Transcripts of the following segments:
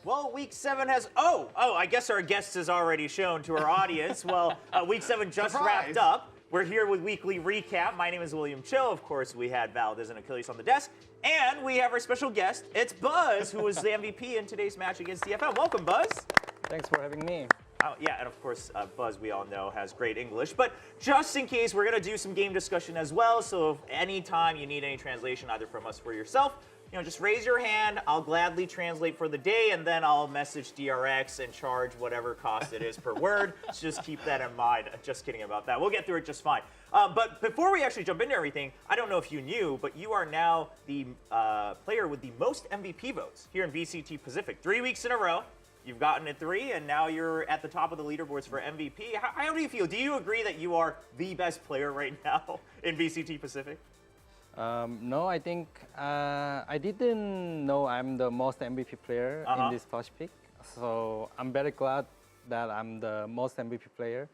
Well, week 7 has, I guess our guest has already shown to our audience. Well, week 7 just wrapped up. We're here with weekly recap. My name is William Cho. Of course, we had Valdez and Achilles on the desk. And we have our special guest. It's Buzz, who was the MVP in today's match against DFM. Welcome, Buzz. Thanks for having me. Yeah, and of course, Buzz, we all know, has great English. But just in case, we're going to do some game discussion as well. So if anytime you need any translation, either from us or yourself, just raise your hand. I'll gladly translate for the day, and then I'll message DRX and charge whatever cost it is per word. So just keep that in mind. Just kidding about that. We'll get through it just fine. But before we actually jump into everything, I don't know if you knew, but you are now the player with the most MVP votes here in VCT Pacific. 3 weeks in a row. You've gotten it 3, and now you're at the top of the leaderboards for MVP. How do you feel? Do you agree that you are the best player right now in VCT Pacific? No, I think I didn't know I'm the most MVP player in this first pick. So I'm very glad that I'm the most MVP player.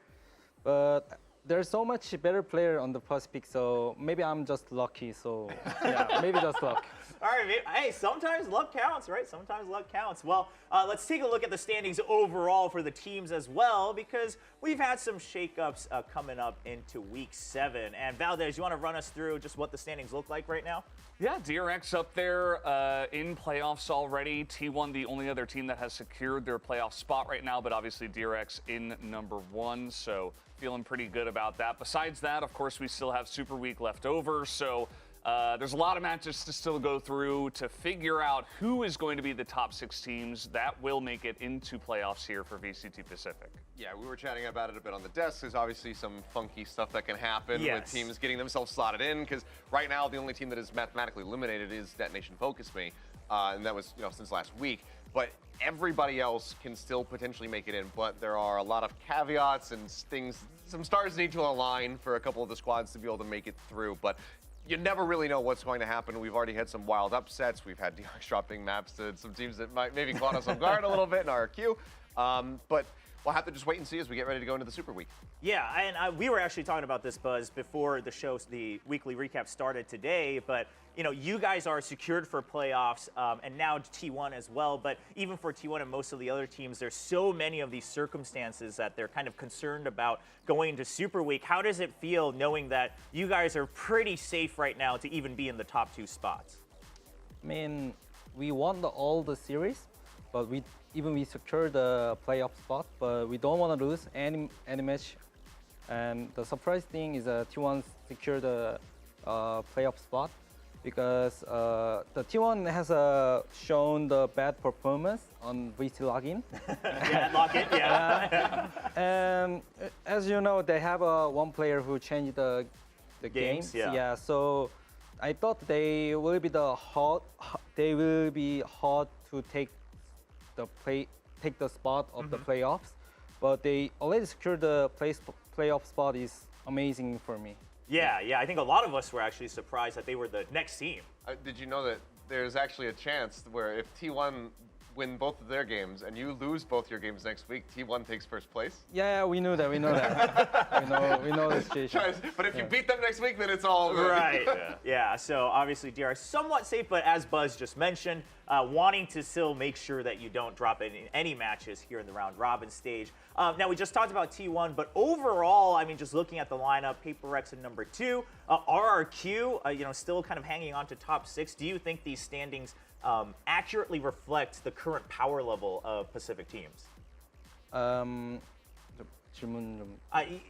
But there's so much better player on the Pacific, so maybe I'm just lucky. So yeah, maybe just luck. All right, hey, sometimes luck counts, right? Sometimes luck counts. Well, let's take a look at the standings overall for the teams as well, because we've had some shakeups coming up into Week 7. And Valdez, you want to run us through just what the standings look like right now? Yeah, DRX up there in playoffs already. T1, the only other team that has secured their playoff spot right now, but obviously DRX in number 1, so feeling pretty good about that. Besides that, of course, we still have Superweek left over, so there's a lot of matches to still go through to figure out who is going to be the top 6 teams that will make it into playoffs here for VCT Pacific. Yeah, we were chatting about it a bit on the desk. There's obviously some funky stuff that can happen with teams getting themselves slotted in, because right now the only team that is mathematically eliminated is Detonation Focus Me, and that was since last week. But everybody else can still potentially make it in, but there are a lot of caveats and things. Some stars need to align for a couple of the squads to be able to make it through, but you never really know what's going to happen. We've already had some wild upsets. We've had DRX dropping maps to some teams that might maybe caught us off guard a little bit in our queue. But we'll have to just wait and see as we get ready to go into the Super Week. Yeah, and we were actually talking about this, Buzz, before the show, the weekly recap started today. But you guys are secured for playoffs, and now T1 as well. But even for T1 and most of the other teams, there's so many of these circumstances that they're kind of concerned about going into Super Week. How does it feel knowing that you guys are pretty safe right now to even be in the top 2 spots? I mean, we won all the series, but we secured the playoff spot, but we don't want to lose any match. And the surprise thing is T1 secured the playoff spot, because the T1 has shown the bad performance on VCT login. Yeah, login, yeah. And as you know, they have one player who changed the games. Yeah. So I thought they will be hard to take the spot of the playoffs, but they already secured the playoff spot. Is amazing for me. Yeah, I think a lot of us were actually surprised that they were the next team. Did you know that there's actually a chance where if T1 win both of their games and you lose both your games next week, T1 takes first place? Yeah, we knew that. we know the situation. But if you beat them next week, then it's all good. Right. Yeah, so obviously DRX somewhat safe, but as Buzz just mentioned, wanting to still make sure that you don't drop any matches here in the round robin stage. Now, we just talked about T1, but overall, I mean, just looking at the lineup, PaperX in number 2, RRQ, still kind of hanging on to top 6. Do you think these standings accurately reflect the current power level of Pacific teams? 질문 좀.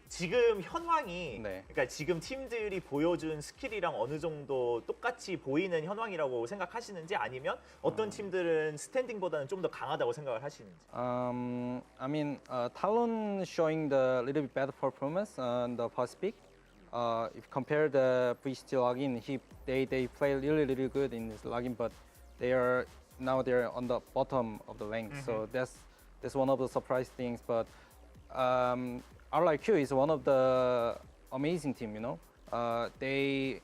지금 현황이, 네. 그러니까 지금 팀들이 보여준 스킬이랑 어느 정도 똑같이 보이는 현황이라고 생각하시는지, 아니면 어떤 팀들은 스탠딩보다는 좀 더 강하다고 생각을 하시는지? I mean, Talon showing the little bit better performance on the Pacific. If compare the VCT login, they play really good in this login, but they're on the bottom of the rank. So that's one of the surprise things. But RIQ is one of the amazing team. They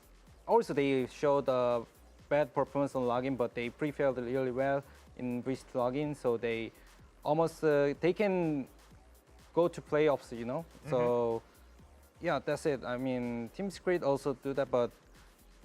showed a bad performance on login, but they prepared really well in VCT login, so they almost they can go to playoffs. So yeah, that's it. I mean, Team Secret also do that, but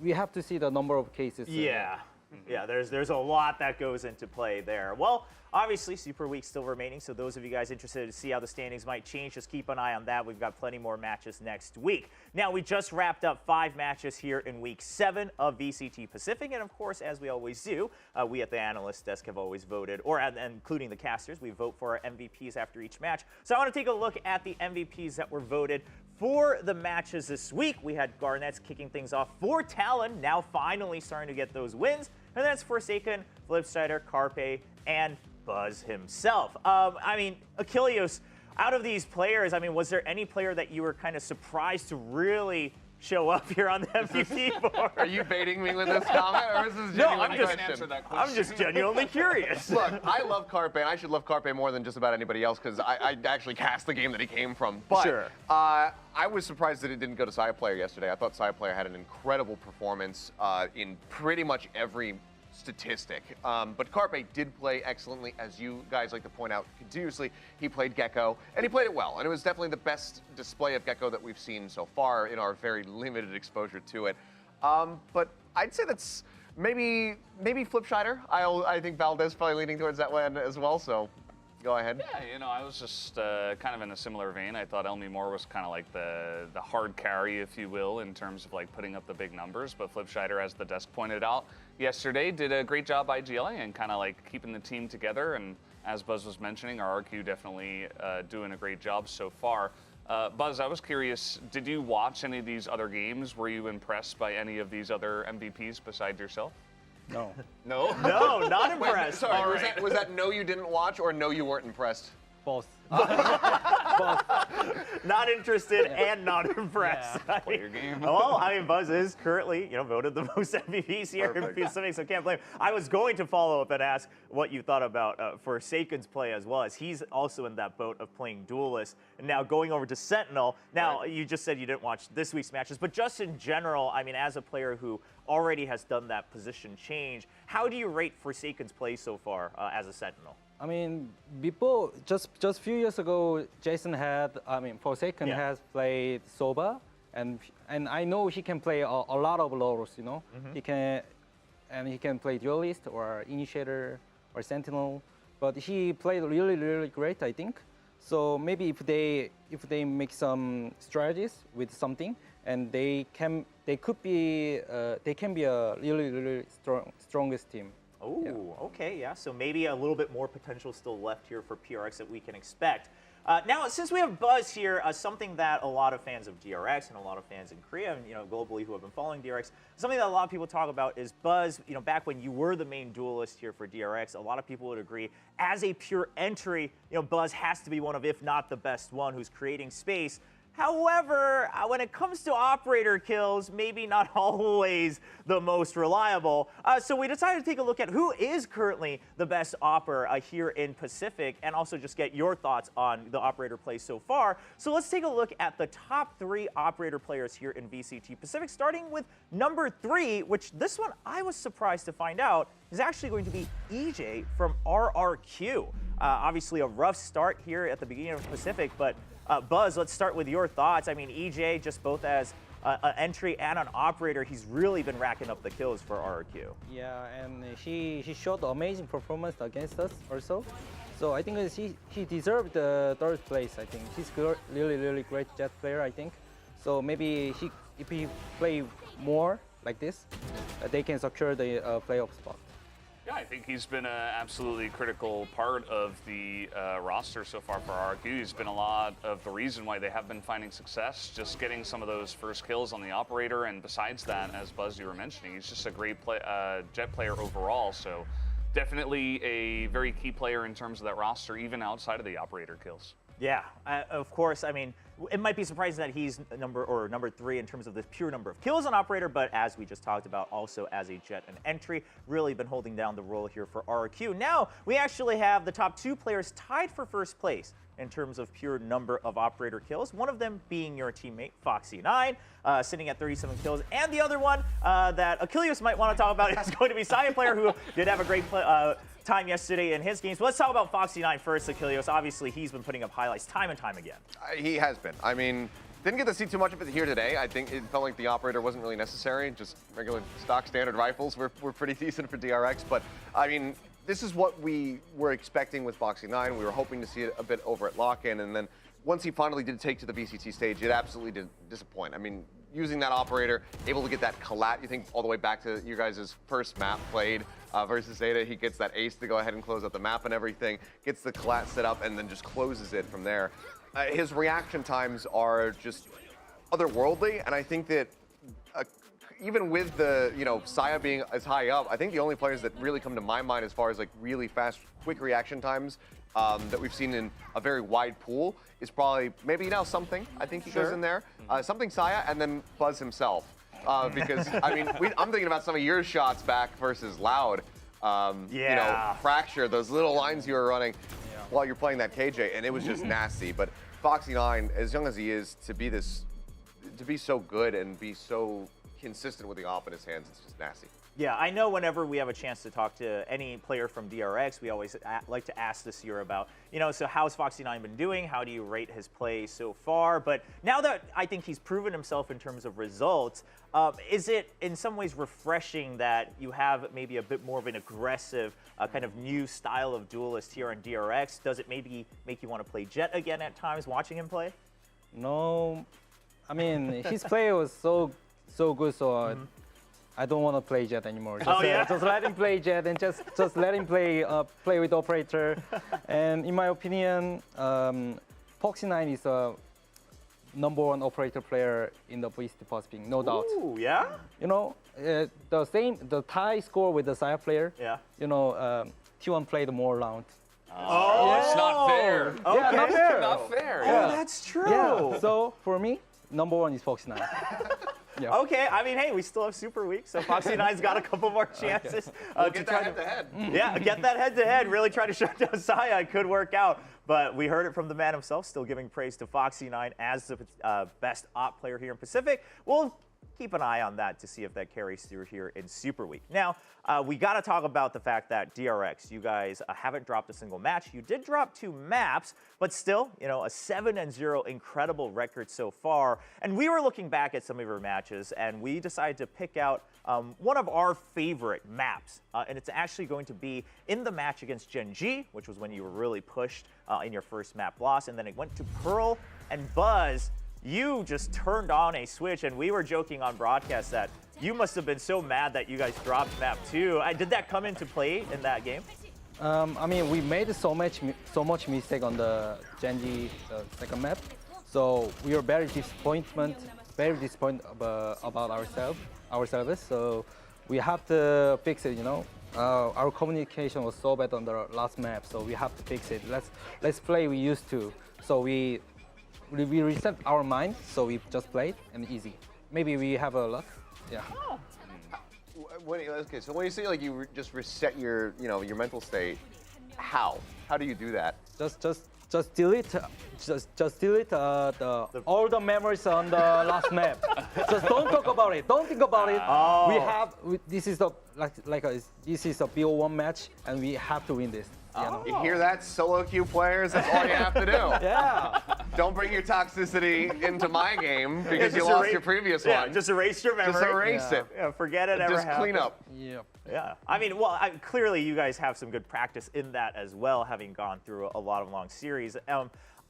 we have to see the number of cases. Yeah. Yeah, there's a lot that goes into play there. Well, obviously, Super Week still remaining, so those of you guys interested to see how the standings might change, just keep an eye on that. We've got plenty more matches next week. Now, we just wrapped up 5 matches here in Week 7 of VCT Pacific, and of course, as we always do, we at the analyst desk have always voted, including the casters, we vote for our MVPs after each match. So I want to take a look at the MVPs that were voted for the matches this week. We had Garnets kicking things off for Talon, now finally starting to get those wins. And that's Forsaken, Flipstrider, Carpe, and Buzz himself. I mean, Achilleos, out of these players, I mean, was there any player that you were kind of surprised to really show up here on the MVP board? Are you baiting me with this comment, or is this No, genuine question? I'm just genuinely curious. Look, I love Carpe, and I should love Carpe more than just about anybody else, because I actually cast the game that he came from. But Sure. I was surprised that it didn't go to Psyplayer yesterday. I thought Psyplayer had an incredible performance in pretty much every statistic. But Carpe did play excellently, as you guys like to point out continuously. He played Gecko, and he played it well. And it was definitely the best display of Gecko that we've seen so far in our very limited exposure to it. But I'd say that's maybe Flipshider. I think Valdez probably leaning towards that one as well, so go ahead. Yeah, I was just kind of in a similar vein. I thought Elmi Moore was kind of like the hard carry, if you will, in terms of like putting up the big numbers. But Flipshider, as the desk pointed out yesterday, did a great job by GLA and kind of like keeping the team together. And as Buzz was mentioning, our RQ definitely doing a great job so far. Buzz, I was curious, did you watch any of these other games? Were you impressed by any of these other MVPs besides yourself? No. No? No, not impressed. Sorry, All was, right. was that no you didn't watch or no you weren't impressed? Both. Not interested and not impressed. Play your game. Well, I mean, Buzz is currently, voted the most MVPs here in Perfect. Pacific, so can't blame him. I was going to follow up and ask what you thought about Forsaken's play as well, as he's also in that boat of playing Duelist and now going over to Sentinel. Now, you just said you didn't watch this week's matches, but just in general, I mean, as a player who already has done that position change, how do you rate Forsaken's play so far as a Sentinel? I mean, before, just a few years ago, Forsaken Yeah. has played Soba, and I know he can play a lot of roles, He can play Duelist or Initiator or Sentinel, but he played really, really great, I think. So maybe if they make some strategies with something, and they can be a really, really strongest team. Oh, okay, yeah. So maybe a little bit more potential still left here for PRX that we can expect. Now, since we have Buzz here, something that a lot of fans of DRX and a lot of fans in Korea and globally who have been following DRX, something that a lot of people talk about is Buzz. Back when you were the main duelist here for DRX, a lot of people would agree as a pure entry, Buzz has to be one of, if not the best one, who's creating space. However, when it comes to operator kills, maybe not always the most reliable. So we decided to take a look at who is currently the best opper here in Pacific, and also just get your thoughts on the operator play so far. So let's take a look at the top 3 operator players here in VCT Pacific, starting with number 3, which this one I was surprised to find out is actually going to be EJ from RRQ. Obviously a rough start here at the beginning of Pacific, but Buzz, let's start with your thoughts. I mean, EJ, just both as an entry and an operator, he's really been racking up the kills for RRQ. Yeah, and he showed amazing performance against us also. So I think he deserved the 3rd place, I think. He's really, really great Jet player, I think. So maybe if he play more like this, they can secure the playoff spot. Yeah, I think he's been an absolutely critical part of the roster so far for RRQ. He's been a lot of the reason why they have been finding success, just getting some of those first kills on the operator. And besides that, as Buzz, you were mentioning, he's just a great Jet player overall. So definitely a very key player in terms of that roster, even outside of the operator kills. Yeah, of course. I mean, it might be surprising that he's number 3 in terms of the pure number of kills on operator, but as we just talked about, also as a Jet and entry, really been holding down the role here for RRQ. Now, we actually have the top 2 players tied for 1st place in terms of pure number of operator kills, one of them being your teammate, Foxy9, sitting at 37 kills, and the other one that Achilles might want to talk about is going to be Saya player, who did have a great time yesterday in his games. But let's talk about Foxy9 first, Achilles. Obviously, he's been putting up highlights time and time again. He has been. I mean, didn't get to see too much of it here today. I think it felt like the operator wasn't really necessary. Just regular stock standard rifles were pretty decent for DRX. But, I mean, this is what we were expecting with Foxy9. We were hoping to see it a bit over at Lock-In. And then once he finally did take to the VCT stage, it absolutely did disappoint. I mean, using that operator, able to get that collat, you think all the way back to you guys' first map played versus ZETA. He gets that ace to go ahead and close out the map and everything, gets the collat set up, and then just closes it from there. His reaction times are just otherworldly, and I think that even with the, Saya being as high up, I think the only players that really come to my mind as far as like really fast, quick reaction times that we've seen in a very wide pool is probably maybe Something. I think he goes in there. Something Saya, and then Buzz himself. Because, I mean, I'm thinking about some of your shots back versus Loud. Fracture, those little lines you were running while you're playing that KJ, and it was just nasty. But Foxy9, as young as he is, to be so good and be so consistent with the op in his hands, it's just nasty. Yeah, I know whenever we have a chance to talk to any player from DRX, we always like to ask this year about, so how's Foxy9 been doing? How do you rate his play so far? But now that I think he's proven himself in terms of results, is it in some ways refreshing that you have maybe a bit more of an aggressive kind of new style of duelist here on DRX? Does it maybe make you want to play Jet again at times watching him play? No, I mean, his play was so good, so I don't want to play Jet anymore. Just, just let him play Jet and just let him play with Operator. And in my opinion, Foxy9 is a #1 Operator player in the VCT Pacific, no doubt. Ooh, yeah? The tie score with the Saya player. Yeah. T1 played more round. Oh, it's not fair. Okay. Yeah, not fair. Not fair. Oh, that's true. Yeah. So for me, #1 is Foxy9. Yeah. Okay, I mean, hey, we still have Superweek, so Foxy9's got a couple more chances We'll to get try that head-to-head. Yeah, get that head-to-head. Really try to shut down Saya. It could work out. But we heard it from the man himself, still giving praise to Foxy9 as the best op player here in Pacific. We'll keep an eye on that to see if that carries through here in Superweek. Now, we got to talk about the fact that DRX, you guys haven't dropped a single match. You did drop 2 maps, but still, a 7-0 incredible record so far. And we were looking back at some of your matches, and we decided to pick out one of our favorite maps. And it's actually going to be in the match against Gen G, which was when you were really pushed in your first map loss. And then it went to Pearl and Buzz. You just turned on a switch, and we were joking on broadcast that you must have been so mad that you guys dropped map 2. Did that come into play in that game? I mean, we made so much mistake on the Genji second map, so we were very disappointed about ourselves. So we have to fix it. Our communication was so bad on the last map, so we have to fix it. Let's play we used to. So we reset our mind, so we just played and easy. Maybe we have a luck. Yeah. Okay, so when you say like you just reset your your mental state, how do you do that? Just delete all the memories on the last map. Just don't talk about it. Don't think about it. Oh. This is this is a BO1 match, and we have to win this. You hear that, solo queue players? That's all you have to do. Yeah. Don't bring your toxicity into my game because you lost your previous one. Just erase your memory. Just erase it. Yeah, forget it ever Just happened. clean up. Yep. Yeah, I mean, well, clearly you guys have some good practice in that as well, having gone through a lot of long series.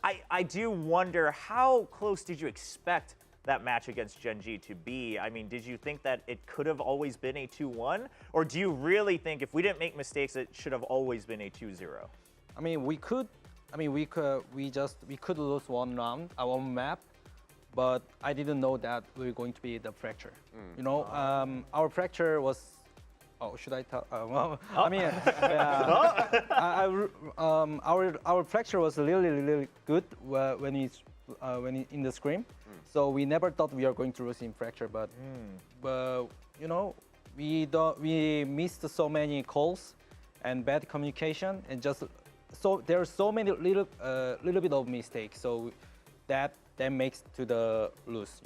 I do wonder, how close did you expect that match against Gen G to be? I mean, did you think that it could have always been a 2-1? Or do you really think if we didn't make mistakes, it should have always been a 2-0? I mean, we could lose one round, one map, but I didn't know that we were going to be the fracture. Our fracture was. Oh, should I tell? Well, I mean, our fracture was really good when in the scrim. So we never thought we were going to lose in fracture, but we missed so many calls and bad communication, and there are so many little bit of mistakes. So that makes to the lose.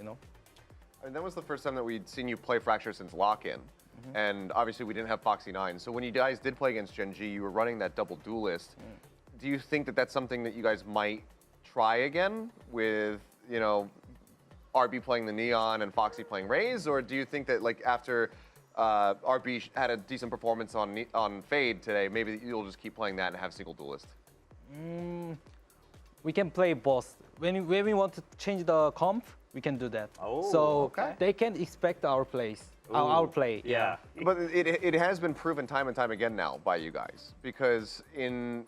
And that was the first time that we'd seen you play Fracture since lock-in. And obviously we didn't have Foxy9. So when you guys did play against Gen G, you were running that double duelist. Do you think that that's something that you guys might try again with, RB playing the Neon and Foxy playing Raze? Or do you think that like after RB had a decent performance on Fade today, maybe you'll just keep playing that and have single duelist? We can play both. When we want to change the comp, we can do that. Oh, so okay. they can expect our plays. Our play. Yeah. But it has been proven time and time again now by you guys, because in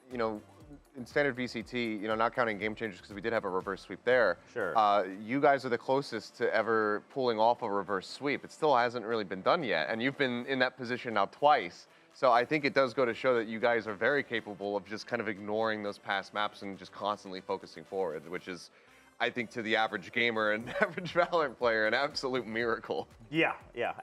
standard VCT, not counting game changers because we did have a reverse sweep there. Sure. You guys are the closest to ever pulling off a reverse sweep. It still hasn't really been done yet, and you've been in that position now twice. So I think it does go to show that you guys are very capable of just kind of ignoring those past maps and just constantly focusing forward, which is, I think, to the average gamer and average Valorant player, an absolute miracle. Yeah,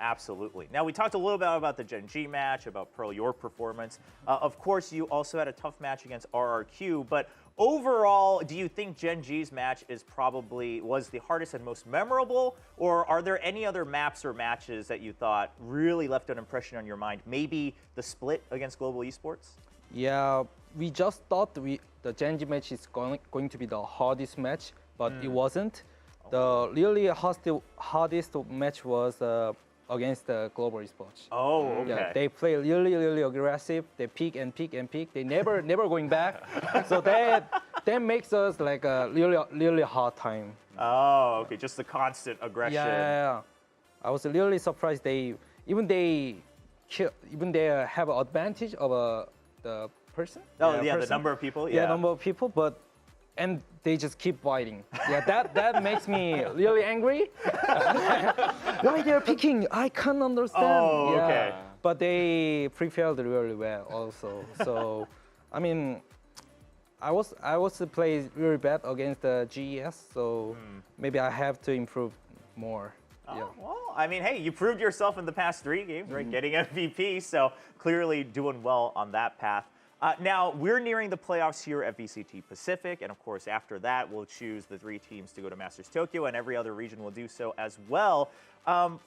absolutely. Now, we talked a little bit about the Gen G match, about Pearl, your performance. Of course, you also had a tough match against RRQ, but overall, do you think Gen G's match was the hardest and most memorable, or are there any other maps or matches that you thought really left an impression on your mind? Maybe the split against Global Esports? Yeah, we just thought the Gen G match is going to be the hardest match, but it wasn't. The really hardest match was against the Global Esports. Oh, okay. Yeah, they play really aggressive. They pick and pick and pick. They never going back. So that makes us like a really hard time. Oh, okay. Just the constant aggression. Yeah. I was really surprised. They have an advantage of the person. Oh, yeah, yeah, person. the number of people. Yeah, number of people, and they just keep fighting. Yeah, that makes me really angry. Why they're picking? I can't understand. Oh, yeah. okay. But they prepared really well also. So, I mean, I was played really bad against the GES. So maybe I have to improve more. Oh, Yeah. well, I mean, hey, you proved yourself in the past 3 games, right? Getting MVP, so clearly doing well on that path. Now, we're nearing the playoffs here at VCT Pacific, and of course, after that, we'll choose the 3 teams to go to Masters Tokyo, and every other region will do so as well.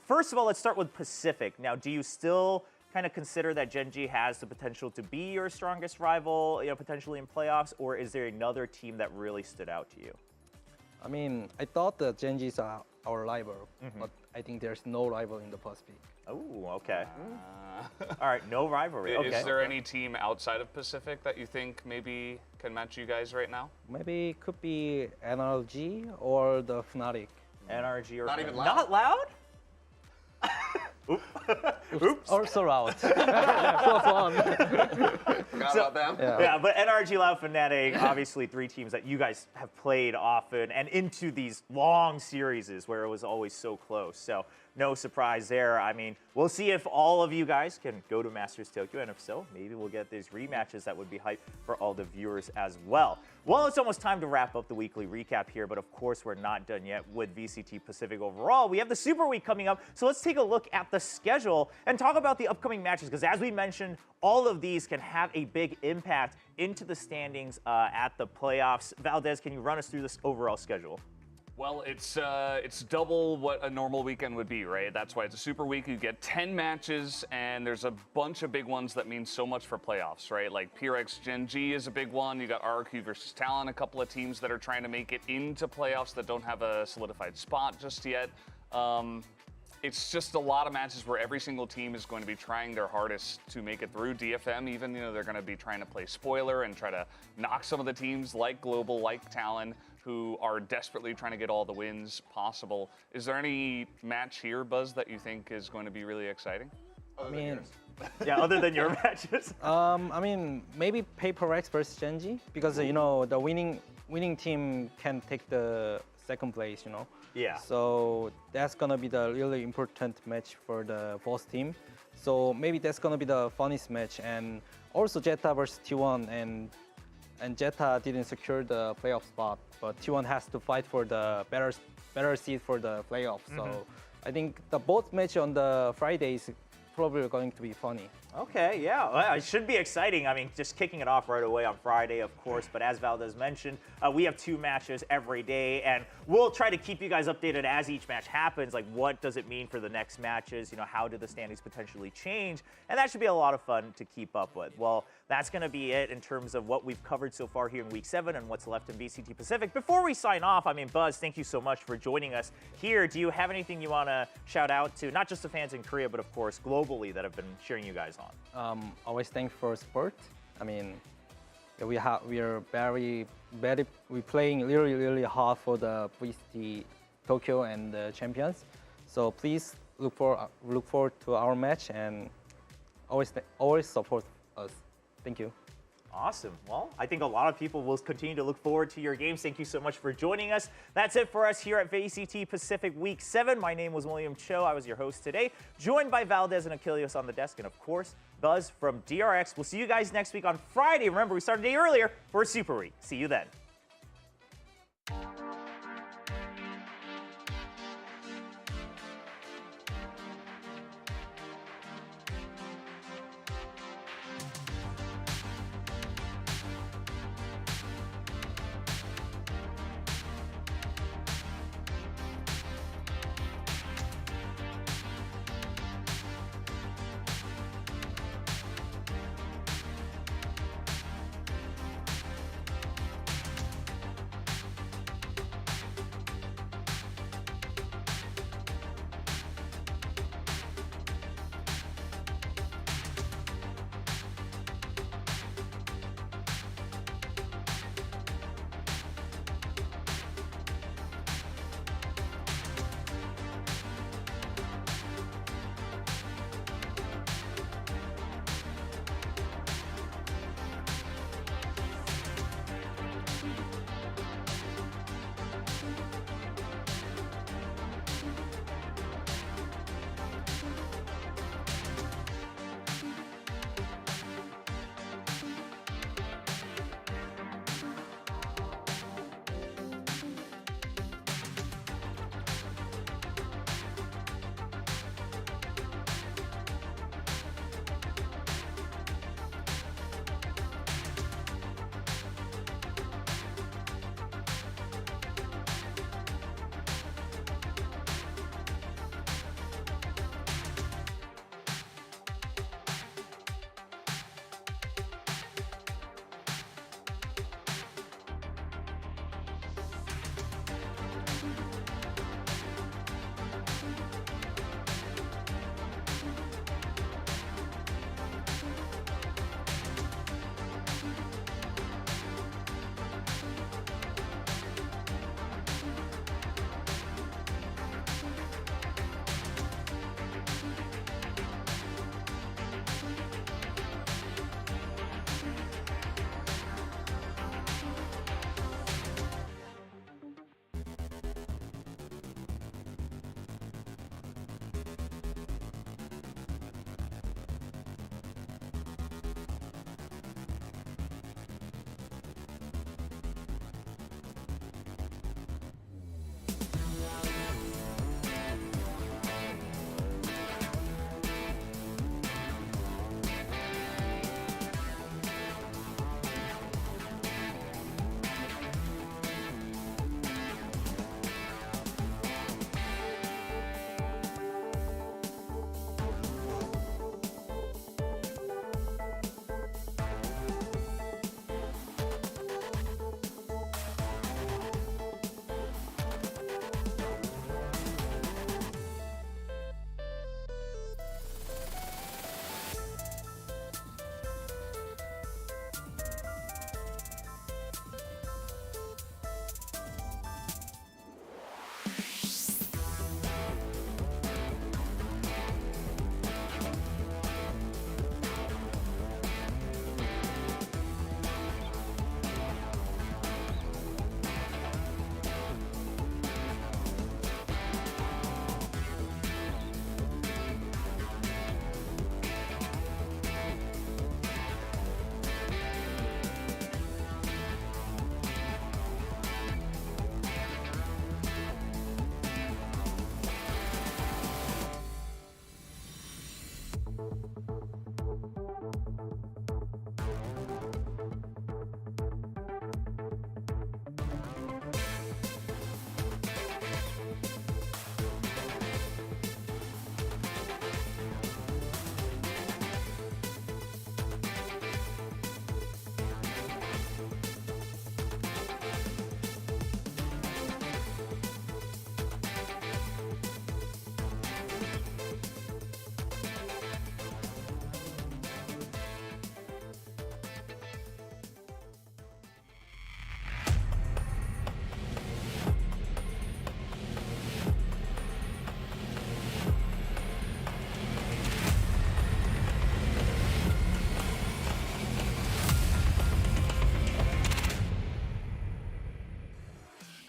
First of all, let's start with Pacific. Now, do you still kind of consider that Gen G has the potential to be your strongest rival, potentially in playoffs, or is there another team that really stood out to you? I mean, I thought the Gen G's are our rival, but I think there's no rival in the Pacific. Oh, okay. All right, no rivalry. Okay. Is there any team outside of Pacific that you think maybe can match you guys right now? Maybe it could be NRG or the Fnatic. NRG or Not even loud. Not loud? Oops. Also loud. For fun. Forgot about them. Yeah, but NRG, Loud, Fnatic, obviously 3 teams that you guys have played often and into these long series where it was always so close. So no surprise there. I mean, we'll see if all of you guys can go to Masters Tokyo, and if so, maybe we'll get these rematches that would be hype for all the viewers as well. Well, it's almost time to wrap up the weekly recap here, but of course we're not done yet with VCT Pacific overall. We have the Super Week coming up, so let's take a look at the schedule and talk about the upcoming matches, because as we mentioned, all of these can have a big impact into the standings at the playoffs. Valdez, can you run us through this overall schedule? Well, it's double what a normal weekend would be, right? That's why it's a super week. You get 10 matches, and there's a bunch of big ones that mean so much for playoffs, right? Like PRX Gen G is a big one. You got RRQ versus Talon, a couple of teams that are trying to make it into playoffs that don't have a solidified spot just yet. It's just a lot of matches where every single team is going to be trying their hardest to make it through. DFM even, they're going to be trying to play spoiler and try to knock some of the teams like Global, like Talon, who are desperately trying to get all the wins possible. Is there any match here, Buzz, that you think is going to be really exciting? I mean, Yeah, other than your matches. I mean, maybe Paper X versus Gen G, because the winning team can take the second place. Yeah. So that's gonna be the really important match for the both team. So maybe that's gonna be the funniest match, and also ZETA versus T1, and ZETA didn't secure the playoff spot, but T1 has to fight for the better seed for the playoffs. So I think the both match on the Friday is probably going to be funny. Okay, yeah, well, it should be exciting. I mean, just kicking it off right away on Friday, of course, but as Valdez mentioned, we have 2 matches every day, and we'll try to keep you guys updated as each match happens, like what does it mean for the next matches, how do the standings potentially change, and that should be a lot of fun to keep up with. Well, that's going to be it in terms of what we've covered so far here in Week 7 and what's left in VCT Pacific. Before we sign off, I mean, Buzz, thank you so much for joining us here. Do you have anything you want to shout out to, not just the fans in Korea, but of course, globally that have been cheering you guys on? Always thanks for support. I mean, we are very we're playing really hard for the VCT Tokyo and the champions. So please look forward to our match and always support us. Thank you. Awesome. Well, I think a lot of people will continue to look forward to your games. Thank you so much for joining us. That's it for us here at VCT Pacific Week 7. My name was William Cho. I was your host today, joined by Valdez and Achilles on the desk, and of course, Buzz from DRX. We'll see you guys next week on Friday. Remember, we started a day earlier for Super Week. See you then.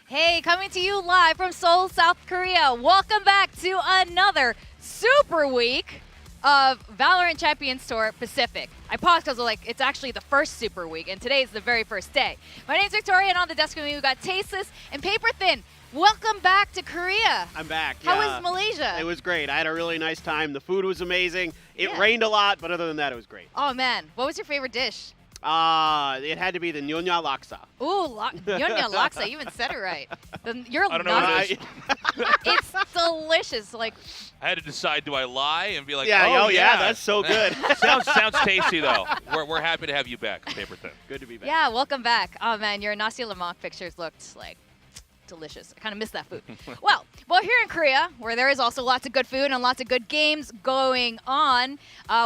Hey, coming to you live from Seoul, South Korea. Welcome back to another Super Week of Valorant Champions Tour Pacific. I paused because it's actually the first Super Week, and today is the very first day. My name's Victoria, and on the desk with me we've got Tasteless and Paper Thin. Welcome back to Korea. I'm back. How was Malaysia? It was great. I had a really nice time. The food was amazing. It rained a lot, but other than that, it was great. Oh, man. What was your favorite dish? It had to be the Nyonya Laksa. Ooh, Nyonya Laksa. You even said it right. You're I don't know what it is. It's delicious. I had to decide, do I lie and be like, yeah, oh, yeah, that's so good. sounds tasty, though. We're happy to have you back, Paper Thin. Good to be back. Yeah, welcome back. Oh, man, your nasi lemak pictures looked delicious. I kind of miss that food. well, here in Korea, where there is also lots of good food and lots of good games going on,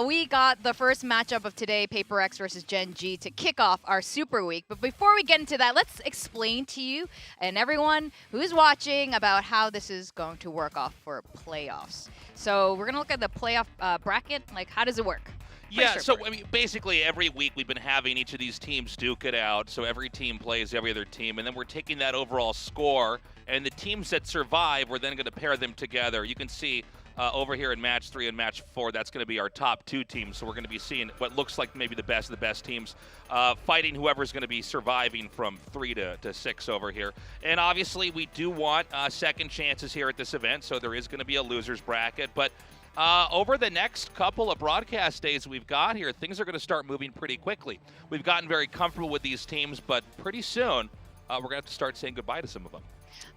we got the first matchup of today, Paper X versus Gen G, to kick off our Super Week. But before we get into that, let's explain to you and everyone who's watching about how this is going to work off for playoffs. So we're going to look at the playoff bracket. How does it work? Yeah, so basically every week we've been having each of these teams duke it out. So every team plays every other team, and then we're taking that overall score, and the teams that survive, we're then going to pair them together. You can see over here in Match 3 and Match 4, that's going to be our top 2 teams. So we're going to be seeing what looks like maybe the best of the best teams fighting whoever's going to be surviving from 3 to 6 over here. And obviously we do want second chances here at this event, so there is going to be a loser's bracket, but over the next couple of broadcast days we've got here, things are going to start moving pretty quickly. We've gotten very comfortable with these teams, but pretty soon we're going to have to start saying goodbye to some of them.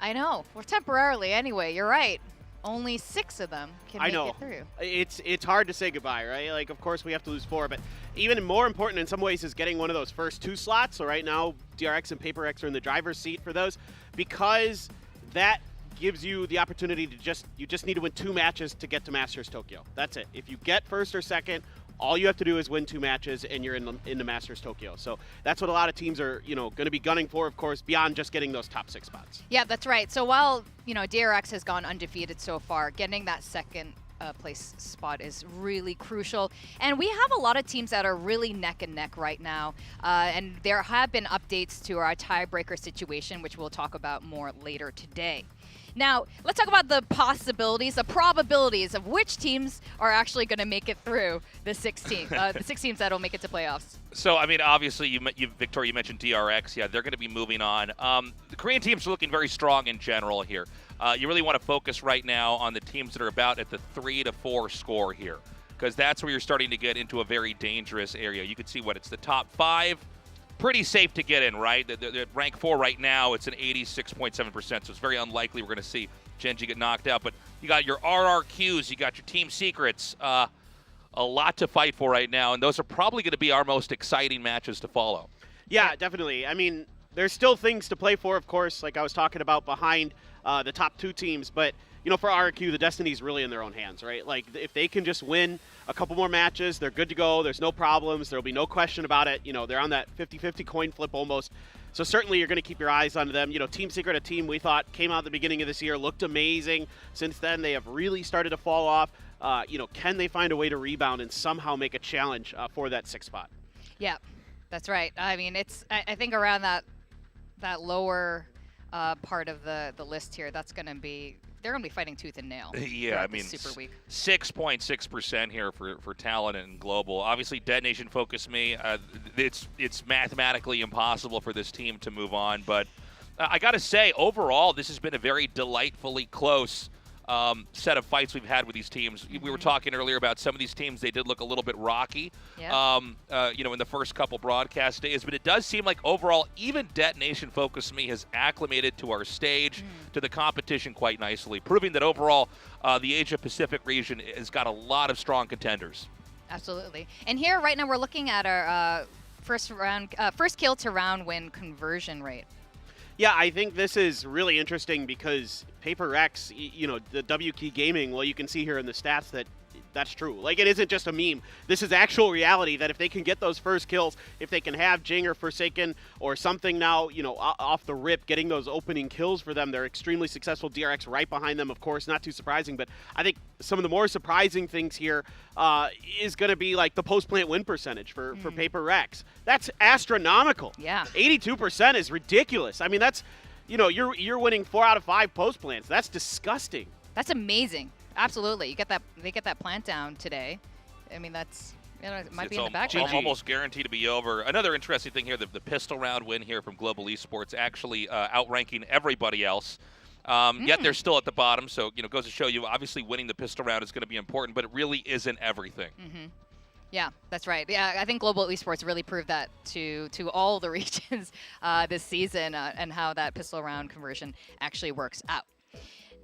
I know. Well, temporarily anyway. You're right. Only 6 of them can make it through. It's hard to say goodbye, right? Of course, we have to lose 4, but even more important in some ways is getting one of those first 2 slots. So right now, DRX and Paper X are in the driver's seat for those, because that gives you the opportunity to you just need to win 2 matches to get to Masters Tokyo. That's it. If you get first or second, all you have to do is win 2 matches and you're in the Masters Tokyo. So that's what a lot of teams are, going to be gunning for, of course, beyond just getting those top 6 spots. Yeah, that's right. So while, DRX has gone undefeated so far, getting that second place spot is really crucial. And we have a lot of teams that are really neck and neck right now. And there have been updates to our tiebreaker situation, which we'll talk about more later today. Now, let's talk about the possibilities, the probabilities of which teams are actually going to make it through the 6 teams that will make it to playoffs. So, obviously, Victoria, you mentioned DRX. Yeah, they're going to be moving on. The Korean teams are looking very strong in general here. You really want to focus right now on the teams that are about at the 3 to 4 score here, because that's where you're starting to get into a very dangerous area. You can see it's the top 5. Pretty safe to get in, right? The rank 4 right now, it's an 86.7%, so it's very unlikely we're going to see Gen G get knocked out. But you got your RRQs, you got your team secrets, a lot to fight for right now, and those are probably going to be our most exciting matches to follow. Yeah, definitely. There's still things to play for, of course, like I was talking about behind the top 2 teams, but for RRQ, the destiny's really in their own hands, right? If they can just win a couple more matches, they're good to go. There's no problems. There'll be no question about it. They're on that 50-50 coin flip almost. So certainly you're going to keep your eyes on them. Team Secret, a team we thought came out at the beginning of this year, looked amazing. Since then, they have really started to fall off. Can they find a way to rebound and somehow make a challenge for that 6th spot? Yeah, that's right. It's I think around that lower part of the list here, they're going to be fighting tooth and nail. Yeah, Super Week. 6.6% here for Talent and Global. Obviously, Dead Nation Focus Me. It's mathematically impossible for this team to move on. But I got to say, overall, this has been a very delightfully close set of fights we've had with these teams. We were talking earlier about some of these teams. They did look a little bit rocky, in the first couple broadcast days. But it does seem like overall, even Detonation Focus Me has acclimated to our stage, to the competition quite nicely, proving that overall the Asia-Pacific region has got a lot of strong contenders. Absolutely. And here right now we're looking at our first kill to round win conversion rate. Yeah, I think this is really interesting because Paper X, the W Key Gaming, well, you can see here in the stats that that's true. It isn't just a meme. This is actual reality that if they can get those first kills, if they can have Jing or Forsaken or something now, off the rip, getting those opening kills for them, they're extremely successful. DRX right behind them, of course, not too surprising. But I think some of the more surprising things here is going to be the post-plant win percentage for Paper X. That's astronomical. Yeah. 82% is ridiculous. That's you know, you're winning 4 out of 5 post plants. That's disgusting. That's amazing. Absolutely. You get that. They get that plant down today. I mean, that's. You know, it might be in the background. Almost guaranteed to be over. Another interesting thing here, the pistol round win here from Global Esports, actually outranking everybody else. Yet they're still at the bottom, so goes to show you, obviously winning the pistol round is going to be important, but it really isn't everything. Yeah, that's right. Yeah, I think Global Esports really proved that to all the regions this season and how that pistol round conversion actually works out.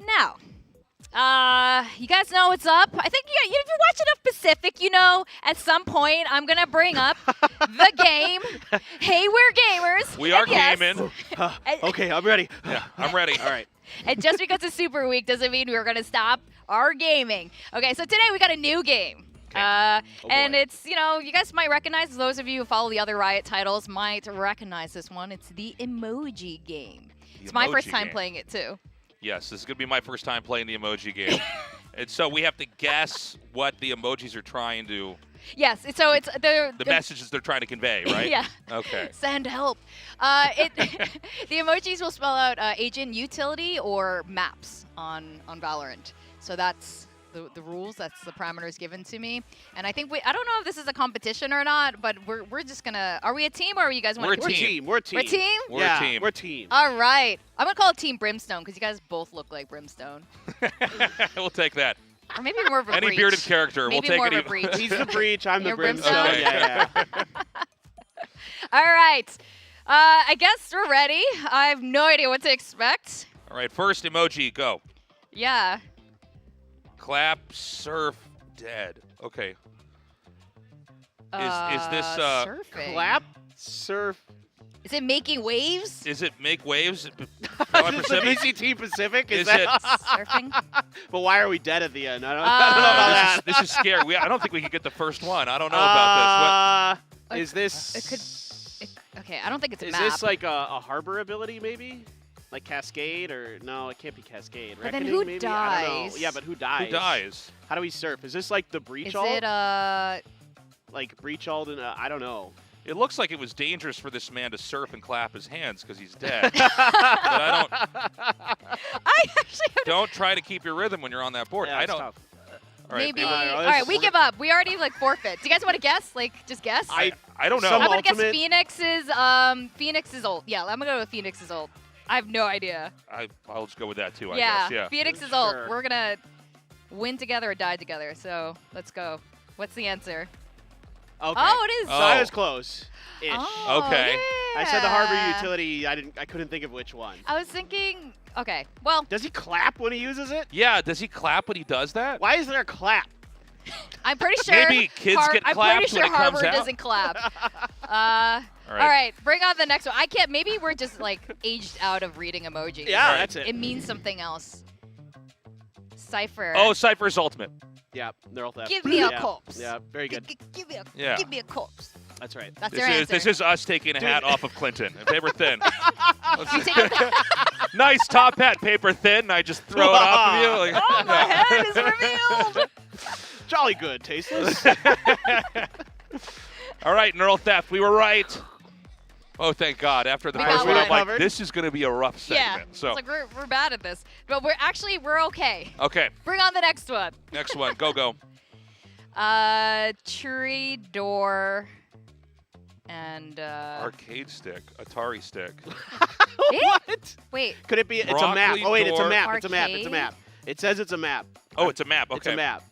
Now, you guys know what's up. I think if you watch enough Pacific, you know at some point I'm going to bring up the game. Hey, we're gamers. We are yes, gaming. Okay, I'm ready. Yeah, I'm ready. All right. And just because it's Super Week doesn't mean we're going to stop our gaming. Okay, so today we got a new game. And it's, you guys might recognize, those of you who follow the other Riot titles might recognize this one. It's the emoji game. It's my first time playing it, too. Yes, this is going to be my first time playing the emoji game. And so we have to guess what the emojis are trying to... Yes, so it's the messages they're trying to convey, right? Yeah. Okay. Send help. The emojis will spell out agent utility or maps on Valorant. So that's the rules. That's the parameters given to me. And I think I don't know if this is a competition or not, but we're just gonna. Are we a team or are you guys want? We're a team. We're a team. We're a team. We're a team. All right. I'm gonna call it Team Brimstone because you guys both look like Brimstone. We'll take that. Or maybe more of a Any breach. bearded character, maybe we'll more take of a breach. He's the breach. I'm the You're Brimstone. Brimstone? Yeah. All right. I guess we're ready. I have no idea what to expect. All right, first emoji, go. Yeah. Clap, surf, dead. Okay. Is this surfing? Clap, surf. Is it making waves? Is it make waves? Is this the VCT Pacific? Is that it? Surfing? But why are we dead at the end? I don't know about that. This is scary. I don't think we could get the first one. I don't know about this. Is this? Okay, I don't think it's a Is map. this like a harbor ability, maybe? Like Cascade, or no? It can't be Cascade. But then Reckoning, who maybe? I don't know. dies? Yeah, but who dies? Who dies? How do we surf? Is this like the breach Is ult? it Like breach ult? And I don't know. It looks like it was dangerous for this man to surf and clap his hands because he's dead. But I actually have don't try to keep your rhythm when you're on that board. Yeah, I it's don't. tough. All right, maybe. all right, All right, we give up. We already forfeit. Do you guys want to guess? Just guess. I don't know. Some I'm gonna guess ultimate- Phoenix's ult. Yeah, I'm gonna go with Phoenix's ult. I have no idea. I'll just go with that too. I Yeah, guess. Yeah. Phoenix's Sure. ult. We're gonna win together or die together. So let's go. What's the answer? Okay. Oh, it is. So I was close. Ish. Oh, Okay. yeah. I said the harbor utility. I couldn't think of which one. I was thinking. Okay. Well, Does he clap when he uses it? Yeah. Does he clap when he does that? Why is there a clap? I'm pretty sure. Maybe kids get I'm clapped pretty sure when it comes Harbor out. doesn't clap. All All right, bring on the next one. I can't. Maybe we're just aged out of reading emojis. Yeah, that's it. It means something else. Cypher. Oh, Cypher's ultimate. Yeah, they're all theft. Give me a Yeah. corpse. Yeah, very good. Give Yeah. me a corpse. That's right. That's their answer. This is us taking a hat off of Clinton. Paper thin. You take it- Nice top hat, paper thin. And I just throw it off of you. Like, Oh, my head is revealed. Jolly good, tasteless. All right, Neural Theft, we were right. Oh, thank God. After the We first got one, I'm one. like, Covered. this is going to be a rough Yeah. segment. So, It's like we're bad at this, but we're okay. okay, Bring on the next one. next one. Go. Tree door. And Arcade stick, Atari stick. What? wait, Could it be? It's a map. Broccoli Oh wait, it's a door. map. It's a map. It's a Arcade? map. It says it's a map. Oh, it's a map. Okay. It's a map.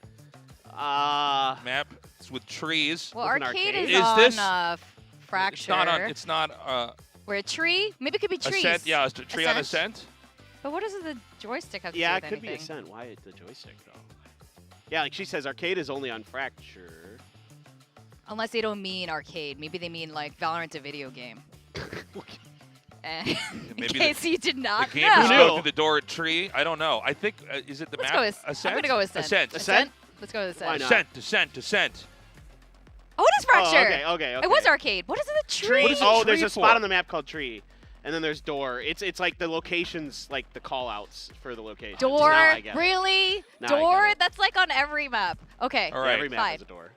Map. It's with trees. well, With an arcade arcade? is Is on this- Fracture. It's not. Where a tree? Maybe it could be trees. Ascent. Yeah, it's a tree on Ascent? Ascent. But what does the joystick have to Yeah, do it with could be anything? Ascent. Why the joystick though? Yeah, like she says, arcade is only on Fracture. Unless they don't mean arcade. Maybe they mean Valorant's a video game. And in maybe the- case you did The not game just know. go through the door at tree. I don't know. I think is it the Let's map? go with Ascent. I'm gonna go with Ascent. Ascent. Let's go with Ascent. Why not? Descent. Oh, it is Fracture. Oh, okay. It was arcade. What is it? A tree? What is a Oh, tree there's a for? spot on the map called Tree, and then there's Door. It's like the locations, like the call-outs for the locations. Door? Now I get it. Really? Now I get Door? it. That's on every map. Okay. All right. Every map Fine. has a door.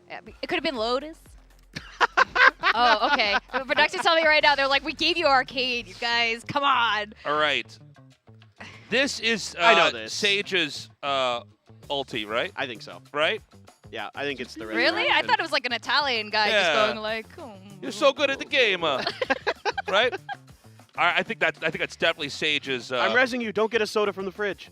Yeah, it could have been Lotus. Oh, okay. The production's telling me right now, they're like, we gave you arcade, you guys. Come on. All right. This is I know this. Sage's ulti, right? I think so. Right? Yeah, I think it's the Really? I resurrection. thought it was like an Italian guy just Yeah. going like, oh. You're so good at the game, right? I think that's definitely Sage's. I'm resing you. Don't get a soda from the fridge.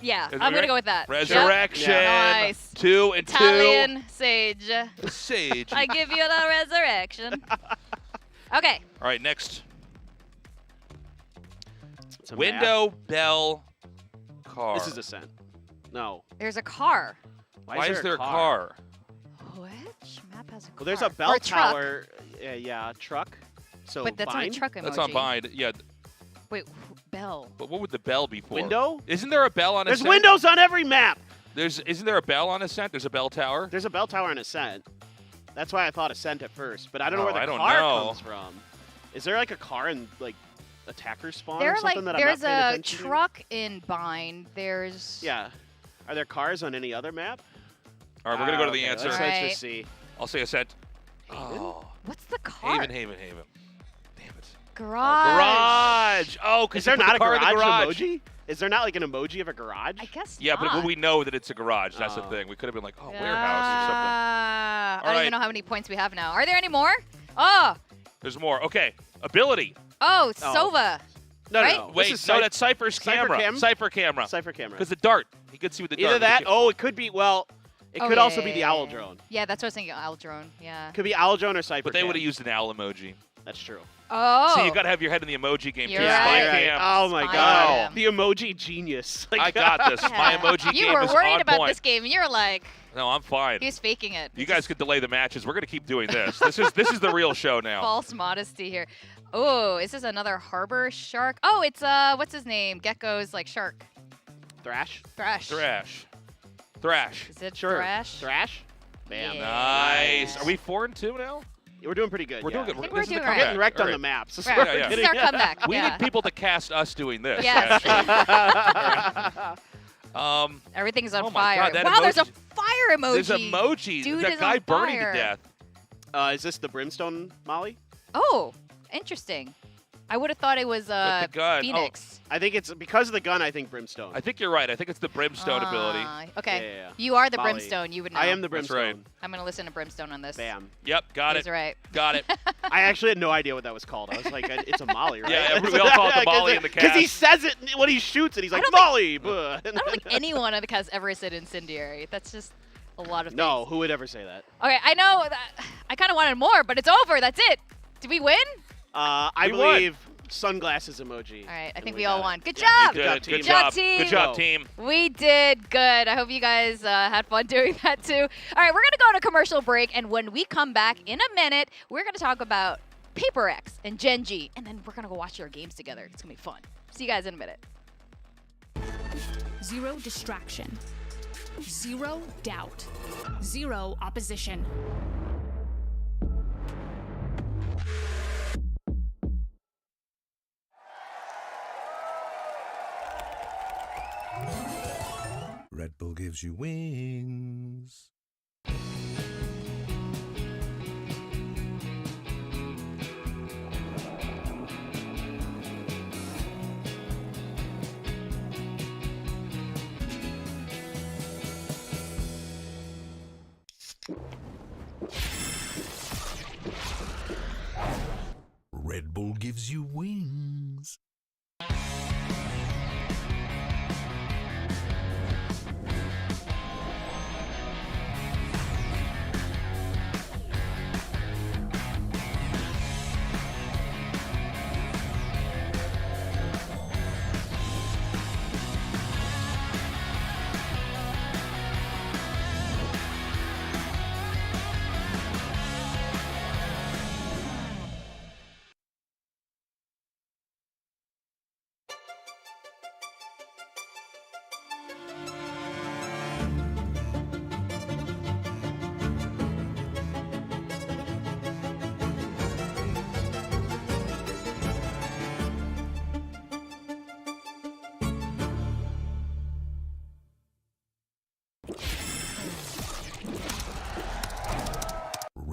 Yeah, Is I'm it going to go with that. Resurrection. Yeah. Nice. 2 and 2. Italian Sage. Sage. I give you the resurrection. Okay. All right, next. It's a Window, bell, car. map. This is Ascent. No. There's a car. Why is there a car? Which map has a car? Well, there's a Or bell truck. tower. Yeah, truck. So But that's not a bind? truck emoji. That's on bind. Yeah, Wait, bell. but what would the bell be for? Window? Isn't there a bell on There's Ascent? windows on every map. Isn't there a bell on Ascent? There's a bell tower. There's a bell tower on Ascent. That's why I thought Ascent at first, but I don't know Oh, where I the don't car know. comes from. Is there like a car in like attacker spawn There or are something that there's I'm not paying a attention truck in bind. There's to? Yeah. Are there cars on any other map? All right, we're gonna go to the Okay, answer. Let's Alright. just see. I'll say Ascent. Haven? Oh, What's the car? Haven. Damn it. Garage. Garage. Oh, because Is there not a car garage, in the garage emoji? Is there not like an emoji of a garage? I guess Yeah, not. but we know that it's a garage. That's the Oh. thing. We could have been like, oh, warehouse or I don't Alright. even know how many points we have now. Are there any more? Oh, something. There's more. Okay, ability. oh, Oh. Sova. No, Right? no, no. Wait, This is no, that's Cypher's Cypher camera. cam? Cypher camera. Cypher camera. Because the dart. He could see with the dart. Either but he that. can't- Oh, it could be. Well, it Oh, could yeah, also yeah, be the yeah, owl yeah. drone. Yeah, that's what I was thinking. Owl drone. Yeah. Could be owl drone or Cypher. But they cam. would have used an owl emoji. That's true. Oh. See, you got to have your head in the emoji game. You're too. right. Spy you're right. cam. Oh my Spy god. cam. The emoji genius. Like, I got this. My Yeah. emoji You game were is worried on about point. this game, and you're like, No, I'm fine. he was faking it. You guys could delay the matches. We're gonna keep doing this. This is the real show now. False modesty here. Oh, is this another harbor shark? Oh, it's what's his name? Gecko's like shark. Thrash. Thrash. Thrash. Is it Sure. Thrash? Thrash. Bam. Yeah. Nice. Yeah. Are we 4-2 now? We're doing pretty good. We're yeah. doing good. I think This we're is the doing We're right. getting wrecked All on right. the maps. That's Right. what Yeah, we're yeah. This is getting our at. comeback. We yeah. need people to cast us doing this. Yeah. actually. Everything's on Oh my fire. God, that wow, there's a emoji- fire emoji. There's emoji. Dude That is guy on burning fire. to death. Is this the brimstone Molly? Oh, interesting. I would have thought it was the gun. Oh. Phoenix. I think it's because of the gun. I think brimstone. I think you're right. I think it's the brimstone ability. Okay. Yeah, yeah, yeah. You are the Molly. brimstone. You would know. I am the That's brimstone. right. I'm gonna listen to brimstone on this. Bam. Yep, got He's it. right. Got it. I actually had no idea what that was called. I was like, it's a Molly, right? Yeah, we all call it the Molly in the Because he cast. says it when he shoots it. He's I like, don't think- Molly. buh. I don't think anyone on the cast ever said incendiary. That's just a lot of No, things. who would ever say that? Okay, I know. I kind of wanted more, but it's over. That's it. Did we win? I We won. believe sunglasses emoji. All right, I and think we we all got it. won. Good Yeah, job. Good, team. good job. team. Good job, Go. team. We did good. I hope you guys had fun doing that too. All right, we're going to go on a commercial break, and when we come back in a minute, we're going to talk about Paper X and Gen G, and then we're going to go watch our games together. It's going to be fun. See you guys in a minute. Zero distraction. Zero doubt. Zero opposition. Red Bull gives you wings. Red Bull gives you wings.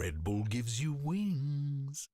Red Bull gives you wings.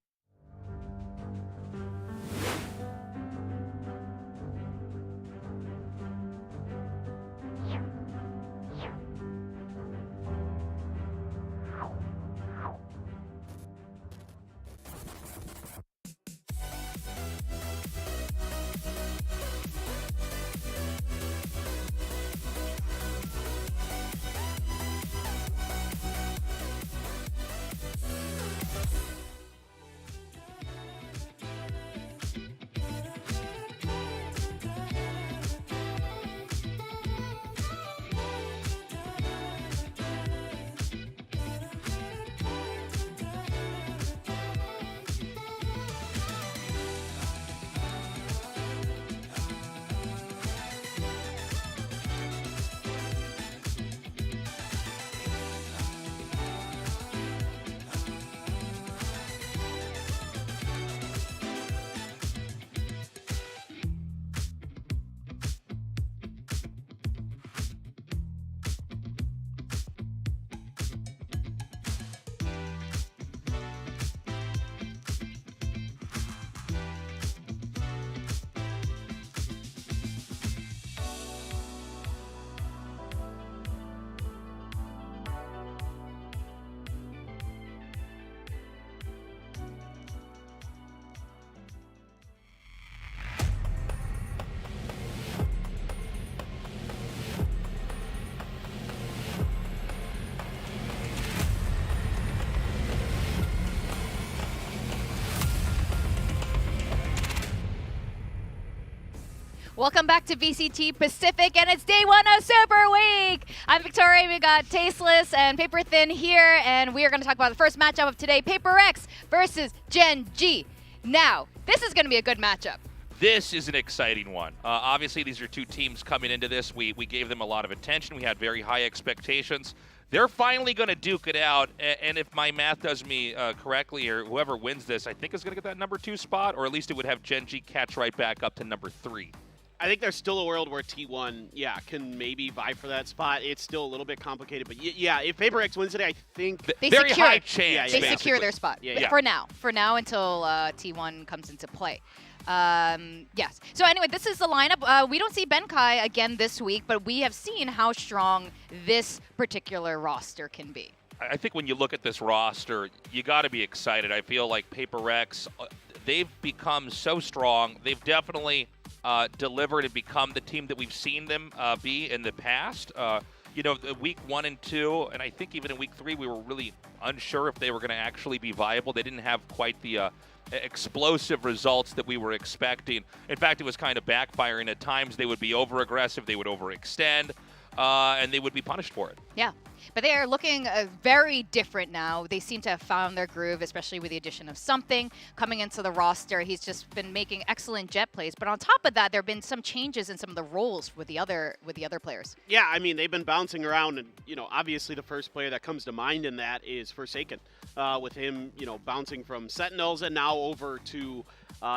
Welcome back to VCT Pacific, and it's day one of Superweek. I'm Victoria. We got Tasteless and Paper Thin here, and we are going to talk about the first matchup of today, Paper X versus Gen G. Now, this is going to be a good matchup. This is an exciting one. Obviously, these are two teams coming into this. We gave them a lot of attention. We had very high expectations. They're finally going to duke it out, and if my math does me correctly, or whoever wins this, I think is going to get that number 2 spot, or at least it would have Gen G catch right back up to number 3. I think there's still a world where T1, can maybe vie for that spot. It's still a little bit complicated, but yeah, if Paper X wins today, I think they very secure, high chance. They secure their spot for now until T1 comes into play. Yes. So anyway, this is the lineup. We don't see Benkai again this week, but we have seen how strong this particular roster can be. I think when you look at this roster, you got to be excited. I feel like Paper X, they've become so strong. They've definitely delivered and become the team that we've seen them be in the past. Week 1 and 2, and I think even in week 3, we were really unsure if they were going to actually be viable. They didn't have quite the explosive results that we were expecting. In fact, it was kind of backfiring. At times, they would be over-aggressive, they would overextend, and they would be punished for it. Yeah. But they are looking very different now. They seem to have found their groove, especially with the addition of Something coming into the roster. He's just been making excellent jet plays. But on top of that, there have been some changes in some of the roles with the other players. Yeah, I mean, they've been bouncing around, and obviously the first player that comes to mind in that is Forsaken, with him, bouncing from Sentinels and now over to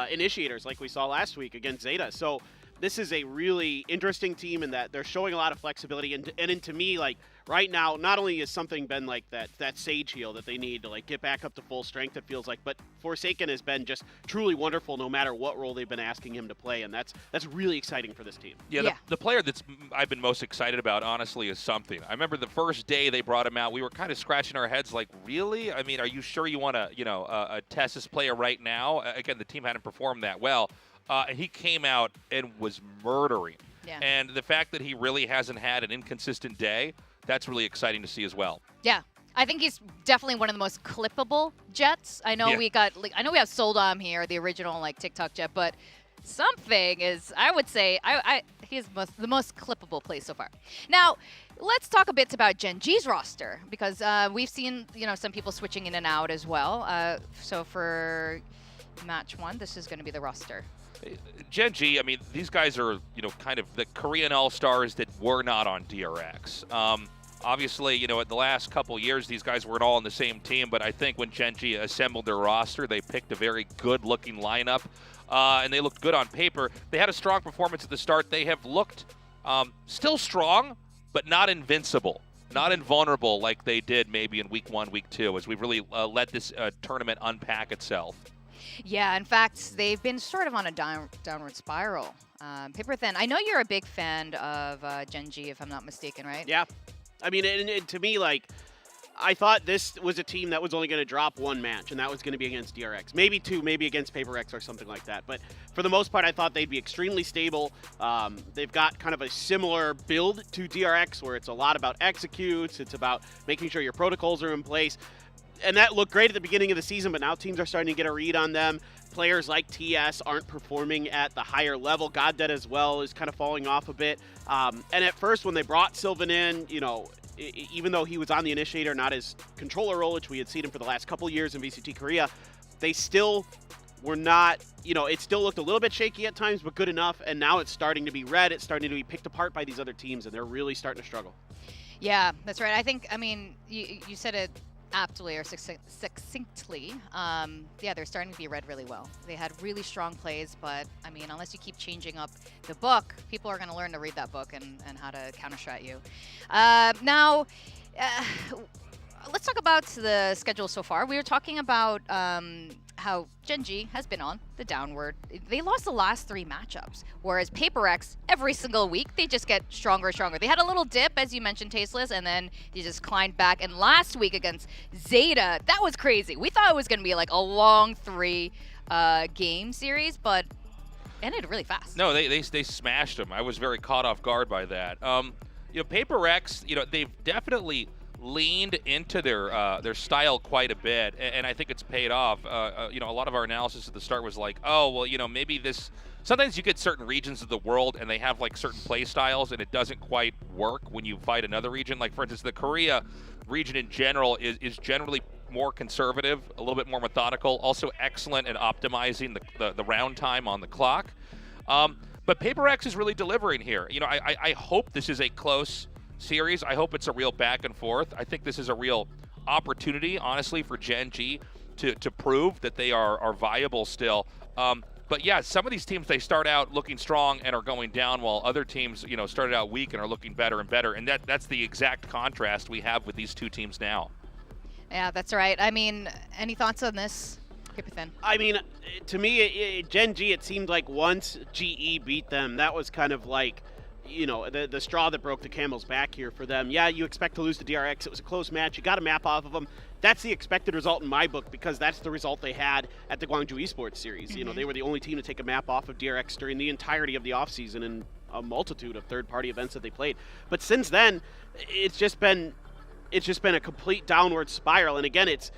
Initiators, like we saw last week against ZETA. So this is a really interesting team in that they're showing a lot of flexibility, and to me, like, right now, not only has Something been like that Sage heal that they need to get back up to full strength, it feels like, but Forsaken has been just truly wonderful no matter what role they've been asking him to play, and that's really exciting for this team. Yeah. The player I've been most excited about, honestly, is Something. I remember the first day they brought him out, we were kind of scratching our heads like, really? I mean, are you sure you want to, test this player right now? Again, the team hadn't performed that well. And he came out and was murdering. Yeah. And the fact that he really hasn't had an inconsistent day, that's really exciting to see as well. Yeah. I think he's definitely one of the most clippable jets. I know we have Soldom here, the original TikTok jet, but Something is, I would say, he's the most clippable play so far. Now, let's talk a bit about Gen G's roster, because we've seen some people switching in and out as well. So for match 1, this is going to be the roster. Gen G, I mean, these guys are, kind of the Korean all-stars that were not on DRX. Obviously, in the last couple years, these guys weren't all on the same team, but I think when Gen G assembled their roster, they picked a very good-looking lineup, and they looked good on paper. They had a strong performance at the start. They have looked still strong, but not invincible. not invulnerable like they did maybe in week 1, week 2, as we've really let this tournament unpack itself. Yeah, in fact, they've been sort of on a downward spiral. Paper Thin, I know you're a big fan of Gen G, if I'm not mistaken, right? Yeah. I mean, and to me, like, I thought this was a team that was only going to drop one match, and that was going to be against DRX. Maybe 2, maybe against PaperX or something like that. But for the most part, I thought they'd be extremely stable. They've got kind of a similar build to DRX, where it's a lot about executes. It's about making sure your protocols are in place. And that looked great at the beginning of the season, but now teams are starting to get a read on them. Players like TS aren't performing at the higher level. GodDead as well is kind of falling off a bit. And at first, when they brought Sylvan in, you know, even though he was on the initiator, not his controller role, which we had seen him for the last couple years in VCT Korea, they still were not, you know, it still looked a little bit shaky at times, but good enough. And now it's starting to be read. It's starting to be picked apart by these other teams, and they're really starting to struggle. Yeah, that's right. I think, I mean, you said it aptly or succinctly. Yeah, they're starting to be read really well. They had really strong plays, but I mean, unless you keep changing up the book, people are going to learn to read that book and how to counter-strat you. Now, let's talk about the schedule so far. We were talking about how Gen G has been on the downward. They lost the last 3 matchups, whereas PaperX, every single week, they just get stronger and stronger. They had a little dip, as you mentioned, Tasteless, and then they just climbed back. And last week against ZETA, that was crazy. We thought it was going to be like a long 3-game series, but ended really fast. No, they smashed them. I was very caught off guard by that. You know, PaperX, you know, they've definitely leaned into their style quite a bit, and I think it's paid off. You know, a lot of our analysis at the start was like, oh, well, you know, maybe this. Sometimes you get certain regions of the world and they have like certain play styles, and it doesn't quite work when you fight another region. Like, for instance, the Korea region in general is generally more conservative, a little bit more methodical, also excellent at optimizing the round time on the clock. But PaperX is really delivering here. You know, I hope this is a close series. I hope it's a real back and forth. I think this is a real opportunity, honestly, for Gen G to prove that they are viable still. But yeah, some of these teams, they start out looking strong and are going down, while other teams, you know, started out weak and are looking better and better. And that's the exact contrast we have with these 2 teams now. Yeah, that's right. I mean, any thoughts on this? Paper Thin. I mean, to me, Gen G, it seemed like once GE beat them, that was kind of like, you know, the straw that broke the camel's back here for them. Yeah, you expect to lose to DRX. It was a close match. You got a map off of them. That's the expected result in my book, because that's the result they had at the Gwangju Esports series. You know, they were the only team to take a map off of DRX during the entirety of the offseason and a multitude of third-party events that they played. But since then, it's just been a complete downward spiral. And again, it's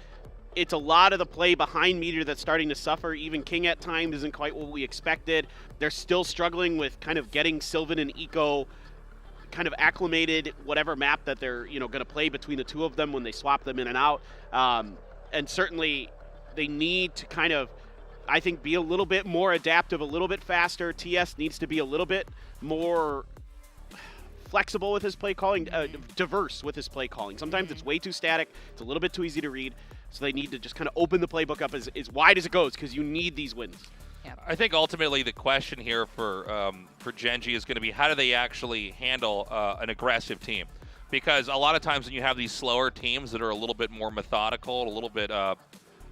a lot of the play behind meter that's starting to suffer. Even King at times isn't quite what we expected. They're still struggling with kind of getting Sylvan and Eco kind of acclimated, whatever map that they're, you know, going to play between the 2 of them when they swap them in and out. And certainly they need to kind of, I think, be a little bit more adaptive, a little bit faster. TS needs to be a little bit more flexible with his play calling, diverse with his play calling. Sometimes it's way too static. It's a little bit too easy to read. So they need to just kind of open the playbook up as wide as it goes, because you need these wins. Yeah. I think ultimately the question here for Gen G is going to be, how do they actually handle an aggressive team? Because a lot of times when you have these slower teams that are a little bit more methodical, a little bit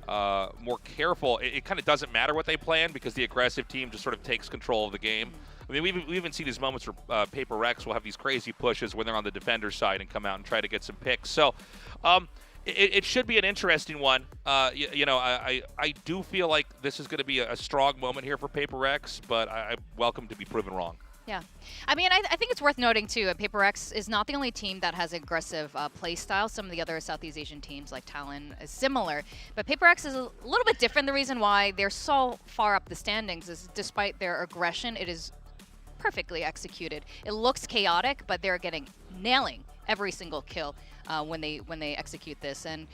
more careful, it kind of doesn't matter what they plan, because the aggressive team just sort of takes control of the game. I mean, we even see these moments where PaperX will have these crazy pushes when they're on the defender side and come out and try to get some picks. So it should be an interesting one. You know, I do feel like this is going to be a strong moment here for PaperX, but I'm welcome to be proven wrong. Yeah. I mean, I think it's worth noting, too, PaperX is not the only team that has aggressive play style. Some of the other Southeast Asian teams, like Talon, is similar. But PaperX is a little bit different. The reason why they're so far up the standings is, despite their aggression, it is perfectly executed. It looks chaotic, but they're nailing every single kill when they execute this, and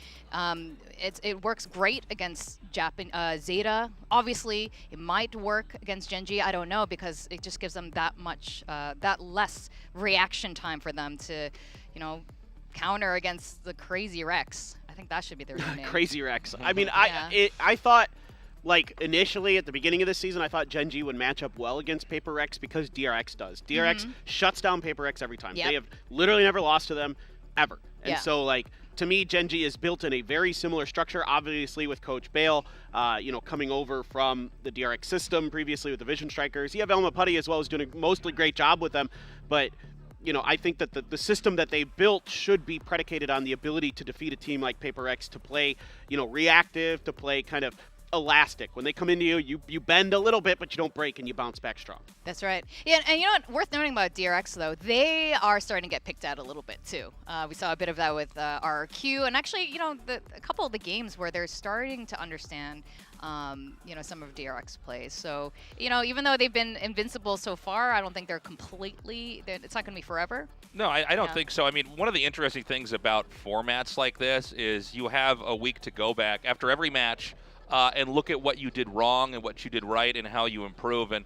it works great against ZETA. Obviously, it might work against Gen G. I don't know, because it just gives them that much that less reaction time for them to, you know, counter against the Crazy Rex. I think that should be their new name. Crazy Rex. I mean, Yeah. I thought, like, initially at the beginning of the season, I thought Gen G would match up well against PaperX because DRX does. DRX shuts down PaperX every time. Yep. They have literally never lost to them. ever. And Yeah. so, like, to me, Gen G is built in a very similar structure, obviously with Coach Bale, coming over from the DRX system previously with the Vision Strikers. You have Elma Putty as well, who's doing a mostly great job with them. But, I think that the system that they built should be predicated on the ability to defeat a team like Paper X, to play, reactive, to play kind of elastic. When they come into you bend a little bit, but you don't break and you bounce back strong. That's right. Yeah, and you know what? Worth noting about DRX, though, they are starting to get picked at a little bit, too. We saw a bit of that with RRQ, and actually, a couple of the games where they're starting to understand, some of DRX plays. So, even though they've been invincible so far, I don't think they're completely, it's not going to be forever. No, I don't think so. I mean, one of the interesting things about formats like this is you have a week to go back after every match and look at what you did wrong and what you did right and how you improve. And,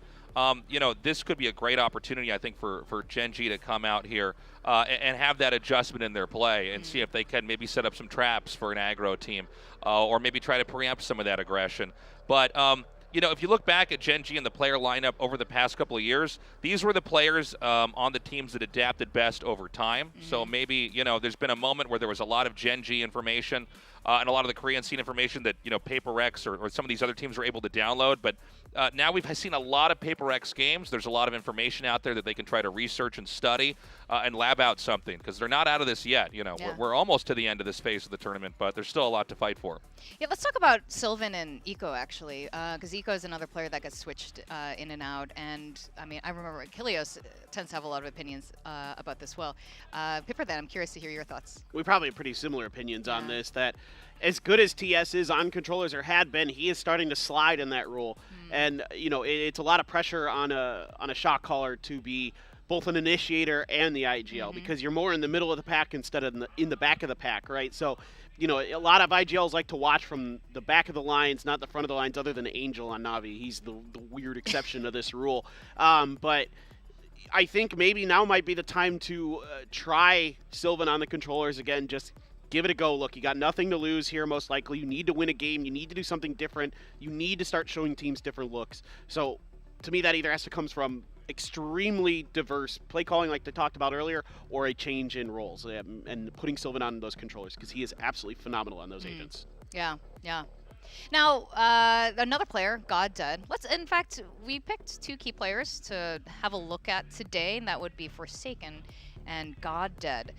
this could be a great opportunity, I think, for Gen G to come out here and have that adjustment in their play and see if they can maybe set up some traps for an aggro team or maybe try to preempt some of that aggression. But, if you look back at Gen G and the player lineup over the past couple of years, these were the players on the teams that adapted best over time. So maybe, there's been a moment where there was a lot of Gen G information and a lot of the Korean scene information that, Paper X or some of these other teams were able to download. But now we've seen a lot of Paper X games. There's a lot of information out there that they can try to research and study and lab out something, because they're not out of this yet. We're almost to the end of this phase of the tournament, but there's still a lot to fight for. Yeah, let's talk about Sylvan and Eco, actually, because Eco is another player that gets switched in and out. And, I remember Achilleos tends to have a lot of opinions about this. Well, Pipper, then, I'm curious to hear your thoughts. We probably have pretty similar opinions on this, that as good as TS is on controllers or had been, he is starting to slide in that role. And, it's a lot of pressure on a shot caller to be both an initiator and the IGL, because you're more in the middle of the pack instead of in the back of the pack, right? So, a lot of IGLs like to watch from the back of the lines, not the front of the lines, other than Angel on Navi. He's the weird exception to this rule. But I think maybe now might be the time to try Sylvan on the controllers again. Just give it a go. Look, you got nothing to lose here, most likely. You need to win a game. You need to do something different. You need to start showing teams different looks. So, to me, that either has to come from extremely diverse play calling like they talked about earlier, or a change in roles and putting Sylvan on those controllers, because he is absolutely phenomenal on those agents. Yeah. Now, another player, God Dead. In fact, we picked two key players to have a look at today, and that would be Forsaken and God Dead.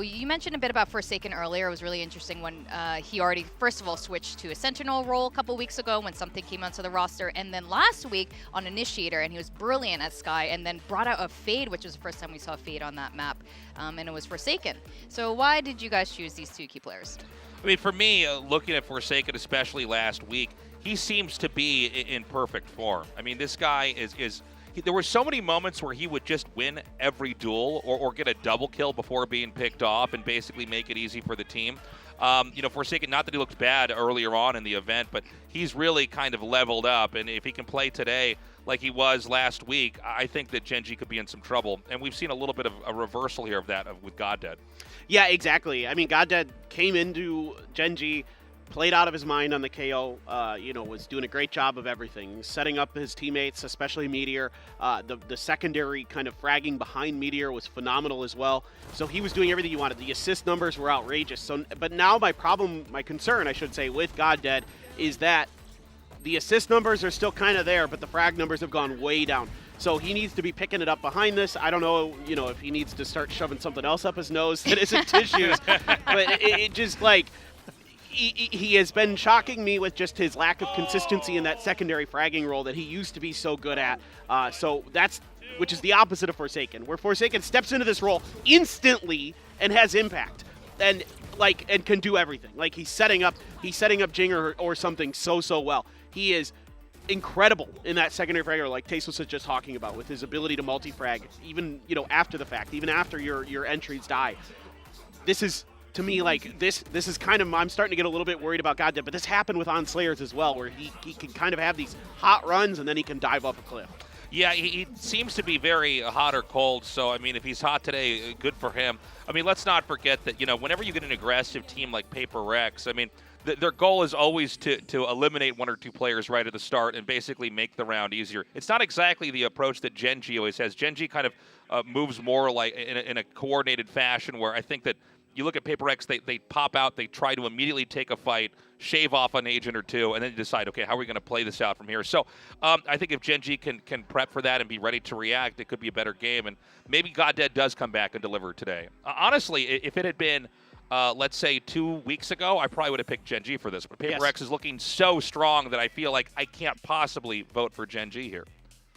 You mentioned a bit about Forsaken earlier. It was really interesting when he already, first of all, switched to a Sentinel role a couple weeks ago when something came onto the roster, and then last week on Initiator, and he was brilliant at Sky, and then brought out a Fade, which was the first time we saw Fade on that map, and it was Forsaken. So why did you guys choose these two key players? For me, looking at Forsaken, especially last week, he seems to be in perfect form. This guy is there were so many moments where he would just win every duel or get a double kill before being picked off and basically make it easy for the team. Forsaken, not that he looked bad earlier on in the event, but he's really kind of leveled up. And if he can play today like he was last week, I think that Gen G could be in some trouble. And we've seen a little bit of a reversal here of that with God Dead. Yeah, exactly. God Dead came into Gen G, played out of his mind on the KO, was doing a great job of everything, setting up his teammates, especially Meteor. The secondary kind of fragging behind Meteor was phenomenal as well. So he was doing everything he wanted. The assist numbers were outrageous. But now my concern, I should say, with God Dead is that the assist numbers are still kind of there, but the frag numbers have gone way down. So he needs to be picking it up behind this. I don't know, if he needs to start shoving something else up his nose that isn't tissues. But it just like, he has been shocking me with just his lack of consistency in that secondary fragging role that he used to be so good at. Which is the opposite of Forsaken, where Forsaken steps into this role instantly and has impact and can do everything. Like he's setting up Jing or something so well. He is incredible in that secondary fragger, like Tasos was just talking about, with his ability to multi-frag, even after the fact, even after your entries die. This is, to me, like this is kind of, I'm starting to get a little bit worried about God Dead, but this happened with On Slayers as well, where he can kind of have these hot runs and then he can dive off a cliff. Yeah, he seems to be very hot or cold, so, if he's hot today, good for him. Let's not forget that, whenever you get an aggressive team like Paper Rex, their goal is always to eliminate one or two players right at the start and basically make the round easier. It's not exactly the approach that Gen G always has. Gen G kind of moves more like in a coordinated fashion, where I think that you look at Paper X, they pop out, they try to immediately take a fight, shave off an agent or two, and then decide, okay, how are we going to play this out from here? So I think if Gen G can prep for that and be ready to react, it could be a better game. And maybe GodDead does come back and deliver today. Honestly, if it had been, let's say, 2 weeks ago, I probably would have picked Gen G for this. But Paper X is looking so strong that I feel like I can't possibly vote for Gen G here.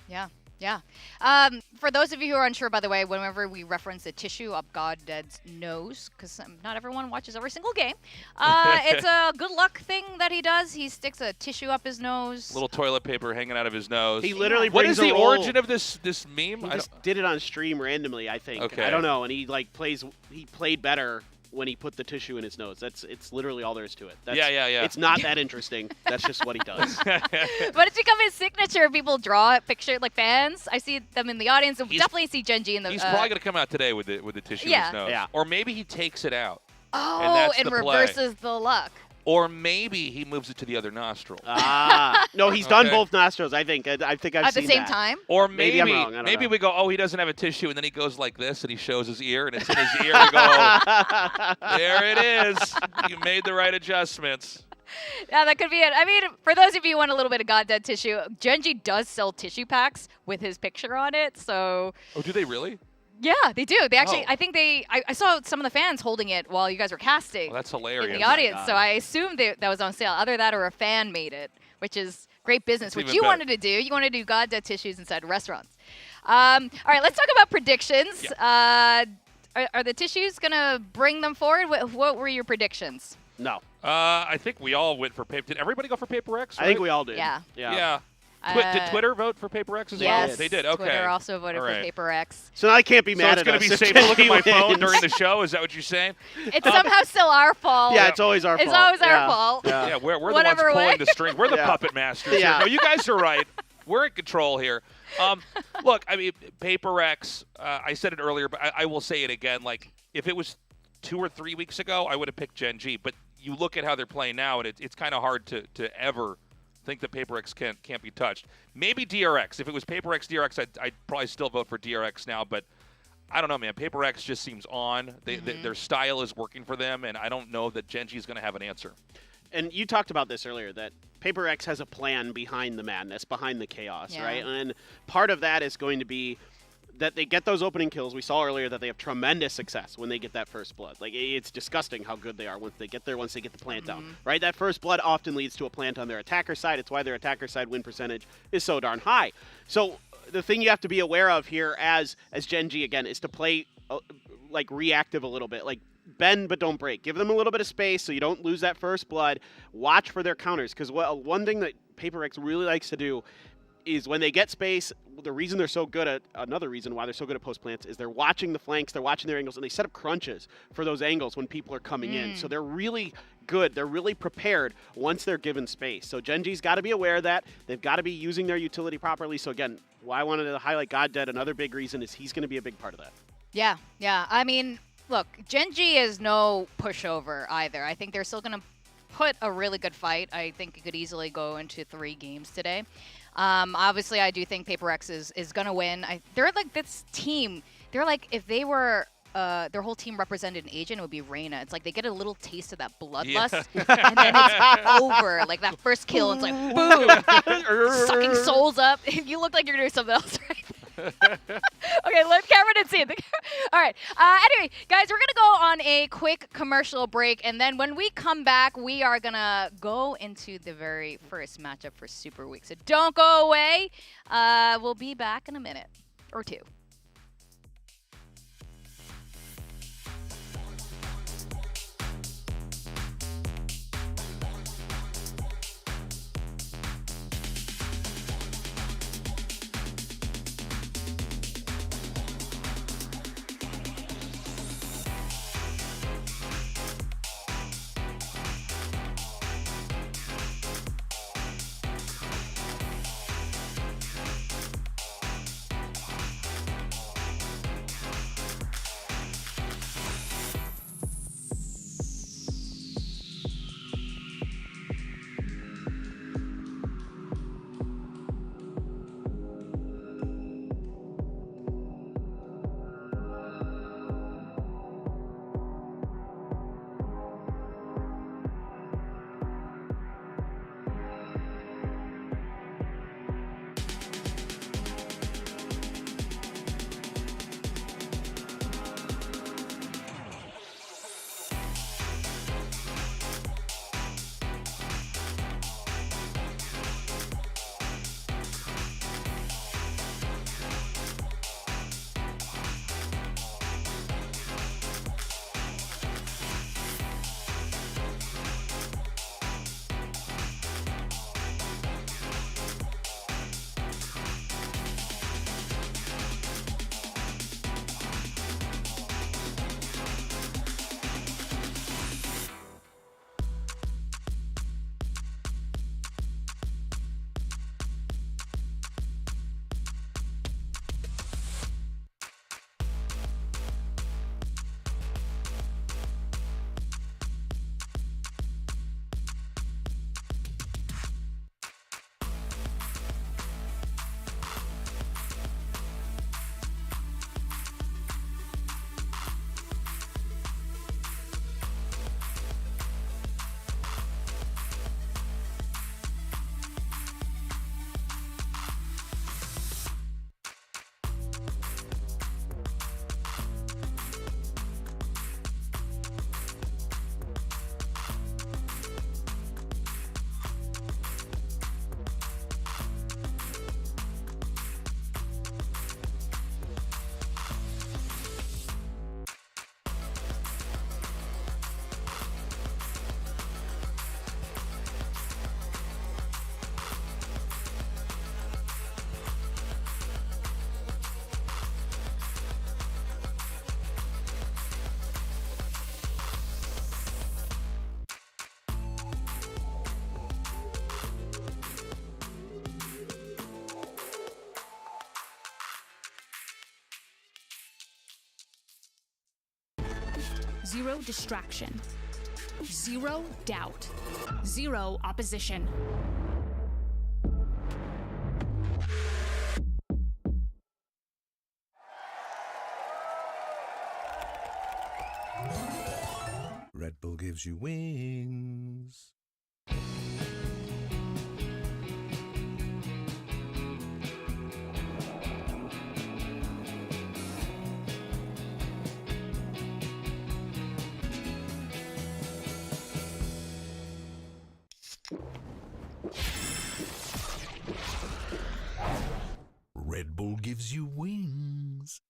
Yeah. Yeah. For those of you who are unsure, by the way, whenever we reference a tissue up GodDead's nose, because not everyone watches every single game, it's a good luck thing that he does. He sticks a tissue up his nose. Little toilet paper hanging out of his nose. He literally What brings is the a roll. origin of this meme? He just did it on stream randomly, I think. Okay. I don't know, and he played better when he put the tissue in his nose. It's literally all there is to it. Yeah. It's not that interesting. That's just what he does. But it's become his signature. People draw a picture, like fans. I see them in the audience. And definitely see Gen G in the. He's probably going to come out today with the tissue in his nose. Yeah. Or maybe he takes it out. Oh, and reverses the luck. Or maybe he moves it to the other nostril. No, he's done both nostrils. I think I've At seen the same that. time. Or Maybe I'm wrong. I don't know. we go, oh, he doesn't have a tissue, and then he goes like this, and he shows his ear, and it's in his ear. We go, there it is. You made the right adjustments. Yeah, that could be it. I mean, for those of you who want a little bit of GodDead tissue, Gen G does sell tissue packs with his picture on it. So. Oh, do they really? Yeah, they do. They actually, Oh. I think I saw some of the fans holding it while you guys were casting. Well, that's hilarious. In the audience, so I assumed that was on sale. Either that or a fan made it, which is great business. That's What even you better. wanted to do, you want to do GodDead tissues inside restaurants. All right, let's talk about predictions. Yeah. Are the tissues going to bring them forward? What were your predictions? No. I think we all went for paper. Did everybody go for Paper X? I think we all did. Yeah. Yeah. Did Twitter vote for Paper X as Yes, well? They did. Okay. Twitter also voted All for right. Paper X. So now I can't be So mad it's at going us to be if safe to look at my Gen G phone wins. during the show? Is that what you're saying? It's somehow still our fault. Yeah, it's always our fault. It's always our Yeah. fault. Yeah. Yeah, we're the ones Whatever pulling way. the string. We're the Yeah. puppet masters Yeah. here. No, you guys are right. We're in control here. Look, I mean, Paper X, I said it earlier, but I will say it again. Like, if it was 2 or 3 weeks ago, I would have picked Gen G. But you look at how they're playing now, and it's kind of hard to ever think that Paper X can't be touched. Maybe DRX. If it was Paper X, DRX, I'd probably still vote for DRX now. But I don't know, man. Paper X just seems on. Their style is working for them, and I don't know that Gen G is going to have an answer. And you talked about this earlier, that Paper X has a plan behind the madness, behind the chaos, right? And part of that is going to be that they get those opening kills. We saw earlier that they have tremendous success when they get that first blood. Like, it's disgusting how good they are once they get there, once they get the plant down, right? That first blood often leads to a plant on their attacker side. It's why their attacker side win percentage is so darn high. So the thing you have to be aware of here as Gen G, again, is to play, like, reactive a little bit. Like, bend but don't break. Give them a little bit of space so you don't lose that first blood. Watch for their counters, because one thing that Paper X really likes to do is when they get space, the reason they're so good at, another reason why they're so good at post plants is they're watching the flanks, they're watching their angles, and they set up crunches for those angles when people are coming in. So they're really good. They're really prepared once they're given space. So Gen G's got to be aware of that. They've got to be using their utility properly. So again, why I wanted to highlight GodDead, another big reason is he's going to be a big part of that. Yeah. I mean, look, Gen G is no pushover either. I think they're still going to put a really good fight. I think it could easily go into 3 games today. Obviously, I do think Paper X is going to win. They're like this team. They're like, if they were their whole team represented an agent, it would be Reyna. It's like they get a little taste of that bloodlust, and then it's over. Like that first kill, it's like, boom, sucking souls up. You look like you're doing something else right Okay, let camera didn't see it. All right. Anyway, guys, we're going to go on a quick commercial break, and then when we come back, we are going to go into the very first matchup for Super Week. So don't go away. We'll be back in a minute or two. Zero distraction. Zero doubt. Zero opposition. Red Bull gives you wings. Red Bull gives you wings.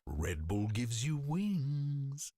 Red Bull gives you wings.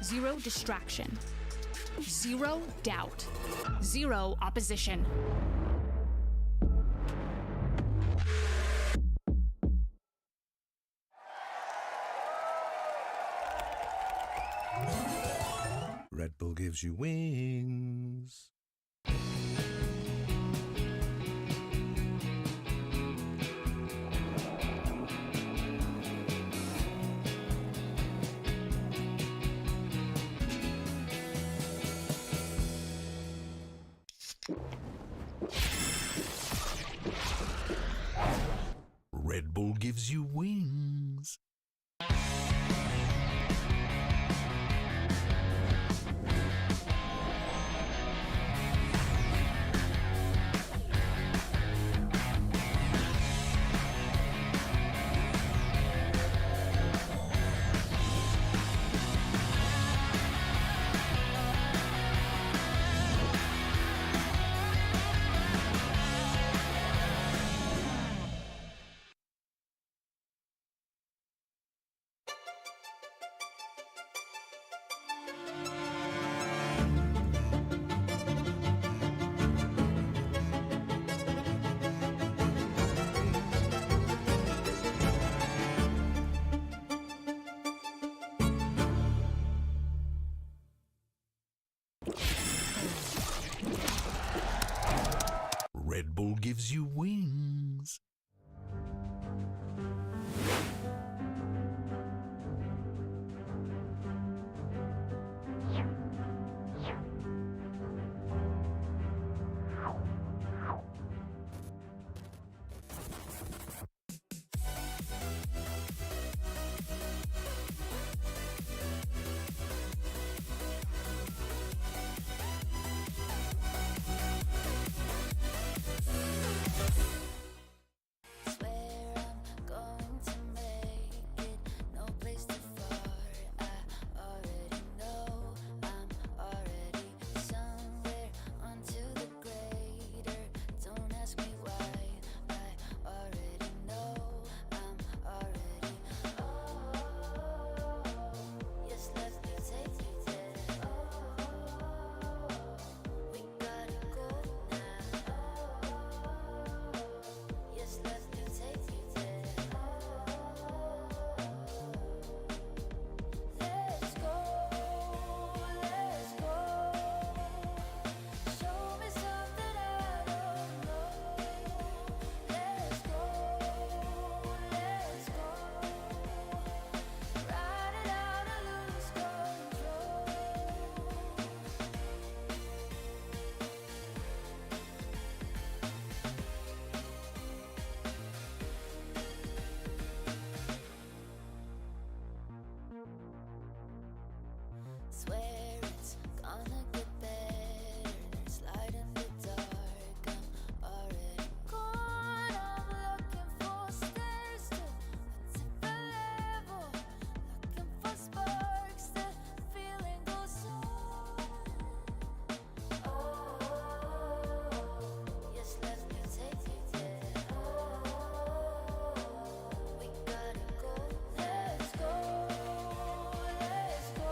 Zero distraction. Zero doubt. Zero opposition. Red Bull gives you wings. Red Bull gives you wings. Red Bull gives you wings. Swear it's gonna get better. Slide in the dark. I'm already gone. I'm looking for stairs to a different level. Looking for sparks. The feeling goes on. Oh, yes, let me take you there. Oh, we gotta go. Let's go. Let's go.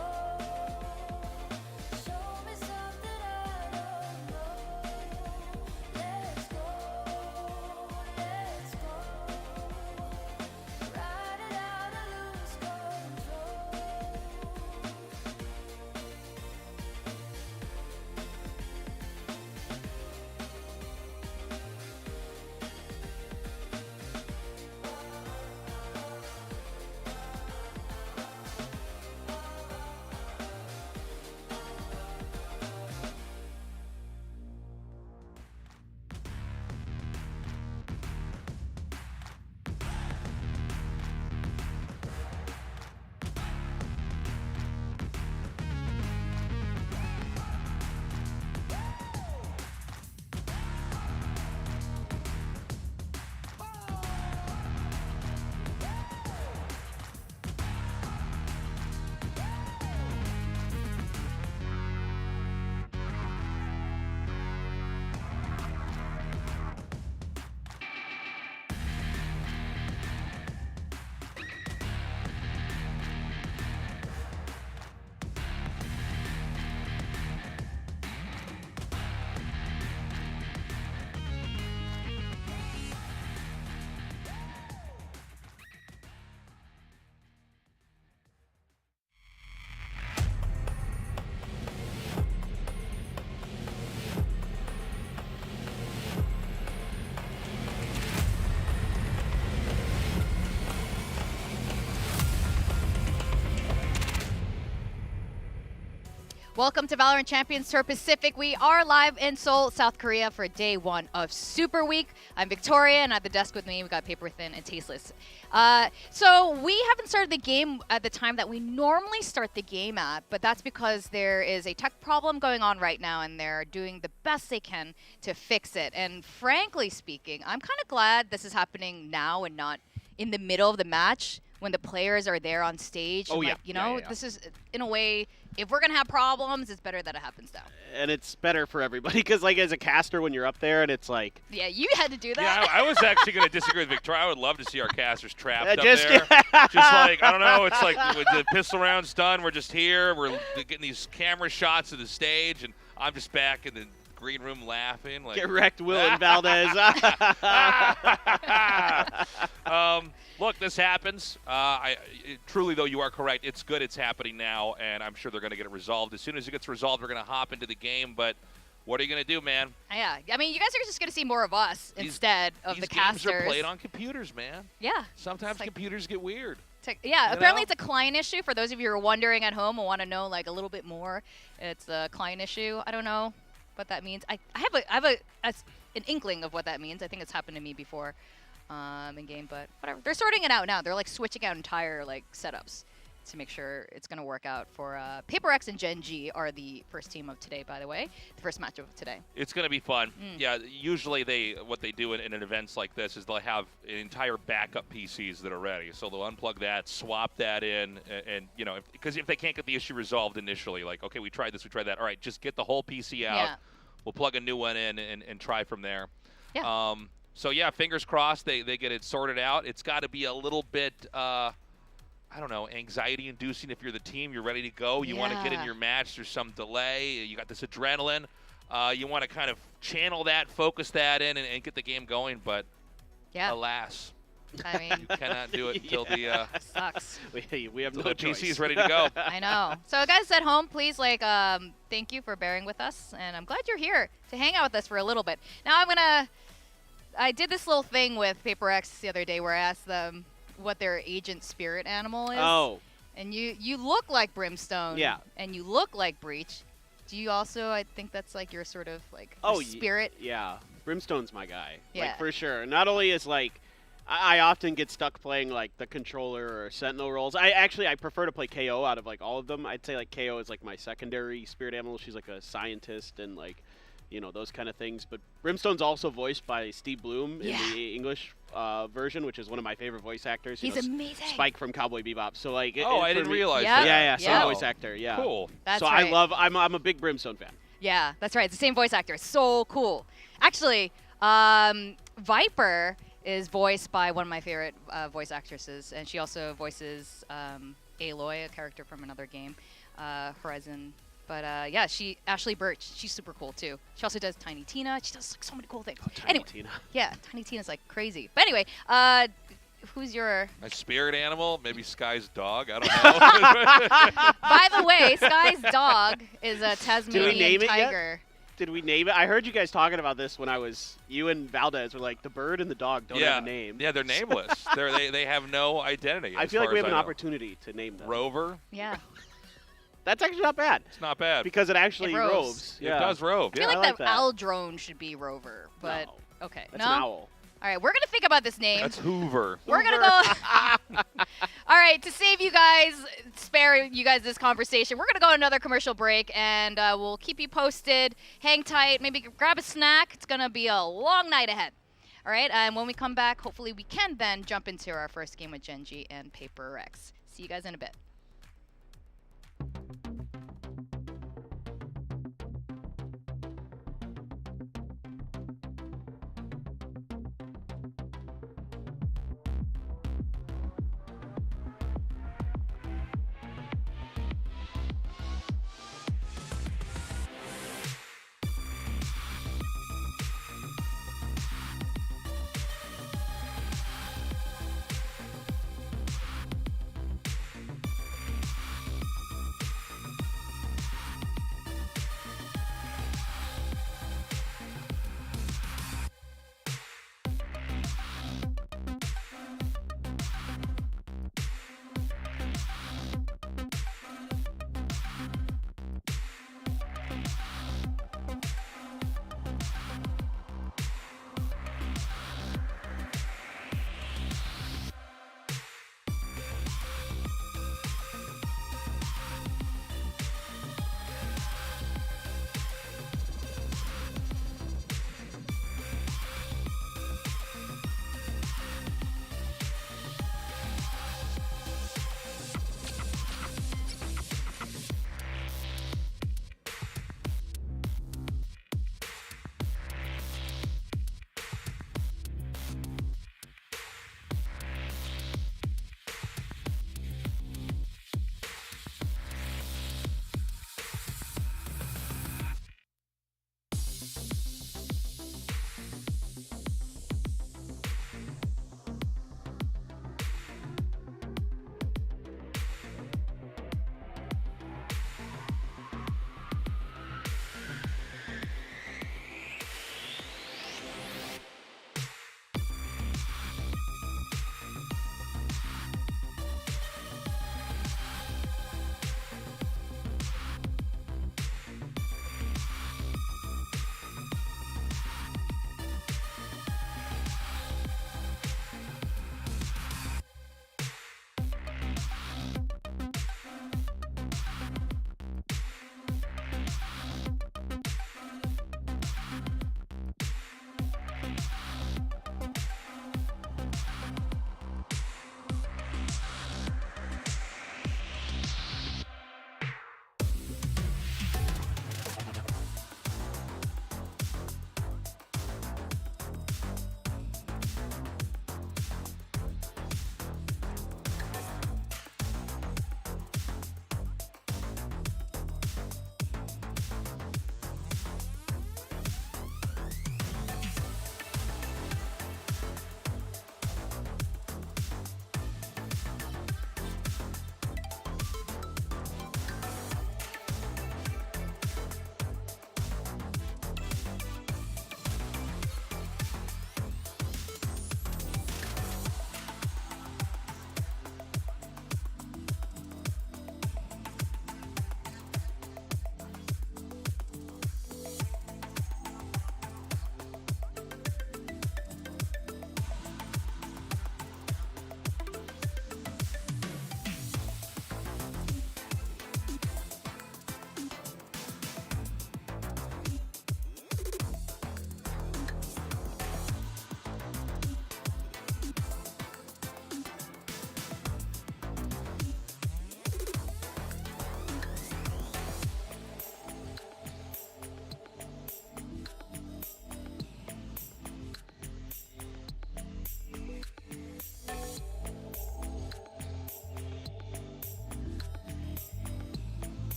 Welcome to Valorant Champions Tour Pacific. We are live in Seoul, South Korea for day 1 of Super Week. I'm Victoria, and at the desk with me, we got Paper Thin and Tasteless. So we haven't started the game at the time that we normally start the game at, but that's because there is a tech problem going on right now, and they're doing the best they can to fix it. And frankly speaking, I'm kind of glad this is happening now and not in the middle of the match when the players are there on stage. Oh, and, yeah. like, you know, Yeah. this is, in a way, if we're going to have problems, it's better that it happens now. And it's better for everybody because, like, as a caster, when you're up there and it's like, Yeah, you had to do that. Yeah, I was actually going to disagree with Victoria. I would love to see our casters trapped up just- there. Just like, I don't know, it's like with the pistol round's done, we're just here, we're getting these camera shots of the stage, and I'm just back in the green room laughing. Like, get wrecked, Will and Valdez. Look, this happens. Truly, though, you are correct. It's good it's happening now, and I'm sure they're going to get it resolved. As soon as it gets resolved, we're going to hop into the game, but what are you going to do, man? Yeah, I mean, you guys are just going to see more of us instead of the These casters. games are played on computers, man. Yeah. Sometimes like- computers get weird. Yeah, You apparently know? it's a client issue. For those of you who are wondering at home and want to know like a little bit more, it's a client issue. I don't know what that means. I have an inkling of what that means. I think it's happened to me before in game, but whatever. They're sorting it out now. They're like switching out entire like setups to make sure it's going to work out for Paper X and Gen G are the first team of today, by the way. The first match of today. It's going to be fun. Yeah, usually what they do in events like this is they'll have an entire backup PCs that are ready. So they'll unplug that, swap that in, and you know, because if they can't get the issue resolved initially, like, okay, we tried this, we tried that. All right, just get the whole PC out. Yeah. We'll plug a new one in and try from there. Yeah. So yeah, fingers crossed they get it sorted out. It's got to be a little bit, I don't know, anxiety-inducing if you're the team. You're ready to go. You want to get in Yeah. your match. There's some delay. You got this adrenaline. You want to kind of channel that, focus that in, and get the game going. But Yeah. alas, I mean, you cannot do it until sucks. we have no the choice. PC is ready to go. I know. So guys at home, please thank you for bearing with us, and I'm glad you're here to hang out with us for a little bit. Now I did this little thing with Paper X the other day where I asked them what their agent spirit animal is. Oh, And you look like Brimstone. Yeah. And you look like Breach. Do you also? I think that's like your sort of like your oh, spirit. Yeah, Brimstone's my guy. Yeah. Like for sure. Not only is like, I often get stuck playing like the controller or Sentinel roles. I prefer to play KO out of like all of them. I'd say like KO is like my secondary spirit animal. She's like a scientist and like, you know, those kind of things. But Brimstone's also voiced by Steve Bloom in the English version, which is one of my favorite voice actors. You He's know, amazing. Spike from Cowboy Bebop. So like, I for didn't me- realize Yeah. that. Yeah, same Yeah. voice actor. Yeah. Cool. That's so right. I'm a big Brimstone fan. Yeah, that's right. It's the same voice actor. So cool. Actually, Viper is voiced by one of my favorite voice actresses, and she also voices Aloy, a character from another game, Horizon. But yeah, Ashley Birch, she's super cool too. She also does Tiny Tina. She does like so many cool things. Tiny anyway, Tina. yeah, Tiny Tina's like crazy. But anyway, who's your? My spirit animal, maybe Sky's dog. I don't know. By the way, Sky's dog is a Tasmanian name it yet? tiger. Did we name it? I heard you guys talking about this when you and Valdez were like, the bird and the dog don't have a name. Yeah, they're nameless. they have no identity. I as feel like far we as have an I know. opportunity to name them. Rover. Yeah. That's actually not bad It's not bad. because it actually It roves. roves. It does rove. I feel Yeah. like, I like the that. owl drone should be Rover, but No, okay. that's no. an owl. All right, we're gonna think about this name. That's Hoover. We're gonna go. All right, to spare you guys this conversation, we're gonna go another commercial break, and we'll keep you posted. Hang tight, maybe grab a snack. It's gonna be a long night ahead. All right, and when we come back, hopefully we can then jump into our first game with Genji and Paper X. See you guys in a bit.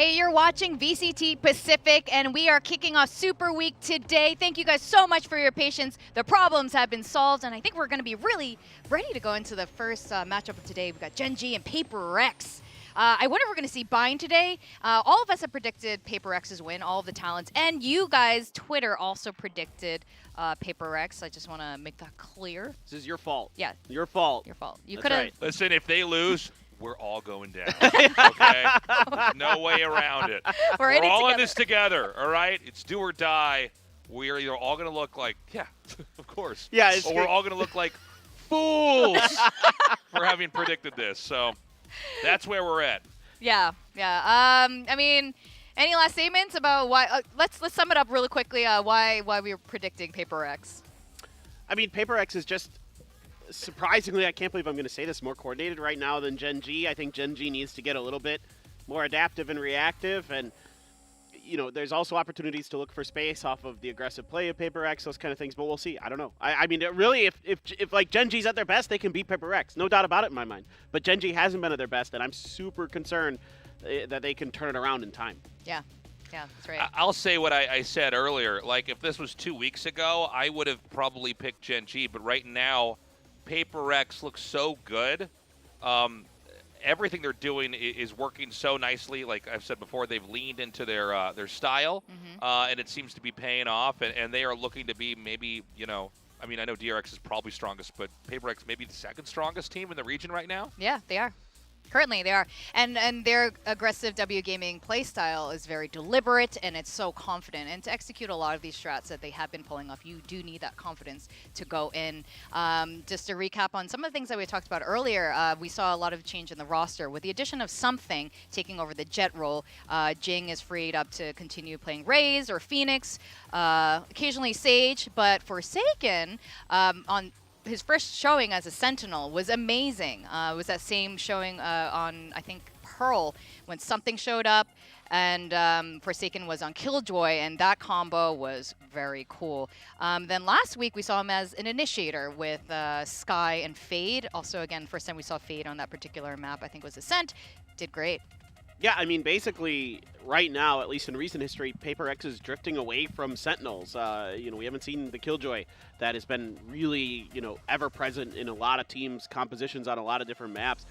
Hey, you're watching VCT Pacific, and we are kicking off Super Week today. Thank you guys so much for your patience. The problems have been solved, and I think we're going to be really ready to go into the first matchup of today. We've got Gen G and Paper X. I wonder if we're going to see Bind today. All of us have predicted Paper X's win, all of the talents, and you guys, Twitter, also predicted Paper X. I just want to make that clear. This is your fault. Yeah. Your fault. Your fault. You That's could have. right. Listen, if they lose, we're all going down. Okay? No way around it. We're in it all in together. this together, all right? It's do or die. We're either all going to look like, yeah, of course. Yeah, it's or we're all going to look like fools for having predicted this. So that's where we're at. Yeah. I mean, any last statements about why? Let's sum it up really quickly. Why we were predicting Paper X? I mean, Paper X is just surprisingly, I can't believe I'm going to say this, more coordinated right now than Gen G. I think Gen G needs to get a little bit more adaptive and reactive, and there's also opportunities to look for space off of the aggressive play of Paper X, those kind of things. But we'll see. I don't know. I mean, really, if like Gen G's at their best, they can beat Paper X, no doubt about it in my mind. But Gen G hasn't been at their best, and I'm super concerned that they can turn it around in time. Yeah, that's right. I'll say what I said earlier. Like, if this was 2 weeks ago, I would have probably picked Gen G. But right now, Paper X looks so good. Everything they're doing is working so nicely. Like I've said before, they've leaned into their style, and it seems to be paying off. And they are looking to be maybe, I mean, I know DRX is probably strongest, but Paper X may be the second strongest team in the region right now. Yeah, they are. Currently, they are. And their aggressive W Gaming play style is very deliberate, and it's so confident. And to execute a lot of these strats that they have been pulling off, you do need that confidence to go in. Just to recap on some of the things that we talked about earlier, we saw a lot of change in the roster. With the addition of Something taking over the Jet role, Jing is freed up to continue playing Raze or Phoenix, occasionally Sage, but Forsaken on his first showing as a Sentinel was amazing. It was that same showing on, I think, Pearl, when Something showed up, and Forsaken was on Killjoy, and that combo was very cool. Then last week, we saw him as an initiator with Sky and Fade. Also, again, first time we saw Fade on that particular map, I think was Ascent. Did great. Yeah, I mean, basically, right now, at least in recent history, Paper X is drifting away from Sentinels. We haven't seen the Killjoy that has been really, ever present in a lot of teams' compositions on a lot of different maps.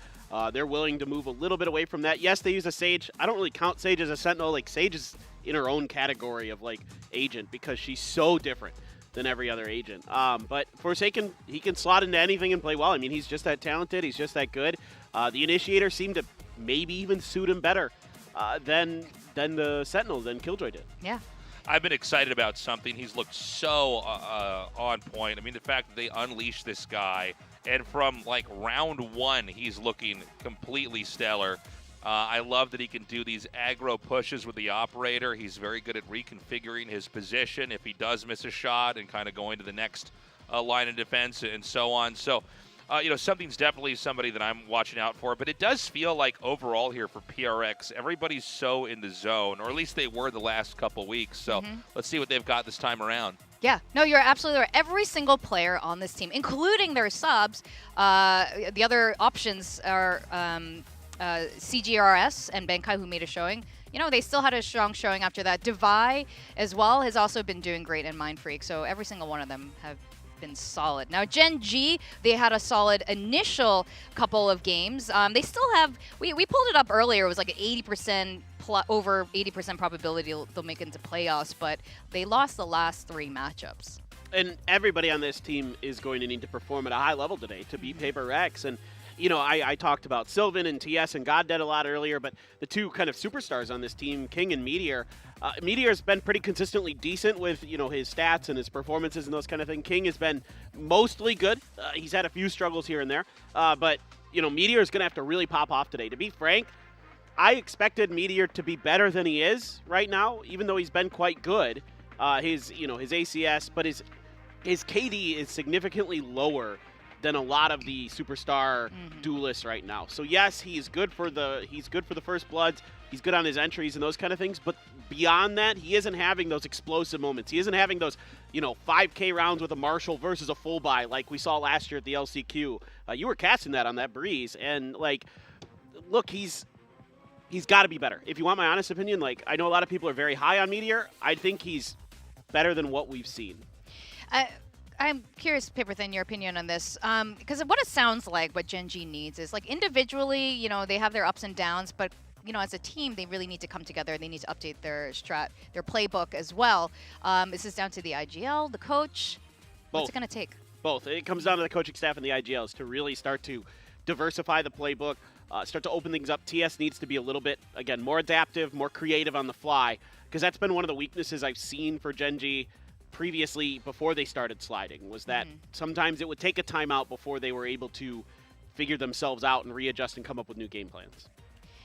They're willing to move a little bit away from that. Yes, they use a Sage. I don't really count Sage as a Sentinel. Like, Sage is in her own category of, like, agent because she's so different than every other agent. But Forsaken, he can slot into anything and play well. I mean, he's just that talented. He's just that good. The Initiator seemed to maybe even suit him better than the Sentinel, than Killjoy did. Yeah. I've been excited about Something. He's looked so on point. I mean, the fact that they unleashed this guy, and from like round one, he's looking completely stellar. I love that he can do these aggro pushes with the operator. He's very good at reconfiguring his position if he does miss a shot and kind of going to the next line of defense and so on. So, Something's definitely somebody that I'm watching out for. But it does feel like overall here for PRX, everybody's so in the zone, or at least they were the last couple weeks. So let's see what they've got this time around. Yeah, no, you're absolutely right. Every single player on this team, including their subs, the other options are CGRS and Benkai, who made a showing. They still had a strong showing after that. Divai as well has also been doing great in Mind Freak. So every single one of them have been solid. Now, Gen G, they had a solid initial couple of games. They still have, we pulled it up earlier, it was like an 80%, over 80% probability they'll make it into playoffs, but they lost the last 3 matchups. And everybody on this team is going to need to perform at a high level today to beat Paper X. And, I talked about Sylvan and TS and GodDead a lot earlier, but the two kind of superstars on this team, King and Meteor, Meteor's been pretty consistently decent with, his stats and his performances and those kind of things. King has been mostly good. He's had a few struggles here and there. But, Meteor's going to have to really pop off today. To be frank, I expected Meteor to be better than he is right now, even though he's been quite good. His ACS, but his KD is significantly lower than a lot of the superstar duelists right now. So yes, he's good for the First Bloods. He's good on his entries and those kind of things. But beyond that, he isn't having those explosive moments. He isn't having those 5K rounds with a Marshall versus a full buy like we saw last year at the LCQ. You were casting that on that Breeze, and look, he's he's got to be better. If you want my honest opinion, like I know a lot of people are very high on Meteor. I think he's better than what we've seen. I'm curious, Paperthin, your opinion on this, because what it sounds like what Gen G needs is like individually, you know, they have their ups and downs, but you know, as a team, they really need to come together. They need to update their playbook as well. Is this down to the IGL, the coach? Both. What's it going to take? Both. It comes down to the coaching staff and the IGLs to really start to diversify the playbook, start to open things up. TS needs to be a little bit, again, more adaptive, more creative on the fly, because that's been one of the weaknesses I've seen for Gen G previously before they started sliding, was that sometimes it would take a timeout before they were able to figure themselves out and readjust and come up with new game plans.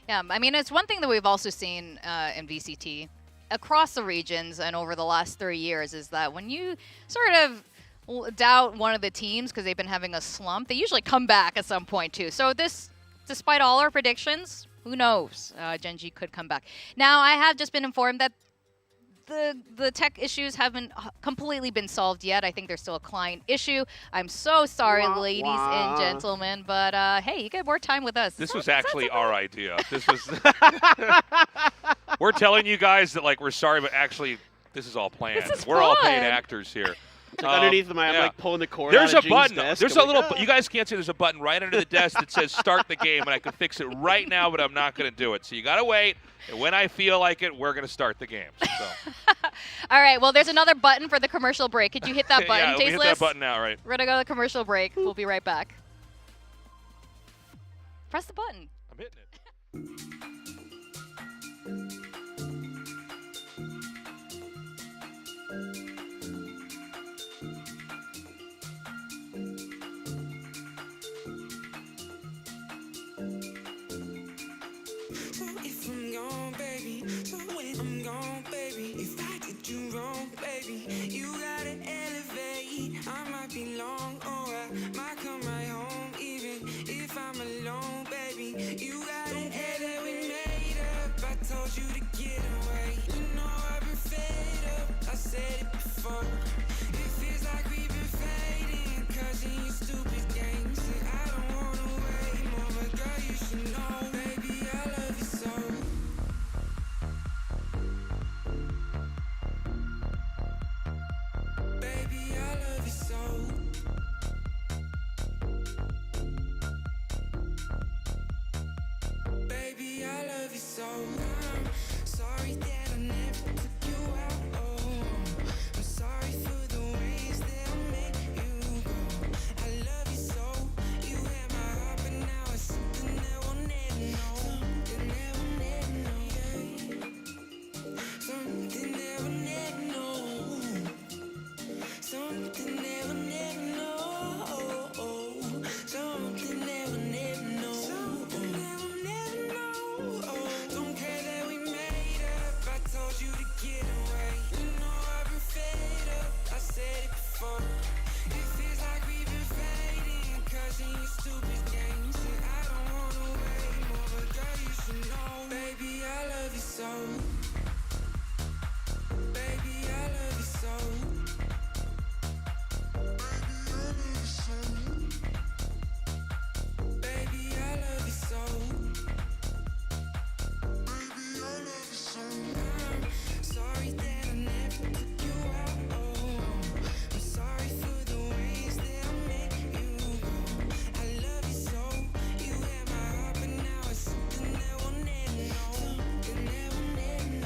Yeah, I mean, it's one thing that we've also seen in VCT across the regions and over the last 3 years is that when you sort of doubt one of the teams because they've been having a slump, they usually come back at some point too. So this, despite all our predictions, who knows? Gen G could come back. Now, I have just been informed that the tech issues haven't completely been solved yet. I think there's still a client issue. I'm so sorry, ladies and gentlemen, but hey, you get more time with us. This was actually our idea. This was. We're telling you guys that like we're sorry, but actually this is all planned. We're all paid actors here. Underneath them, I'm like pulling the cord. There's out of a button. Desk. There's a little. You guys can't see. There's a button right under the desk that says "Start the game," and I could fix it right now, but I'm not going to do it. So you got to wait. And when I feel like it, we're going to start the game. So. All right. Well, there's another button for the commercial break. Could you hit that button, yeah, hit that button now, right? We're gonna go to the commercial break. We'll be right back. Press the button. I'm hitting it. If I'm gone, baby, so when I'm gone, baby, if I did you wrong, baby, you gotta elevate. I might be long or I might come right home, even if I'm alone, baby. You gotta elevate. We made up. I told you to get away. You know I've been fed up. I said it before. It feels like we've been fading, 'cause of your stupid games. And I don't wanna wait more, but girl, you should know, baby, I love you so. Baby, I love you so. Baby, I love you so. I'm sorry that I never took you out. Oh, I'm sorry for the ways that I made you go. I love you so. You had my heart, but now it's something that we'll never know. Something that we'll never know. Yeah. Something that we'll never know. Something that we'll never know. Something that we'll never know. Something that we'll never know. Don't care that we made up. I told you to get away. You know I've been fed up. I said it before. It feels like we've been fading, 'cause of your stupid games. And I don't wanna wait more, but girl, you should know. Baby, I love you so. Baby, I love you so. Baby, I love you so. Baby, I love you so. I'm sorry that I never took you out. Oh, I'm sorry for the ways that I made you go. I love you so. You had my heart, but now it's something that we'll never know. Something that we'll never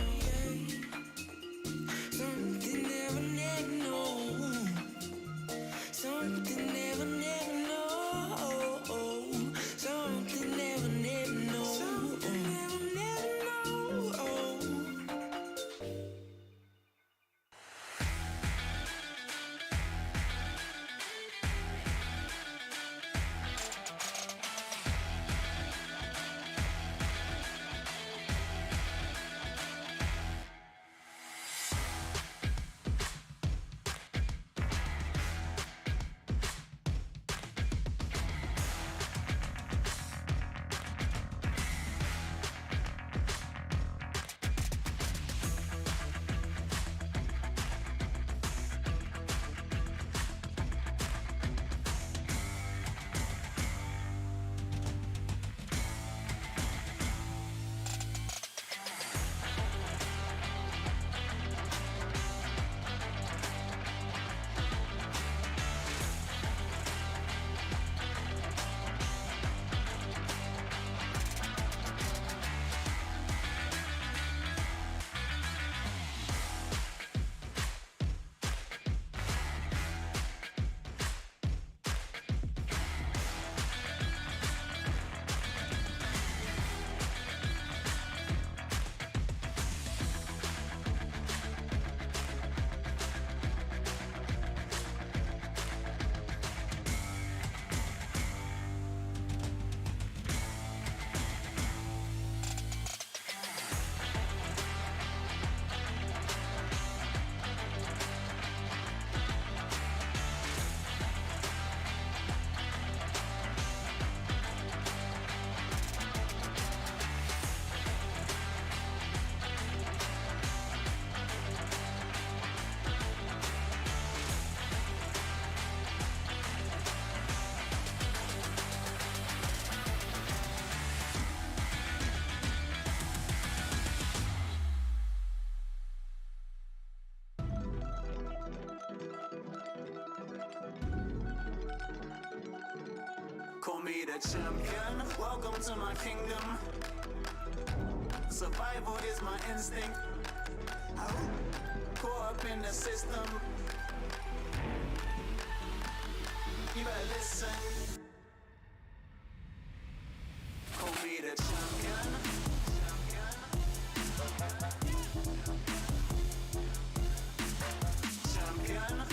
Call me the champion, welcome to my kingdom. Survival is my instinct. Caught up in the system. You better listen. Call me the champion. Champion.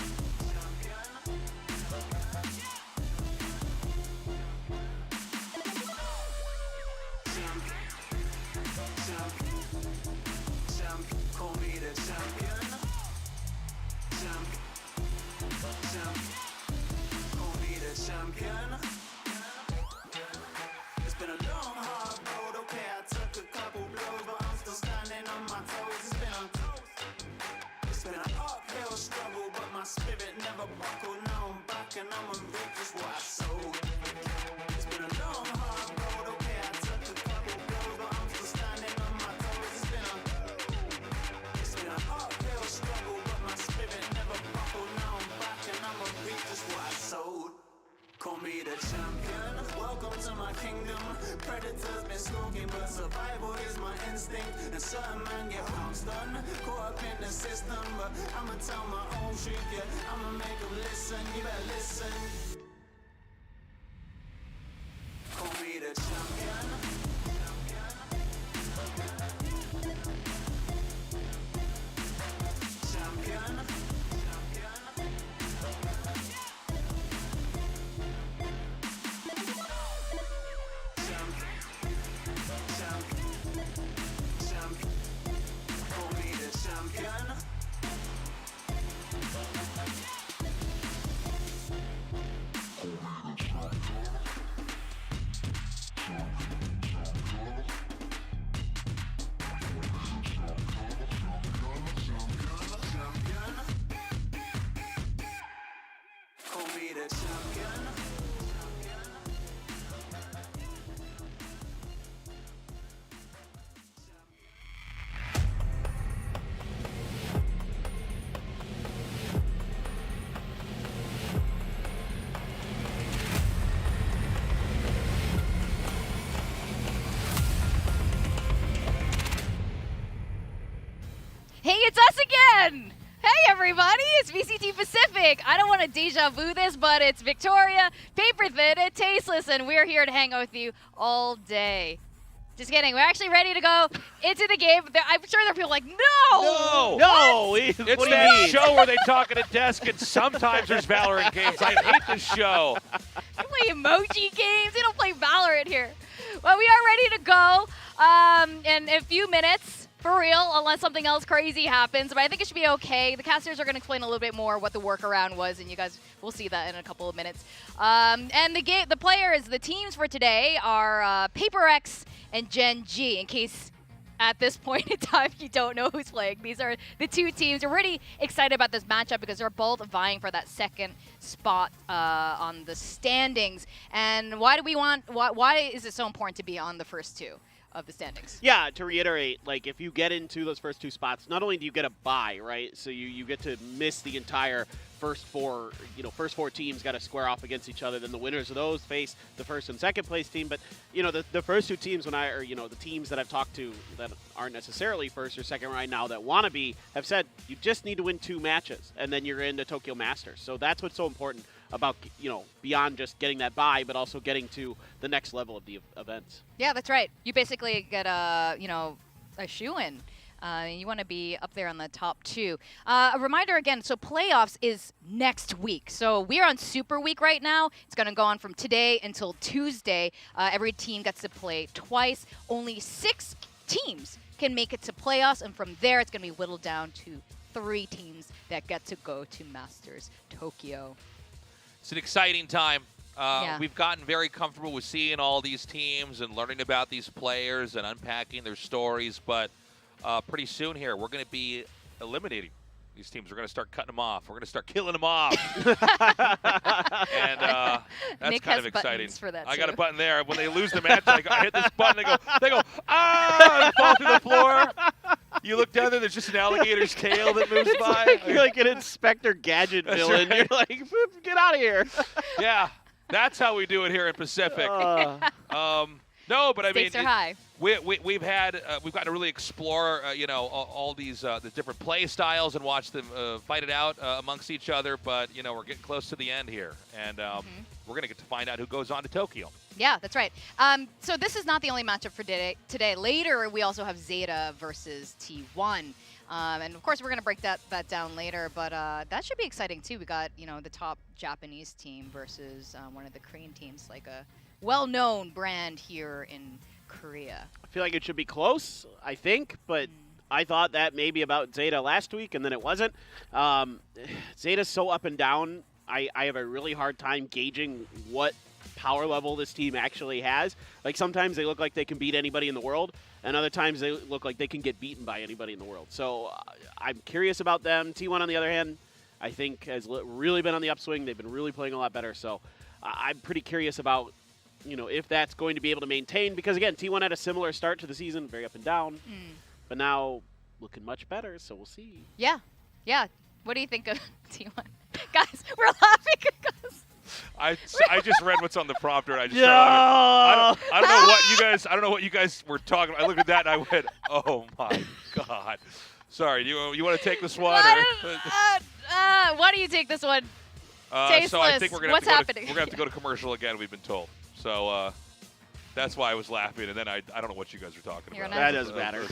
Call me the champion. Call me the champion. It's been a long, hard road. Okay, I took a couple blows, but I'm still standing on my toes. It's been an uphill struggle, but my spirit never buckled. Now I'm back and I'm gonna reap just what I sowed. It's been a long, hard road. Okay, I took a couple blows, but I'm still standing on my toes. It's been an uphill struggle, but my spirit never buckled. Now I'm back and I'm gonna reap just what I sowed. Call me the champion, welcome to my kingdom. Predators been stalking, but survival is my instinct. And certain men get pounced on, caught up in the system. But I'ma tell my own truth, yeah, I'ma make them listen. You better listen. Call me the champion. Champion. Call me the champion. Call me the champion. Hey, it's us again! Hey, everybody! It's VCT Pacific. I don't want to deja vu this, but it's Victoria, Paper Thin, and Tasteless, and we're here to hang out with you all day. Just kidding. We're actually ready to go into the game. I'm sure there are people like, no! No! It's What do you that mean? show where they talk at a desk and sometimes there's Valorant games. I hate this show. They play emoji games. They don't play Valorant here. Well, we are ready to go in a few minutes. For real, unless something else crazy happens. But I think it should be okay. The casters are going to explain a little bit more what the workaround was, and you guys will see that in a couple of minutes. And the players, the teams for today are Paper X and Gen G, in case at this point in time you don't know who's playing. These are the two teams. We're really excited about this matchup because they're both vying for that second spot on the standings. And why is it so important to be on the first two of the standings? Yeah, to reiterate, like if you get into those first two spots, not only do you get a bye, right? So you get to miss the entire first four teams got to square off against each other. Then the winners of those face the first and second place team. But the first two teams the teams that I've talked to that aren't necessarily first or second right now that want to be have said you just need to win 2 matches and then you're in the Tokyo Masters. So that's what's so important about beyond just getting that bye, but also getting to the next level of the events. Yeah, that's right. You basically get a shoe-in. You want to be up there on the top 2. A reminder again, so playoffs is next week. So we're on Super Week right now. It's going to go on from today until Tuesday. Every team gets to play twice. Only 6 teams can make it to playoffs, and from there it's going to be whittled down to 3 teams that get to go to Masters Tokyo. It's an exciting time. Yeah. We've gotten very comfortable with seeing all these teams and learning about these players and unpacking their stories, but pretty soon here, we're going to be eliminating these teams. We're going to start cutting them off. We're going to start killing them off. And that's Nick kind has of exciting. buttons for that I got a too. button there. When they lose the match, I hit this button. They go, ah, and fall through the floor. You look down there, there's just an alligator's tail that moves by. You're like an Inspector Gadget villain. right. You're like, get out of here. Yeah. That's how we do it here in Pacific. No, but I mean, Stakes are high. we've gotten to really explore, all these the different play styles and watch them fight it out amongst each other. But we're getting close to the end here, and we're gonna get to find out who goes on to Tokyo. Yeah, that's right. So this is not the only matchup for today. Later, we also have ZETA versus T1. And of course, we're going to break that down later, but that should be exciting too. We got, the top Japanese team versus one of the Korean teams, like a well-known brand here in Korea. I feel like it should be close, I think, but I thought that maybe about ZETA last week, and then it wasn't. ZETA's so up and down. I have a really hard time gauging what power level this team actually has. Like, sometimes they look like they can beat anybody in the world, and other times they look like they can get beaten by anybody in the world. So I'm curious about them. T1, on the other hand, I think has really been on the upswing. They've been really playing a lot better. So I'm pretty curious about, if that's going to be able to maintain. Because, again, T1 had a similar start to the season, very up and down. But now looking much better, so we'll see. Yeah. What do you think of T1? Guys, we're laughing because... I just read what's on the prompter. I just No! I don't know what you guys. I don't know what you guys were talking about. I looked at that and I went, "Oh my god!" Sorry. You want to take this one? Why do you take this one? Tasteless. So I think we're gonna What's happening? We're gonna have to go to commercial again. We've been told. So that's why I was laughing. And then I don't know what you guys were talking about. That doesn't matter.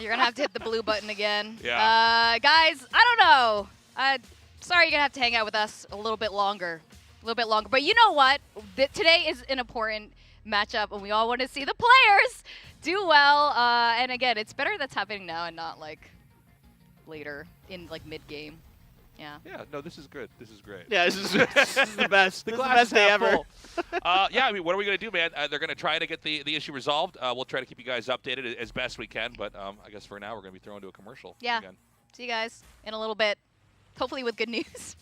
You're gonna have to hit the blue button again. Yeah. Guys, I don't know. Sorry, you're gonna have to hang out with us a little bit longer. But you know what? Today is an important matchup, and we all want to see the players do well. And again, it's better that's happening now and not like later in like mid game. Yeah. Yeah. No, this is good. This is great. Yeah, this is the best. This is the best day half ever. full. Yeah, I mean, what are we going to do, man? They're going to try to get the issue resolved. We'll try to keep you guys updated as best we can, but I guess for now we're going to be thrown to a commercial Yeah. again. See you guys in a little bit. Hopefully with good news.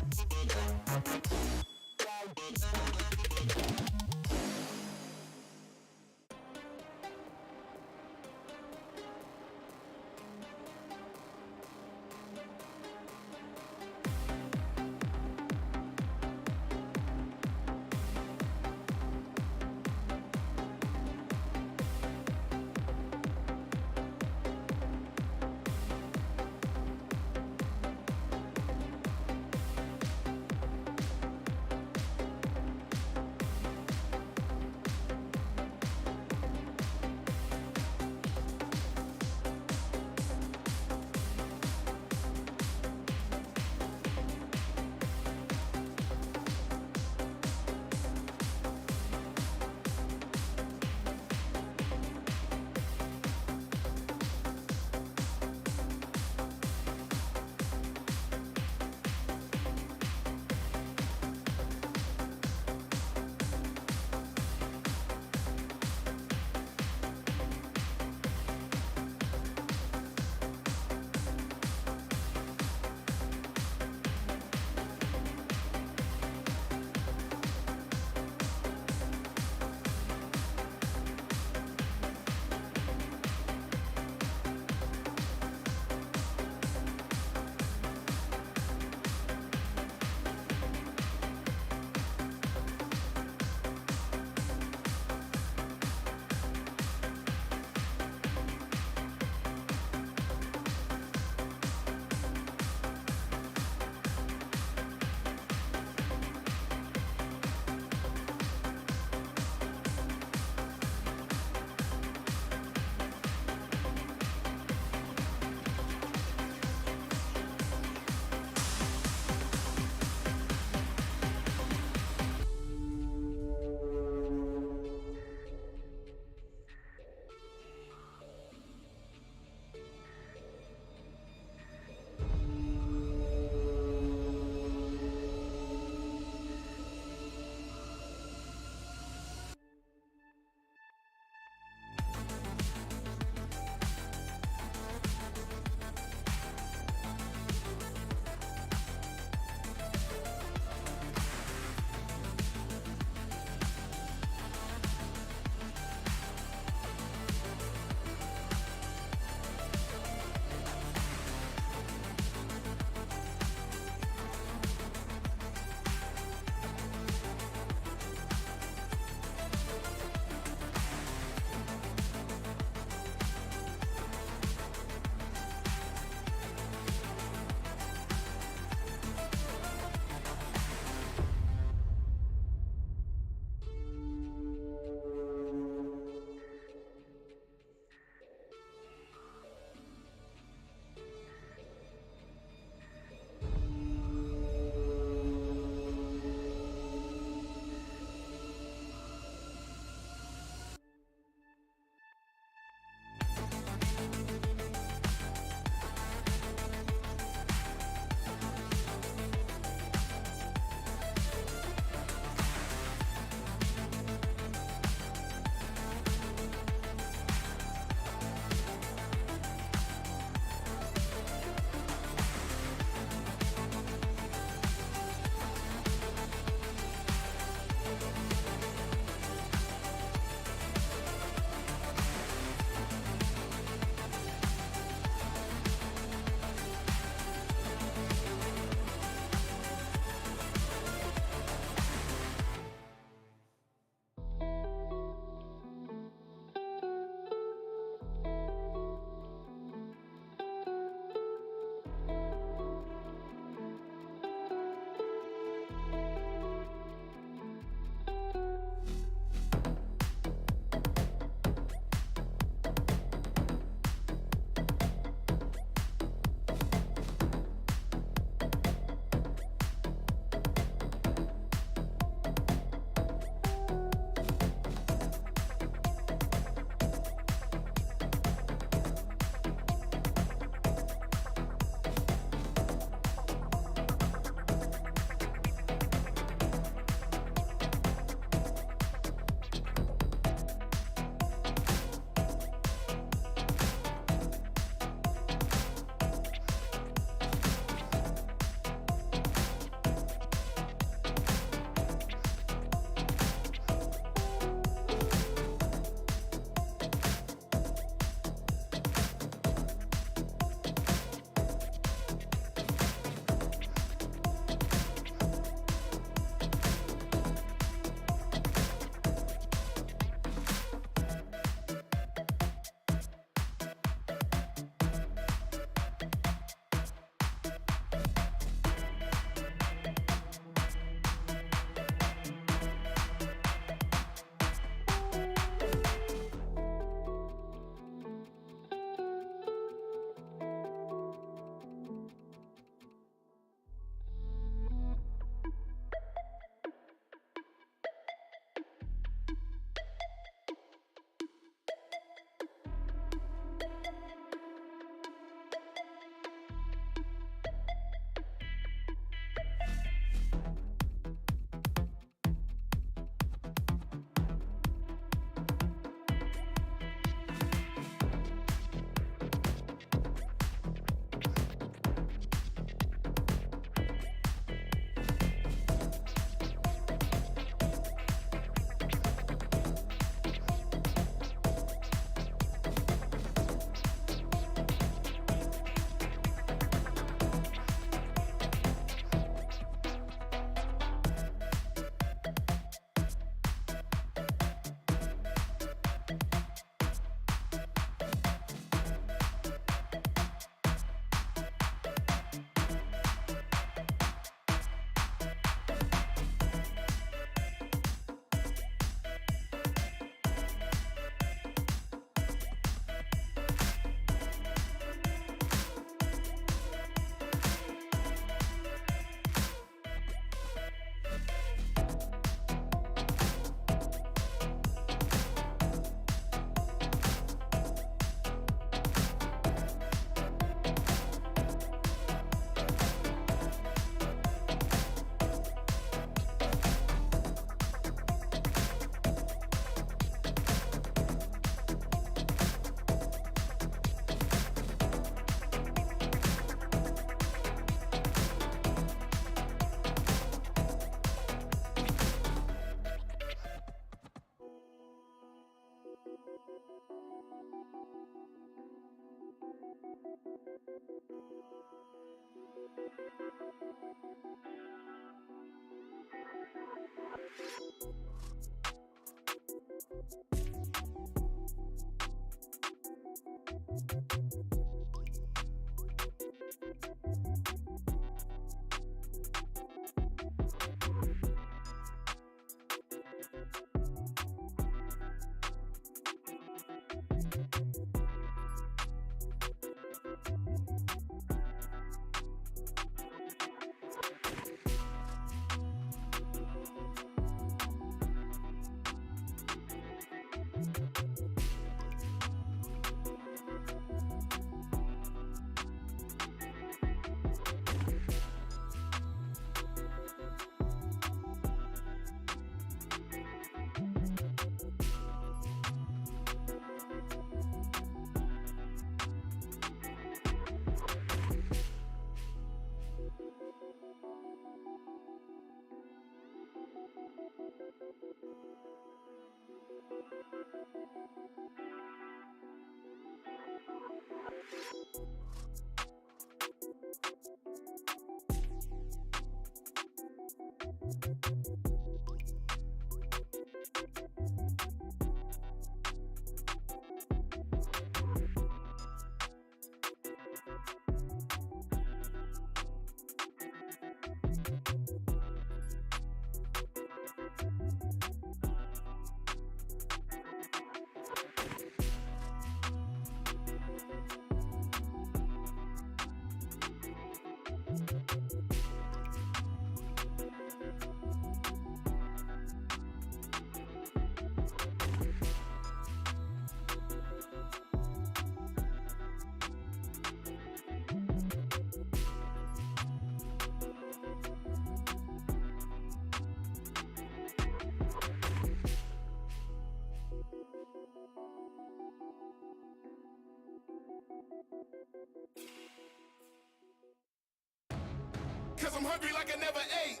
Cause I'm hungry like I never ate.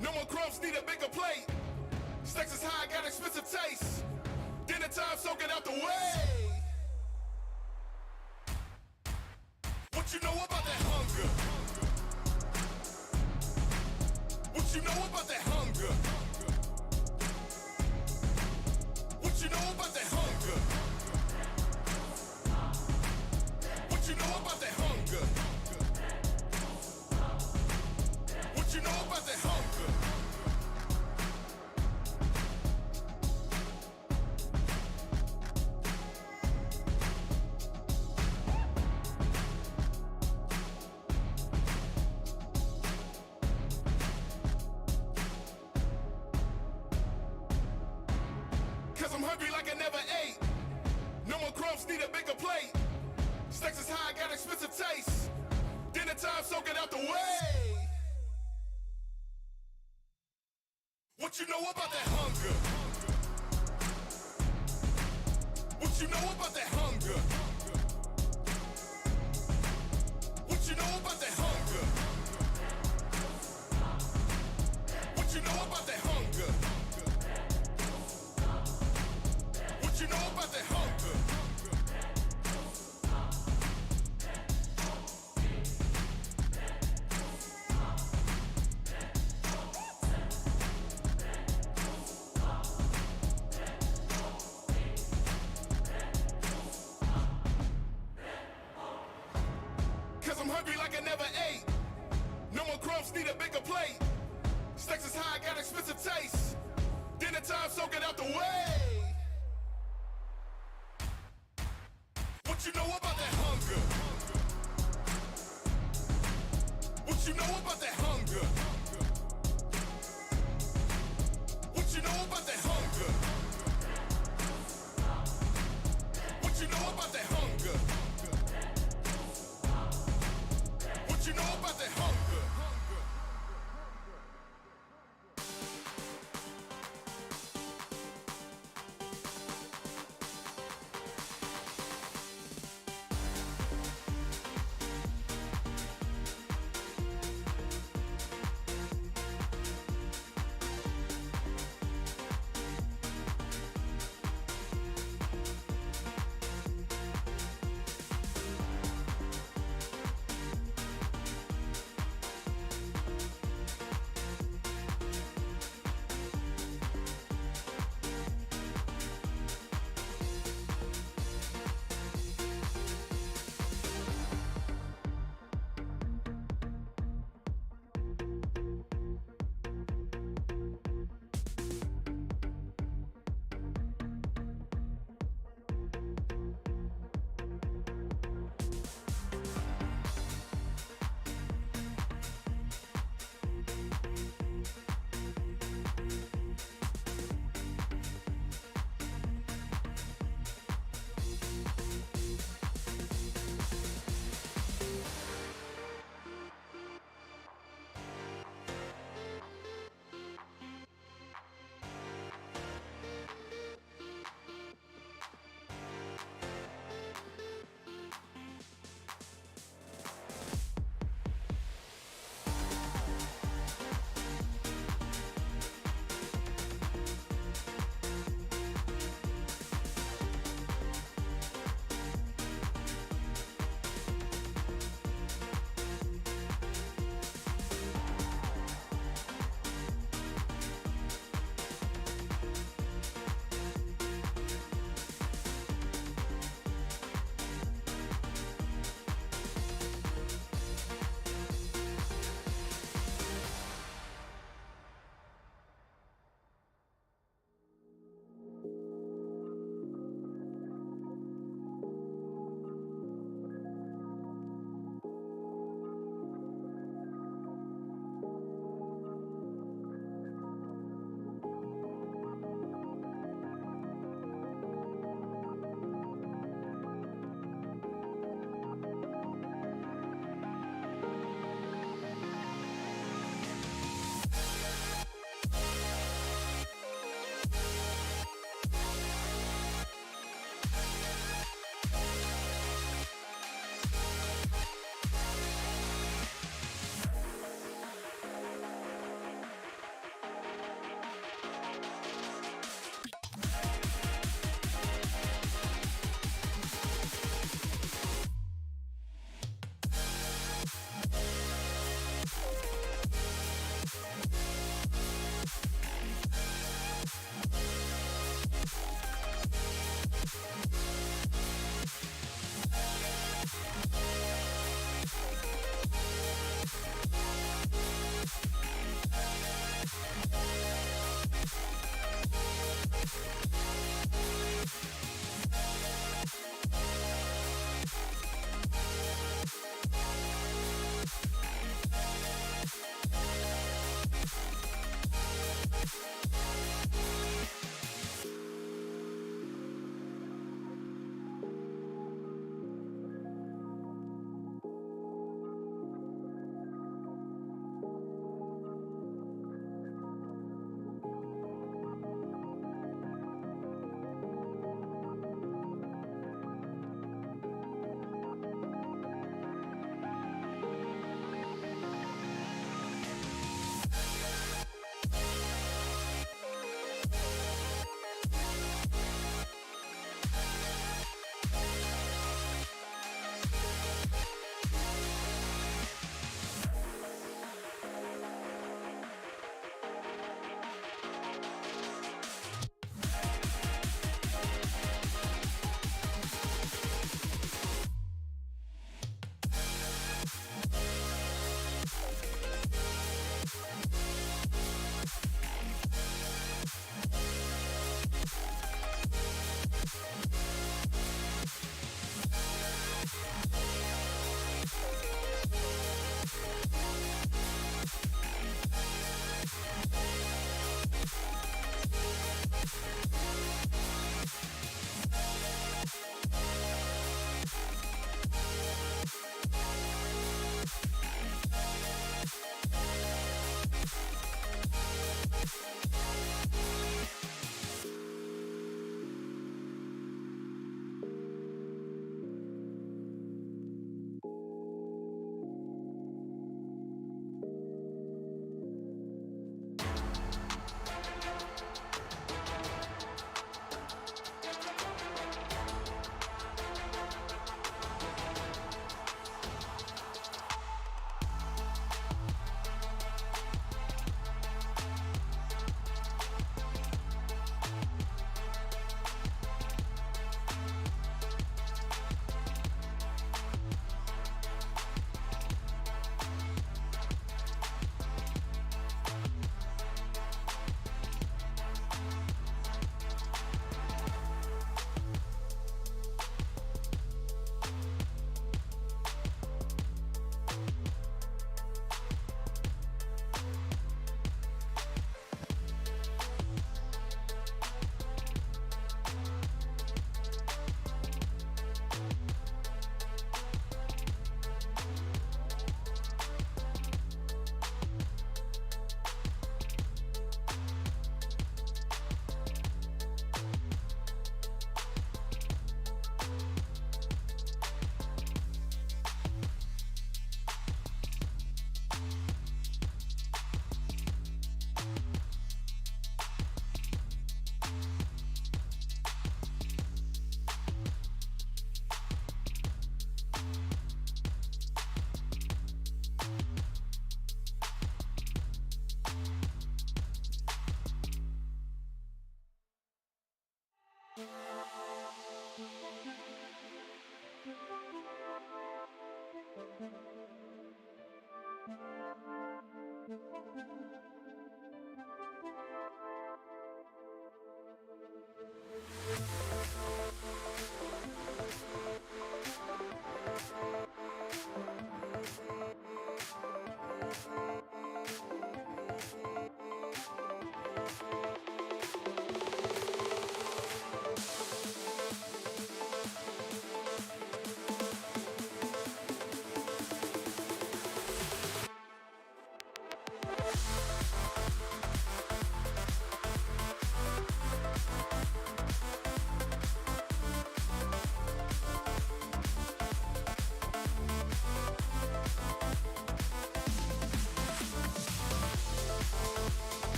No more crumbs, need a bigger plate. Stacks is high, got expensive taste. Dinner time, so get out the way. What you know about that hunger? What you know about that hunger? What you know about that hunger? What you know about that hunger? What you know about that hunger? Cause I'm hungry like I never ate. No more crumbs, need a bigger plate. Stacks is high, got expensive taste. Dinner time, so get out the way. What you know about that hunger? What you know about that hunger? What you know about that hunger? What you know about that hunger? What you know about that hunger? Cause I'm hungry like I never ate. No more crumbs, need a bigger plate. Stacks is high, got expensive taste. Dinner time, so get out the way. What you know about that hunger? What you know about that hunger? What you know about that hunger? What you know about that hunger? What you know about that hunger?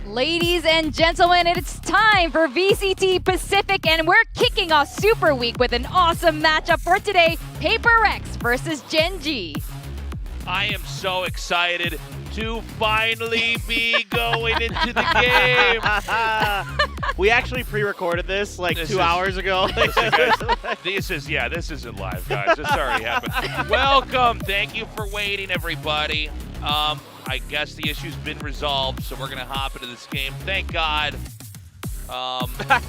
Ladies and gentlemen, it's time for VCT Pacific, and we're kicking off Super Week with an awesome matchup for today, Paper Rex versus Gen G. I am so excited to finally be going into the game. We actually pre-recorded this like This 2 is- hours ago. This isn't live, guys. This already happened. Welcome. Thank you for waiting, everybody. I guess the issue's been resolved, so we're gonna hop into this game. Thank God.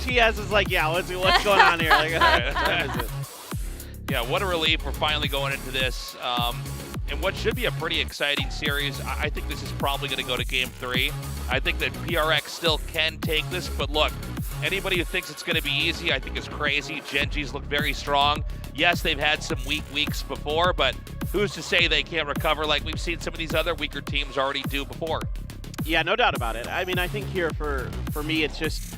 TS is like, yeah, what's going on here? Like, what is it? Yeah, what a relief. We're finally going into this. And what should be a pretty exciting series. I think this is probably going to go to Game 3. I think that PRX still can take this, but look, anybody who thinks it's going to be easy, I think is crazy. Gen G's look very strong. Yes, they've had some weak weeks before, but who's to say they can't recover like we've seen some of these other weaker teams already do before? Yeah, no doubt about it. I mean, I think here for me, it's just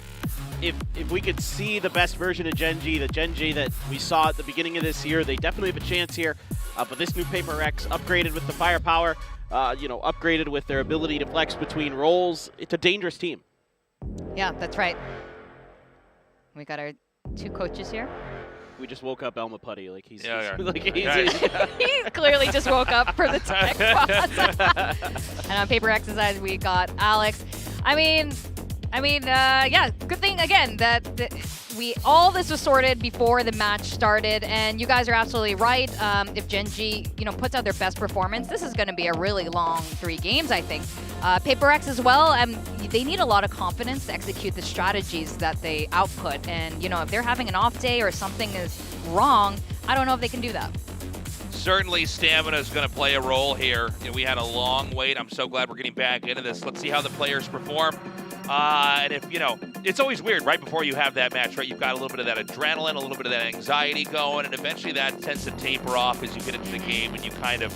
if we could see the best version of Gen G, the Gen G that we saw at the beginning of this year, they definitely have a chance here. But this new Paper Rex, upgraded with the firepower, upgraded with their ability to flex between roles, it's a dangerous team. Yeah, that's right. We got our 2 coaches here. We just woke up Elma Putty, like he's Yeah. He clearly just woke up for the tech boss. And on Paper X's side, we got Alex. I mean, yeah, good thing again that all this was sorted before the match started, and you guys are absolutely right. If Gen G, puts out their best performance, this is going to be a really long 3 games, I think. Paper X as well, they need a lot of confidence to execute the strategies that they output, and if they're having an off day or something is wrong, I don't know if they can do that. Certainly stamina is going to play a role here. We had a long wait. I'm so glad we're getting back into this. Let's see how the players perform. And if, it's always weird right before you have that match, right? You've got a little bit of that adrenaline, a little bit of that anxiety going, and eventually that tends to taper off as you get into the game and you kind of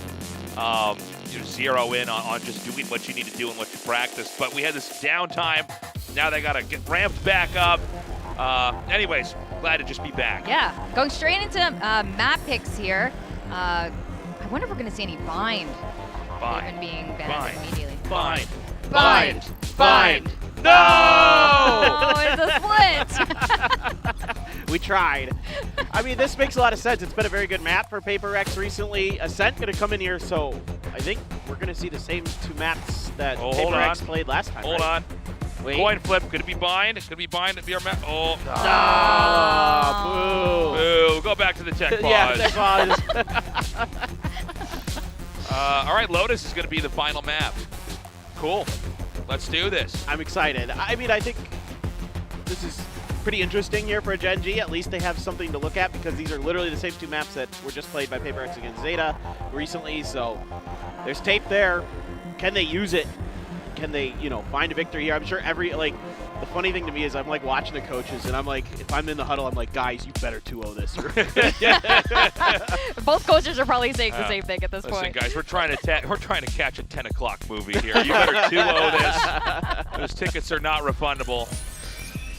zero in on just doing what you need to do and what you practice. But we had this downtime. Now they got to get ramped back up. Anyways, glad to just be back. Yeah, going straight into map picks here. I wonder if we're going to see any bind. Even being banned immediately. Bind. No! Oh, it's a split. We tried. I mean, this makes a lot of sense. It's been a very good map for Paper Rex recently. Ascent going to come in here, so I think we're going to see the same 2 maps that Paper Rex played last time. Hold on. Wait. Coin flip. Could it be bind? Could it be bind? Be our map? Oh. Boo. Boo. Go back to the tech pause. Yeah, tech pause. All right, Lotus is going to be the final map. Cool. Let's do this. I'm excited. I mean, I think this is pretty interesting here for Gen G. At least they have something to look at because these are literally the same 2 maps that were just played by Paper X against ZETA recently. So there's tape there. Can they use it? Can they, find a victory here? I'm sure the funny thing to me is I'm like watching the coaches and I'm like, if I'm in the huddle, I'm like, guys, you better 2-0 this. Both coaches are probably saying the same thing at this Listen, point. guys, we're trying to catch a 10 o'clock movie here. You better 2-0 this. Those tickets are not refundable.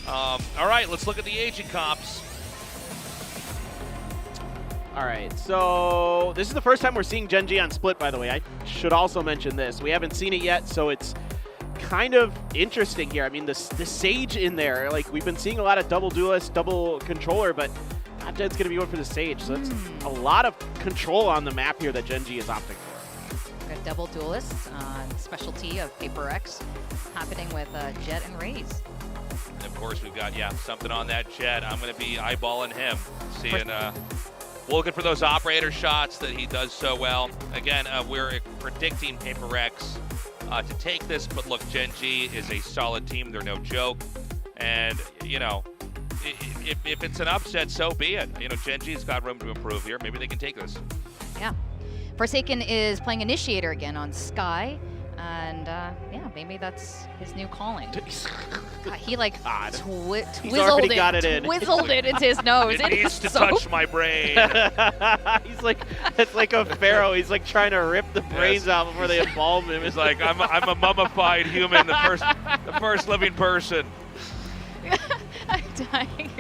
All right, let's look at the agent comps. All right, so this is the first time we're seeing Gen G on split, by the way. I should also mention this. We haven't seen it yet, so it's kind of interesting here. I mean, the Sage in there, we've been seeing a lot of double duelist, double controller, but not Gen's going to be going for the Sage. So that's a lot of control on the map here that Gen G is opting for. Got double duelists on specialty of Paper X happening with Jet and Raze. And of course, we've got, something on that Jet. I'm going to be eyeballing him, seeing, looking for those operator shots that he does so well. Again, we're predicting Paper X to take this, but look, Gen G is a solid team. They're no joke. And, if it's an upset, so be it. Gen G's got room to improve here. Maybe they can take this. Yeah. Forsaken is playing Initiator again on Sky. And, maybe that's his new calling. God, he already got it in. Twizzled it into his nose. It needs to touch my brain. It's like a pharaoh. He's like trying to rip the brains out before they embalm him. It's like I'm a mummified human, the first living person. dying.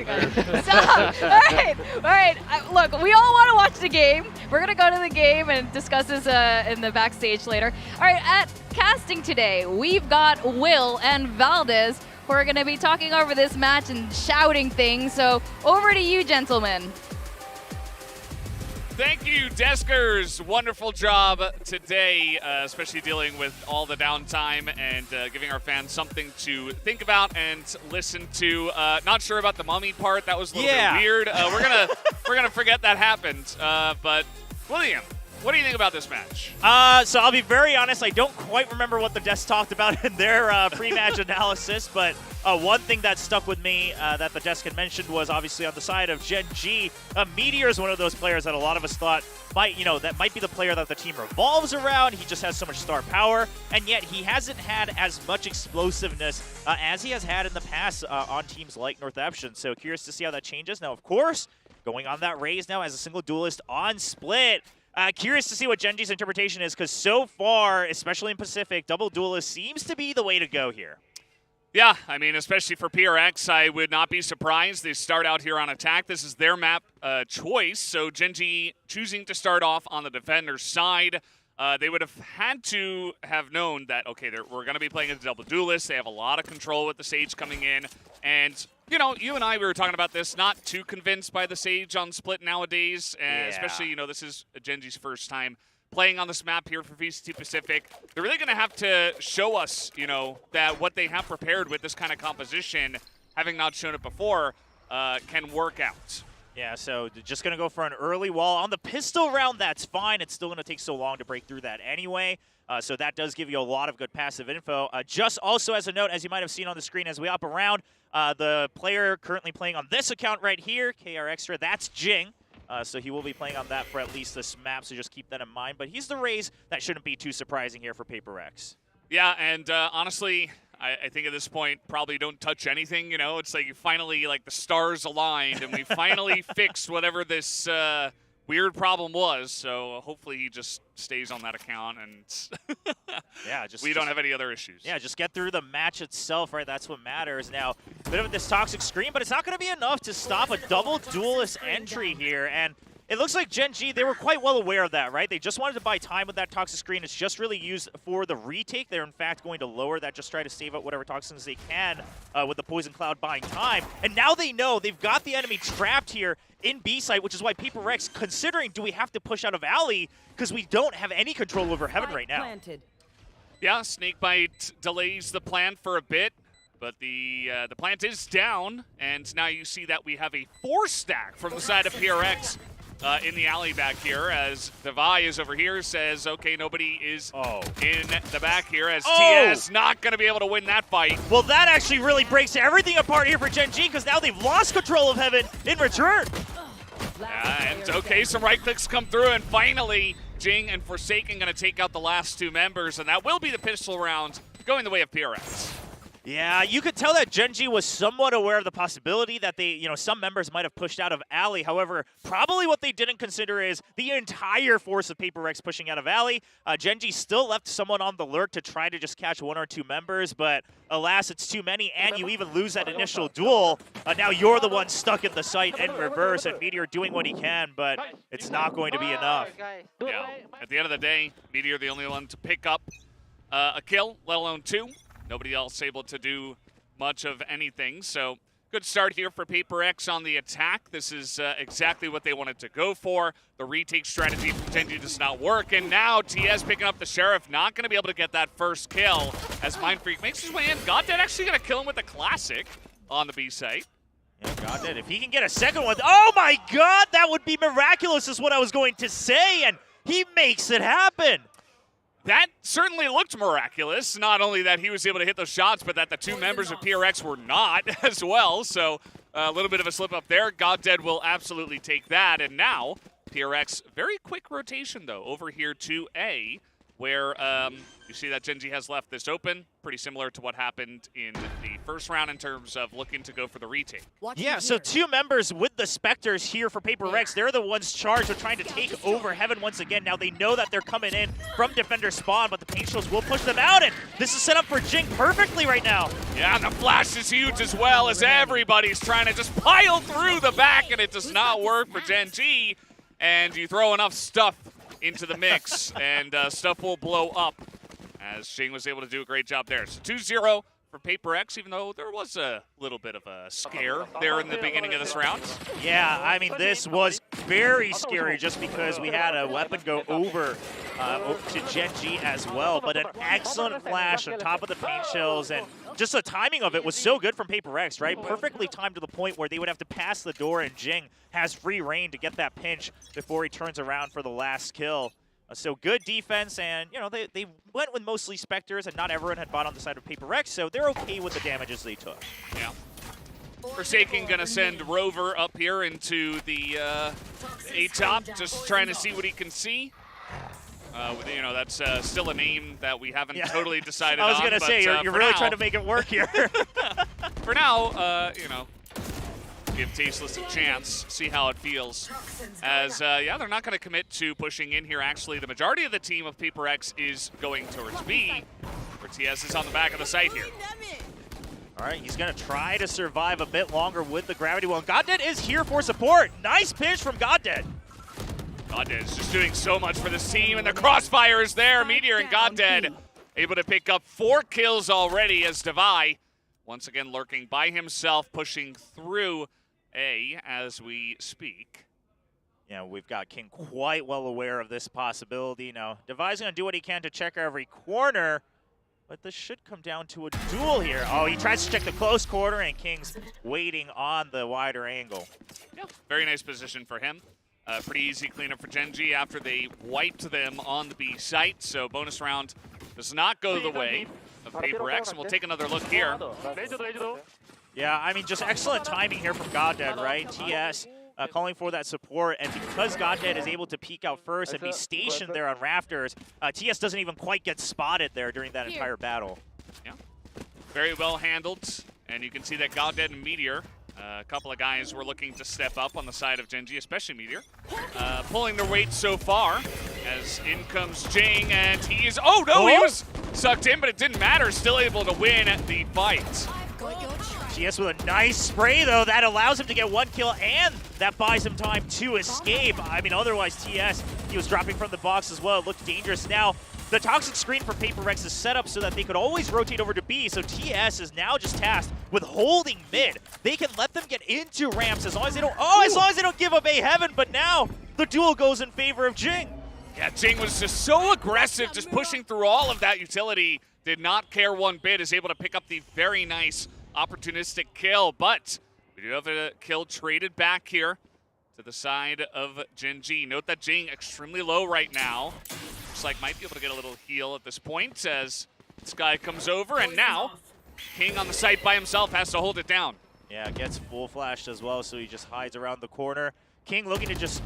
Stop! All right. Look, we all want to watch the game. We're gonna go to the game and discuss this in the backstage later. All right, at casting today, we've got Will and Valdez who are gonna be talking over this match and shouting things. So over to you, gentlemen. Thank you, Deskers. Wonderful job today, especially dealing with all the downtime and giving our fans something to think about and listen to. Not sure about the mummy part. That was a little bit weird. We're gonna forget that happened. But William, what do you think about this match? So I'll be very honest. I don't quite remember what the Desk talked about in their pre-match analysis, but one thing that stuck with me that the Desk had mentioned was obviously on the side of Gen G, Meteor is one of those players that a lot of us thought that might be the player that the team revolves around. He just has so much star power, and yet he hasn't had as much explosiveness as he has had in the past on teams like Northampton. So curious to see how that changes. Now, of course, going on that raise now as a single duelist on Split. Curious to see what Gen G's interpretation is, because so far, especially in Pacific, double duelist seems to be the way to go here. Yeah, I mean, especially for PRX, I would not be surprised. They start out here on attack. This is their map choice, so Gen G choosing to start off on the defender's side. They would have had to have known that, okay, we're going to be playing as a double duelist. They have a lot of control with the Sage coming in. And, you know, you and I, we were talking about this, not too convinced by the Sage on Split nowadays, especially, you know, this is Gen G's first time playing on this map here for VCT Pacific. They're really going to have to show us, you know, that what they have prepared with this kind of composition, having not shown it before, can work out. Yeah, so just going to go for an early wall. On the pistol round, that's fine. It's still going to take so long to break through that anyway. So that does give you a lot of good passive info. Just also as a note, as you might have seen on the screen as we hop around, the player currently playing on this account right here, KR Extra, that's Jing. So he will be playing on that for at least this map, so just keep that in mind. But he's the raise. That shouldn't be too surprising here for Paper X. Yeah, and honestly, I think at this point, probably don't touch anything, you know? It's like you finally, like, the stars aligned, and we finally fixed whatever this weird problem was. So hopefully he just stays on that account, and yeah, we don't have any other issues. Yeah, just get through the match itself, right? That's what matters. Now, a bit of this toxic screen, but it's not going to be enough to stop a double duelist entry here. And it looks like Gen G, they were quite well aware of that, right? They just wanted to buy time with that toxic screen. It's just really used for the retake. They're, in fact, going to lower that, just try to save out whatever toxins they can with the Poison Cloud buying time. And now they know they've got the enemy trapped here in B site, which is why Paper Rex considering, do we have to push out of Alley? Because we don't have any control over Heaven right now. Yeah, Snakebite delays the plan for a bit, but the plant is down, and now you see that we have a 4-stack from the side of PRX in the alley back here, as Devi is over here, says, okay, nobody is in the back here, as TS not going to be able to win that fight. Well, that actually really breaks everything apart here for Gen G, because now they've lost control of Heaven in return. And okay, some right clicks come through, and finally, Jing and Forsaken going to take out the last two members, and that will be the pistol round going the way of PRX. Yeah, you could tell that Gen G was somewhat aware of the possibility that some members might have pushed out of Alley. However, probably what they didn't consider is the entire force of Paper X pushing out of Alley. Gen G still left someone on the lurk to try to just catch one or two members, but alas, it's too many, and you even lose that initial duel. Now you're the one stuck in the site in reverse, and Meteor doing what he can, but it's not going to be enough. Yeah, at the end of the day, Meteor the only one to pick up a kill, let alone two. Nobody else able to do much of anything. So good start here for Paper X on the attack. This is exactly what they wanted to go for. The retake strategy from Gen G does not work. And now TS picking up the Sheriff, not going to be able to get that first kill as Mind Freak makes his way in. Goddead actually going to kill him with a classic on the B site. Yeah, Goddead, if he can get a second one. Oh my God, that would be miraculous is what I was going to say. And he makes it happen. That certainly looked miraculous. Not only that he was able to hit those shots, but that the two members of PRX were not as well. So a little bit of a slip up there. Goddead will absolutely take that. And now PRX, very quick rotation though, over here to A. where you see that Gen G has left this open, pretty similar to what happened in the first round in terms of looking to go for the retake. Yeah, so 2 members with the Spectres here for Paper Rex. They're the ones charged with trying to take over Heaven once again. Now they know that they're coming in from Defender spawn, but the Paint Shells will push them out, and this is set up for Jing perfectly right now. Yeah, and the flash is huge as well, as everybody's trying to just pile through the back, and it does not work for Gen G. And you throw enough stuff into the mix, and stuff will blow up, as Jing was able to do a great job there. So 2-0 for Paper X, even though there was a little bit of a scare there in the beginning of this round. Yeah, I mean, this was very scary just because we had a weapon go over to Gen G as well, but an excellent flash on top of the Paint Shells, and just the timing of it was so good from Paper X, right? Perfectly timed to the point where they would have to pass the door, and Jing has free reign to get that pinch before he turns around for the last kill. So good defense, and you know they went with mostly Spectres, and not everyone had bought on the side of Paper X, so they're okay with the damages they took. Yeah. Forsaken gonna send Rover up here into the A-top, just trying to see what he can see. You know, that's still a name that we haven't totally decided on. I was gonna say, you're really trying to make it work here. For now, you know, give Tasteless a chance, see how it feels. As, yeah, they're not going to commit to pushing in here. Actually, the majority of the team of Paper X is going towards B, where TS is on the back of the site here. All right, he's going to try to survive a bit longer with the Gravity Well. Goddead is here for support. Nice pinch from Goddead. Goddead is just doing so much for this team, and the crossfire is there. Meteor and Goddead able to pick up 4 kills already, as Devi once again lurking by himself, pushing through A as we speak. Yeah, we've got King quite well aware of this possibility. Now, Devi's going to do what he can to check every corner, but this should come down to a duel here. Oh, he tries to check the close corner, and King's waiting on the wider angle. Yeah, very nice position for him. Pretty easy cleanup for Gen G after they wiped them on the B site, so bonus round does not go the way of Paper X, and we'll take another look here. Yeah, I mean, just excellent timing here from Goddead, right? TS calling for that support, and because Goddead is able to peek out first and be stationed there on rafters, TS doesn't even quite get spotted there during that entire battle. Yeah, very well handled, and you can see that Goddead and Meteor, a couple of guys were looking to step up on the side of Gen G, especially Meteor, pulling their weight so far, as in comes Jing, and he is, oh no, he was sucked in, but it didn't matter, still able to win the fight. TS with a nice spray, though, that allows him to get 1 kill, and that buys him time to escape. I mean, otherwise, TS, he was dropping from the box as well. It looked dangerous. Now, the toxic screen for Paper X is set up so that they could always rotate over to B, so TS is now just tasked with holding mid. They can let them get into ramps as long as they don't, as long as they don't give up A Heaven, but now the duel goes in favor of Jing. Yeah, Jing was just so aggressive, just pushing through all of that utility. Did not care one bit, is able to pick up the very nice opportunistic kill, but we do have a kill traded back here to the side of Gen G. Note that Jing extremely low right now. Looks like might be able to get a little heal at this point as this guy comes over, and now King on the site by himself has to hold it down. Yeah, gets full flashed as well, so he just hides around the corner. King looking to just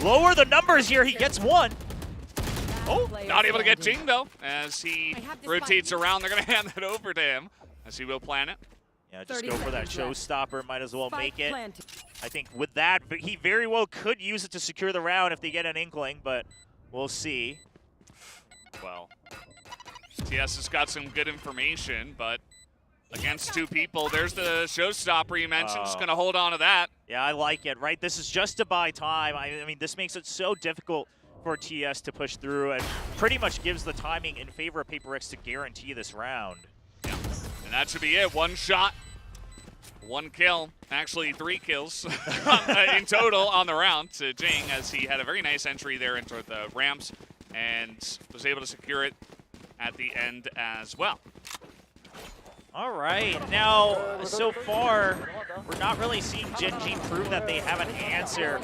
lower the numbers here. He gets 1. Oh, not able to get Jing though, as he rotates around. They're going to hand that over to him, as he will plan it. Yeah, just go for that showstopper. Might as well make it. I think with that, he very well could use it to secure the round if they get an inkling, but we'll see. Well, TS has got some good information, but against 2 people, there's the showstopper you mentioned. Just going to hold on to that. Yeah, I like it, right? This is just to buy time. I mean, this makes it so difficult for TS to push through, and pretty much gives the timing in favor of Paper X to guarantee this round. Yeah. And that should be it. 1 shot, 1 kill. Actually, 3 kills in total on the round to Jing, as he had a very nice entry there into the ramps and was able to secure it at the end as well. All right, now, so far, we're not really seeing Gen G prove that they have an answer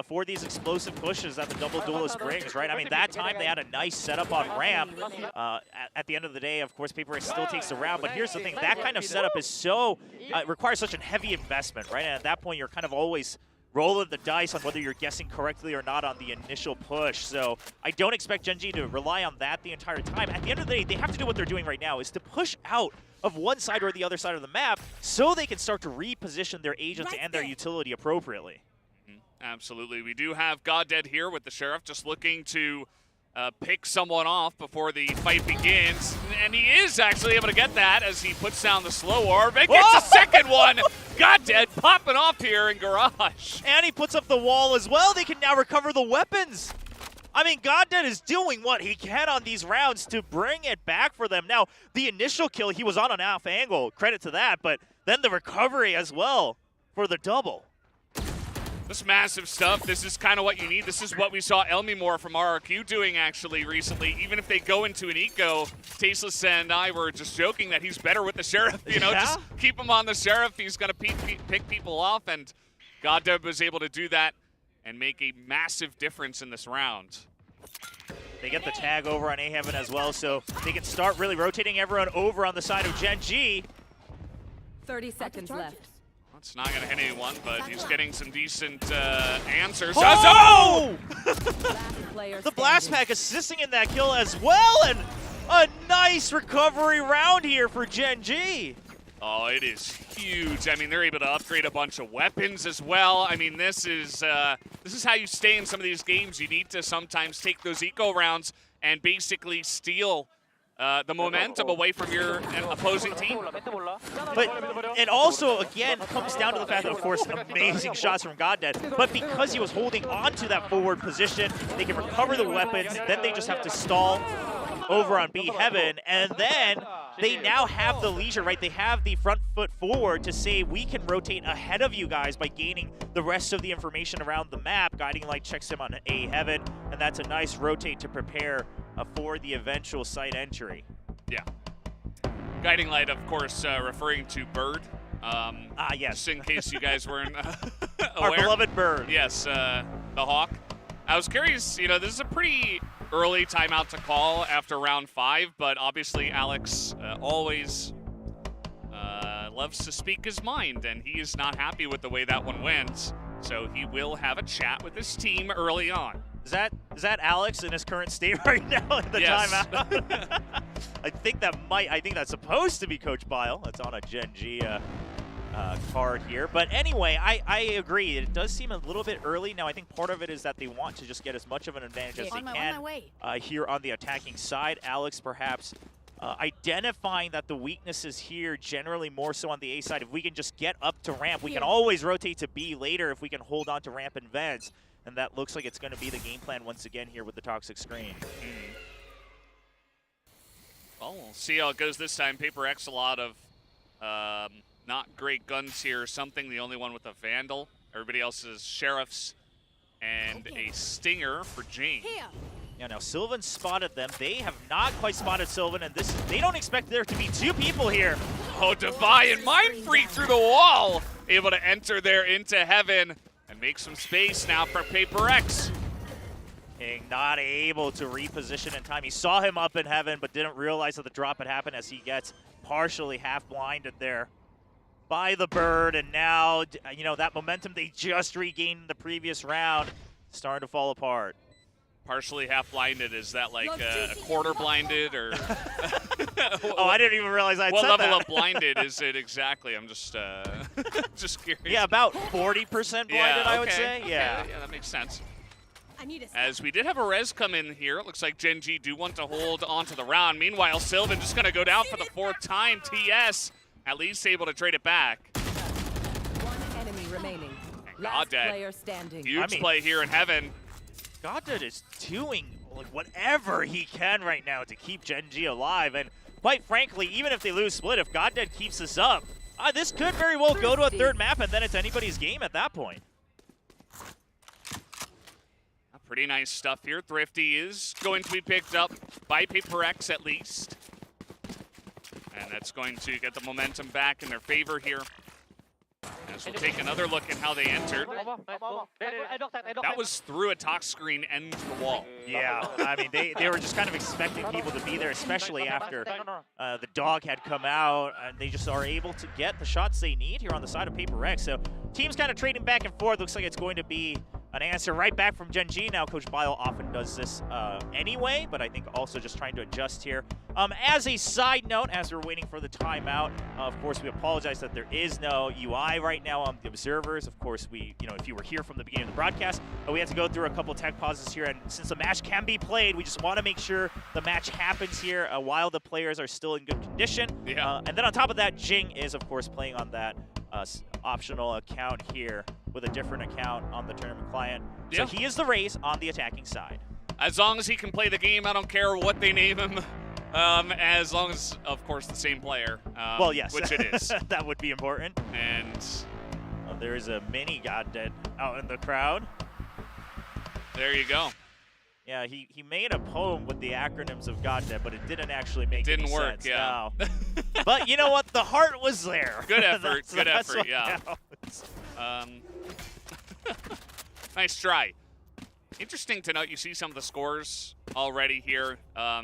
for these explosive pushes that the double duelist brings, right? I mean, that time they had a nice setup on ramp. At the end of the day, of course, Paper X still takes the round, but here's the thing, that kind of setup is so, it requires such a heavy investment, right? And at that point, you're kind of always rolling the dice on whether you're guessing correctly or not on the initial push. So I don't expect Gen G to rely on that the entire time. At the end of the day, they have to do what they're doing right now, is to push out of one side or the other side of the map so they can start to reposition their agents and their utility appropriately. Absolutely. We do have Goddead here with the Sheriff just looking to pick someone off before the fight begins. And he is actually able to get that as he puts down the slow orb and gets a second one. Goddead popping off here in Garage. And he puts up the wall as well. They can now recover the weapons. I mean, Goddead is doing what he can on these rounds to bring it back for them. Now, the initial kill, he was on an off angle. Credit to that. But then the recovery as well for the double. This massive stuff, this is kind of what you need. This is what we saw Elmimore from RRQ doing actually recently. Even if they go into an eco, Tasteless and I were just joking that he's better with the Sheriff. You know, just keep him on the Sheriff. He's going to pick people off, and Goddead was able to do that and make a massive difference in this round. They get the tag over on A-Heaven as well, so they can start really rotating everyone over on the side of Gen G. 30 seconds left. It's not going to hit anyone, but he's getting some decent answers. Oh! The Blast Pack assisting in that kill as well, and a nice recovery round here for Gen G. Oh, it is huge. I mean, they're able to upgrade a bunch of weapons as well. I mean, this is how you stay in some of these games. You need to sometimes take those eco rounds and basically steal the momentum away from your opposing team. But it also, again, comes down to the fact that, of course, amazing shots from Goddead. But because he was holding on to that forward position, they can recover the weapons. Then they just have to stall over on B Heaven. And then they now have the leisure, right? They have the front foot forward to say, we can rotate ahead of you guys by gaining the rest of the information around the map. Guiding Light checks him on A Heaven, and that's a nice rotate to prepare for the eventual site entry. Yeah. Guiding Light, of course, referring to Bird. Yes. Just in case you guys weren't aware. Our beloved Bird. Yes, the Hawk. I was curious, you know, this is a pretty early timeout to call after round 5, but obviously Alex always loves to speak his mind, and he is not happy with the way that one went. So he will have a chat with his team early on. Is that Alex in his current state right now in the timeout? I think that's supposed to be Coach Bile. That's on a Gen G card here. But anyway, I agree. It does seem a little bit early. Now, I think part of it is that they want to just get as much of an advantage as they can here on the attacking side. Alex perhaps identifying that the weaknesses here generally more so on the A side. If we can just get up to ramp, we can always rotate to B later if we can hold on to ramp and vents. And that looks like it's going to be the game plan once again here with the Toxic Screen. Well, we'll see how it goes this time. Paper X, a lot of not great guns here. Something, the only one with a Vandal. Everybody else is Sheriffs and a Stinger for Jane. Yeah, now Sylvan spotted them. They have not quite spotted Sylvan, and they don't expect there to be two people here. Oh, Defy and Mind Freak through the wall. Able to enter there into Heaven. And make some space now for Paper X. King not able to reposition in time. He saw him up in Heaven, but didn't realize that the drop had happened as he gets partially half blinded there by the Bird. And now, you know, that momentum they just regained in the previous round starting to fall apart. Partially half blinded, is that like a quarter blinded or? Oh, I didn't even realize I said that. What level of blinded is it exactly? I'm just just curious. Yeah, about 40% blinded, I would say. Yeah, yeah, that makes sense. As we did have a res come in here, it looks like Gen G do want to hold on to the round. Meanwhile, Sylvan just going to go down for the 4th time. TS at least able to trade it back. One enemy remaining. Last player standing. Huge play here in Heaven. Goddead is doing whatever he can right now to keep Gen G alive. And quite frankly, even if they lose split, if Goddead keeps this up, this could very well go to a 3rd map, and then it's anybody's game at that point. Pretty nice stuff here. Thrifty is going to be picked up by Paper X at least. And that's going to get the momentum back in their favor here. As we'll take another look at how they entered. That was through a tox screen and the wall. Yeah, I mean, they were just kind of expecting people to be there, especially after the dog had come out. And they just are able to get the shots they need here on the side of Paper Rex. So teams kind of trading back and forth. Looks like it's going to be an answer right back from Gen G. Now, Coach Bile often does this anyway, but I think also just trying to adjust here. As a side note, as we're waiting for the timeout, of course, we apologize that there is no UI right now on the observers. Of course, if you were here from the beginning of the broadcast, we had to go through a couple tech pauses here, and since the match can be played, we just want to make sure the match happens here while the players are still in good condition. Yeah. And then on top of that, Jing is, of course, playing on that optional account here with a different account on the tournament client. Yeah. So he is the Raze on the attacking side. As long as he can play the game, I don't care what they name him. As long as, of course, the same player. Well, yes. Which it is. That would be important. And there is a mini Goddead out in the crowd. There you go. Yeah, he made a poem with the acronyms of Goddead, but it didn't actually make any work, sense. yeah. No. But you know what? The heart was there. Good effort, good that's effort, what yeah. counts. Nice try. Interesting to note, you see some of the scores already here.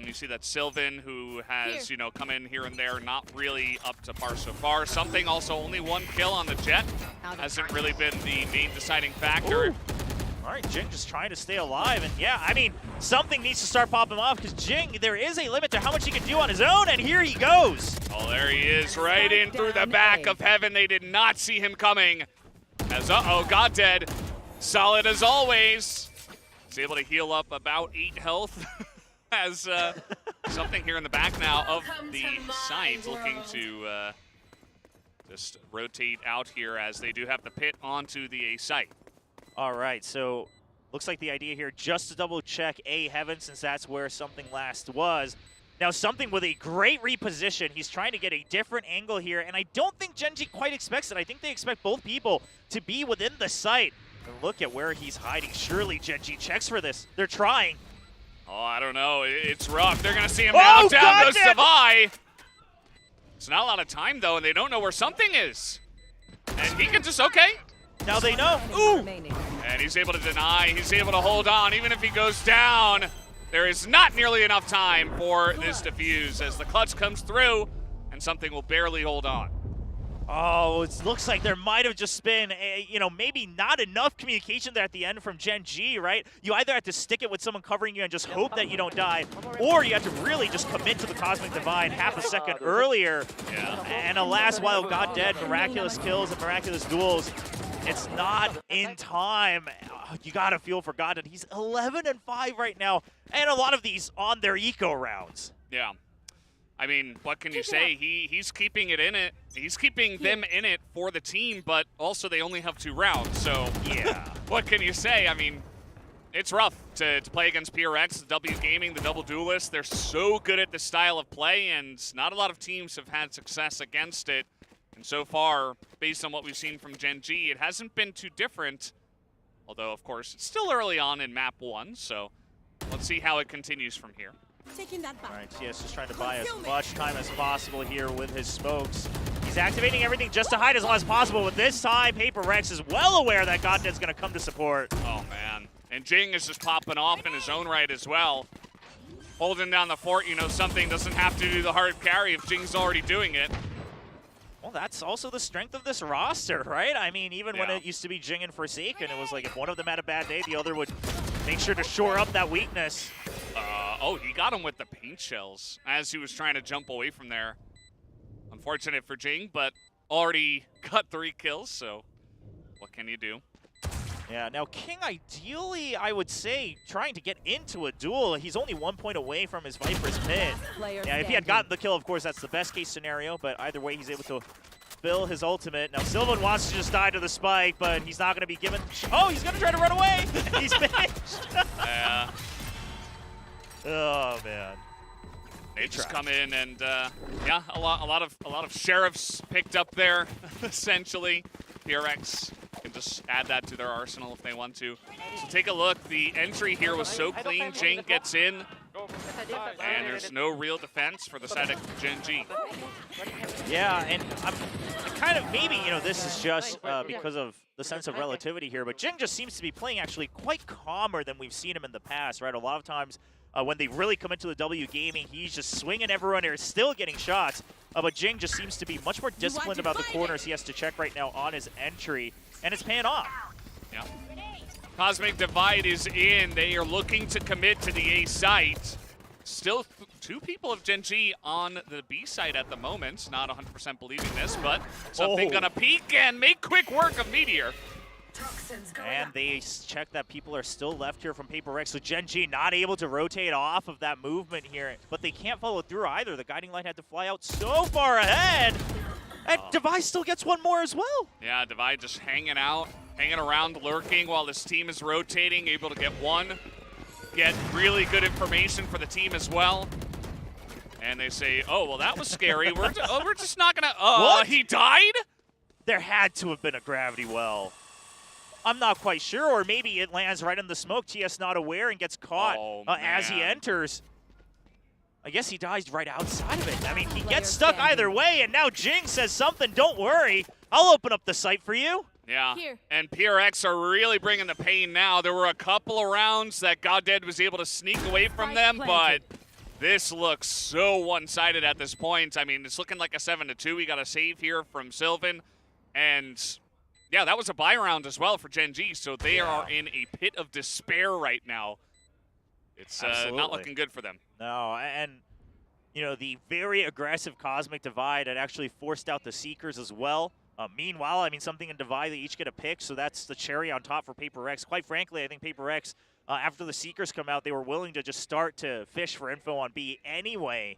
You see that Sylvan, who has, come in here and there, not really up to par so far. Something also only 1 kill on the Jet. Hasn't really been the main deciding factor. Ooh. All right, Jing just trying to stay alive. And yeah, I mean, something needs to start popping off because Jing, there is a limit to how much he can do on his own, and here he goes. Oh, there he is, right in through the back of heaven. They did not see him coming. As, Goddead, solid as always. He's able to heal up about 8 health. As something here in the back now of the sides looking to just rotate out here as they do have the pit onto the A site. All right, so looks like the idea here just to double check A heaven since that's where something last was. Now something with a great reposition. He's trying to get a different angle here, and I don't think Gen G quite expects it. I think they expect both people to be within the site. And look at where he's hiding. Surely Gen G checks for this. They're trying. Oh, I don't know. It's rough. They're going to see him now. Down goes Savai. It's not a lot of time, though, and they don't know where something is. And he can just, okay. Now they know. Ooh! And he's able to deny. He's able to hold on. Even if he goes down, there is not nearly enough time for this defuse as the clutch comes through and something will barely hold on. Oh, it looks like there might have just been, maybe not enough communication there at the end from Gen G, right? You either have to stick it with someone covering you and just hope that you don't die, or you have to really just commit to the Cosmic Divine half a second earlier. Yeah. And alas, while Goddead, miraculous kills and miraculous duels, it's not in time. You got to feel for Goddead. He's 11-5 right now, and a lot of these on their eco rounds. Yeah. I mean, what can you say? He's keeping it in it. He's keeping them in it for the team, but also they only have 2 rounds. So yeah, what can you say? I mean, it's rough to play against PRX, the W Gaming, the Double Duelist. They're so good at this style of play, and not a lot of teams have had success against it. And so far, based on what we've seen from Gen G, it hasn't been too different. Although, of course, it's still early on in map 1, so let's see how it continues from here. Taking that back. All right, CS just trying to buy as much time as possible here with his smokes. He's activating everything just to hide as long as possible, but this time, Paper Rex is well aware that Goddead's going to come to support. Oh, man. And Jing is just popping off in his own right as well. Holding down the fort, something doesn't have to do the hard carry if Jing's already doing it. Well, that's also the strength of this roster, right? I mean, even when it used to be Jing and Forsaken, it was like if one of them had a bad day, the other would make sure to shore up that weakness. Oh, he got him with the paint shells as he was trying to jump away from there. Unfortunate for Jing, but already got 3 kills, so what can you do? Yeah, now King ideally, I would say, trying to get into a duel. He's only 1 point away from his Viper's pit. Yeah, if he had gotten the kill, of course, that's the best case scenario, but either way, he's able to fill his ultimate. Now, Sylvan wants to just die to the spike, but he's not going to be given... Oh, he's going to try to run away! He's finished! Yeah. Oh, man. They just come in and, yeah, a lot of sheriffs picked up there, essentially. PRX can just add that to their arsenal if they want to. So take a look. The entry here was so clean. Jing gets in, And there's no real defense for the side of Gen G. Yeah, and I'm kind of, maybe, you know, this is just because of the sense of relativity here, but Jing just seems to be playing actually quite calmer than we've seen him in the past, right? A lot of times when they really come into the W gaming, he's just swinging everyone. They're still getting shots, but Jing just seems to be much more disciplined about the corners he has to check right now on his entry, and it's paying off. Yeah. Cosmic Divide is in. They are looking to commit to the A site. Still two people of Gen G on the B site at the moment. Not 100% believing this, but something gonna peek and make quick work of Meteor. And they check that people are still left here from Paper Rex, so Gen G not able to rotate off of that movement here, but they can't follow through either. The Guiding Light had to fly out so far ahead, and Divide still gets one more as well. Yeah, Divide just hanging out, hanging around, lurking while this team is rotating, able to get one. Get really good information for the team as well. And they say, oh, well, that was scary. We're just not going to... What? He died? There had to have been a gravity well. I'm not quite sure, or maybe it lands right in the smoke. TS not aware and gets caught as he enters. I guess he dies right outside of it. I mean, he gets stuck either way, and now Jing says something, don't worry. I'll open up the site for you. Yeah, and PRX are really bringing the pain now. There were a couple of rounds that Goddead was able to sneak away from them, but this looks so one-sided at this point. I mean, it's looking like a 7-2. We got a save here from Sylvan, and yeah, that was a buy round as well for Gen G, so they are in a pit of despair right now. It's not looking good for them. No, and you know, the very aggressive Cosmic Divide had actually forced out the Seekers as well. Meanwhile, I mean, something in Divide, they each get a pick, so that's the cherry on top for Paper Rex. Quite frankly, I think Paper Rex, after the Seekers come out, they were willing to just start to fish for info on B anyway.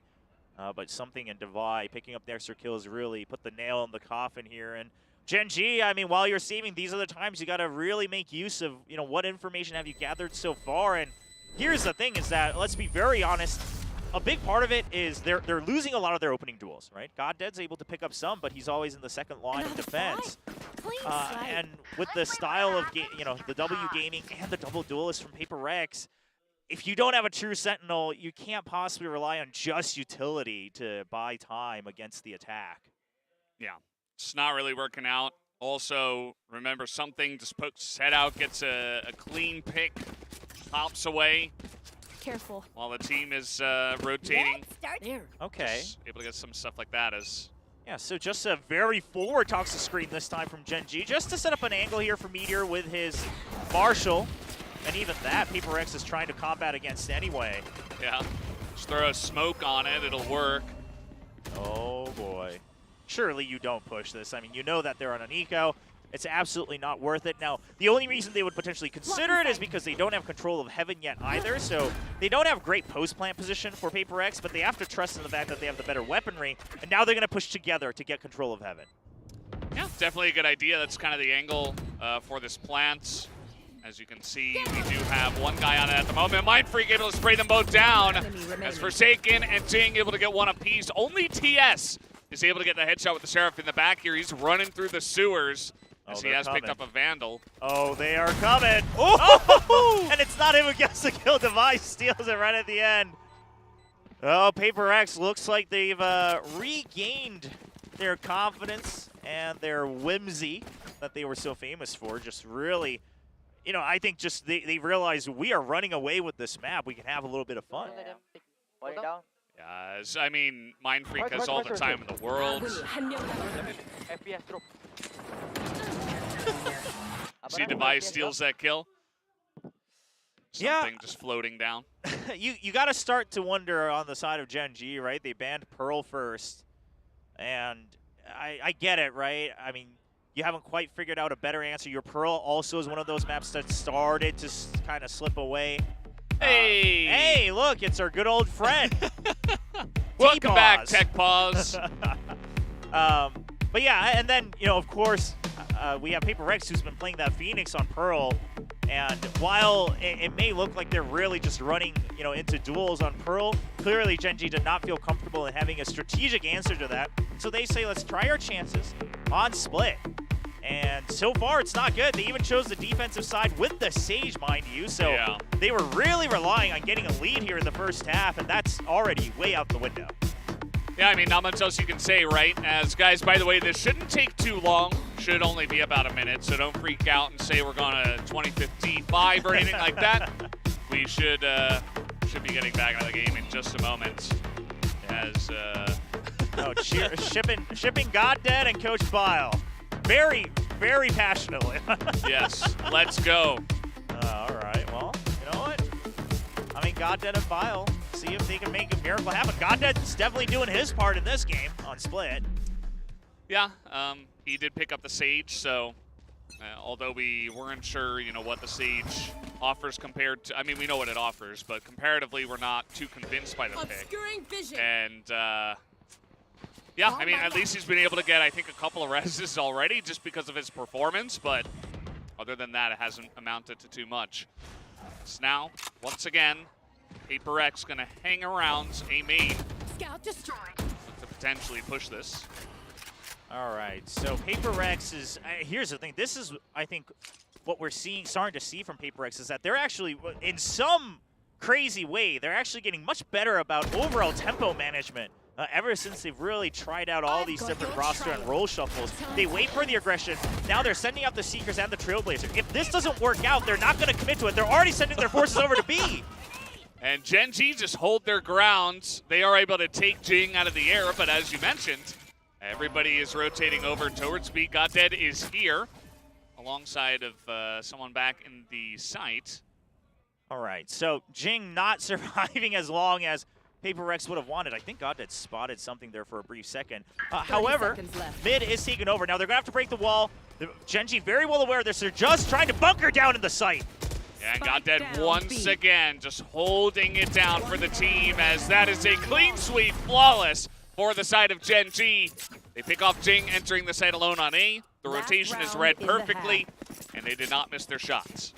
But something in Divide, picking up the extra kills, really put the nail in the coffin here. And Gen G, I mean, while you're saving, these are the times you got to really make use of, you know, what information have you gathered so far. And here's the thing is that, let's be very honest, a big part of it is they're losing a lot of their opening duels, right? Goddead's able to pick up some, but he's always in the second line of defense. And with the style of, you know, the W gaming and the double duelist from Paper Rex, if you don't have a true Sentinel, you can't possibly rely on just utility to buy time against the attack. Yeah, it's not really working out. Also, remember something, just pokes his head out, gets a clean pick, pops away. Careful. While the team is rotating. Okay. Just able to get some stuff like that as... Yeah, so just a very forward toxic screen this time from Gen G, just to set up an angle here for Meteor with his Marshall. And even that, Paper Rex is trying to combat against anyway. Yeah, just throw a smoke on it, it'll work. Oh boy. Surely you don't push this. I mean, you know that they're on an eco. It's absolutely not worth it. Now, the only reason they would potentially consider it is because they don't have control of Heaven yet either, so they don't have great post-plant position for Paper Rex, but they have to trust in the fact that they have the better weaponry, and now they're going to push together to get control of Heaven. Yeah, definitely a good idea. That's kind of the angle for this plant. As you can see, we do have one guy on it at the moment. Mind Freak able to spray them both down. As Forsaken and Jing able to get one apiece. Only TS is able to get the headshot with the Sheriff in the back here. He's running through the sewers. As he has picked up a Vandal. Oh, they are coming. Oh! And it's not him who gets the kill. Device steals it right at the end. Oh, Paper X looks like they've regained their confidence and their whimsy that they were so famous for. Just really, you know, I think just they realize we are running away with this map. We can have a little bit of fun. Yes, I mean, Mind Freak has all the time in the world. See, Device steals that kill. Something just floating down. you got to start to wonder on the side of Gen G, right? They banned Pearl first, and I get it, right? I mean, you haven't quite figured out a better answer. Your Pearl also is one of those maps that started to kind of slip away. Hey! Hey, look, it's our good old friend. Welcome back, Tech Pause. But yeah, and then, you know, of course, we have Paper Rex who's been playing that Phoenix on Pearl. And while it may look like they're really just running, you know, into duels on Pearl, clearly Gen G did not feel comfortable in having a strategic answer to that. So they say, let's try our chances on Split. And so far, it's not good. They even chose the defensive side with the Sage, mind you. So they were really relying on getting a lead here in the first half, and that's already way out the window. Yeah, I mean, not much else you can say, right? As guys, by the way, this shouldn't take too long. Should only be about a minute, so don't freak out and say we're going to 2055 or anything like that. We should be getting back into the game in just a moment. As shipping God Dead and Coach Bile. Very, very passionately. Yes, let's go. All right, well, you know what? I mean, God Dead and Bile, see if they can make a miracle happen. God Dead's definitely doing his part in this game on Split. Yeah, he did pick up the Sage, so although we weren't sure, what the Sage offers compared to, I mean, we know what it offers, but comparatively, we're not too convinced by the pick. Vision. And, yeah, I mean, at least he's been able to get, I think, a couple of reses already just because of his performance, but other than that, it hasn't amounted to too much. So now, once again, Paper X going to hang around a main Scout destroy. to potentially push this. All right, so Paper X is, here's the thing, this is, I think, what we're starting to see from Paper X is that they're actually, in some crazy way, they're actually getting much better about overall tempo management. Ever since they've really tried out all these different roster and role shuffles. They wait for the aggression. Now they're sending out the Seekers and the Trailblazer. If this doesn't work out, they're not going to commit to it. They're already sending their forces over to B. And Gen G just hold their ground. They are able to take Jing out of the air, but as you mentioned, everybody is rotating over towards B. Goddead is here alongside of someone back in the site. All right, so Jing not surviving as long as Paper Rex would have wanted. I think Goddead spotted something there for a brief second. However, mid is taken over. Now they're going to have to break the wall. Gen.G very well aware of this. They're just trying to bunker down in the site. And Goddead once again just holding it down for the team as that is a clean sweep, flawless for the side of Gen.G. They pick off Jing entering the site alone on A. The rotation is read perfectly, and they did not miss their shots.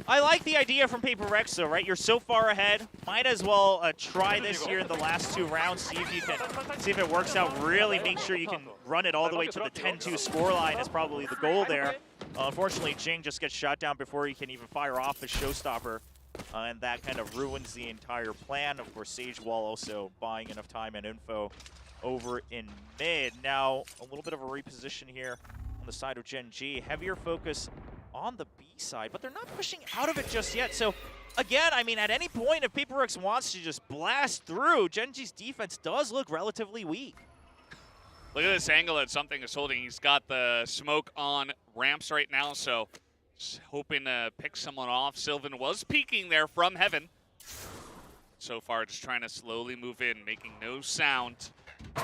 I like the idea from Paper Rex, though, right? You're so far ahead. Might as well try this here in the last 2 rounds. See if it works out. Really make sure you can run it all the way to the 10-2 scoreline is probably the goal there. Unfortunately, Jing just gets shot down before he can even fire off his showstopper, and that kind of ruins the entire plan. Of course, Sage Wall also buying enough time and info over in mid. Now, a little bit of a reposition here on the side of Gen.G. Heavier focus on the B side, but they're not pushing out of it just yet. So again, I mean, at any point, if Paper Rex wants to just blast through, Gen.G's defense does look relatively weak. Look at this angle that something is holding. He's got the smoke on ramps right now, so just hoping to pick someone off. Sylvan was peeking there from heaven. So far, just trying to slowly move in, making no sound. To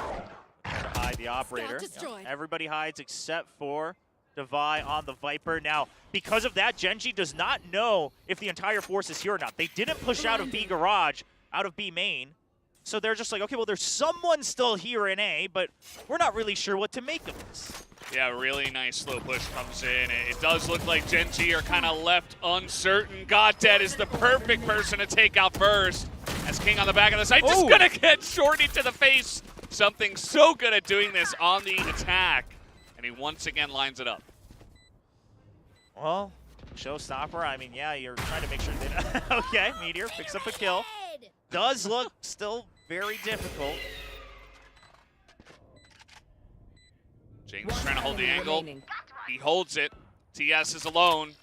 hide the operator. Everybody hides except for Devi on the Viper. Now, because of that, Gen.G does not know if the entire force is here or not. They didn't push out of B garage, out of B main. So they're just like, okay, well, there's someone still here in A, but we're not really sure what to make of this. Yeah, really nice slow push comes in. It does look like Gen.G are kind of left uncertain. Goddead is the perfect person to take out first. As King on the back of the site, just gonna get Shorty to the face. Something so good at doing this on the attack. And he once again lines it up. Well, showstopper, I mean, yeah, you're trying to make sure that... Okay, Meteor picks up a kill. Does look still very difficult. Jing's trying to hold the angle. He holds it. TS is alone.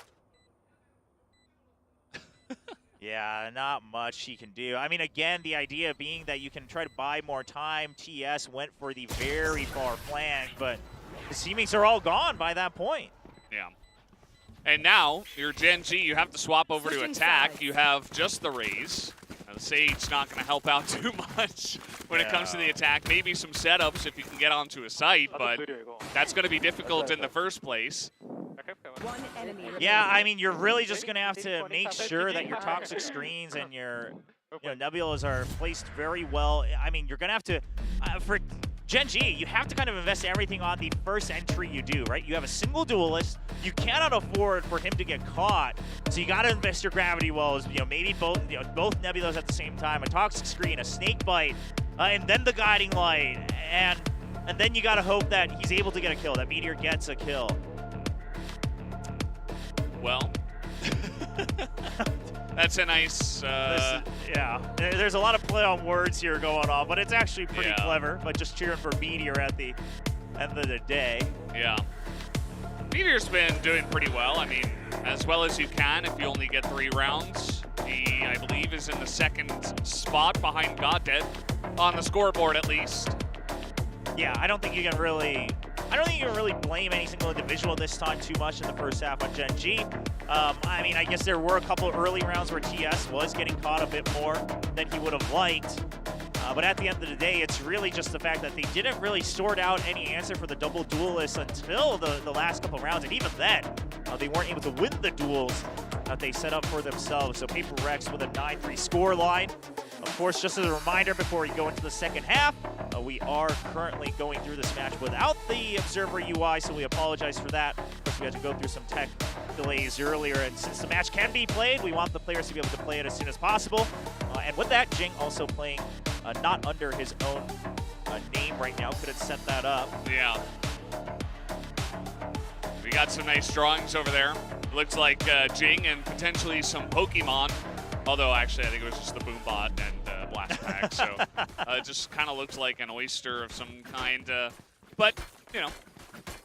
Yeah, not much he can do. I mean, again, the idea being that you can try to buy more time. TS went for the very far flank, but his teammates are all gone by that point. Yeah. And now, your Gen.G, you have to swap over to attack. You have just the Raze. Now, the Sage not going to help out too much when it comes to the attack. Maybe some setups if you can get onto a site, but that's going to be difficult in the first place. Yeah, I mean, you're really just going to have to make sure that your toxic screens and your Nebulas are placed very well. I mean, you're going to have to, for Gen.G, you have to kind of invest everything on the first entry you do, right? You have a single duelist. You cannot afford for him to get caught, so you got to invest your gravity wells. Maybe both Nebulas at the same time, a toxic screen, a snake bite, and then the guiding light. And And then you got to hope that he's able to get a kill, that Meteor gets a kill. Well, that's a nice... yeah, there's a lot of play on words here going on, but it's actually pretty clever. But just cheering for Meteor at the end of the day. Yeah. Meteor's been doing pretty well. I mean, as well as you can if you only get 3 rounds. He, I believe, is in the 2nd spot behind Goddead on the scoreboard at least. Yeah, I don't think you can really blame any single individual this time too much in the first half on Gen G. I mean, I guess there were a couple of early rounds where TS was getting caught a bit more than he would have liked. But at the end of the day, it's really just the fact that they didn't really sort out any answer for the double duelists until the last couple rounds. And even then, they weren't able to win the duels that they set up for themselves. So Paper Rex with a 9-3 score line. Of course, just as a reminder before we go into the second half, we are currently going through this match without the Observer UI, so we apologize for that. Because we had to go through some tech delays earlier, and since the match can be played, we want the players to be able to play it as soon as possible. And with that, Jing also playing not under his own name right now. Could have set that up. Yeah. We got some nice drawings over there. Looks like Jing and potentially some Pokemon. Although, actually, I think it was just the Boombot and Blast Pack. So it just kind of looks like an oyster of some kind. But, you know,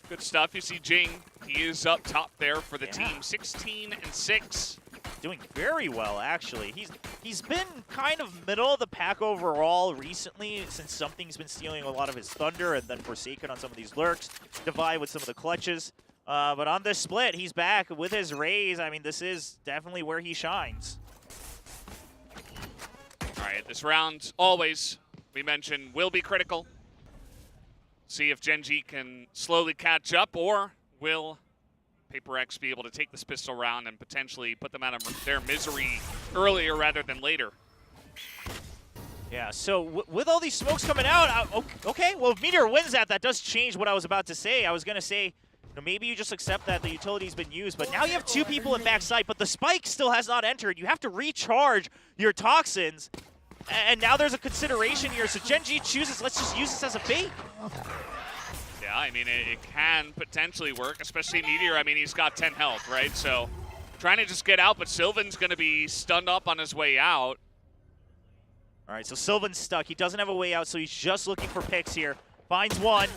good stuff. You see Jing. He is up top there for the team. 16-6. Doing very well, actually. He's been kind of middle of the pack overall recently, since something's been stealing a lot of his thunder, and then Forsaken on some of these lurks, Divide with some of the clutches. But on this split, he's back with his raise. I mean, this is definitely where he shines. All right, this round, always, we mentioned, will be critical. See if Gen G can slowly catch up, or will Paper X be able to take this pistol round and potentially put them out of their misery earlier rather than later. Yeah, so with all these smokes coming out, okay, well, if Meteor wins that does change what I was about to say. I was going to say, you know, maybe you just accept that the utility's been used, but now you have 2 people in backside, but the spike still has not entered. You have to recharge your toxins, and now there's a consideration here. So Gen G chooses, let's just use this as a bait. Yeah, I mean, it can potentially work, especially Meteor. I mean, he's got 10 health, right? So trying to just get out, but Sylvan's going to be stunned up on his way out. All right, so Sylvan's stuck. He doesn't have a way out, so he's just looking for picks here. Finds one.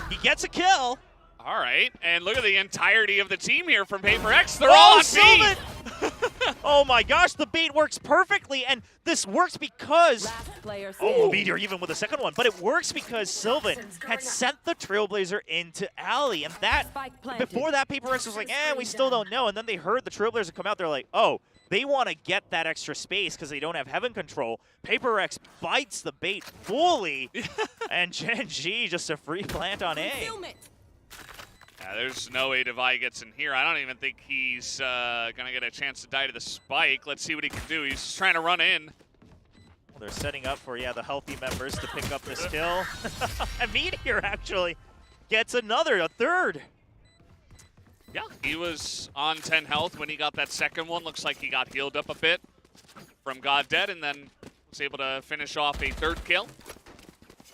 He gets a kill. All right, and look at the entirety of the team here from Paper X. They're all on Sylvan! Oh my gosh, the bait works perfectly, and this works because... Oh, Meteor even with a second one, but it works because Sylvan had sent the Trailblazer into Alley, and that, before that, Paper X was like, we still don't know, and then they heard the Trailblazer come out, they're like, oh, they want to get that extra space because they don't have Heaven Control. Paper X bites the bait fully, and Gen G just a free plant on A. Yeah, there's no way Divide gets in here. I don't even think he's going to get a chance to die to the spike. Let's see what he can do. He's just trying to run in. Well, they're setting up for, the healthy members to pick up this kill. And Meteor actually gets a third. Yeah, he was on 10 health when he got that second one. Looks like he got healed up a bit from Goddead and then was able to finish off a 3rd kill.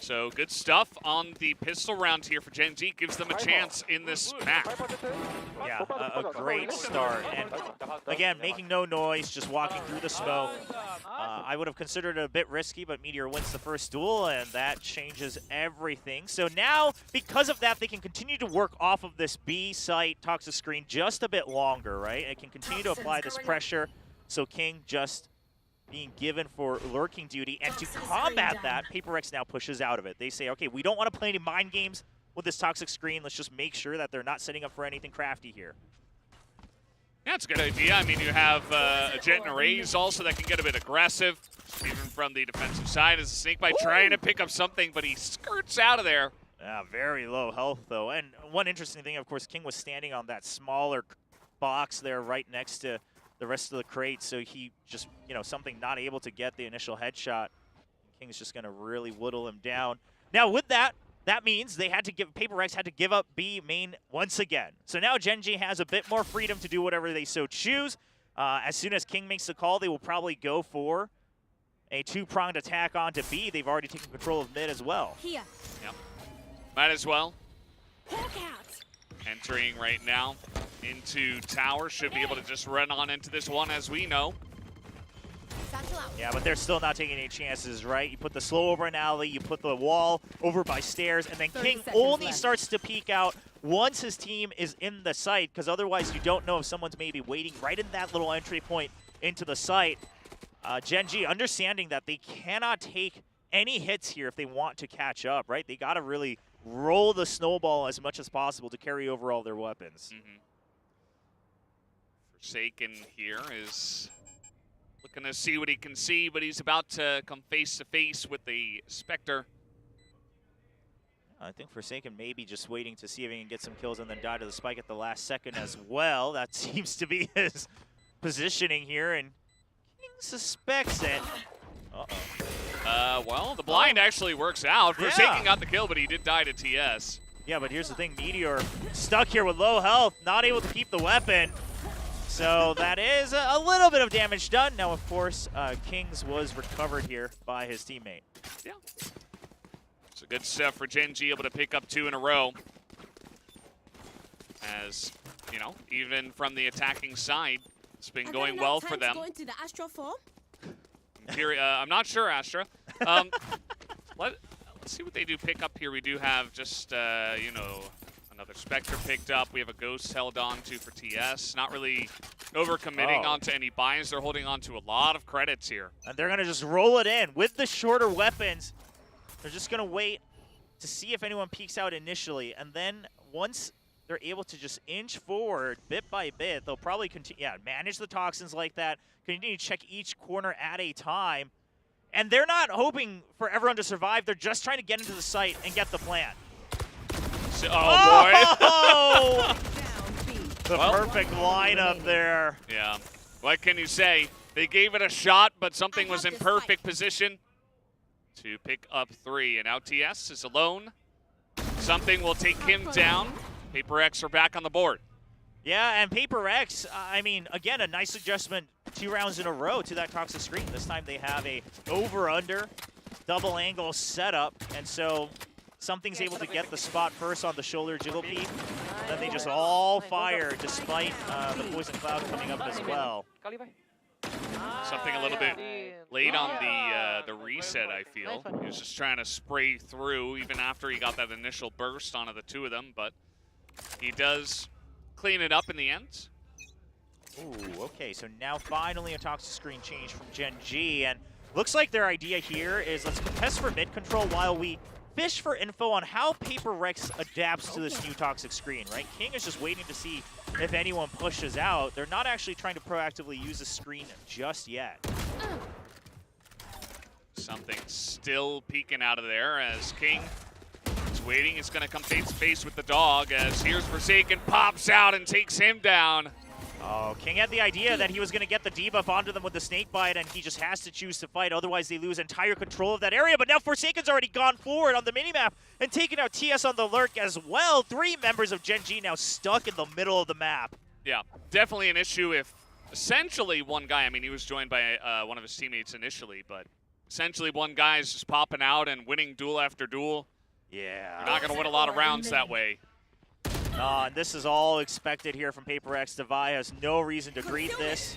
So good stuff on the pistol round here for Gen G. Gives them a chance in this match. Yeah, a great start. And again, making no noise, just walking through the smoke. I would have considered it a bit risky, but Meteor wins the first duel, and that changes everything. So now, because of that, they can continue to work off of this B site toxic screen just a bit longer, right? It can continue to apply this pressure. So King just being given for lurking duty, and to combat that, Paper X now pushes out of it. They say, okay, we don't want to play any mind games with this toxic screen. Let's just make sure that they're not setting up for anything crafty here. Yeah, it's a good idea. I mean, you have a Jet and a Raze also that can get a bit aggressive, even from the defensive side as a Snakebite trying to pick up something, but he skirts out of there. Yeah, very low health, though. And one interesting thing, of course, King was standing on that smaller box there right next to the rest of the crate, so he just, something not able to get the initial headshot. King's just going to really whittle him down. Now, with that means they had to Paper X had to give up B main once again. So now Gen G has a bit more freedom to do whatever they so choose. As soon as King makes the call, they will probably go for a 2-pronged attack onto B. They've already taken control of mid as well. Yep. Might as well. Entering right now into tower. Should be able to just run on into this one, as we know. Yeah, but they're still not taking any chances, right? You put the slow over an alley, you put the wall over by stairs, and then King only starts to peek out once his team is in the site, because otherwise you don't know if someone's maybe waiting right in that little entry point into the site. Gen G understanding that they cannot take any hits here if they want to catch up, right? They got to really roll the snowball as much as possible to carry over all their weapons. Forsaken here is looking to see what he can see, but he's about to come face to face with the Spectre. I think Forsaken maybe just waiting to see if he can get some kills and then die to the spike at the last second as well. That seems to be his positioning here, and King suspects it. Well, the blind actually works out. Forsaken got the kill, but he did die to TS. Yeah, but here's the thing. Meteor stuck here with low health, not able to keep the weapon. So that is a little bit of damage done. Now, of course, Kings was recovered here by his teammate. Yeah. It's a good stuff for Gen G, able to pick up 2 in a row. As, you know, even from the attacking side, it's been going well for them. Going to the Astro 4? I'm not sure, Astra. Let's see what they do pick up here. We do have just, you know, another Spectre picked up. We have a Ghost held on to for TS. Not really overcommitting onto any buys. They're holding on to a lot of credits here. And they're going to just roll it in with the shorter weapons. They're just going to wait to see if anyone peeks out initially. And then once they're able to just inch forward bit by bit, they'll probably continue, manage the toxins like that, continue to check each corner at a time. And they're not hoping for everyone to survive. They're just trying to get into the site and get the plant. Oh, boy. The perfect lineup there. Yeah. What can you say? They gave it a shot, but something was in perfect position to pick up 3. And now TS is alone. Something will take him down. Paper X are back on the board. Yeah, and Paper X, I mean, again, a nice adjustment 2 rounds in a row to that toxic screen. This time they have a over-under double angle setup, and so Something's able to get the spot first on the shoulder jiggle peek. Then they just all fire despite the poison cloud coming up as well. Something a little bit late on the reset, I feel. He was just trying to spray through even after he got that initial burst onto the 2 of them, but he does clean it up in the end. Ooh, okay, so now finally a toxic screen change from Gen G, and looks like their idea here is let's test for mid control while we fish for info on how Paper Rex adapts to this new toxic screen, right? King is just waiting to see if anyone pushes out. They're not actually trying to proactively use the screen just yet. Something still peeking out of there as King is waiting. It's going to come face to face with the dog as here's Forsaken, pops out and takes him down. Oh, King had the idea that he was going to get the debuff onto them with the snake bite, and he just has to choose to fight. Otherwise, they lose entire control of that area. But now Forsaken's already gone forward on the minimap and taken out TS on the lurk as well. 3 members of Gen G now stuck in the middle of the map. Yeah, definitely an issue if essentially one guy, I mean, he was joined by one of his teammates initially, but essentially one guy is just popping out and winning duel after duel. Yeah. You're not going to win a lot of rounds that way. And this is all expected here from Paper X. Devi has no reason to greet this.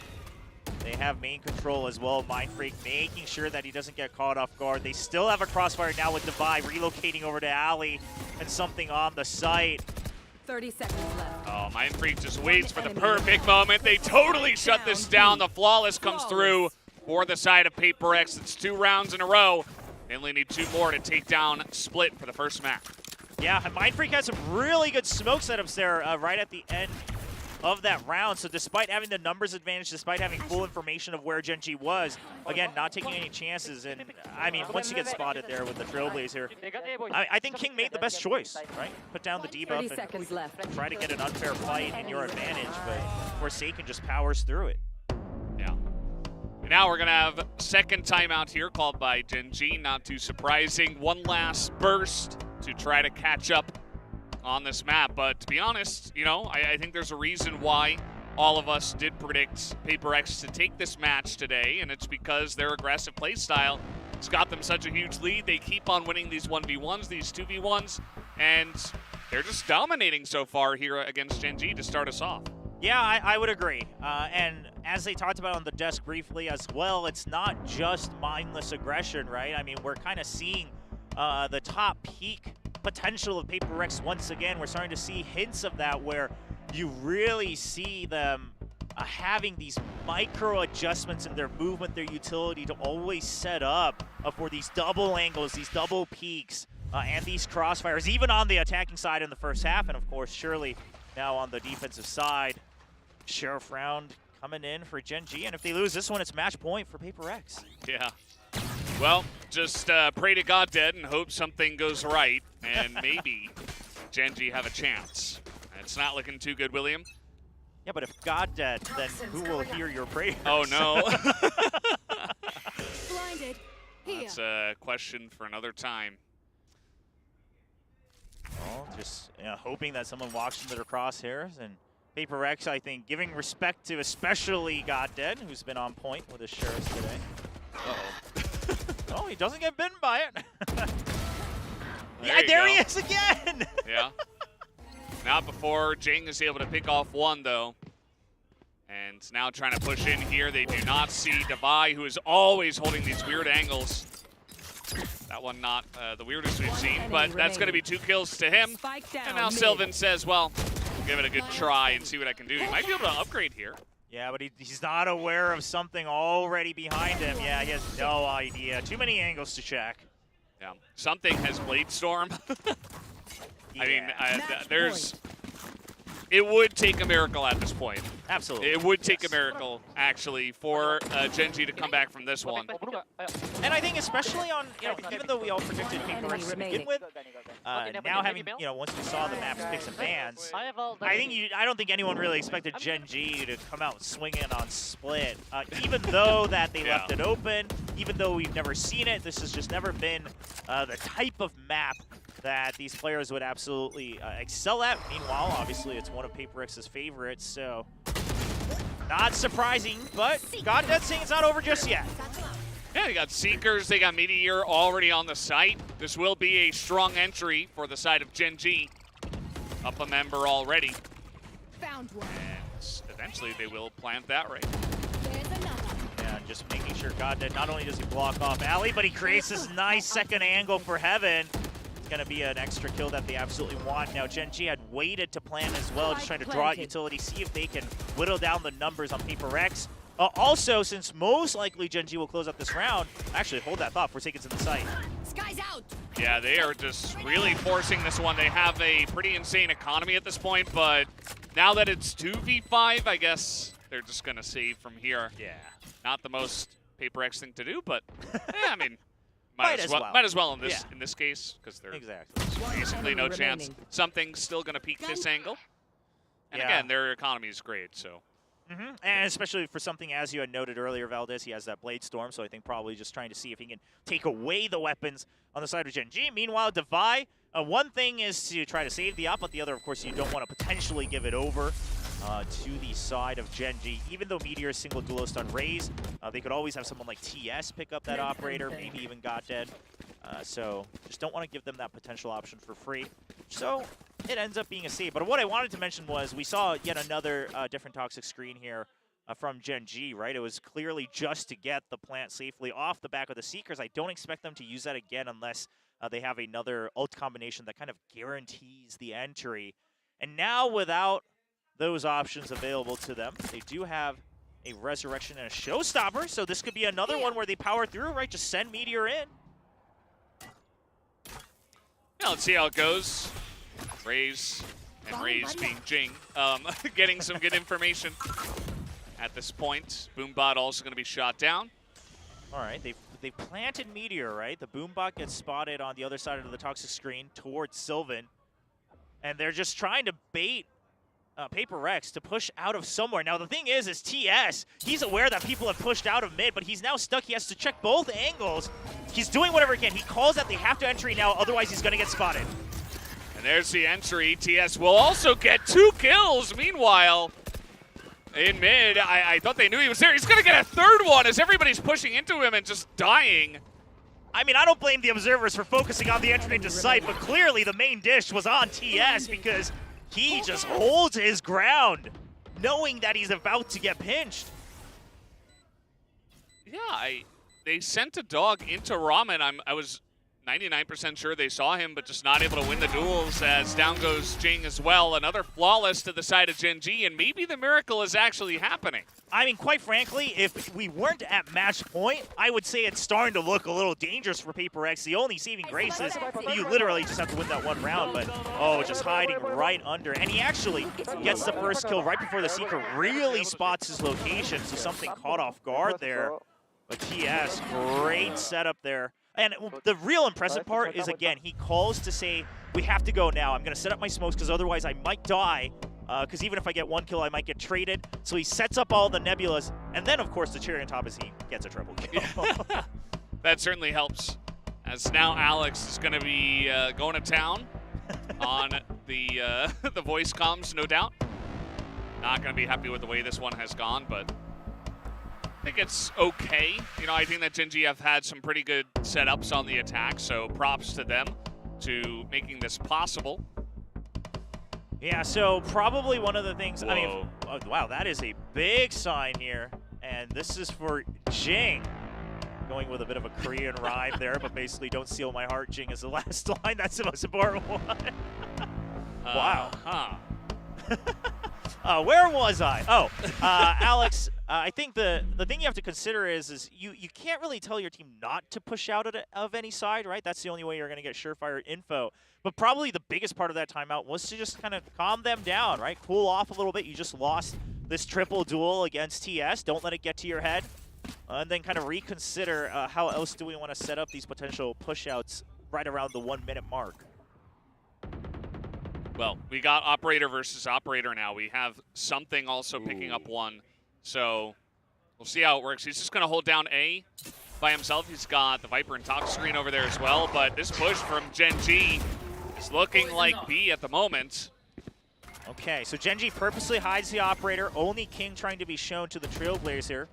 They have main control as well. Mind Freak making sure that he doesn't get caught off guard. They still have a crossfire now with Devi relocating over to Alley and something on the site. 30 seconds left. Oh, Mind Freak just waits for the perfect moment. They totally shut this down. The Flawless comes through for the side of Paper X. It's 2 rounds in a row. They only need 2 more to take down Split for the first map. Yeah, Mind Freak has some really good smoke setups there right at the end of that round. So despite having the numbers advantage, despite having full information of where Gen G was, again, not taking any chances. And I mean, once you get spotted there with the Trailblazer, I think King made the best choice, right? Put down the debuff and try to get an unfair fight in your advantage, but Forsaken just powers through it. Yeah. Now we're going to have second timeout here called by Gen G. Not too surprising. One last burst to try to catch up on this map. But to be honest, you know, I think there's a reason why all of us did predict Paper X to take this match today, and it's because their aggressive play style has got them such a huge lead. They keep on winning these 1v1s, these 2v1s, and they're just dominating so far here against Gen G to start us off. Yeah, I would agree. And as they talked about on the desk briefly as well, it's not just mindless aggression, right? I mean, we're kind of seeing the top peak potential of Paper Rex once again. We're starting to see hints of that where you really see them having these micro adjustments in their movement, their utility to always set up for these double angles, these double peaks, and these crossfires, even on the attacking side in the first half. And of course, surely now on the defensive side, Sheriff round coming in for Gen G, and if they lose this one, it's match point for Paper Rex. Yeah. Well, just pray to God dead and hope something goes right, and maybe Gen G have a chance. It's not looking too good, William. Yeah, but if God dead, then who will hear your prayers? Oh, no. Blinded. Here. That's a question for another time. Well, just hoping that someone walks into their crosshairs, and Paper Rex, I think, giving respect to especially God dead, who's been on point with his Sheriffs today. Oh, he doesn't get bitten by it. Yeah, there he is again! Yeah. Not before Jing is able to pick off one, though. And now trying to push in here. They do not see Devi, who is always holding these weird angles. That one not the weirdest we've seen, but that's going to be 2 kills to him. And now Sylvan says, well, give it a good try and see what I can do. He might be able to upgrade here. Yeah, but he's not aware of something already behind him. Yeah, he has no idea. Too many angles to check. Yeah, something has Blade Storm. I mean, there's... It would take a miracle at this point. Absolutely. It would take a miracle, actually, for Gen G to come back from this one. And I think especially on, even though we all predicted Paper Rex to begin with, now having, once we saw the map's picks and bans, I don't think anyone really expected Gen G to come out swinging on Split. Even though that they left it open, even though we've never seen it, this has just never been the type of map that these players would absolutely excel at. Meanwhile, obviously, it's one of Paper Rex's favorites, so not surprising, but God dead saying it's not over just yet. Yeah, they got Seekers, they got Meteor already on the site. This will be a strong entry for the side of Gen G. Up a member already. Found one. And eventually they will plant that right. Yeah, just making sure God dead, not only does he block off Alley, but he creates this nice second angle for Heaven. Going to be an extra kill that they absolutely want. Now, Gen G had waited to plan as well, just trying to draw out utility, see if they can whittle down the numbers on Paper Rex. Also, since most likely Gen G will close out this round, actually, hold that thought, Forsaken's in the site. Sky's out. Yeah, they are just really forcing this one. They have a pretty insane economy at this point, but now that it's 2v5, I guess they're just going to save from here. Yeah. Not the most Paper Rex thing to do, but, I mean... Might as well in this case, because there's basically no chance. Something's still going to peak this angle. And again, their economy is great, so. And especially for something, as you had noted earlier, Valdez, he has that Blade Storm, so I think probably just trying to see if he can take away the weapons on the side of Gen G. Meanwhile, Devi, one thing is to try to save the op, but the other, of course, you don't want to potentially give it over to the side of Gen G. Even though Meteor is single duelist on Raze, they could always have someone like TS pick up that operator, maybe even God dead. So just don't want to give them that potential option for free. So it ends up being a save. But what I wanted to mention was we saw yet another different toxic screen here from Gen G, right? It was clearly just to get the plant safely off the back of the Seekers. I don't expect them to use that again unless they have another ult combination that kind of guarantees the entry. And now without those options available to them, they do have a Resurrection and a Showstopper, so this could be another one where they power through, right? Just send Meteor in. Yeah, let's see how it goes. Raze, and Raze being Jing, getting some good information at this point. Boombot also going to be shot down. All right, they've planted Meteor, right? The Boombot gets spotted on the other side of the toxic screen towards Sylvan, and they're just trying to bait Paper Rex to push out of somewhere. Now, the thing is TS, he's aware that people have pushed out of mid, but he's now stuck. He has to check both angles. He's doing whatever he can. He calls that they have to entry now, otherwise he's going to get spotted. And there's the entry. TS will also get 2 kills. Meanwhile, in mid, I thought they knew he was there. He's going to get a third one as everybody's pushing into him and just dying. I mean, I don't blame the observers for focusing on the entry into site, but clearly the main dish was on TS because he just holds his ground, knowing that he's about to get pinched. Yeah, they sent a dog into Ramen. I was 99% sure they saw him, but just not able to win the duels as down goes Jing as well. Another flawless to the side of Gen G, and maybe the miracle is actually happening. I mean, quite frankly, if we weren't at match point, I would say it's starting to look a little dangerous for Paper X. The only saving grace is you literally just have to win that one round, but oh, just hiding right under. And he actually gets the first kill right before the Seeker really spots his location, so something caught off guard there. But TS, great setup there. And the real impressive part is, again, he calls to say, we have to go now. I'm going to set up my smokes because otherwise I might die. Because even if I get one kill, I might get traded. So he sets up all the nebulas. And then, of course, the cherry on top is he gets a triple kill. Yeah. That certainly helps. As now Alex is going to be going to town on the voice comms, no doubt. Not going to be happy with the way this one has gone, but I think it's okay. You know, I think that Gen G have had some pretty good setups on the attack, so props to them to making this possible. Yeah, so probably one of the things, I mean, oh, wow, that is a big sign here. And this is for Jing. Going with a bit of a Korean rhyme there, but basically, don't steal my heart, Jing is the last line. That's the most important one. Wow. Where was I? Oh, Alex, I think the thing you have to consider is you can't really tell your team not to push out of any side, right? That's the only way you're going to get surefire info. But probably the biggest part of that timeout was to just kind of calm them down, right? Cool off a little bit. You just lost this triple duel against TS. Don't let it get to your head. And then kind of reconsider how else do we want to set up these potential push-outs right around the 1 minute mark. Well, we got operator versus operator now. We have something also picking up one. So we'll see how it works. He's just going to hold down A by himself. He's got the Viper and Talk screen over there as well. But this push from Gen G is looking like B at the moment. Okay, so Gen G purposely hides the operator. Only King trying to be shown to the Trailblazers here.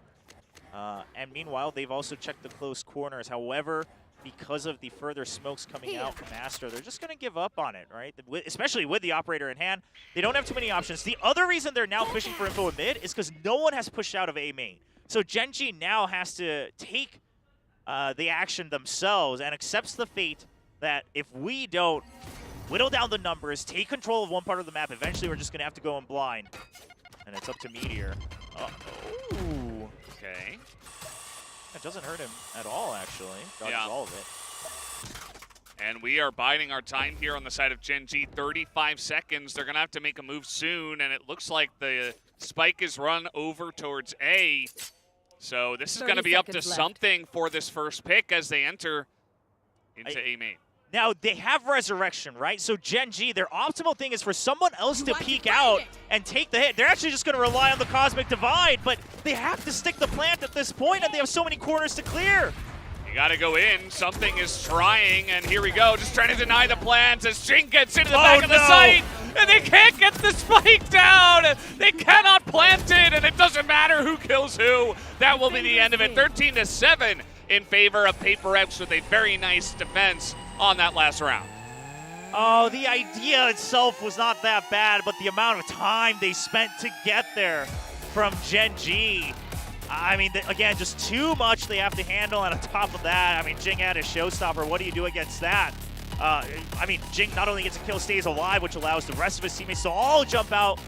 And meanwhile, they've also checked the close corners. However, because of the further smokes coming out from Astro, they're just going to give up on it, right? Especially with the operator in hand. They don't have too many options. The other reason they're now fishing for info in mid is because no one has pushed out of A main. So Gen G now has to take the action themselves and accepts the fate that if we don't whittle down the numbers, take control of one part of the map, eventually we're just going to have to go in blind. And it's up to Meteor. Ooh. Okay. That doesn't hurt him at all, actually. Dodges all of it. And we are biding our time here on the side of Gen G. 35 seconds. They're going to have to make a move soon, and it looks like the spike is run over towards A. So this is going to be up to something for this first pick as they enter into A main. Now, they have Resurrection, right? So Gen G, their optimal thing is for someone else to peek out and take the hit. They're actually just going to rely on the Cosmic Divide, but they have to stick the plant at this point, and they have so many corners to clear. You got to go in. Something is trying, and here we go. Just trying to deny the plans as Jing gets into the back of the site, and they can't get the spike down. They cannot plant it, and it doesn't matter who kills who. That will be the end of it. 13-7 in favor of Paper X with a very nice defense on that last round. Oh, the idea itself was not that bad, but the amount of time they spent to get there from Gen G. I mean, again, just too much they have to handle, and on top of that, I mean, Jing had a showstopper. What do you do against that? I mean, Jing not only gets a kill, stays alive, which allows the rest of his teammates to all jump out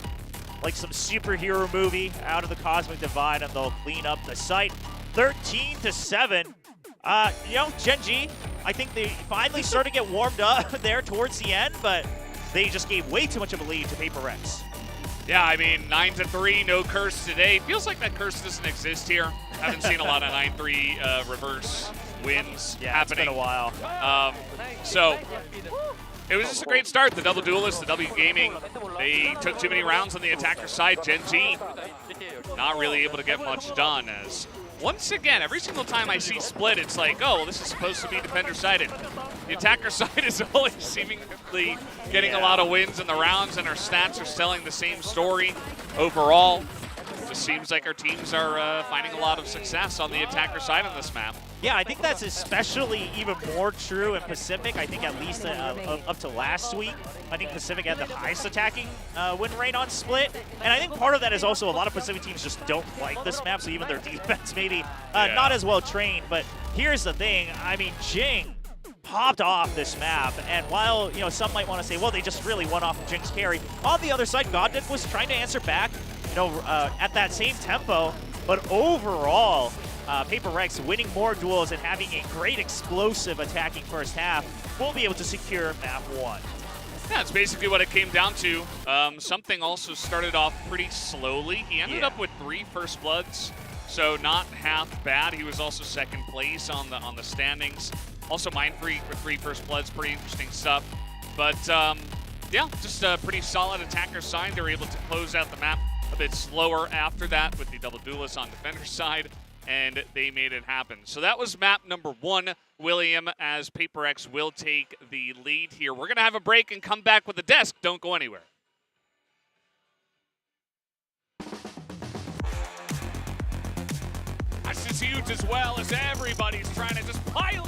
like some superhero movie out of the Cosmic Divide, and they'll clean up the site. 13-7. You know, Gen G, I think they finally started to get warmed up there towards the end, but they just gave way too much of a lead to Paper X. Yeah, I mean, 9-3, no curse today. Feels like that curse doesn't exist here. Haven't seen a lot of 9-3 reverse wins happening. It's been a while. So it was just a great start. The double duelist, the W Gaming, they took too many rounds on the attacker side. Gen G not really able to get much done as once again, every single time I see split, it's like, oh, well, this is supposed to be defender-sided. The attacker side is always seemingly getting a lot of wins in the rounds, and our stats are telling the same story overall. Just just seems like our teams are finding a lot of success on the attacker side on this map. Yeah, I think that's especially even more true in Pacific. I think at least up to last week, I think Pacific had the highest attacking win rate on Split. And I think part of that is also a lot of Pacific teams just don't like this map, so even their defense maybe not as well trained. But here's the thing, I mean, Jing popped off this map, and while some might want to say, well, they just really won off of Jing's carry, on the other side, Godden was trying to answer back, at that same tempo. But overall, Paper Rex winning more duels and having a great explosive attacking first half will be able to secure map 1. Yeah, it's basically what it came down to. Something also started off pretty slowly. He ended up with 3 first bloods, so not half bad. He was also second place on the standings. Also Mindfreak with 3 first bloods, pretty interesting stuff. But yeah, just a pretty solid attacker side. They were able to close out the map a bit slower after that with the double duelist on defender side, and they made it happen. So that was map number 1, William, as Paper X will take the lead here. We're going to have a break and come back with the desk. Don't go anywhere. This is huge as well, as everybody's trying to just pile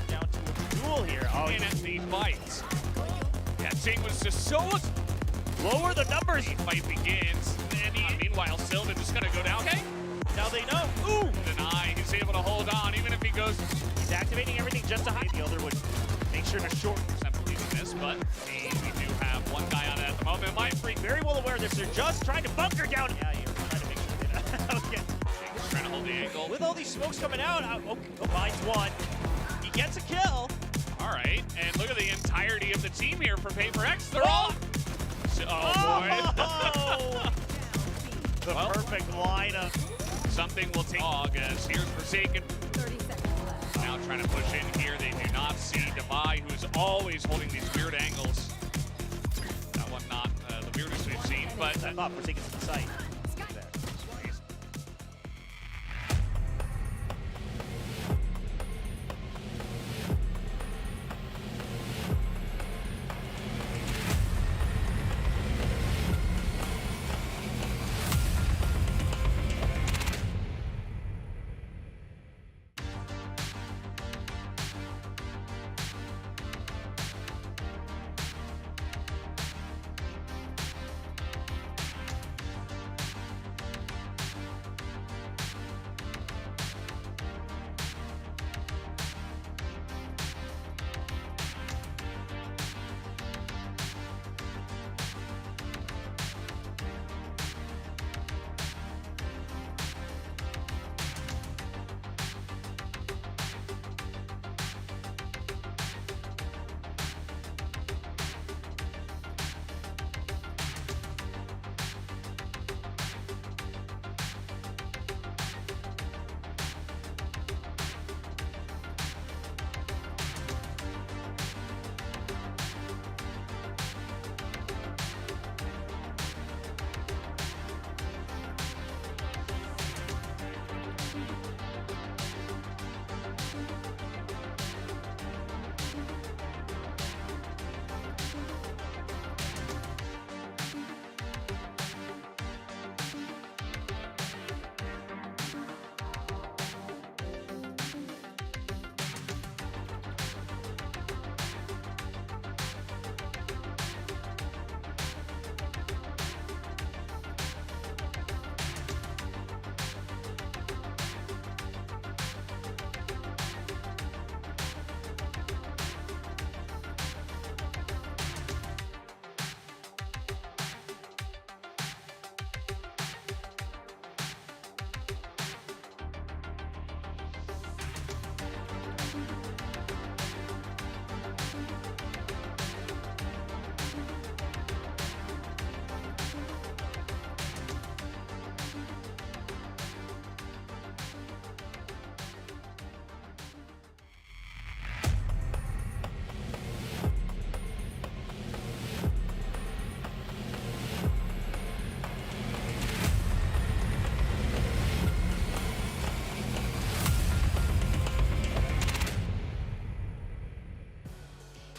down to a duel here. In at the fight. Yeah, Jing was just so... Lower the numbers. The fight begins. And meanwhile, Sylvan just going to go down. Okay. Now they know. Ooh! Deny. He's able to hold on, even if he goes. He's activating everything just to hide. The other would make sure to short. I'm believing this, but we do have one guy on it at the moment. Mindfreak very well aware of this. They're just trying to bunker down. Yeah, you're trying to make sure they don't get. He's trying to hold the angle. With all these smokes coming out, finds one. He gets a kill. All right, and look at the entirety of the team here for Paper X. They're all. Oh, boy. The perfect lineup. Something will take as here's Forsaken. 30 seconds left. Now trying to push in here. They do not see Debai, who's always holding these weird angles. That one not the weirdest we've seen, but I thought Forsaken's in the sight.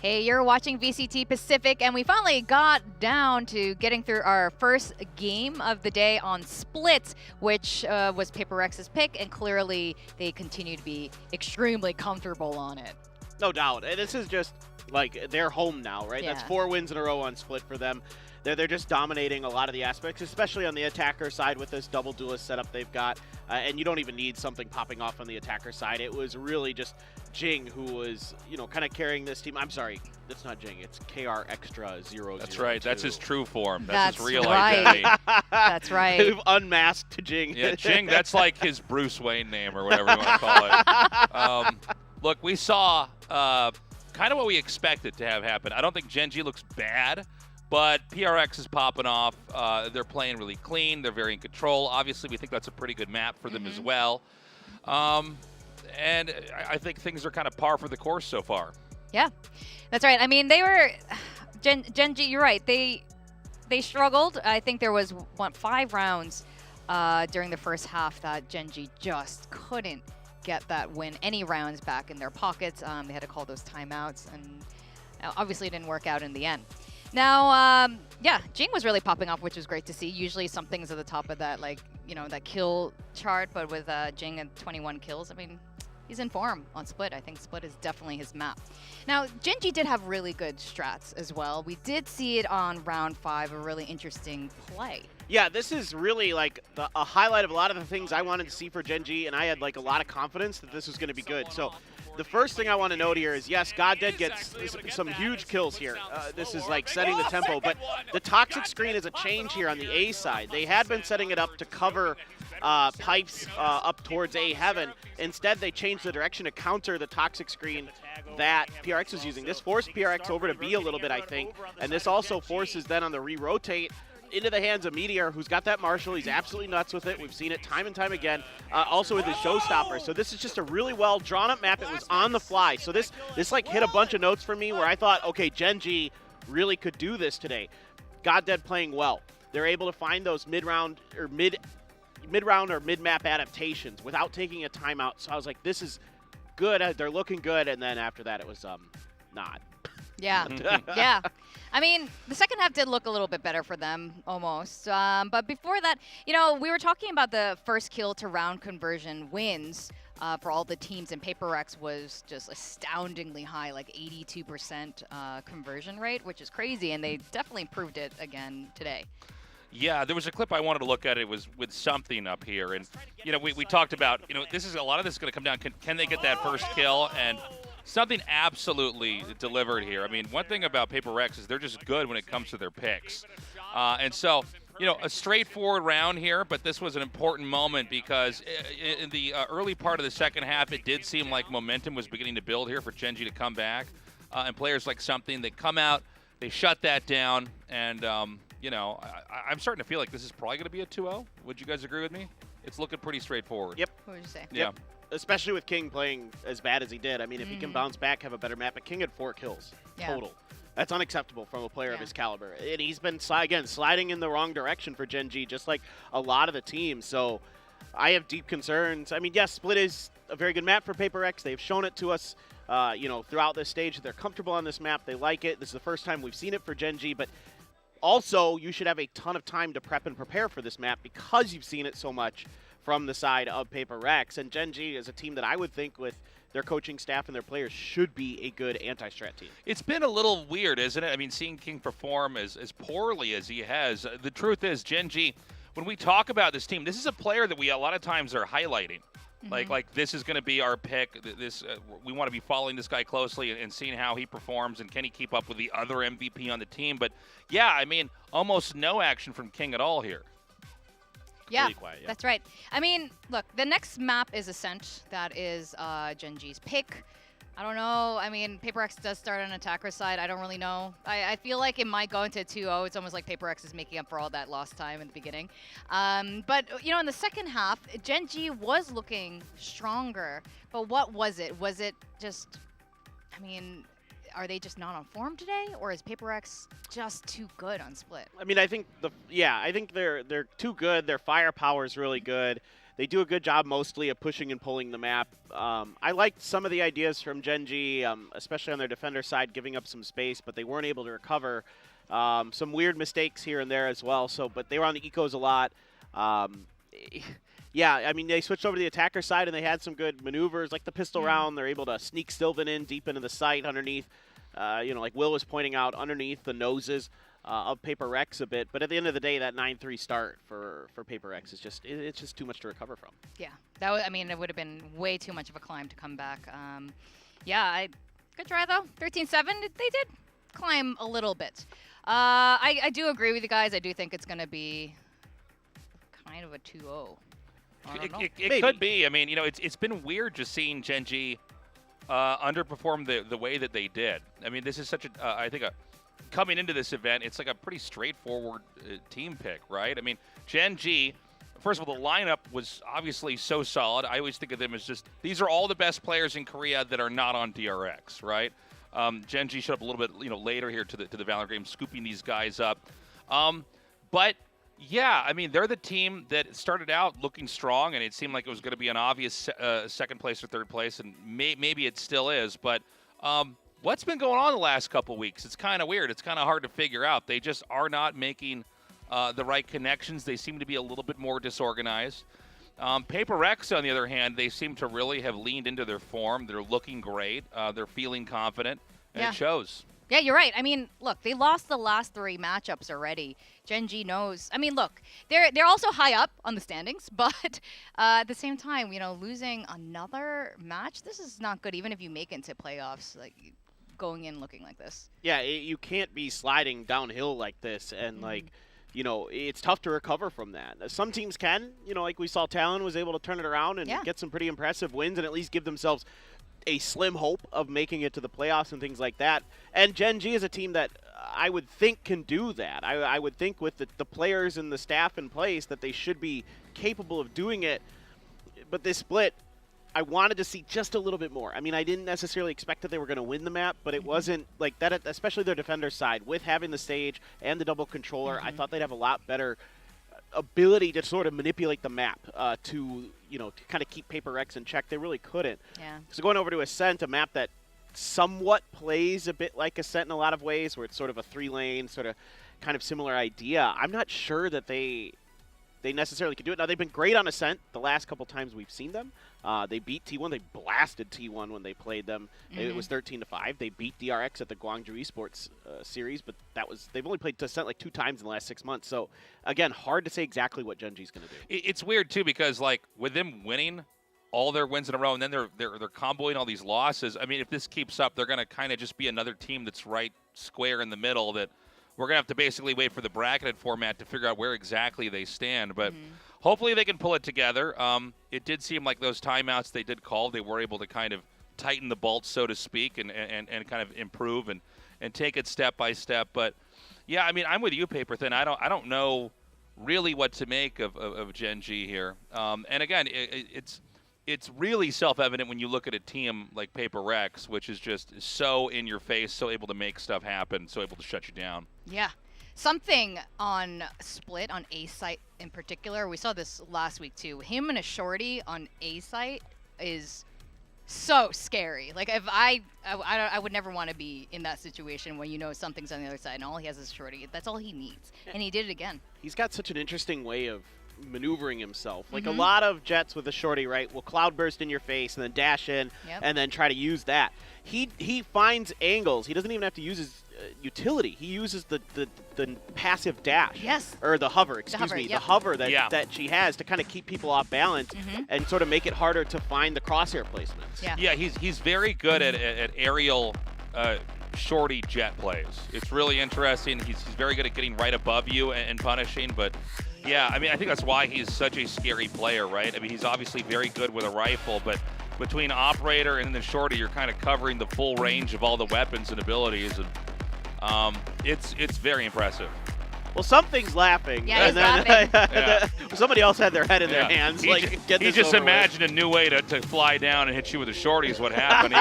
Hey, you're watching VCT Pacific, and we finally got down to getting through our first game of the day on Split, which was Paper Rex's pick, and clearly they continue to be extremely comfortable on it. No doubt. And this is just like they're home now, right? Yeah. That's 4 wins in a row on Split for them. They're just dominating a lot of the aspects, especially on the attacker side with this double duelist setup they've got. And you don't even need something popping off on the attacker side. It was really just Jing who was, kind of carrying this team. I'm sorry, that's not Jing. It's KR Extra 002. That's right. That's his true form. That's his real right. identity. That's right. They've unmasked Jing. Yeah, Jing, that's like his Bruce Wayne name or whatever you want to call it. Look, we saw kind of what we expected to have happen. I don't think Gen G looks bad, but PRX is popping off. They're playing really clean. They're very in control. Obviously, we think that's a pretty good map for them as well. And I think things are kind of par for the course so far. Yeah, that's right. I mean, they were Gen G. You're right. They struggled. I think there was 5 rounds during the first half that Gen G just couldn't get that win. Any rounds back in their pockets. They had to call those timeouts, and obviously it didn't work out in the end. Now, yeah, Jing was really popping off, which was great to see. Usually something's at the top of that, that kill chart, but with Jing at 21 kills, I mean, he's in form on Split. I think Split is definitely his map. Now, Gen G did have really good strats as well. We did see it on round 5, a really interesting play. Yeah, this is really like a highlight of a lot of the things I wanted to see for Gen G, and I had like a lot of confidence that this was going to be good. So the first thing I want to note here is, yes, GodDead gets some huge kills here. This is like setting the tempo, but the toxic screen is a change here on the A side. They had been setting it up to cover pipes up towards A heaven. Instead, they changed the direction to counter the toxic screen that PRX was using. This forced PRX over to B a little bit, I think, and this also forces then on the re-rotate into the hands of Meteor, who's got that Marshall. He's absolutely nuts with it. We've seen it time and time again, also with his Showstopper. So this is just a really well drawn up map. It was on the fly. So this like hit a bunch of notes for me where I thought, okay, Gen G really could do this today. GodDead playing well. They're able to find those mid-round or mid-map adaptations without taking a timeout. So I was like, this is good. They're looking good. And then after that, it was not. Yeah, yeah. I mean, the second half did look a little bit better for them, almost. But before that, we were talking about the first kill to round conversion wins for all the teams, and Paper Rex was just astoundingly high, like 82% conversion rate, which is crazy, and they definitely proved it again today. Yeah, there was a clip I wanted to look at. It was with something up here, and we talked about this is a lot of this is going to come down. Can they get that first kill? And something absolutely delivered here. I mean, one thing about Paper Rex is they're just good when it comes to their picks, and so a straightforward round here. But this was an important moment because in the early part of the second half, it did seem like momentum was beginning to build here for Gen G to come back, and players like something they come out, they shut that down, and I'm starting to feel like this is probably going to be a 2-0. Would you guys agree with me? It's looking pretty straightforward. Yep. What would you say? Yeah. Yep. Especially with King playing as bad as he did. I mean, if he can bounce back, have a better map. But King had 4 kills total. That's unacceptable from a player of his caliber. And he's been, again, sliding in the wrong direction for Gen G, just like a lot of the teams. So I have deep concerns. I mean, yes, Split is a very good map for Paper X. They've shown it to us, throughout this stage. They're comfortable on this map. They like it. This is the first time we've seen it for Gen G. But also, you should have a ton of time to prep and prepare for this map because you've seen it so much from the side of Paper Rex. And Gen G is a team that I would think with their coaching staff and their players should be a good anti-strat team. It's been a little weird, isn't it? I mean, seeing King perform as poorly as he has. The truth is, Gen G, when we talk about this team, this is a player that we a lot of times are highlighting. Like this is going to be our pick. This we want to be following this guy closely and seeing how he performs and can he keep up with the other MVP on the team. But yeah, I mean, almost no action from King at all here. Yeah, quiet, that's right. I mean, look, the next map is Ascent. That is Gen G's pick. I don't know. I mean, Paper X does start on attacker side. I don't really know. I feel like it might go into 2-0. It's almost like Paper X is making up for all that lost time in the beginning. But, in the second half, Gen G was looking stronger. But what was it? Was it just, are they just not on form today? Or is Paper X just too good on Split? I mean, I think they're too good. Their firepower is really good. they do a good job mostly of pushing and pulling the map. I liked some of the ideas from Gen G, especially on their defender side, giving up some space, but they weren't able to recover. Some weird mistakes here and there as well. But they were on the ecos a lot. Yeah, I mean, they switched over to the attacker side, and they had some good maneuvers, like the pistol round. They're able to sneak Sylvan in deep into the site underneath, like Will was pointing out, underneath the noses of Paper Rex a bit. But at the end of the day, that 9-3 start for Paper Rex is it's just too much to recover from. Yeah, that was, I mean, it would have been way too much of a climb to come back. Yeah, good try, though. 13-7, they did climb a little bit. I do agree with you guys. I do think it's going to be kind of a 2-0. It could be. I mean, it's been weird just seeing Gen G underperform the way that they did. I mean, this is such I think coming into this event, it's like a pretty straightforward team pick, right? I mean, Gen G, first of all, the lineup was obviously so solid. I always think of them as these are all the best players in Korea that are not on DRX, right? Gen G showed up a little bit, later here to the Valorant game, scooping these guys up. But yeah, I mean, they're the team that started out looking strong, and it seemed like it was going to be an obvious second place or third place, and maybe it still is. But what's been going on the last couple weeks? It's kind of weird. It's kind of hard to figure out. They just are not making the right connections. They seem to be a little bit more disorganized. Paper Rex, on the other hand, they seem to really have leaned into their form. They're looking great. They're feeling confident, and it shows. Yeah, you're right. I mean, look, they lost the last 3 matchups already. Gen G knows. I mean, look, they're also high up on the standings, but at the same time, losing another match, this is not good. Even if you make it into playoffs, like going in looking like this. Yeah, you can't be sliding downhill like this, and it's tough to recover from that. Some teams can, like we saw Talon was able to turn it around and get some pretty impressive wins and at least give themselves a slim hope of making it to the playoffs and things like that. And Gen G is a team that I would think can do that. I would think with the players and the staff in place that they should be capable of doing it. But this split, I wanted to see just a little bit more. I mean, I didn't necessarily expect that they were going to win the map, but it wasn't like that, especially their defender side. With having the stage and the double controller, I thought they'd have a lot better ability to sort of manipulate the map to kind of keep Paper Rex in check. They really couldn't. Yeah. So going over to Ascent, a map that somewhat plays a bit like Ascent in a lot of ways, where it's sort of a 3-lane, sort of kind of similar idea. I'm not sure that they necessarily can do it. Now, they've been great on Ascent the last couple times we've seen them. They beat T1. They blasted T1 when they played them. It was 13-5. They beat DRX at the Guangzhou Esports series, but they've only played Ascent like 2 times in the last 6 months. So, again, hard to say exactly what Gen G's going to do. It's weird, too, because, like, with them winning all their wins in a row, and then they're comboing all these losses. I mean, if this keeps up, they're going to kind of just be another team that's right square in the middle that we're going to have to basically wait for the bracketed format to figure out where exactly they stand. But hopefully they can pull it together. It did seem like those timeouts they did call, they were able to kind of tighten the bolt, so to speak, and kind of improve and take it step by step. But, yeah, I mean, I'm with you, Paper Thin. I don't know really what to make of Gen G here. And, again, it's really self-evident when you look at a team like Paper Rex, which is just so in your face, so able to make stuff happen, so able to shut you down. Yeah. Something on Split, on A site in particular, we saw this last week too. Him and a shorty on A site is so scary. Like, if I would never want to be in that situation when something's on the other side and all he has is a shorty. That's all he needs. And he did it again. He's got such an interesting way of maneuvering himself. Like a lot of jets with a shorty, right, will cloud burst in your face and then dash in and then try to use that. He finds angles. He doesn't even have to use his utility. He uses the passive dash. Yes. Or the hover, excuse me. Yep. The hover that she has to kind of keep people off balance and sort of make it harder to find the crosshair placements. Yeah, he's very good at aerial shorty jet plays. It's really interesting. He's very good at getting right above you and punishing, but yeah, I mean, I think that's why he's such a scary player, right? I mean, he's obviously very good with a rifle, but between operator and the shorty, you're kind of covering the full range of all the weapons and abilities, and it's very impressive. Well, something's laughing. Yeah, he's laughing. Somebody else had their head in their hands. He just imagined a new way to fly down and hit you with a shorty is what happened.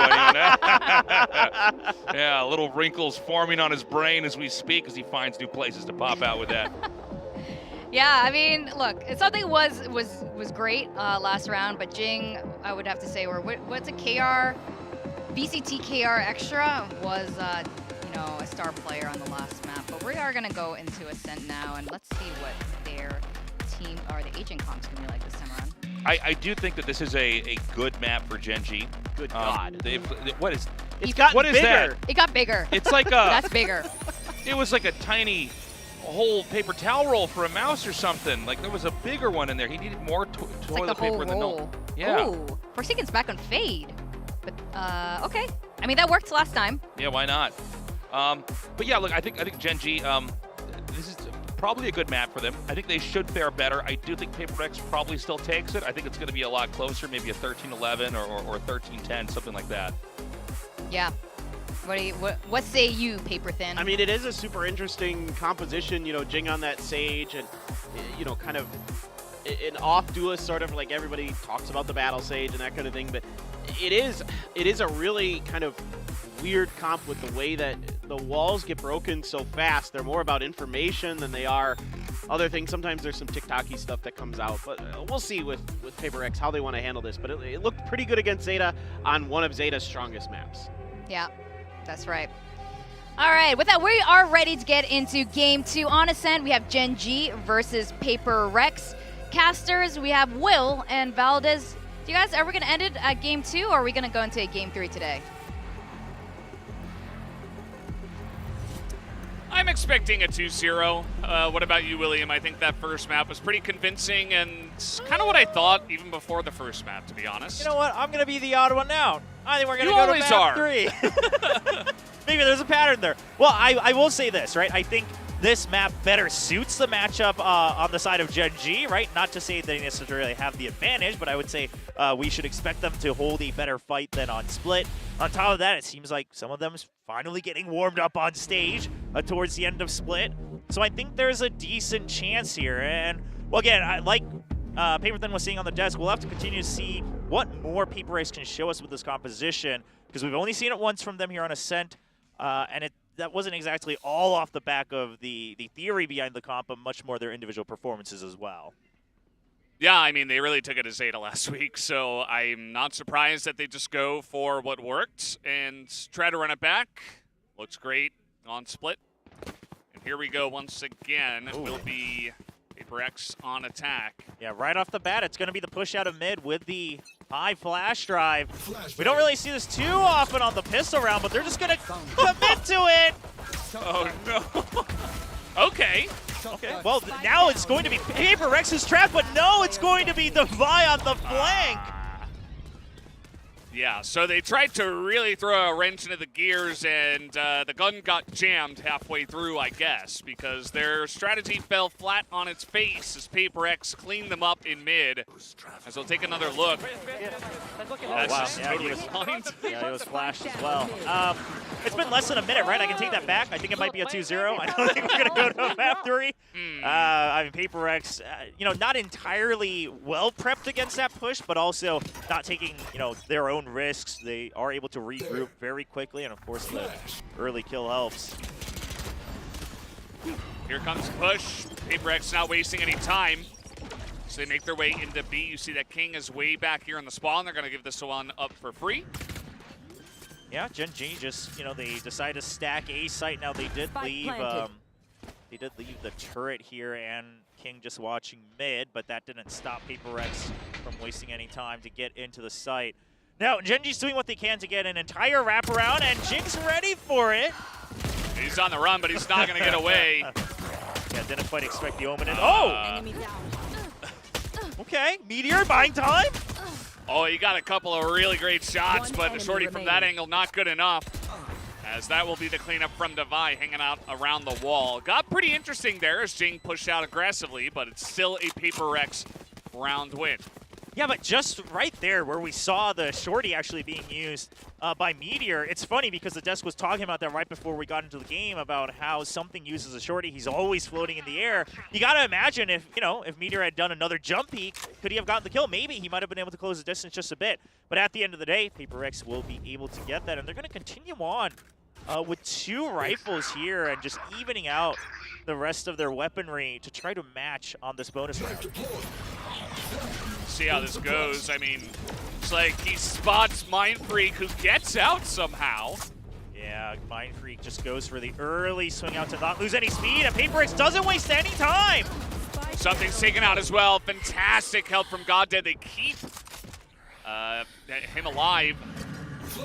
Yeah, little wrinkles forming on his brain as we speak as he finds new places to pop out with that. Yeah, I mean, look, something was great last round, but Jing, I would have to say, or what's a KR, VCT KR Extra was, you know, a star player on the last map. But we are gonna go into Ascent now, and let's see what their team or the agent comp's gonna be like this time around. I do think that this is a good map for Gen.G. Good God. What is? It's gotten what is bigger. that? It got bigger. It's like a. That's bigger. It was like a tiny whole paper towel roll for a mouse or something. Like there was a bigger one in there. He needed more toilet Like the paper whole than roll. no. Yeah. Ooh, Forsakens back on Fade. But okay. I mean, that worked last time. Yeah, why not? But yeah, look, I think Gen.G. This is probably a good map for them. I think they should fare better. I do think Paper X probably still takes it. I think it's going to be a lot closer, maybe a 13-11 or 13-10, something like that. Yeah. What say you, Paper Thin? I mean, it is a super interesting composition, you know, Jing on that Sage and, you know, kind of an off duelist, sort of like everybody talks about the Battle Sage and that kind of thing, but it is a really kind of weird comp with the way that the walls get broken so fast. They're more about information than they are other things. Sometimes there's some TikTok-y stuff that comes out, but we'll see with Paper X how they want to handle this. But it looked pretty good against ZETA on one of ZETA's strongest maps. Yeah, that's right. All right, with that, we are ready to get into Game 2. On Ascent, we have Gen.G versus Paper Rex. Casters, we have Will and Valdez. Do you guys, are we going to end it at Game 2, or are we going to go into Game 3 today? I'm expecting a 2-0. What about you, William? I think that first map was pretty convincing and kind of what I thought even before the first map, to be honest. You know what? I'm going to be the odd one out. I think we're going to go to map 3. Maybe there's a pattern there. Well, I will say this, right? I think this map better suits the matchup on the side of Gen.G, right? Not to say they necessarily have the advantage, but I would say we should expect them to hold a better fight than on Split. On top of that, it seems like some of them is finally getting warmed up on stage towards the end of Split. So I think there's a decent chance here. And, well, again, like Paper Thin was saying on the desk, we'll have to continue to see what more Paper X can show us with this composition, because we've only seen it once from them here on Ascent, and that wasn't exactly all off the back of the theory behind the comp, but much more their individual performances as well. Yeah, I mean, they really took it to ZETA last week, so I'm not surprised that they just go for what worked and try to run it back. Looks great on Split. And here we go once again. It will be Paper X on attack. Yeah, right off the bat, it's going to be the push out of mid with the high flash drive. We don't really see this too often on the pistol round, but they're just going to commit to it. Oh, no. Okay. Okay, well, now it's going to be Paper X's trap, but no, it's going to be Devi on the flank. Yeah, so they tried to really throw a wrench into the gears, and the gun got jammed halfway through, I guess, because their strategy fell flat on its face as Paper X cleaned them up in mid. As they'll take another look. That's wow. just totally blind. Yeah, he was flashed as well. It's been less than a minute, right? I can take that back. I think it might be a 2-0. I don't think we're going to go to a map 3. I mean, Paper X, you know, not entirely well prepped against that push, but also not taking, you know, their own risks. They are able to regroup very quickly, and of course, the early kill helps. Here comes the push. Paper X not wasting any time. So they make their way into B. You see that King is way back here on the spawn. They're going to give this one up for free. Yeah, Gen.G just, you know, they decided to stack A site. Now they did leave the turret here, and King just watching mid, but that didn't stop Paper X from wasting any time to get into the site. Now, Gen.G's doing what they can to get an entire wraparound, and Jing's ready for it. He's on the run, but he's not going to get away. Yeah, didn't quite expect the omen. Oh! Okay, Meteor buying time. Oh, he got a couple of really great shots, but the shorty from that angle not good enough. As that will be the cleanup from Devi hanging out around the wall. Got pretty interesting there as Jing pushed out aggressively, but it's still a Paper X round win. Yeah, but just right there where we saw the shorty actually being used by Meteor, it's funny because the desk was talking about that right before we got into the game about how something uses a shorty, he's always floating in the air. You got to imagine if, you know, if Meteor had done another jump peek, could he have gotten the kill? Maybe he might have been able to close the distance just a bit. But at the end of the day, Paper X will be able to get that, and they're going to continue on with 2 rifles here and just evening out the rest of their weaponry to try to match on this bonus round. See how this goes. I mean, it's like he spots Mindfreak, who gets out somehow. Yeah, Mindfreak just goes for the early swing out to not lose any speed, and PaperX doesn't waste any time. Something's taken out as well. Fantastic help from GodDead. They keep him alive.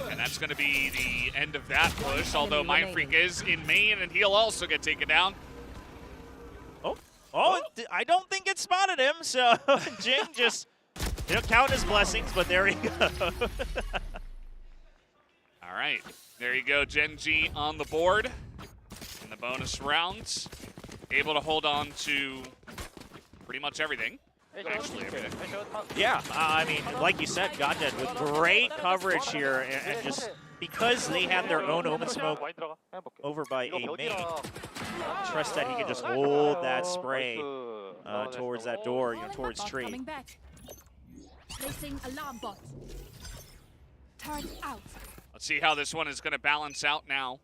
And that's going to be the end of that push, although Mindfreak is in main, and he'll also get taken down. Oh, I don't think it spotted him, so Jing just didn't count his blessings, but there he goes. All right, there you go, Gen G on the board in the bonus rounds. Able to hold on to pretty much everything. Actually, everything. Yeah, I mean, like you said, GodDead with great coverage here, and just because they had their own Omen Smoke over by a main, trust that he can just hold that spray towards that door, towards tree. Coming back. Placing alarm bot. Turn out. Let's see how this one is going to balance out now.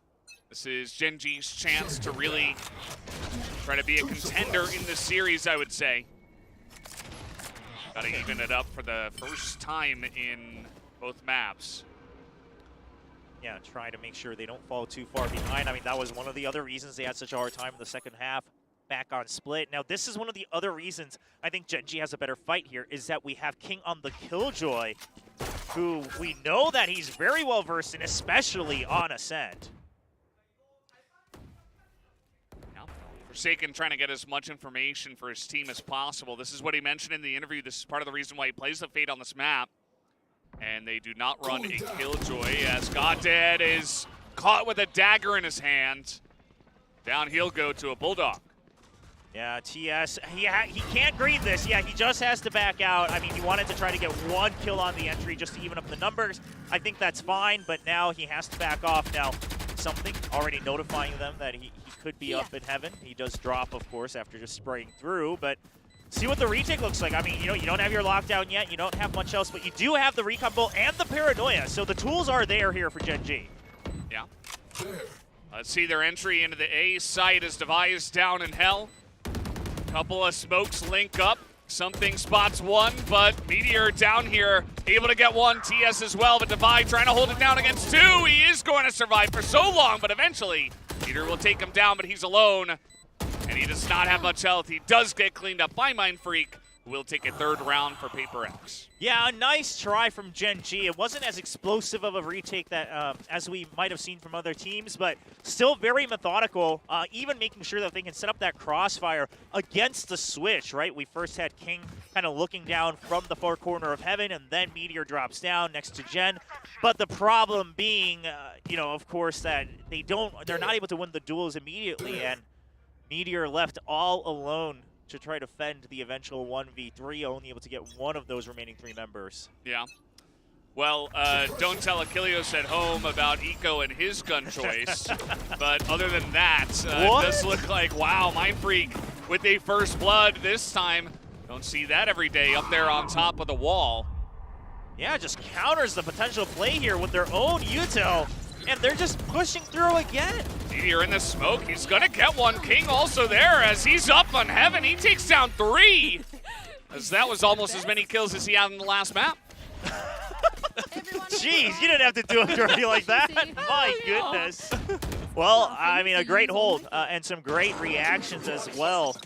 This is Gen G's chance to really try to be a contender in this series, I would say. Got to even it up for the first time in both maps. Yeah, try to make sure they don't fall too far behind. I mean, that was one of the other reasons they had such a hard time in the second half, back on split. Now, this is one of the other reasons I think Gen G has a better fight here, is that we have King on the Killjoy, who we know that he's very well versed in, especially on Ascent. Forsaken trying to get as much information for his team as possible. This is what he mentioned in the interview. This is part of the reason why he plays the Fate on this map. And they do not run a Killjoy as GodDead is caught with a dagger in his hand. Down he'll go to a Bulldog. Yeah, TS, he can't greed this. Yeah, he just has to back out. I mean, he wanted to try to get 1 kill on the entry just to even up the numbers. I think that's fine, but now he has to back off. Now, something already notifying them that he could be up in heaven. He does drop, of course, after just spraying through, but see what the retake looks like. I mean, you don't have your lockdown yet, you don't have much else, but you do have the recon bolt and the paranoia, so the tools are there here for Gen G. Yeah. Let's see their entry into the A site as Device down in hell. Couple of smokes link up. Something spots one, but Meteor down here, able to get one. TS as well, but Devi trying to hold it down against 2. He is going to survive for so long, but eventually Meteor will take him down, but he's alone. And he does not have much health. He does get cleaned up by Mindfreak, who will take a 3rd round for PaperX. Yeah, a nice try from Gen G. It wasn't as explosive of a retake that as we might have seen from other teams, but still very methodical, even making sure that they can set up that crossfire against the switch, right? We first had King kind of looking down from the far corner of heaven, and then Meteor drops down next to Gen. But the problem being, of course, that they're not able to win the duels immediately, and Meteor left all alone to try to fend the eventual 1v3, only able to get one of those remaining 3 members. Yeah. Well, don't tell Achilles at home about Eco and his gun choice. But other than that, it does look like, wow, Mindfreak with a first blood this time. Don't see that every day up there on top of the wall. Yeah, just counters the potential play here with their own util, and they're just pushing through again. Meteor in the smoke, he's gonna get one. King also there as he's up on heaven. He takes down 3. As that was almost as many kills as he had in the last map. Jeez, you didn't have to do it dirty like that. My goodness. Well, I mean, a great hold and some great reactions as well.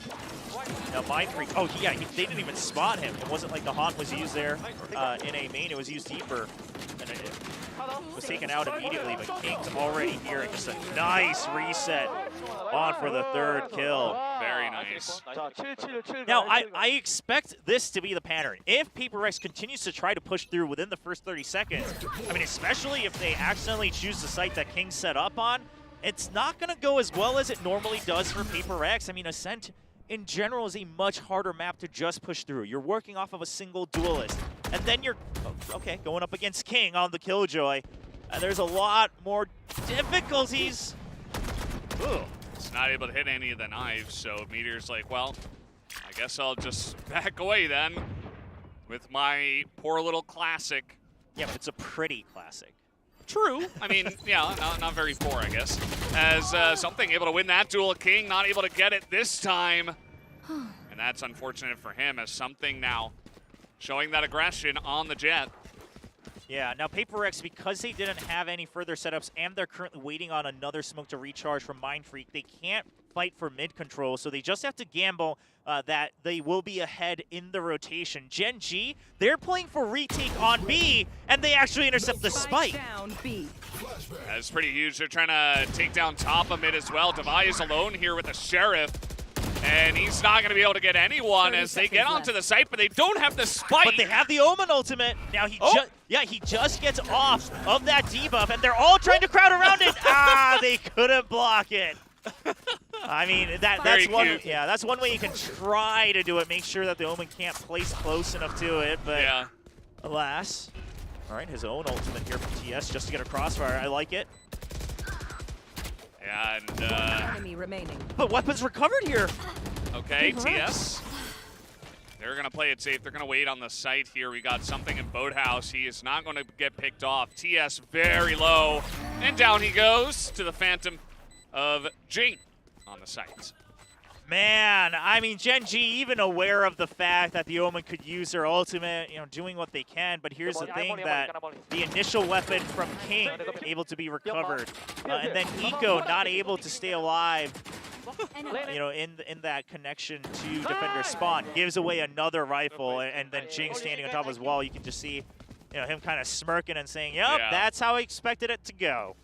Now, Mindfreak, oh yeah, they didn't even spot him. It wasn't like the haunt was used there in a main, it was used deeper. And it was taken out immediately, but King's already here and just a nice reset on for the 3rd kill. Very nice. Now, I expect this to be the pattern. If PaperX continues to try to push through within the first 30 seconds, I mean, especially if they accidentally choose the site that King set up on, it's not going to go as well as it normally does for PaperX. I mean, Ascent in general is a much harder map to just push through. You're working off of a single duelist, and then you're, okay, going up against King on the Killjoy. There's a lot more difficulties. Ooh. It's not able to hit any of the knives, so Meteor's like, well, I guess I'll just back away then with my poor little classic. Yeah, but it's a pretty classic. True. I mean, yeah, not very poor, I guess. As Something able to win that duel. King not able to get it this time. And that's unfortunate for him, as Something now showing that aggression on the Jet. Yeah, now Paper X, because they didn't have any further setups and they're currently waiting on another smoke to recharge from Mind Freak, they can't fight for mid control, so they just have to gamble that they will be ahead in the rotation. Gen G, they're playing for retake on B, and they actually intercept the spike. Down B. That's pretty huge. They're trying to take down top of mid as well. Devi is alone here with the Sheriff. And he's not going to be able to get anyone as they get onto the site, but they don't have the spike. But they have the Omen ultimate. Now he he just gets off of that debuff, and they're all trying to crowd around it. They couldn't block it. I mean, that's one. Yeah, that's one way you can try to do it. Make sure that the Omen can't place close enough to it. But alas, all right, his own ultimate here from TS just to get a crossfire. I like it. Yeah, and enemy remaining. But weapons recovered here. Okay, TS. They're going to play it safe. They're going to wait on the site here. We got Something in Boathouse. He is not going to get picked off. TS very low. And down he goes to the Phantom of Jing on the site. Man, I mean, Gen G even aware of the fact that the Omen could use their ultimate, doing what they can, but here's the thing, that the initial weapon from King able to be recovered, and then Eco not able to stay alive, in that connection to defender spawn, gives away another rifle, and then Jing standing on top as well. You can just see, him kind of smirking and saying, yep, that's how I expected it to go.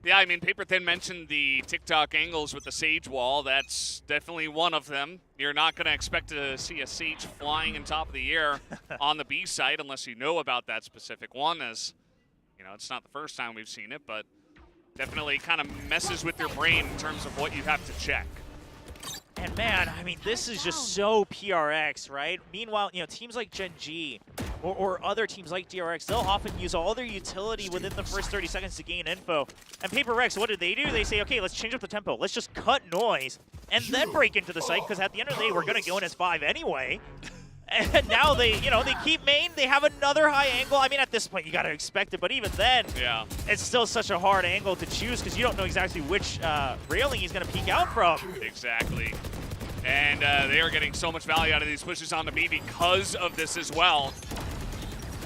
Yeah, I mean, Paper Thin mentioned the TikTok angles with the Sage wall. That's definitely one of them. You're not going to expect to see a Sage flying in top of the air on the B side unless you know about that specific one, as, it's not the first time we've seen it, but definitely kind of messes with your brain in terms of what you have to check. And man, I mean, this is just so PRX, right? Meanwhile, teams like Gen G or other teams like DRX, they'll often use all their utility within the first 30 seconds to gain info. And Paper Rex, what do? They say, okay, let's change up the tempo. Let's just cut noise and then break into the site, because at the end of the day, we're going to go in as 5 anyway. And now they keep main. They have another high angle. I mean, at this point, you got to expect it. But even then, it's still such a hard angle to choose because you don't know exactly which railing he's going to peek out from. Exactly. And they are getting so much value out of these pushes on the B because of this as well.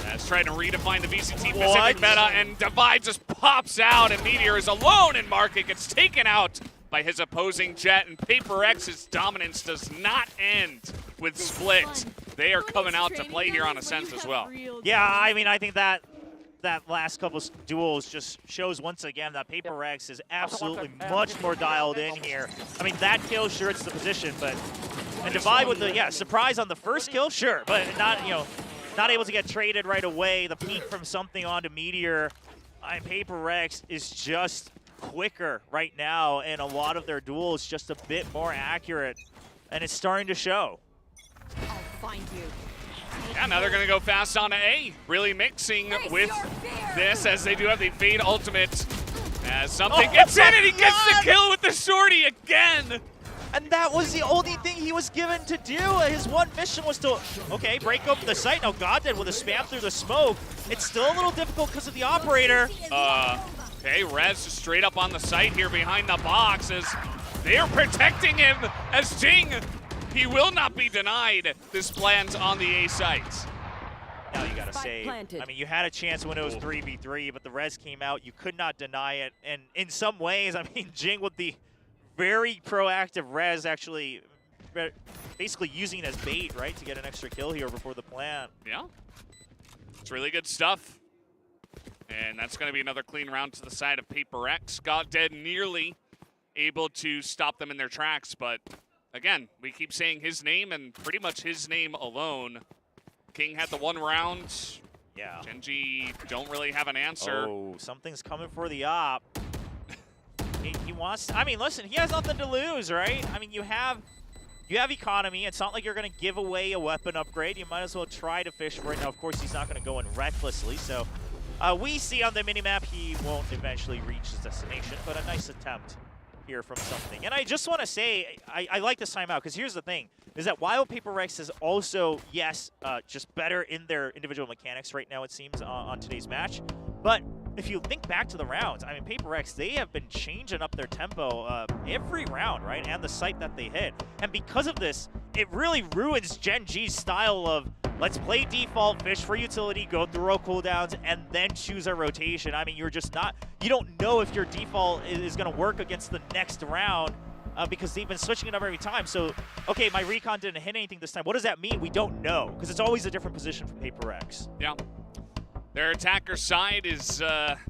As trying to redefine the VCT Pacific meta, and Divide just pops out, and Meteor is alone, and Market gets taken out by his opposing Jet, and Paper X's dominance does not end with Split. They are coming out to play here on Ascent as well. Yeah, I mean, I think that last couple duels just shows once again that Paper X is absolutely much more dialed in here. I mean, that kill, sure, it's the position, but and Divide with the surprise on the first kill, sure, but not able to get traded right away. The peek from Something onto Meteor. Paper X is just quicker right now, and a lot of their duels just a bit more accurate, and it's starting to show. I'll find you. Yeah, now they're going to go fast on A, really mixing with this, as they do have the Fade ultimate. As Something gets in, and he gets the kill with the shorty again. And that was the only thing he was given to do. His one mission was to, okay, break open the site. Now God did with a spam through the smoke. It's still a little difficult because of the operator. Okay, Rez just straight up on the site here behind the box as they are protecting him as Jing. He will not be denied. This lands on the A site. Now you gotta say, I mean, you had a chance when it was 3v3, but the Rez came out. You could not deny it. And in some ways, I mean, Jing with the very proactive Rez actually basically using it as bait, right, to get an extra kill here before the plant. Yeah, it's really good stuff. And that's going to be another clean round to the side of Paper X. Got Dead nearly able to stop them in their tracks, but again, we keep saying his name and pretty much his name alone. King had the one round. Yeah. Gen G don't really have an answer. Oh, Something's coming for the op. He wants, I mean, listen, he has nothing to lose, right? I mean, you have economy. It's not like you're going to give away a weapon upgrade. You might as well try to fish for it. Now, of course, he's not going to go in recklessly, so we see on the minimap he won't eventually reach his destination, but a nice attempt here from Something. And I just want to say, I like this timeout, because here's the thing, is that while Paper Rex is also, yes, just better in their individual mechanics right now, it seems, on today's match, but if you think back to the rounds, I mean, Paper Rex, they have been changing up their tempo every round, right? And the site that they hit. And because of this, it really ruins Gen G's style of let's play default, fish for utility, go through roll cooldowns, and then choose a rotation. I mean, you're just not, you don't know if your default is going to work against the next round because they've been switching it up every time. So, okay, my recon didn't hit anything this time. What does that mean? We don't know because it's always a different position from Paper Rex. Yeah. Their attacker side is,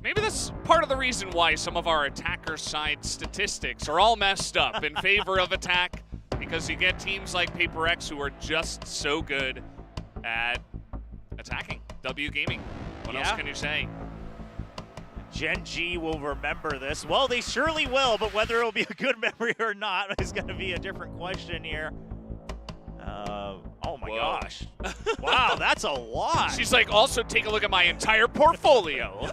maybe that's part of the reason why some of our attacker side statistics are all messed up in favor of attack, because you get teams like Paper Rex who are just so good at attacking. W Gaming. What else can you say? Gen G will remember this. Well, they surely will, but whether it'll be a good memory or not is going to be a different question here. Oh my gosh. Wow, that's a lot. She's like, also take a look at my entire portfolio.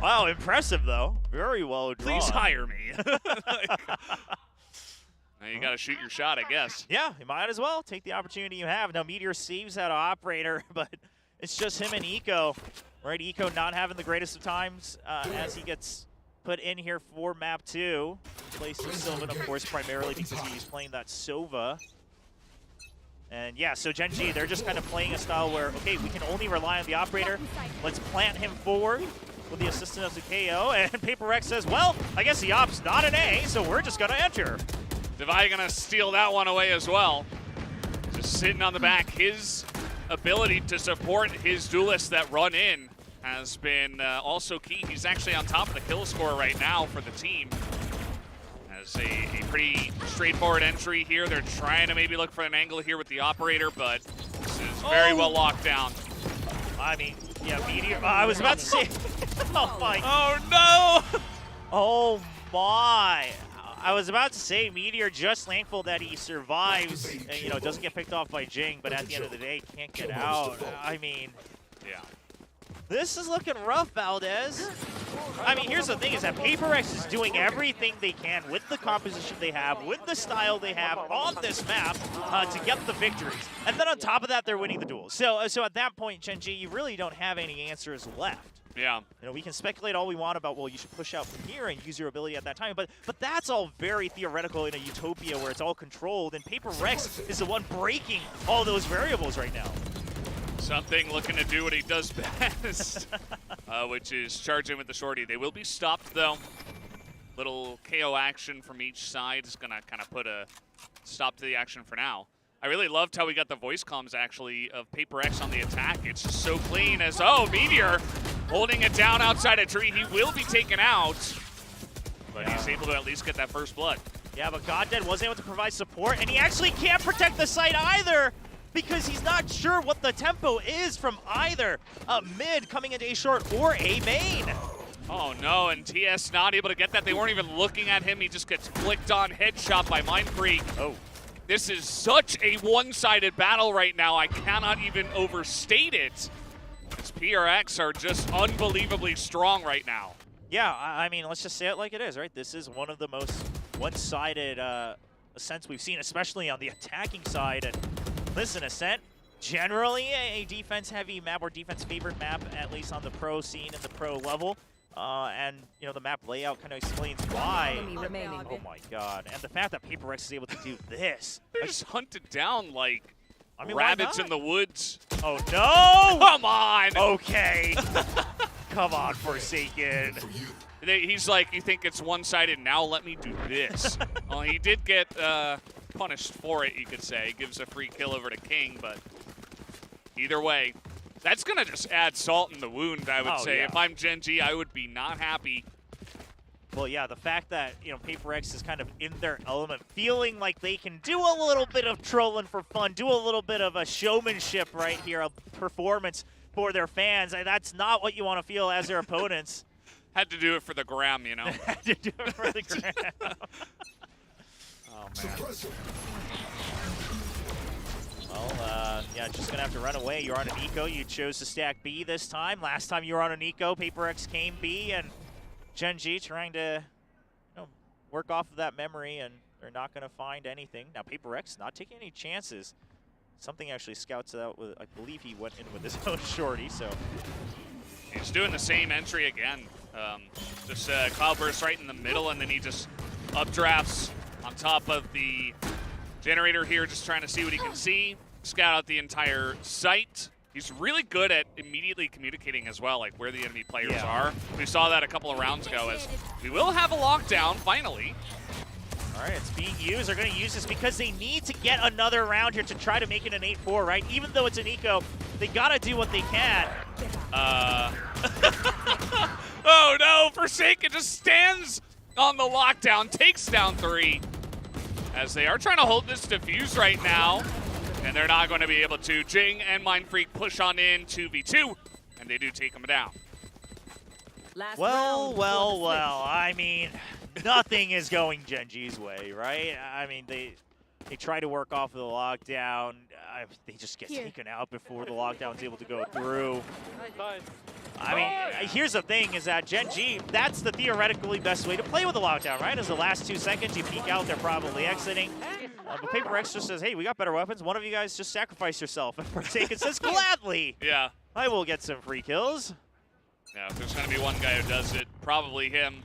Wow, impressive though. Very well drawn. Please hire me. Now you got to shoot your shot, I guess. Yeah, you might as well take the opportunity you have. Now Meteor saves that operator, but it's just him and Eco. Right, Eco not having the greatest of times as he gets put in here for map 2. Placing Sylvan, of course, primarily because he's playing that Sova. And yeah, so Gen G, they're just kind of playing a style where, okay, we can only rely on the operator. Let's plant him forward with the assistance of the KO. And Paper Rex says, well, I guess the op's not an A, so we're just going to enter. Devi going to steal that one away as well. Just sitting on the back. His ability to support his duelists that run in has been also key. He's actually on top of the kill score right now for the team. As a pretty straightforward entry here. They're trying to maybe look for an angle here with the operator, but this is very well locked down. I mean, yeah, Meteor. I was about to say. Oh my. Oh no! Oh my. I was about to say Meteor just thankful that he survives and, doesn't get picked off by Jing, but at the end of the day, can't get out. I mean, yeah. This is looking rough, Valdez. I mean, here's the thing is that Paper Rex is doing everything they can with the composition they have, with the style they have on this map to get the victories. And then on top of that, they're winning the duels. So at that point, Gen G, you really don't have any answers left. Yeah. We can speculate all we want about, well, you should push out from here and use your ability at that time, but that's all very theoretical in a utopia where it's all controlled, and Paper Rex is the one breaking all those variables right now. Something looking to do what he does best, which is charging with the shorty. They will be stopped, though. Little KO action from each side is going to kind of put a stop to the action for now. I really loved how we got the voice comms, actually, of Paper X on the attack. It's just so clean as, oh, Meteor holding it down outside a tree. He will be taken out, but he's able to at least get that first blood. Yeah, but Goddead wasn't able to provide support, and he actually can't protect the site either because he's not sure what the tempo is from either mid coming into A short or A main. Oh no, and TS not able to get that. They weren't even looking at him. He just gets flicked on, headshot by Mindfreak. Oh. This is such a one-sided battle right now. I cannot even overstate it. These PRX are just unbelievably strong right now. Yeah, I mean, let's just say it like it is, right? This is one of the most one-sided Ascents we've seen, especially on the attacking side. And listen, Ascent, generally a defense-heavy map or defense-favored map, at least on the pro scene and the pro level. And, the map layout kind of explains why. Oh my god. And the fact that Paper Rex is able to do this. They're just hunted down like rabbits in the woods. Oh no! Come on! Okay. Come on, Forsaken. He's like, you think it's one-sided, now let me do this. Well, he did get punished for it, you could say. Gives a free kill over to King, but either way, that's going to just add salt in the wound, I would say. Yeah. If I'm Gen G, I would be not happy. Well, yeah, the fact that, Paper X is kind of in their element, feeling like they can do a little bit of trolling for fun, do a little bit of a showmanship right here, a performance for their fans. And that's not what you want to feel as their opponents. Had to do it for the gram, Had to do it for the gram. Oh, man. Well, yeah, just going to have to run away. You're on an eco. You chose to stack B this time. Last time you were on an eco, Paper X came B, and Gen G trying to work off of that memory, and they're not going to find anything. Now, Paper X not taking any chances. Something actually scouts out with, I believe he went in with his own shorty, so. He's doing the same entry again. Just Cloudburst right in the middle, and then he just updrafts on top of the generator here, just trying to see what he can see, scout out the entire site. He's really good at immediately communicating as well, like where the enemy players are. We saw that a couple of rounds ago, as we will have a lockdown finally. All right, it's being used. They're going to use this because they need to get another round here to try to make it an 8-4, right? Even though it's an eco, they got to do what they can. Oh no, Forsaken just stands on the lockdown, takes down 3. As they are trying to hold this defuse right now, and they're not going to be able to. Jing and Mindfreak push on in 2v2, and they do take them down. Well. I mean, nothing is going Gen G's way, right? I mean, they try to work off of the lockdown. They just get taken out before the lockdown's able to go through. I mean, here's the thing, is that Gen G, that's the theoretically best way to play with the lockdown, right? As the last 2 seconds, you peek out, they're probably exiting. But Paper X just says, hey, we got better weapons. One of you guys just sacrifice yourself. And Forsaken says, gladly. Yeah. I will get some free kills. Yeah, if there's going to be one guy who does it, probably him.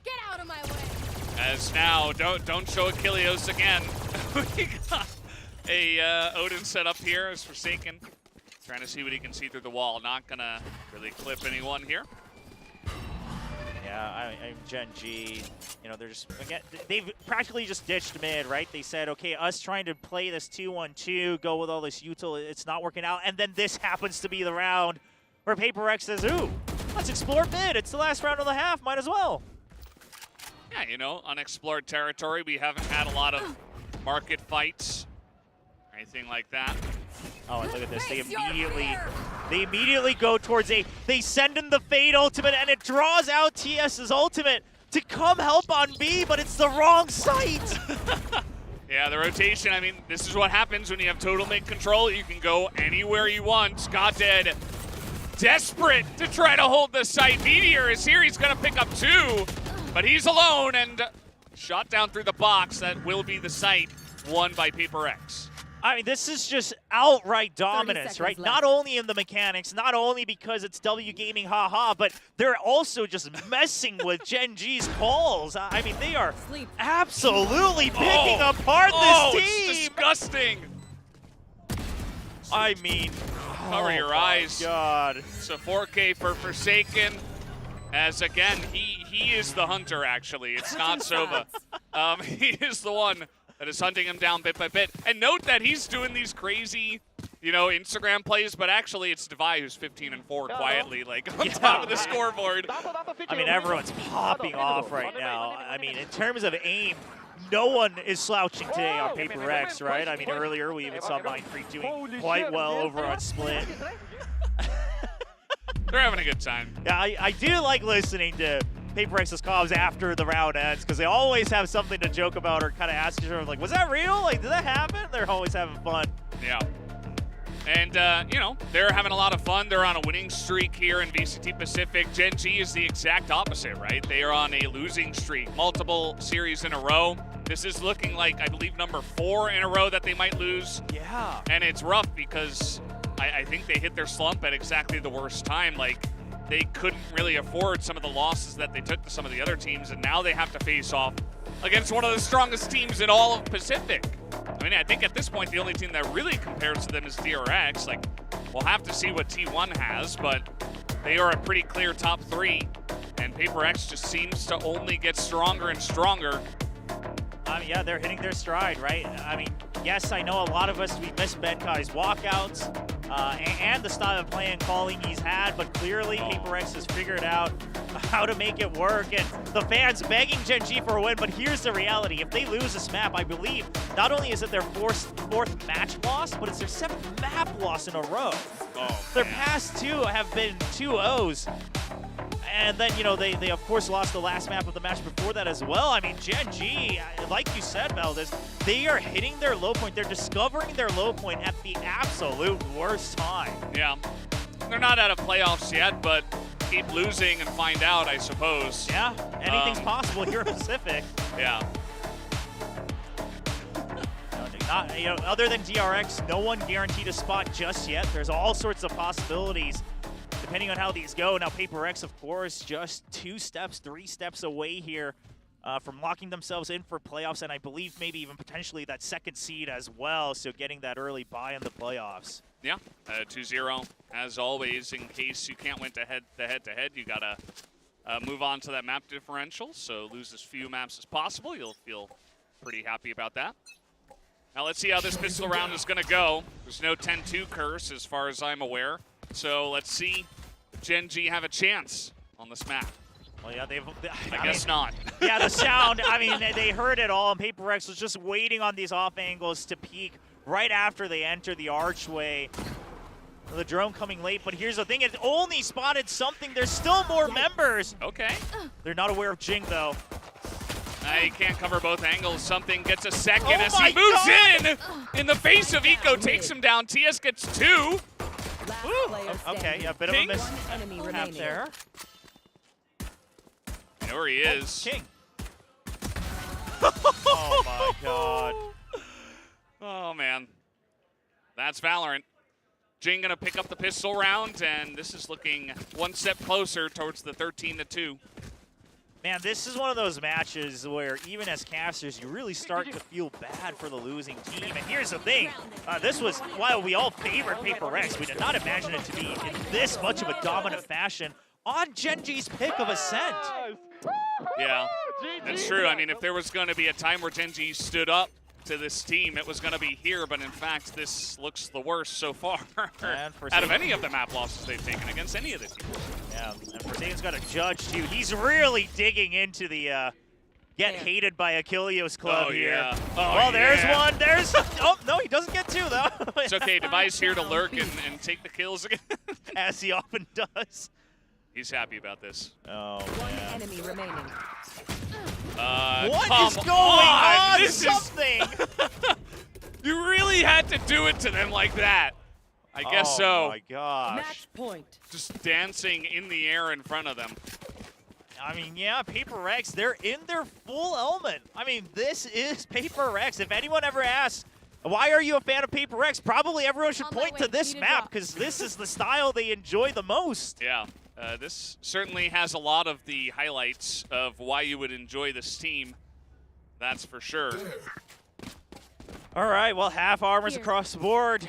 Get out of my way. As now, don't show Achilleos again. We got a Odin set up here as Forsaken. Trying to see what he can see through the wall. Not going to really clip anyone here. Yeah, I'm Gen G. You know, they're just, again, they've practically just ditched mid, right? They said, okay, us trying to play this 2-1-2, go with all this util, it's not working out. And then this happens to be the round where Paper X says, ooh, let's explore mid. It's the last round of the half, might as well. Yeah, you know, unexplored territory. We haven't had a lot of market fights, anything like that. Oh, and look at this. They immediately go towards A. They send in the Fade ultimate, and it draws out TS's ultimate to come help on B, but it's the wrong site. Yeah, the rotation, I mean, this is what happens when you have total mid control. You can go anywhere you want. Goddead desperate to try to hold the site. Meteor is here. He's going to pick up 2, but he's alone and shot down through the box. That will be the site won by Paper X. I mean, this is just outright dominance, right? Left. Not only in the mechanics, not only because it's W Gaming, haha, but they're also just messing with Gen G's calls. I mean, they are absolutely picking apart this team. It's disgusting. I mean, cover your eyes. God. It's a 4K for Forsaken. As again, he is the hunter, actually. It's not Sova. He is the one that is hunting him down bit by bit. And note that he's doing these crazy, you know, Instagram plays, but actually it's Devi who's 15-4 quietly, like, on top of the scoreboard. I mean, everyone's popping off right now. I mean, in terms of aim, no one is slouching today on Paper X, right? I mean, earlier we even saw Mindfreak doing quite well over on Split. They're having a good time. Yeah, I do like listening to Paper X's comms after the round ends, because they always have something to joke about or kind of ask each other, like, was that real? Like, did that happen? They're always having fun. Yeah. And, you know, they're having a lot of fun. They're on a winning streak here in VCT Pacific. Gen G is the exact opposite, right? They are on a losing streak, multiple series in a row. This is looking like, I believe, number 4 in a row that they might lose. Yeah. And it's rough because I think they hit their slump at exactly the worst time. Like, they couldn't really afford some of the losses that they took to some of the other teams, and now they have to face off against one of the strongest teams in all of Pacific. I mean, I think at this point, the only team that really compares to them is DRX. Like, we'll have to see what T1 has, but they are a pretty clear top 3, and Paper X just seems to only get stronger and stronger. Yeah, they're hitting their stride, right? I mean, yes, I know a lot of us, we miss Benkai's walkouts and the style of play and calling he's had, but clearly Paper X has figured out how to make it work, and the fans begging Gen G for a win, but here's the reality. If they lose this map, I believe, not only is it their fourth match loss, but it's their 7th map loss in a row. Their past 2 have been 2-0s. And then, you know, they of course lost the last map of the match before that as well. I mean, Gen G, like you said, Valdez, they are hitting their low point. They're discovering their low point at the absolute worst time. Yeah. They're not out of playoffs yet, but keep losing and find out, I suppose. Yeah, anything's possible here in Pacific. Yeah. You know, other than DRX, no one guaranteed a spot just yet. There's all sorts of possibilities depending on how these go. Now, Paper X, of course, just 2 steps, 3 steps away here from locking themselves in for playoffs, and I believe maybe even potentially that 2nd seed as well, so getting that early bye in the playoffs. Yeah, 2-0, as always. In case you can't win the head-to-head, you got to move on to that map differential, so lose as few maps as possible. You'll feel pretty happy about that. Now let's see how this pistol round is going to go. There's no 10-2 curse as far as I'm aware, so let's see if Gen G have a chance on this map. Well, yeah, I guess not. Yeah, the sound, I mean, they heard it all, and Paper X was just waiting on these off angles to peak right after they enter the archway. The drone coming late, but here's the thing, it only spotted something. There's still more members. Okay. They're not aware of Jing, though. He can't cover both angles. Something gets a second Oh as he moves in the face of Eco, takes him down. TS gets 2. Okay, yeah, bit of a miss there. You know where he is. King. Oh my god. Oh man. That's Valorant. Jing gonna pick up the pistol round, and this is looking 1 step closer towards the 13-2. Man, this is one of those matches where even as casters, you really start to feel bad for the losing team. And here's the thing, this was, while we all favored Paper X, we did not imagine it to be in this much of a dominant fashion on Gen G's pick of Ascent. Yeah, that's true. I mean, if there was going to be a time where Gen G stood up to this team, it was going to be here, but in fact, this looks the worst so far out of any of the map losses they've taken against any of the teams. Yeah, and Forsaken's got a judge, too. He's really digging into the get hated by Achilleos club here. Yeah. Oh, there's one. There's, oh, no, he doesn't get 2, though. It's okay. Device here to lurk and take the kills again. As he often does. He's happy about this. Oh, One man. enemy remaining. What is going on? This Something. You really had to do it to them like that. I guess so. Oh, my gosh. Match point. Just dancing in the air in front of them. I mean, yeah, Paper X, they're in their full element. I mean, this is Paper X. If anyone ever asks, why are you a fan of Paper X? Probably everyone should point to this map because this is the style they enjoy the most. Yeah, this certainly has a lot of the highlights of why you would enjoy this team. That's for sure. All right, well, half armors across the board.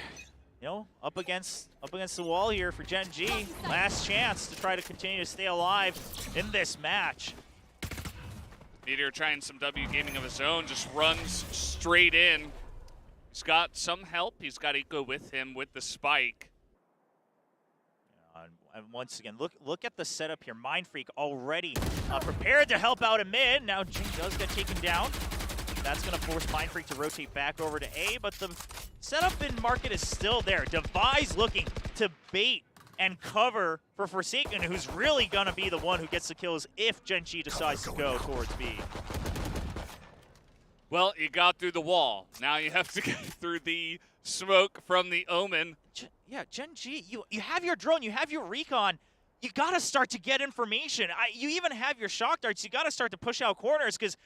You know, up against the wall here for Gen G. Last chance to try to continue to stay alive in this match. Meteor trying some W gaming of his own, just runs straight in. He's got some help. He's got Eco with him with the spike. And once again, look at the setup here. Mind Freak already prepared to help out a mid. Now Jing does get taken down. That's going to force Mind Freak to rotate back over to A, but the setup in market is still there. Device looking to bait and cover for Forsaken, who's really going to be the one who gets the kills if Gen G decides to go towards B. Well, you got through the wall. Now you have to get through the smoke from the Omen. Yeah, Gen G, you have your drone, you have your recon. You got to start to get information. You even have your shock darts. You got to start to push out corners because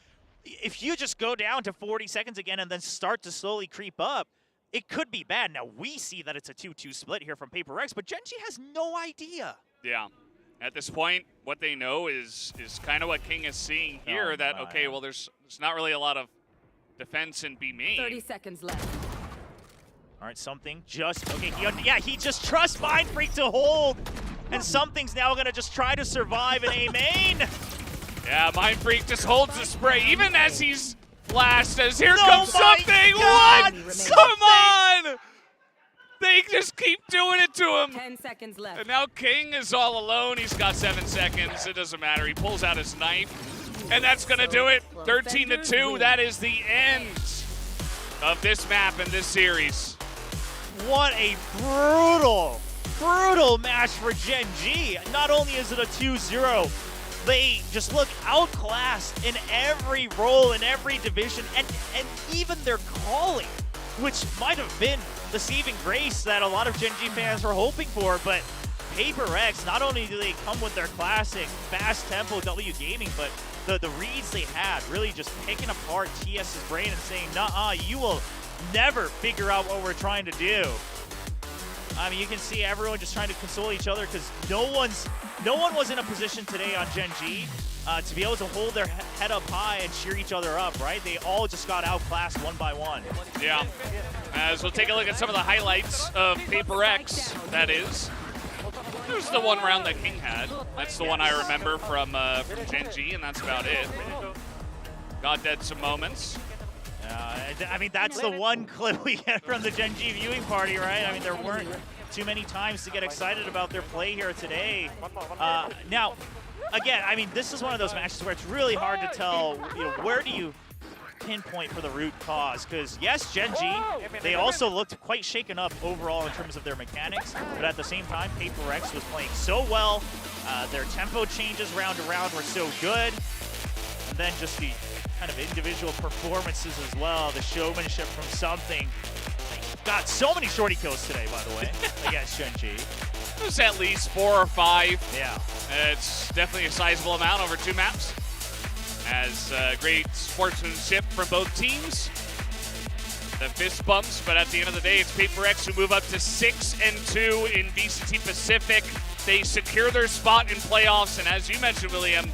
if you just go down to 40 seconds again and then start to slowly creep up, it could be bad. Now, we see that it's a 2-2 split here from Paper X, but Gen G has no idea. Yeah. At this point, what they know is kind of what King is seeing here, that, okay, well, there's not really a lot of defense in B main. 30 seconds left. All right, something just, okay, he just trusts Mind Freak to hold, and something's now going to just try to survive in A main. Yeah, Mind Freak just holds the spray, even as he's flashed, as here comes something. God, what? Come on! They just keep doing it to him. 10 seconds left. And now King is all alone. He's got 7 seconds. It doesn't matter. He pulls out his knife, and that's going to do it. 13-2. That is the end of this map and this series. What a brutal, brutal match for Gen G. Not only is it a 2-0, they just look outclassed in every role, in every division, and even their calling, which might have been the saving grace that a lot of Gen G fans were hoping for, but Paper X, not only do they come with their classic fast tempo W gaming, but the reads they had, really just picking apart TS's brain and saying, nah, you will never figure out what we're trying to do. I mean, you can see everyone just trying to console each other because no one was in a position today on Gen G to be able to hold their head up high and cheer each other up, right? They all just got outclassed one by one. Yeah. As we'll take a look at some of the highlights of Paper X, that is. There's the one round that King had. That's the one I remember from Gen G, and that's about it. God Dead some moments. I mean, that's the one clip we get from the Gen G viewing party, right? I mean, there weren't too many times to get excited about their play here today. Now, again, I mean, this is one of those matches where it's really hard to tell, where do you pinpoint for the root cause? Because yes, Gen G, they also looked quite shaken up overall in terms of their mechanics, but at the same time, Paper X was playing so well. Their tempo changes round to round were so good, and then just the kind of individual performances as well, the showmanship from Something. They got so many shorty kills today, by the way, against Gen G. There's at least 4 or 5. Yeah. It's definitely a sizable amount over 2 maps. As great sportsmanship from both teams. The fist bumps, but at the end of the day, it's Paper X who move up to 6-2 in VCT Pacific. They secure their spot in playoffs, and as you mentioned, William,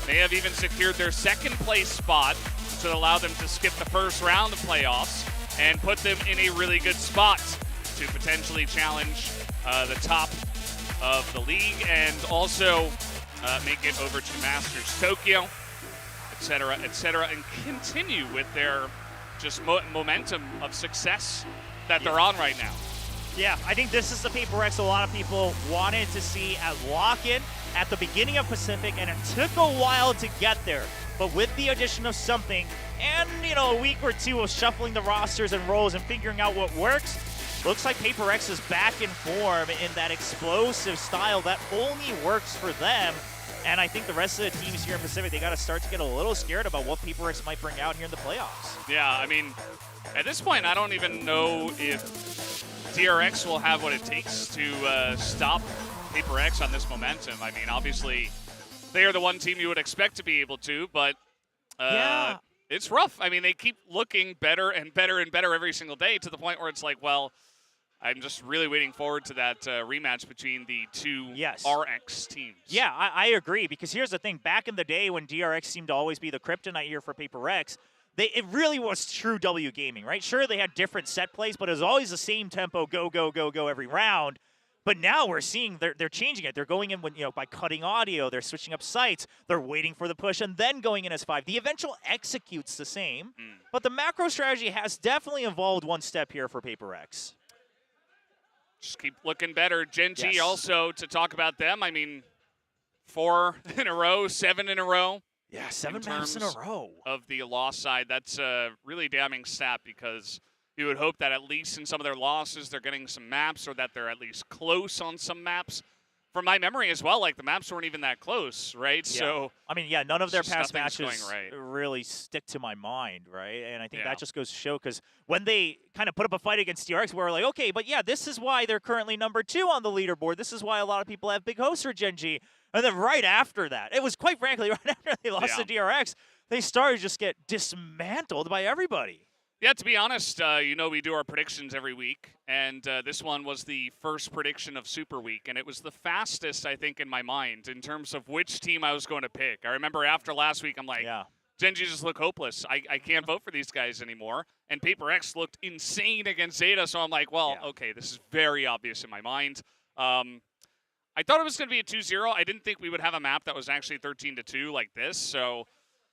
they have even secured their second place spot to allow them to skip the first round of playoffs and put them in a really good spot to potentially challenge the top of the league and also make it over to Masters Tokyo, etc., and continue with their just momentum of success that they're on right now. Yeah, I think this is the Paper X a lot of people wanted to see at lock-in at the beginning of Pacific, and it took a while to get there. But with the addition of Something and, a week or two of shuffling the rosters and roles and figuring out what works, looks like Paper X is back in form in that explosive style that only works for them. And I think the rest of the teams here in Pacific, they got to start to get a little scared about what Paper X might bring out here in the playoffs. Yeah, I mean, at this point, I don't even know if DRX will have what it takes to stop Paper X on this momentum. I mean, obviously, they are the one team you would expect to be able to, but it's rough. I mean, they keep looking better and better and better every single day to the point where it's like, well, I'm just really waiting forward to that rematch between the two RX teams. Yeah, I agree, because here's the thing. Back in the day when DRX seemed to always be the kryptonite here for Paper X, it really was true W gaming, right? Sure, they had different set plays, but it was always the same tempo, go, go, go, go every round. But now we're seeing they're changing it. They're going in by cutting audio. They're switching up sites. They're waiting for the push and then going in as 5. The eventual execute's the same, but the macro strategy has definitely evolved one step here for Paper X. Just keep looking better. Gen G also, to talk about them, I mean, 4 in a row, 7 in a row. Yeah, 7 maps in a row. Of the loss side, that's a really damning stat because you would hope that at least in some of their losses, they're getting some maps or that they're at least close on some maps. From my memory as well, like the maps weren't even that close, right? Yeah. So I mean, yeah, none of their past matches right. really stick to my mind, right? And I think that just goes to show, because when they kind of put up a fight against DRX, we're like, okay, but yeah, this is why they're currently number 2 on the leaderboard. This is why a lot of people have big hopes for Gen G. And then right after that, it was quite frankly right after they lost to DRX, they started to just get dismantled by everybody. Yeah, to be honest, we do our predictions every week, and this one was the first prediction of Superweek, and it was the fastest, I think, in my mind in terms of which team I was going to pick. I remember after last week, I'm like, Gen G just look hopeless. I can't vote for these guys anymore. And Paper X looked insane against ZETA, so I'm like, well, okay, this is very obvious in my mind. I thought it was going to be a 2-0. I didn't think we would have a map that was actually 13-2 like this, so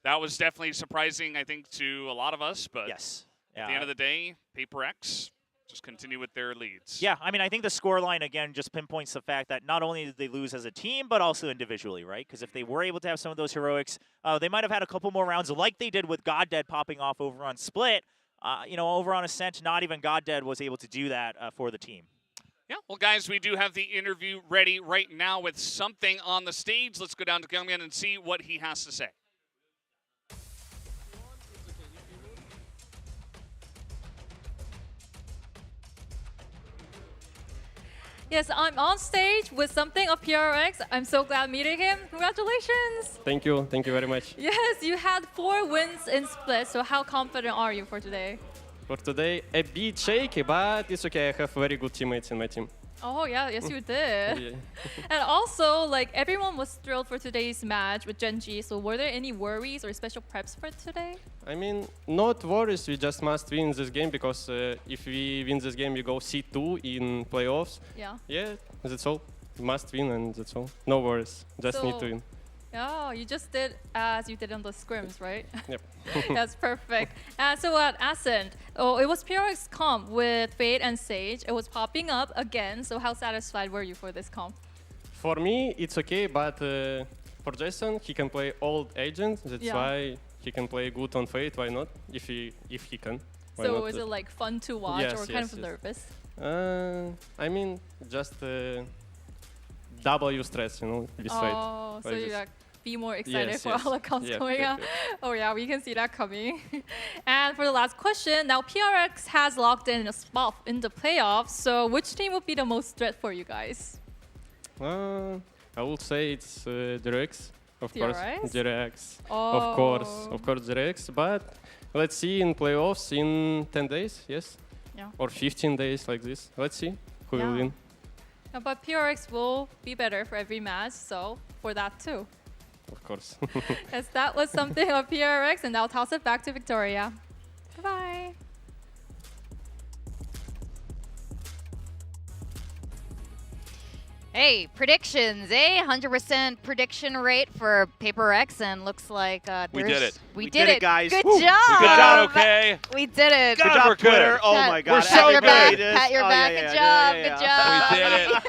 that was definitely surprising, I think, to a lot of us. But at the end of the day, Paper X just continue with their leads. Yeah, I mean, I think the scoreline, again, just pinpoints the fact that not only did they lose as a team, but also individually, right? Because if they were able to have some of those heroics, they might have had a couple more rounds like they did with God Dead popping off over on Split. Over on Ascent, not even God Dead was able to do that for the team. Yeah, well, guys, we do have the interview ready right now with Something on the stage. Let's go down to Kyungmin and see what he has to say. Yes, I'm on stage with Something of PRX. I'm so glad meeting him. Congratulations. Thank you. Thank you very much. Yes, you had 4 wins in Split, so how confident are you for today? for today. A bit shaky, but it's okay. I have very good teammates in my team. Oh yeah, yes you did. Yeah. And also, like everyone was thrilled for today's match with Gen.G. So were there any worries or special preps for today? I mean, not worries. We just must win this game because if we win this game, we go C2 in playoffs. Yeah. Yeah, that's all. Must win and that's all. No worries. Just need to win. Yeah, you just did as you did on the scrims, right? Yep. That's perfect. So at Ascent, it was PRX comp with Fade and Sage. It was popping up again. So how satisfied were you for this comp? For me, it's okay, but for Jason, he can play old agent. That's why he can play good on Fade. Why not? If he can. Why So not? was it like fun to watch Yes, or kind of nervous? I mean, just double stress, you know, with Fade. Oh, so Like you this. like be more excited Yes, for yes. all the comps Yeah, going yeah, on. yeah. Oh yeah, we can see that coming. And for the last question, now PRX has locked in a spot in the playoffs. So which team would be the most threat for you guys? I would say it's DRX, of course. DRX? DRX, Oh. of course, DRX. But let's see in playoffs in 10 days, yes? Yeah. Or 15 days like this. Let's see who will Yeah. win. But PRX will be better for every match, so for that too. Of course. Yes, that was something of PRX, and I'll toss it back to Victoria. Bye-bye. Hey, predictions, eh? 100% prediction rate for Paper X, and looks like We did it. We did it, guys. Good Woo. job. We got it okay. We did it. Good job, Twitter. Oh my God. We're so your good. back. Pat your back. Good job. Good job. We did it.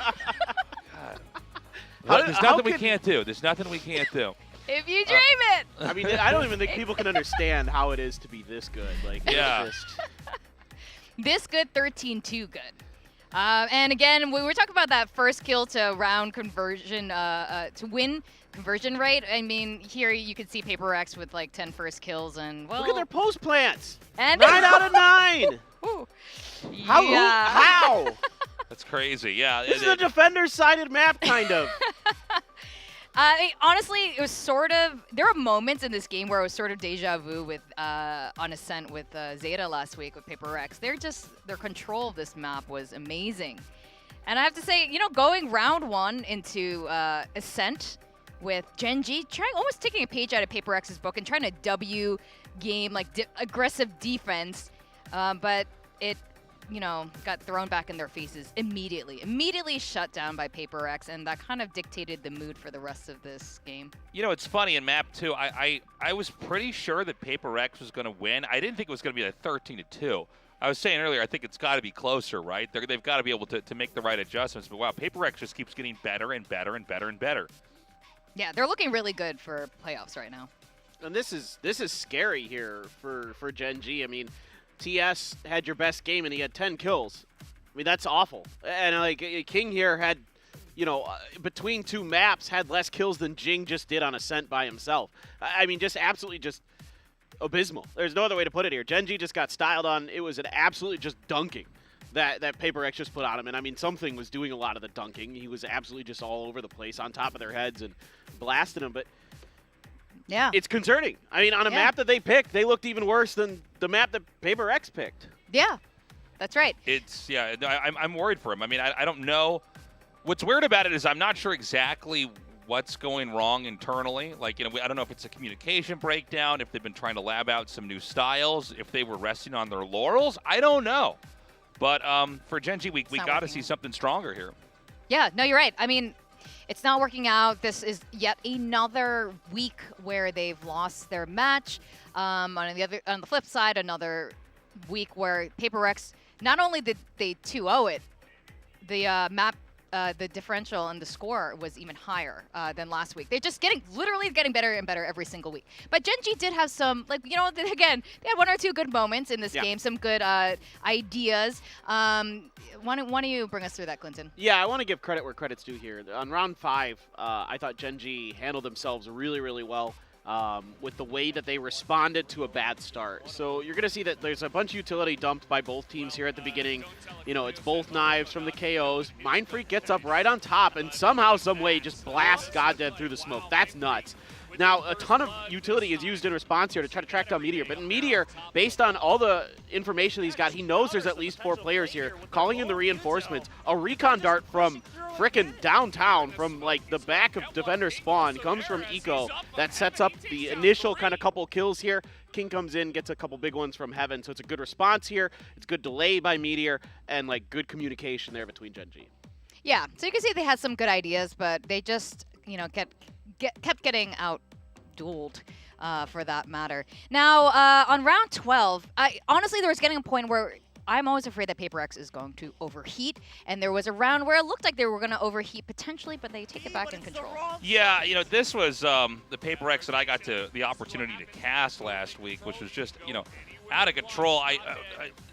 Look, there's nothing we can't do. There's nothing we can't do. If you dream it. I mean, I don't even think people can understand how it is to be this good. Like, it's Yeah. just- This good, 13-2 good. And again, we were talking about that first kill to round conversion, to win conversion rate. I mean, here you could see Paper X with like 10 first kills, and well, Look at their post plants. and 9 out of 9. Ooh. How? Yeah. How? That's crazy. Yeah. This is a defender-sided map, kind of. Honestly, it was sort of. There were moments in this game where it was sort of deja vu with on Ascent with ZETA last week with Paper X. Their control of this map was amazing, and I have to say, you know, going round 1 into Ascent with Gen.G, almost taking a page out of Paper X's book and trying to W game like aggressive defense, but it, you know, got thrown back in their faces immediately shut down by Paper X, and that kind of dictated the mood for the rest of this game. You know, it's funny in map 2. I was pretty sure that Paper X was going to win. I didn't think it was going to be a 13-2. I was saying earlier, I think it's got to be closer, right? They've got to be able to make the right adjustments. But wow, Paper X just keeps getting better and better and better and better. Yeah, they're looking really good for playoffs right now. And this is scary here for Gen.G. I mean, TS had your best game and he had 10 kills. I mean, that's awful. And like King here had, you know, between 2 maps had less kills than Jing just did on Ascent by himself. I mean, just absolutely just abysmal. There's no other way to put it here. Gen.G just got styled on. It was an absolutely just dunking that Paper X just put on him. And I mean, something was doing a lot of the dunking. He was absolutely just all over the place on top of their heads and blasting them. But yeah, it's concerning. I mean, on a map that they picked, they looked even worse than the map that Paper X picked. Yeah, that's right. It's, yeah, I'm worried for him. I mean, I don't know. What's weird about it is I'm not sure exactly what's going wrong internally. Like, you know, I don't know if it's a communication breakdown, if they've been trying to lab out some new styles, if they were resting on their laurels. I don't know. But for Gen.G, we got to see something stronger here. Yeah, no, you're right. I mean, it's not working out. This is yet another week where they've lost their match. On the flip side, another week where Paper X, not only did they 2-0 it, the map, the differential and the score was even higher than last week. They're just literally getting better and better every single week. But Gen.G did have some, like, you know, again, they had 1 or 2 good moments in this game, some good ideas. Why don't you bring us through that, Clinton? Yeah, I want to give credit where credit's due here. On round 5, I thought Gen.G handled themselves really, really well with the way that they responded to a bad start. So you're going to see that there's a bunch of utility dumped by both teams here at the beginning. You know, it's both knives from the KOs. Mindfreak gets up right on top and somehow, some way just blasts Goddead through the smoke. That's nuts. Now, a ton of utility is used in response here to try to track down Meteor, but Meteor, based on all the information he's got, he knows there's at least 4 players here, calling in the reinforcements. A recon dart from frickin' downtown, from like the back of defender spawn, comes from Eco. That sets up the initial kind of couple kills here. King comes in, gets a couple big ones from Heaven, so it's a good response here. It's good delay by Meteor, and like good communication there between Gen G. Yeah, so you can see they had some good ideas, but they just, you know, kept getting out-dueled for that matter. Now, on round 12, honestly, there was getting a point where I'm always afraid that Paper X is going to overheat, and there was a round where it looked like they were going to overheat potentially, but they take it back in control. Yeah, you know, this was the Paper X that I got the opportunity to cast last week, which was just, you know, out of control.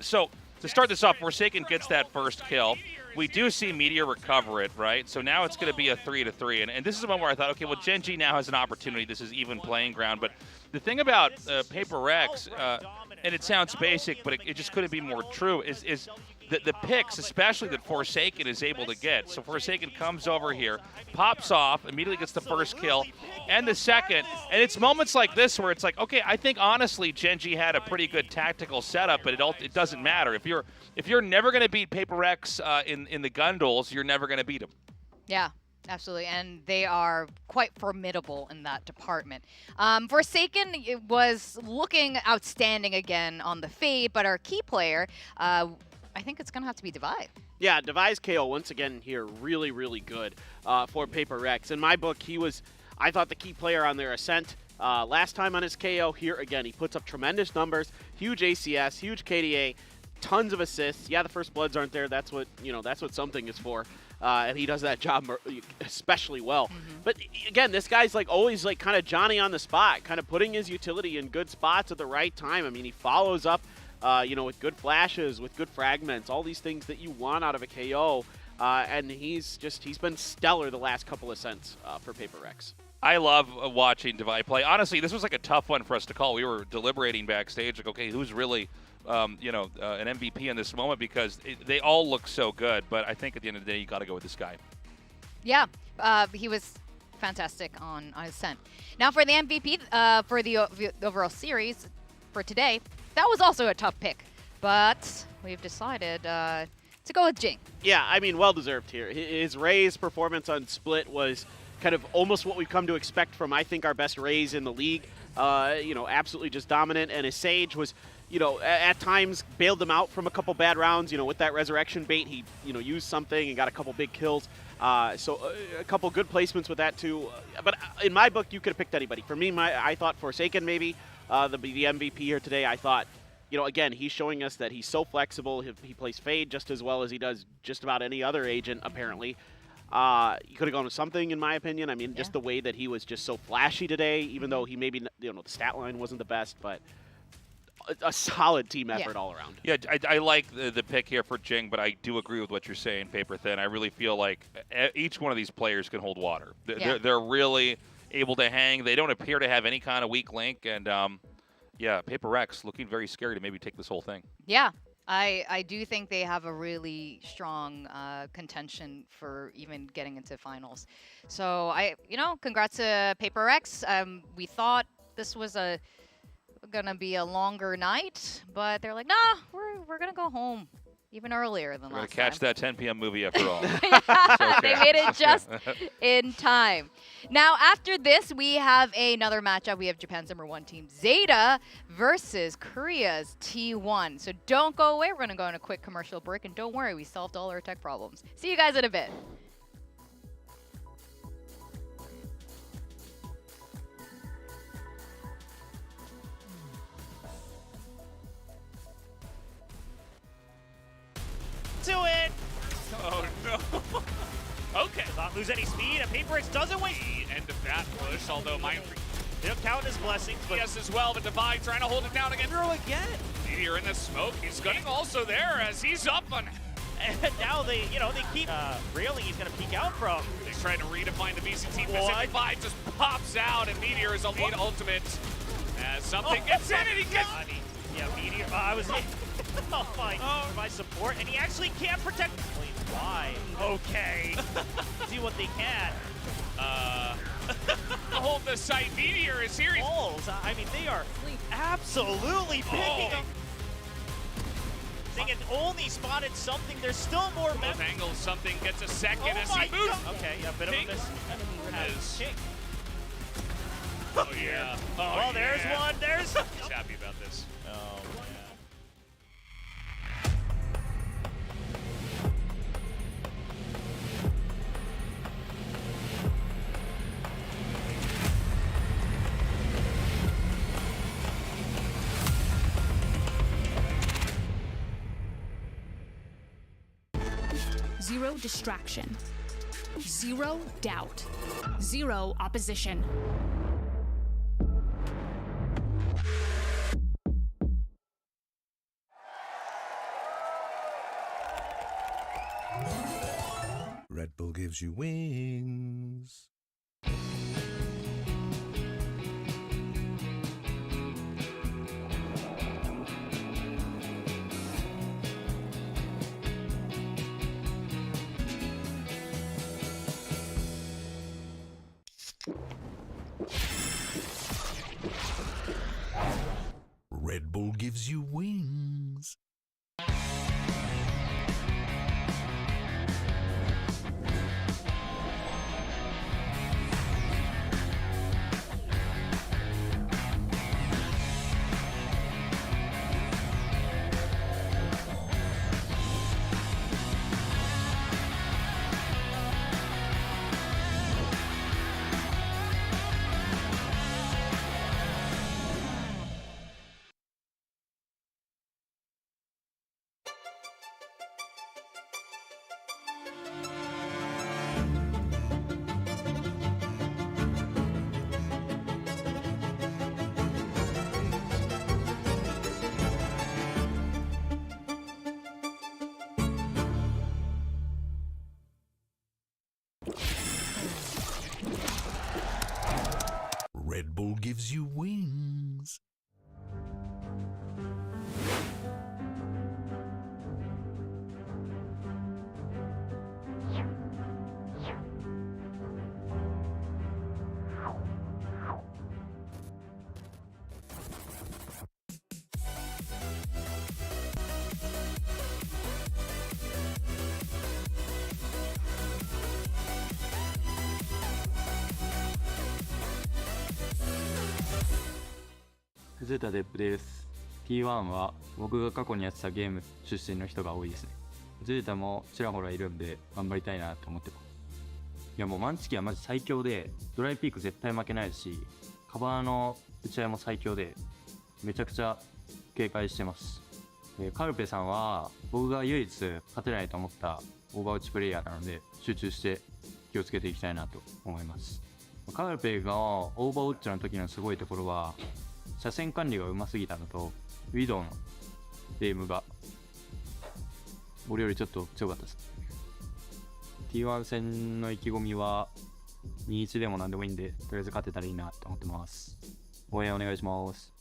So to start this off, Forsaken gets that first kill. We do see Meteor recover it, right? So now it's going to be a 3-3. And this is the one where I thought, okay, well, Gen G now has an opportunity. This is even playing ground. But the thing about Paper X, and it sounds basic, but it just couldn't be more true, is the picks, especially that Forsaken is able to get. So Forsaken comes over here, pops off, immediately gets the first kill, and the second. And it's moments like this where it's like, okay, I think honestly Gen G had a pretty good tactical setup, but it doesn't matter. If you're never going to beat Paper X in the gun duels, you're never going to beat them. Yeah. Absolutely, and they are quite formidable in that department. Forsaken was looking outstanding again on the Fade, but our key player, I think it's going to have to be Divide. Yeah, Divide's KO once again here, really, really good for Paper X. In my book, I thought, the key player on their ascent. Last time on his KO, here again, he puts up tremendous numbers, huge ACS, huge KDA, tons of assists. Yeah, the first bloods aren't there. That's what something is for. And he does that job especially well. But again, this guy's like always like kind of Johnny on the spot, kind of putting his utility in good spots at the right time. I mean, he follows up, with good flashes, with good fragments, all these things that you want out of a KO. And he's been stellar the last couple of ascents for Paper X. I love watching Divide play. Honestly, this was like a tough one for us to call. We were deliberating backstage, like, okay, who's really an MVP in this moment, because they all look so good. But I think at the end of the day, you got to go with this guy. Yeah, he was fantastic on Ascent. Now for the MVP for the overall series for today, that was also a tough pick, but we've decided to go with Jing. Yeah, I mean, well-deserved here. His Raze performance on Split was kind of almost what we've come to expect from, I think, our best Raze in the league. Absolutely just dominant, and his Sage was, at times bailed them out from a couple bad rounds. With that resurrection bait, he, used something and got a couple big kills. So a couple good placements with that too. But in my book, you could have picked anybody. For me, I thought Forsaken maybe the MVP here today. I thought, again, he's showing us that he's so flexible. He plays Fade just as well as he does just about any other agent, apparently. You could have gone with something, in my opinion. I mean, just the way that he was just so flashy today, even though he maybe, the stat line wasn't the best, but a solid team effort all around. Yeah, I like the pick here for Jing, but I do agree with what you're saying, Paper Thin. I really feel like each one of these players can hold water. They're really able to hang. They don't appear to have any kind of weak link, and Paper X looking very scary to maybe take this whole thing. Yeah. I do think they have a really strong contention for even getting into finals. So congrats to Paper X. We thought this was gonna be a longer night, but they're like, nah, we're gonna go home even earlier than we're last gonna catch time. that 10 p.m. movie after all. Yeah, they made it just in time. Now, after this, we have another matchup. We have Japan's #1 team, ZETA, versus Korea's T1. So don't go away. We're going to go on a quick commercial break. And don't worry, we solved all our tech problems. See you guys in a bit. To it! Oh, no. Okay. Does not lose any speed, and Paper X doesn't wait. The end of that push, although He'll count his blessings, but yes as well, but Divide trying to hold it down again. Throw again. Meteor in the smoke. He's gunning also there as he's up on. And now they keep reeling. He's going to peek out from. He's trying to redefine the VCT. Divide just pops out, and Meteor is a lead ultimate. As something gets in, and he gets. Yeah, Meteor. I was. My support, and he actually can't protect. Why? Okay. Do what they can. Oh, the side meteor is here. Balls. I mean, they are absolutely picking them. They had only spotted something. There's still more Both angles, something gets a second as my he moves. God. Okay, yeah, a bit of a miss. Has King. Oh, yeah. Oh, well, there's yeah. one. There's. He's happy about this. Oh, man. Zero distraction. Zero doubt. Zero opposition. Red Bull gives you wings. Red Bull gives you wings. Red Bull gives you wings. ZETAデップです。T1 は僕が過去にやってたゲーム出身の人が多いですね。ZETAもちらほらいるんで頑張りたいなと思ってます。いやもうマンチキはマジ最強で、ドライピーク絶対負けないし、カバーの打ち合いも最強で、めちゃくちゃ警戒してます。カルペさんは僕が唯一勝てないと思ったオーバー打ちプレイヤーなので、集中して気をつけていきたいなと思います。カルペがオーバーウォッチの時のすごいところは、車線管理がうますぎたのと、ウィドウのゲームが俺よりちょっと強かったです。T1 戦の意気込みは 2-1 でも何でもいいんで、とりあえず勝てたらいいなと思ってます。応援お願いします。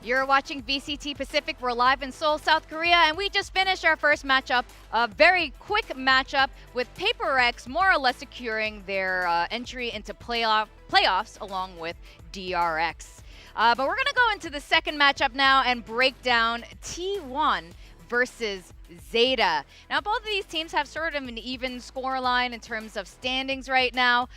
You're watching VCT Pacific. We're live in Seoul, South Korea, and we just finished our first matchup, a very quick matchup with PaperX more or less securing their entry into playoffs along with DRX. But we're going to go into the second matchup now and break down T1 versus ZETA. Now, both of these teams have sort of an even scoreline in terms of standings right now.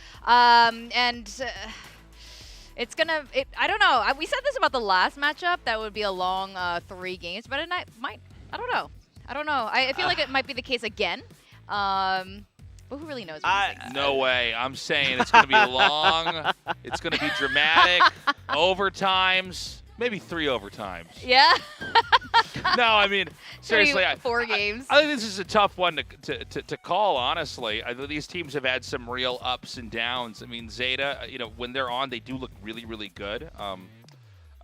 It's gonna, I don't know. We said this about the last matchup. That would be a long 3 games, but it might, I don't know. I feel like it might be the case again. But who really knows what these things No way. I'm saying it's going to be long. It's going to be dramatic. Overtimes. Maybe 3 overtimes. Yeah? No, I mean, seriously. 4 games. I think this is a tough one to call, honestly. These teams have had some real ups and downs. I mean, ZETA, when they're on, they do look really, really good.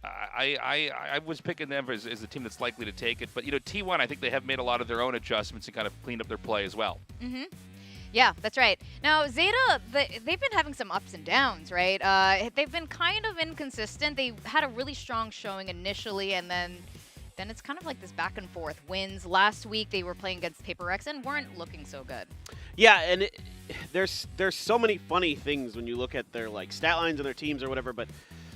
I was picking them as the team that's likely to take it. But, T1, I think they have made a lot of their own adjustments and kind of cleaned up their play as well. Mm-hmm. Yeah, that's right. Now, ZETA, they've been having some ups and downs, right? They've been kind of inconsistent. They had a really strong showing initially, and then it's kind of like this back and forth wins. Last week, they were playing against PaperX and weren't looking so good. Yeah, and there's so many funny things when you look at their stat lines and their teams or whatever, but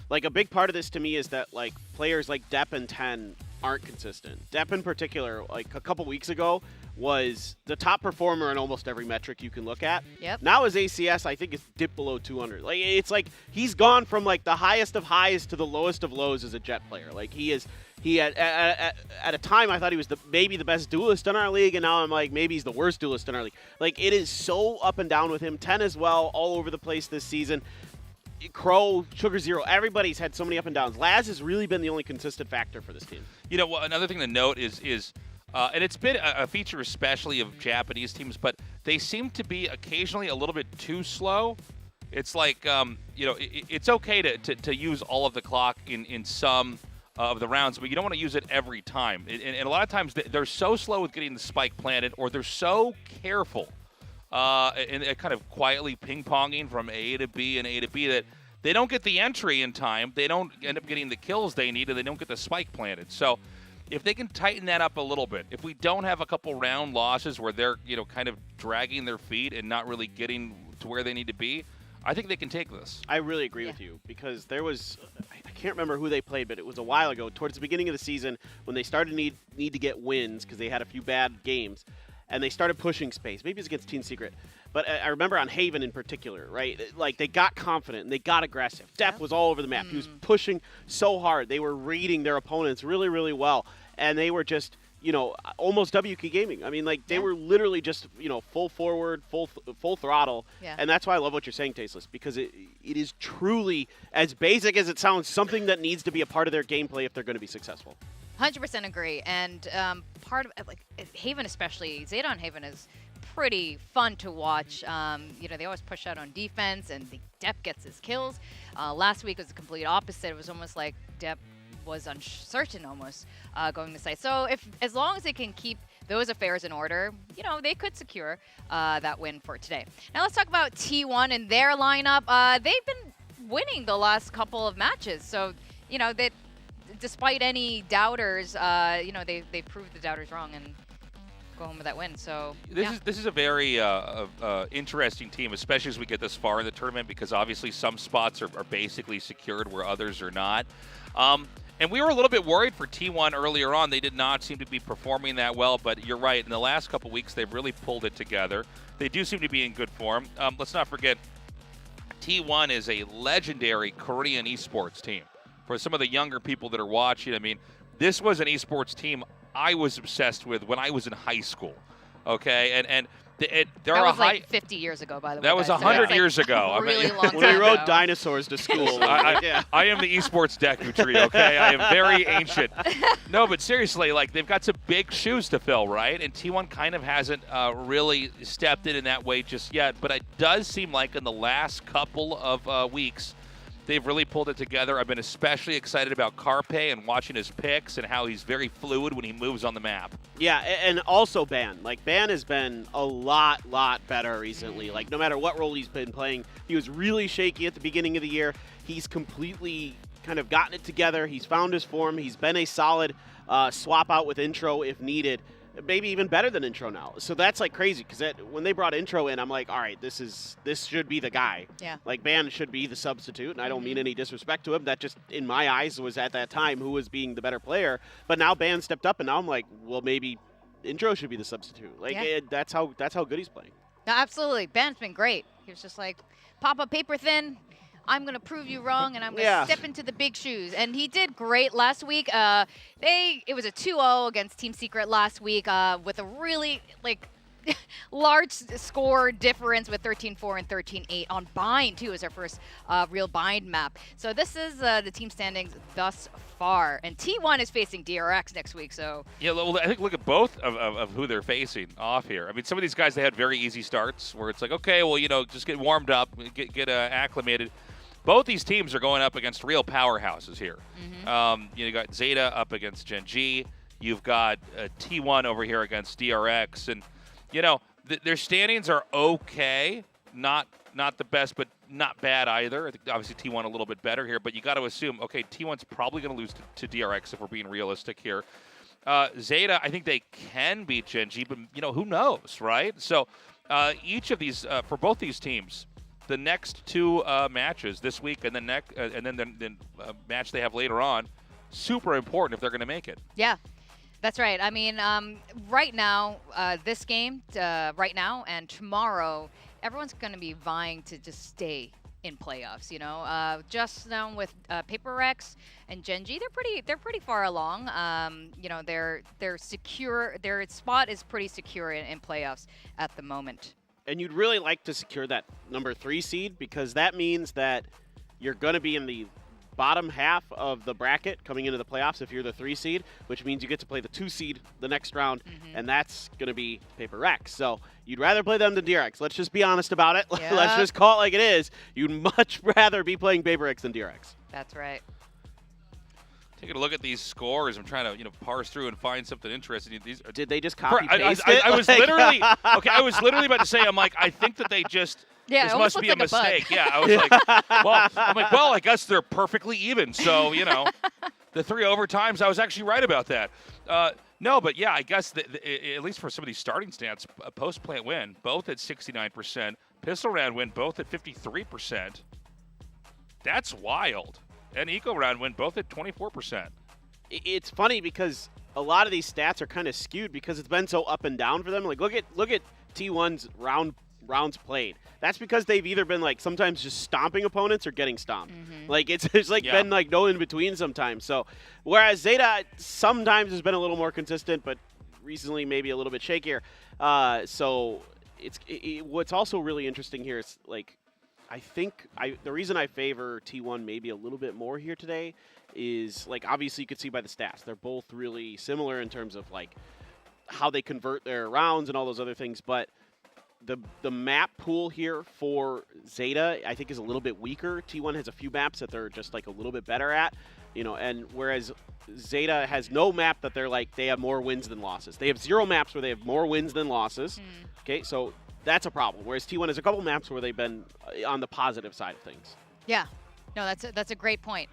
a big part of this to me is that players like Depp and 10 aren't consistent. Depp in particular, a couple weeks ago, was the top performer in almost every metric you can look at. Yep. Now his ACS, I think, is dipped below 200. It's like he's gone from the highest of highs to the lowest of lows as a Jet player. At a time I thought he was maybe the best duelist in our league, and now I'm maybe he's the worst duelist in our league. It is so up and down with him. 10 as well, all over the place this season. Crow, Sugar Zero, everybody's had so many up and downs. Laz has really been the only consistent factor for this team. Another thing to note is and it's been a feature especially of Japanese teams, but they seem to be occasionally a little bit too slow. It's it's okay to use all of the clock in some of the rounds, but you don't want to use it every time. And a lot of times they're so slow with getting the spike planted, or they're so careful and kind of quietly ping-ponging from A to B and A to B that they don't get the entry in time. They don't end up getting the kills they need, and they don't get the spike planted. So if they can tighten that up a little bit, if we don't have a couple round losses where they're kind of dragging their feet and not really getting to where they need to be, I think they can take this. I really agree with you, because there was, I can't remember who they played, but it was a while ago, towards the beginning of the season, when they started need to get wins because they had a few bad games, and they started pushing space. Maybe it's against Team Secret. But I remember on Haven in particular, right? They got confident and they got aggressive. Depp was all over the map. He was pushing so hard. They were reading their opponents really, really well. And they were just, almost WK gaming. I mean, they were literally just, full forward, full throttle. Yeah. And that's why I love what you're saying, Tasteless, because it is truly, as basic as it sounds, something that needs to be a part of their gameplay if they're going to be successful. 100% agree. And part of Haven especially, ZETA on Haven is pretty fun to watch. They always push out on defense, and the Depp gets his kills. Last week was the complete opposite. It was almost like Depp was uncertain almost going to site. So as long as they can keep those affairs in order, they could secure that win for today. Now let's talk about T1 and their lineup. They've been winning the last couple of matches. So, that despite any doubters, they proved the doubters wrong and go home with that win. So this is a very interesting team, especially as we get this far in the tournament, because obviously some spots are basically secured where others are not. And we were a little bit worried for T1 earlier on. They did not seem to be performing that well, but you're right. In the last couple weeks, they've really pulled it together. They do seem to be in good form. Let's not forget, T1 is a legendary Korean esports team. For some of the younger people that are watching, I mean, this was an esports team I was obsessed with when I was in high school. Okay, and there that are was 50 years ago, by the way. That was 100 years ago. Really long time when we rode ago. dinosaurs to school. I am the esports Deku tree, okay? I am very ancient. No, but seriously, they've got some big shoes to fill, right? And T1 kind of hasn't really stepped in that way just yet. But it does seem like in the last couple of weeks, they've really pulled it together. I've been especially excited about Carpe and watching his picks and how he's very fluid when he moves on the map. Yeah, and also Ban. Ban has been a lot better recently. No matter what role he's been playing, he was really shaky at the beginning of the year. He's completely kind of gotten it together. He's found his form. He's been a solid swap out with Intro if needed. Maybe even better than Intro now. So that's like crazy because when they brought Intro in, I'm like, all right, this should be the guy. Yeah. Like Ban should be the substitute, and I don't mean any disrespect to him. That just in my eyes was at that time who was being the better player. But now Ban stepped up, and now I'm like, well, maybe Intro should be the substitute. Like that's how good he's playing. No, absolutely. Ban's been great. He was just like, Papa Paper Thin, I'm going to prove you wrong, and I'm going to step into the big shoes. And he did great last week. It was a 2-0 against Team Secret last week with a really, large score difference with 13-4 and 13-8 on Bind, too, is our first real Bind map. So this is the team standings thus far. And T1 is facing DRX next week, so... Yeah, well, I think look at both of who they're facing off here. I mean, some of these guys, they had very easy starts where it's like, okay, well, just get warmed up, get acclimated. Both these teams are going up against real powerhouses here. You got ZETA up against Gen G. You've got T1 over here against DRX. And, their standings are okay. Not the best, but not bad either. I think obviously T1 a little bit better here, but you got to assume, okay, T1's probably going to lose to DRX if we're being realistic here. ZETA, I think they can beat Gen G, but, who knows, right? So each of these, for both these teams, the next two matches this week and then the match they have later on, super important if they're going to make it. Yeah, that's right. I mean, right now, this game, right now and tomorrow, everyone's going to be vying to just stay in playoffs. Just now with Paper Rex and Gen G, they're pretty far along. They're secure. Their spot is pretty secure in playoffs at the moment. And you'd really like to secure that number 3 seed because that means that you're going to be in the bottom half of the bracket coming into the playoffs if you're the 3 seed, which means you get to play the 2 seed the next round, and that's going to be Paper Rex. So you'd rather play them than DRX. Let's just be honest about it. Yep. Let's just call it like it is. You'd much rather be playing Paper Rex than DRX. That's right. Taking a look at these scores, I'm trying to parse through and find something interesting. Did they just copy paste it? I was literally I was literally about to say, I'm like, I think that they just this must be a mistake. Yeah, I was like, well, I guess they're perfectly even. So the 3 overtimes, I was actually right about that. No, but yeah, I guess at least for some of these starting stats, post plant win both at 69%, pistol round win both at 53%. That's wild. And Eco Round win both at 24%. It's funny because a lot of these stats are kind of skewed because it's been so up and down for them. Like look at T1's rounds played. That's because they've either been sometimes just stomping opponents or getting stomped. It's been no in between sometimes. So whereas ZETA sometimes has been a little more consistent, but recently maybe a little bit shakier. So what's also really interesting here is I think the reason I favor T1 maybe a little bit more here today is obviously you could see by the stats. They're both really similar in terms of how they convert their rounds and all those other things, but the map pool here for ZETA I think is a little bit weaker. T1 has a few maps that they're just a little bit better at, and whereas ZETA has no map that they have more wins than losses. They have 0 maps where they have more wins than losses. Okay, so that's a problem. Whereas T1 has a couple maps where they've been on the positive side of things. Yeah. No, that's a great point.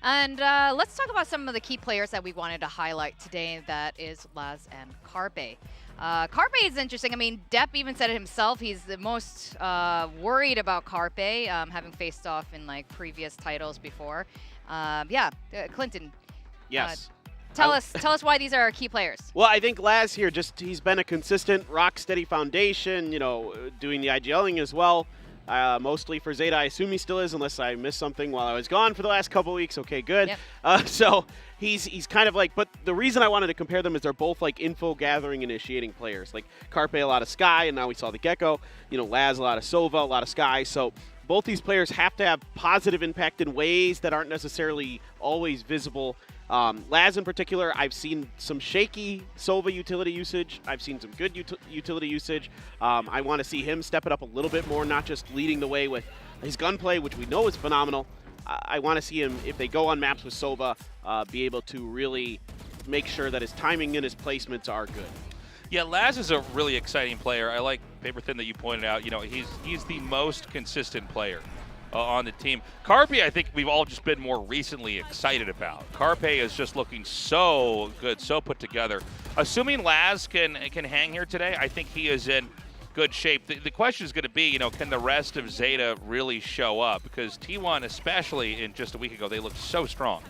And let's talk about some of the key players that we wanted to highlight today. That is Laz and Carpe. Carpe is interesting. I mean, Depp even said it himself. He's the most worried about Carpe, having faced off in previous titles before. Clinton. Yes. Tell us why these are our key players. Well, I think Laz here, he's been a consistent, rock-steady foundation, doing the IGLing as well, mostly for ZETA. I assume he still is, unless I missed something while I was gone for the last couple weeks. Okay, good. Yep. So he's kind of but the reason I wanted to compare them is they're both info-gathering, initiating players. Carpe, a lot of Sky, and now we saw the Gecko. Laz, a lot of Sova, a lot of Sky. So both these players have to have positive impact in ways that aren't necessarily always visible. Laz in particular, I've seen some shaky Sova utility usage. I've seen some good utility usage. I want to see him step it up a little bit more, not just leading the way with his gunplay, which we know is phenomenal. I want to see him, if they go on maps with Sova, be able to really make sure that his timing and his placements are good. Yeah, Laz is a really exciting player. I like Paper Thin that you pointed out. He's the most consistent player. on the team. Carpe, I think we've all just been more recently excited about. Carpe is just looking so good, so put together. Assuming Laz can hang here today, I think he is in good shape. The question is going to be, can the rest of ZETA really show up? Because T1, especially in just a week ago, they looked so strong.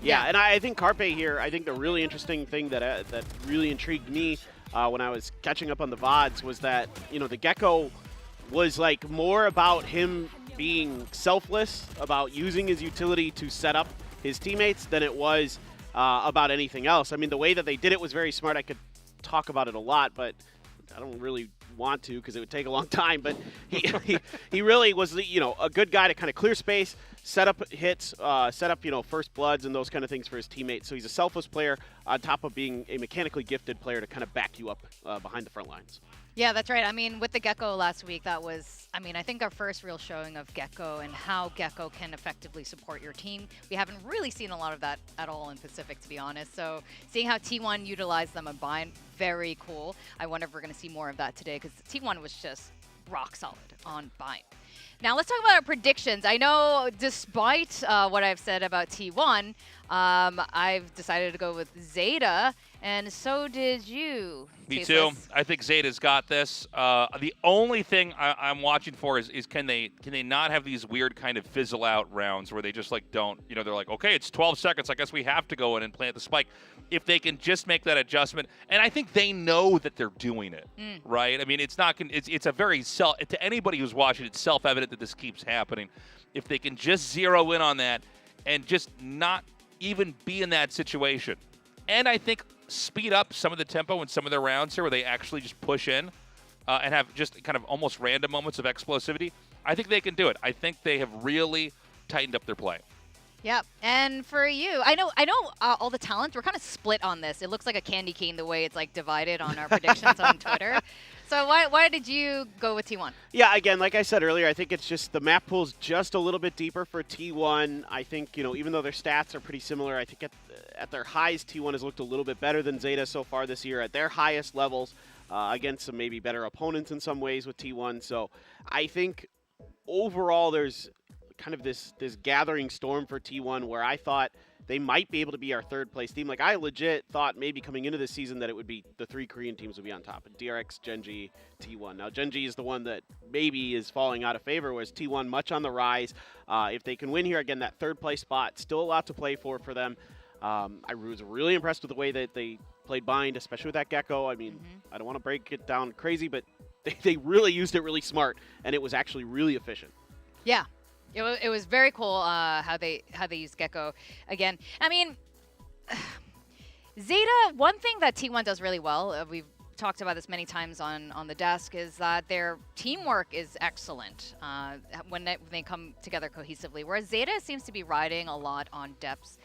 Yeah, and I think Carpe here, I think the really interesting thing that really intrigued me when I was catching up on the VODs was that, the Gecko was like more about him being selfless, about using his utility to set up his teammates than it was about anything else. I mean, the way that they did it was very smart. I could talk about it a lot, but I don't really want to because it would take a long time. But he really was, a good guy to kind of clear space, set up hits, set up, first bloods and those kind of things for his teammates. So he's a selfless player on top of being a mechanically gifted player to kind of back you up behind the front lines. Yeah, that's right. I mean, with the Gecko last week, that was, I think our first real showing of Gecko and how Gecko can effectively support your team. We haven't really seen a lot of that at all in Pacific, to be honest. So seeing how T1 utilized them in Bind, very cool. I wonder if we're going to see more of that today because T1 was just rock solid on Bind. Now let's talk about our predictions. I know despite what I've said about T1, I've decided to go with ZETA, and so did you. Me too. I think ZETA's got this. The only thing I'm watching for is can they not have these weird kind of fizzle out rounds where they just don't, they're like, okay, it's 12 seconds. I guess we have to go in and plant the spike. If they can just make that adjustment, and I think they know that they're doing it, right? I mean, it's a very to anybody who's watching, it's self-evident that this keeps happening. If they can just zero in on that and just not even be in that situation, and I think speed up some of the tempo in some of their rounds here where they actually just push in and have just kind of almost random moments of explosivity, I think they can do it. I think they have really tightened up their play. Yep. And for you, I know all the talent, we're kind of split on this. It looks like a candy cane the way it's divided on our predictions on Twitter. So why did you go with T1? Yeah, again, like I said earlier, I think it's just the map pool's just a little bit deeper for T1. I think, even though their stats are pretty similar, I think at their highs, T1 has looked a little bit better than ZETA so far this year at their highest levels against some maybe better opponents in some ways with T1. So I think overall there's kind of this gathering storm for T1 where I thought they might be able to be our third place team. Like I legit thought maybe coming into this season that it would be the three Korean teams would be on top. DRX, Gen.G, T1. Now Gen.G is the one that maybe is falling out of favor, whereas T1 much on the rise. If they can win here, again, that third place spot, still a lot to play for them. I was really impressed with the way that they played Bind, especially with that Gecko. I mean, I don't want to break it down crazy, but they really used it really smart, and it was actually really efficient. Yeah. It was very cool how they used Gecko again. I mean, ZETA, one thing that T1 does really well, we've talked about this many times on the desk, is that their teamwork is excellent when they come together cohesively, whereas ZETA seems to be riding a lot on Depth's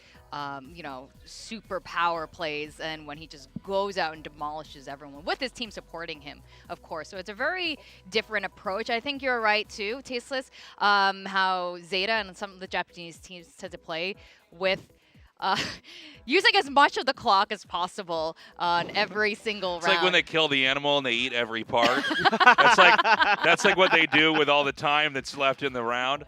super power plays, and when he just goes out and demolishes everyone with his team supporting him, of course. So it's a very different approach. I think you're right too, Tasteless, how ZETA and some of the Japanese teams tend to play with using as much of the clock as possible on every single round. It's like when they kill the animal and they eat every part. that's like what they do with all the time that's left in the round.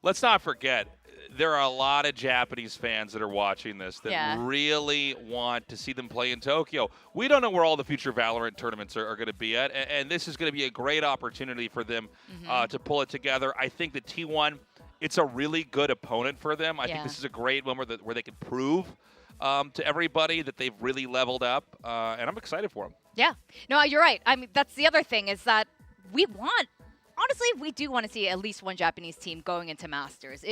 Let's not forget, there are a lot of Japanese fans that are watching this that really want to see them play in Tokyo. We don't know where all the future Valorant tournaments are going to be at, and this is going to be a great opportunity for them to pull it together. I think that T1, it's a really good opponent for them. I think this is a great one where they can prove to everybody that they've really leveled up, and I'm excited for them. Yeah. No, you're right. I mean, that's the other thing is that honestly, we do want to see at least one Japanese team going into Masters.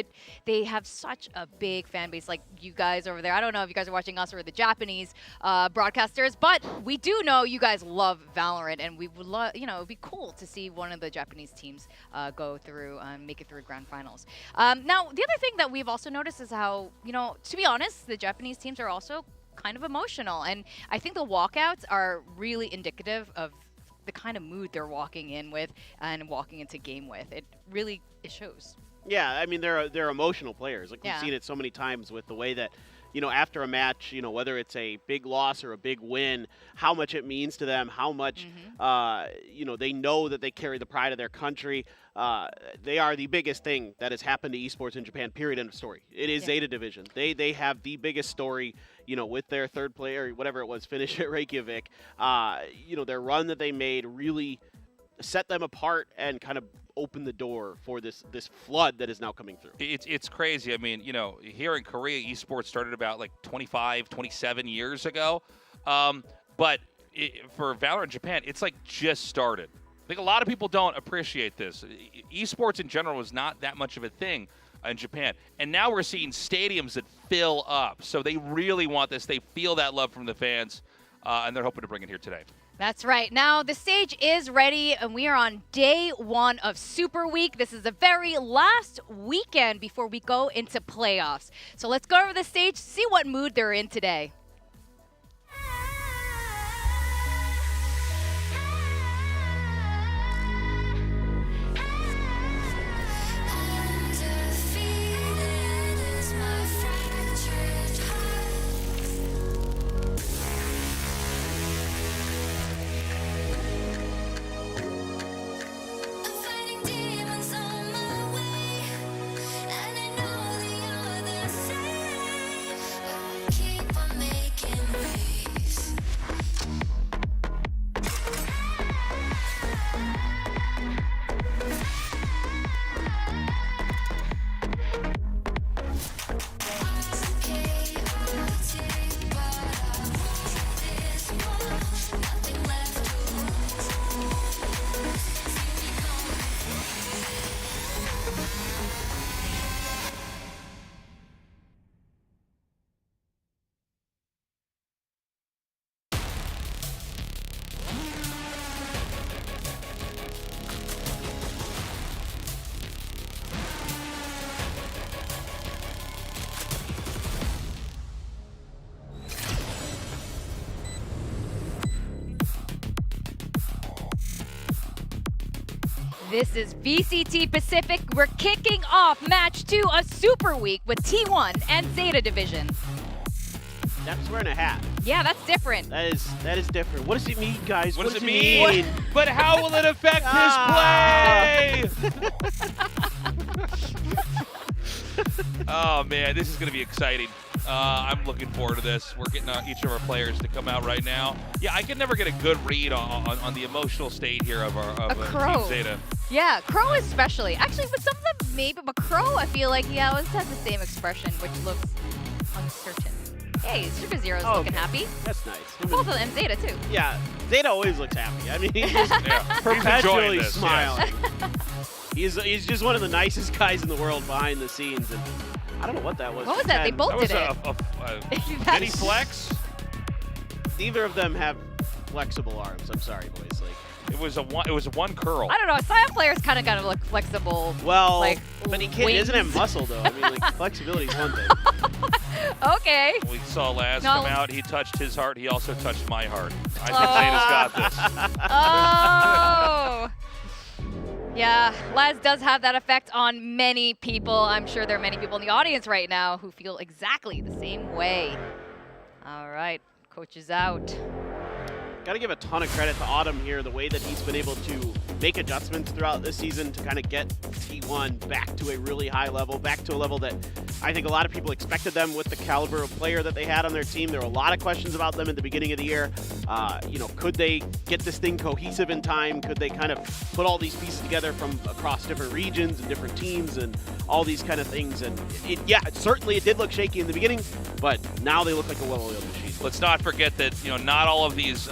They have such a big fan base, like you guys over there. I don't know if you guys are watching us or the Japanese broadcasters, but we do know you guys love Valorant, and we would love, it'd be cool to see one of the Japanese teams go through, make it through grand finals. Now, the other thing that we've also noticed is how, to be honest, the Japanese teams are also kind of emotional, and I think the walkouts are really indicative of the kind of mood they're walking in with and walking into game with. It shows. Yeah, I mean they're emotional players. Like we've seen it so many times with the way that after a match, whether it's a big loss or a big win, how much it means to them, how much, they know that they carry the pride of their country. They are the biggest thing that has happened to esports in Japan, period, end of story. It is ZETA Division. They have the biggest story, with their third player, whatever it was, finish at Reykjavik. Their run that they made really set them apart and kind of open the door for this flood that is now coming through. It's crazy. I mean, here in Korea, esports started about like 25, 27 years ago. But for Valorant Japan, it's like just started. I think a lot of people don't appreciate this. Esports in general was not that much of a thing in Japan. And now we're seeing stadiums that fill up. So they really want this. They feel that love from the fans, and they're hoping to bring it here today. That's right. Now, the stage is ready, and we are on day 1 of Super Week. This is the very last weekend before we go into playoffs. So let's go over the stage, see what mood they're in today. This is VCT Pacific. We're kicking off match 2 of Super Week with T1 and ZETA Division. That's wearing a hat. Yeah, that's different. That is different. What does it mean, guys? What does it mean? But how will it affect his play? Oh, man, this is going to be exciting. I'm looking forward to this. We're getting each of our players to come out right now. Yeah, I can never get a good read on the emotional state here of Crow. Team ZETA. Yeah, Crow especially. Actually, with some of them, maybe, but Crow, I feel like, always has the same expression, which looks uncertain. Hey, Super Zero's looking happy. That's nice. Both of them, ZETA too. Yeah, ZETA always looks happy. I mean, he's just perpetually this, smiling. He's just one of the nicest guys in the world behind the scenes, and I don't know what that was. What was that? They both did it. Mini flex? Neither of them have flexible arms. I'm sorry, boys. It was one curl. I don't know. Scion players kind of gotta look flexible. Well, like, but he doesn't have muscle though. I mean, like flexibility is one thing. Okay. We saw Laz come out. He touched his heart. He also touched my heart. I think ZETA's got this. Oh. Yeah, Laz does have that effect on many people. I'm sure there are many people in the audience right now who feel exactly the same way. All right, coach is out. Got to give a ton of credit to Autumn here, the way that he's been able to make adjustments throughout this season to kind of get T1 back to a really high level, back to a level that I think a lot of people expected them with the caliber of player that they had on their team. There were a lot of questions about them at the beginning of the year. Could they get this thing cohesive in time? Could they kind of put all these pieces together from across different regions and different teams and all these kind of things? And certainly it did look shaky in the beginning, but now they look like a well-oiled machine. Let's not forget that not all of these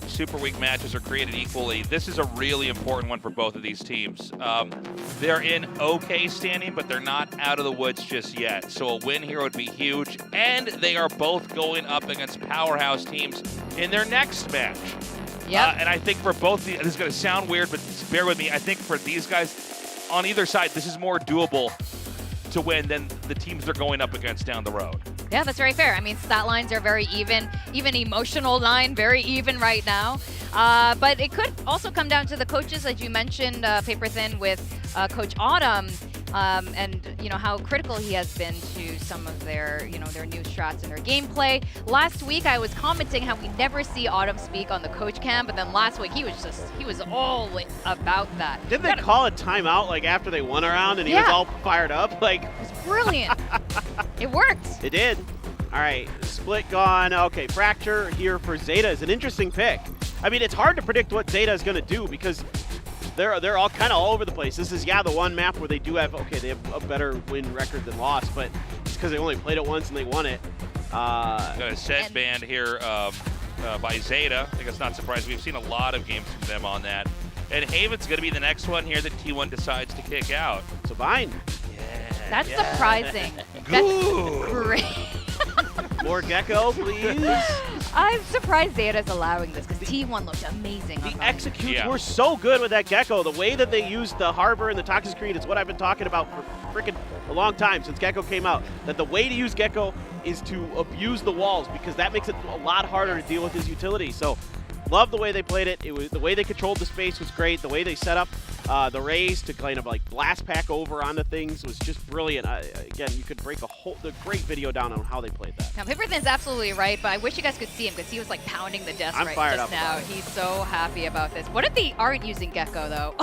Super Week matches are created equally. This is a really important one for both of these teams. They're in okay standing, but they're not out of the woods just yet. So a win here would be huge. And they are both going up against powerhouse teams in their next match. Yeah. And I think for both, this is going to sound weird, but bear with me. I think for these guys on either side, this is more doable to win than the teams they're going up against down the road. Yeah, that's very fair. I mean, stat lines are very even emotional line, very even right now. But it could also come down to the coaches, as you mentioned, Paper Thin with Coach Autumn. and you know how critical he has been to some of their their new strats and their gameplay. Last week I was commenting how we never see Autumn speak on the coach cam, but then last week he was all about that. Didn't they call a timeout like after they won a round and he was all fired up? Like, it's brilliant. It worked. It did. All right, split gone. Okay, Fracture here for ZETA is an interesting pick. I mean, it's hard to predict what ZETA is going to do because they're all kind of all over the place. This is, the one map where they do have, they have a better win record than loss, but it's because they only played it once and they won it. Got a set banned here by ZETA. I think it's not surprising. We've seen a lot of games from them on that. And Haven's going to be the next one here that T1 decides to kick out. So fine. That's surprising. That's great. More Gecko, please. I'm surprised ZETA's allowing this because T1 looked amazing. The executes were so good with that Gecko. The way that they used the Harbor and the Toxic Screen is what I've been talking about for freaking a long time since Gecko came out. That the way to use Gecko is to abuse the walls because that makes it a lot harder to deal with his utility. So love the way they played it. It was the way they controlled the space was great. The way they set up the rays to kind of like blast pack over onto things was just brilliant. Again, you could break the great video down on how they played that. Now, Pipperton's absolutely right, but I wish you guys could see him because he was like pounding the desk just now. He's so happy about this. What if they aren't using Gecko though?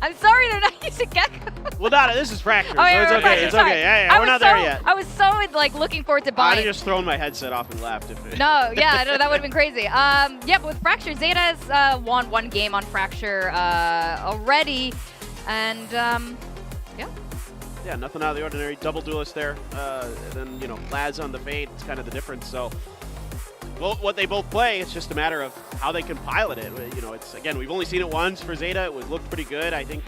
I'm sorry they're not using Gecko. Well, Donna, this is Fracture, so it's okay. It's okay. Yeah, we're not there yet. I was so like looking forward to buying. I'd have just thrown my headset off and laughed if it. No, that would have been crazy. Yeah, but with Fracture, ZETA's won one game on Fracture already, and yeah, nothing out of the ordinary. Double duelist there. And then Laz on the Fade. It's kind of the difference. So. Well, what they both play, it's just a matter of how they can pilot it. It's again, we've only seen it once for ZETA. It looked pretty good. I think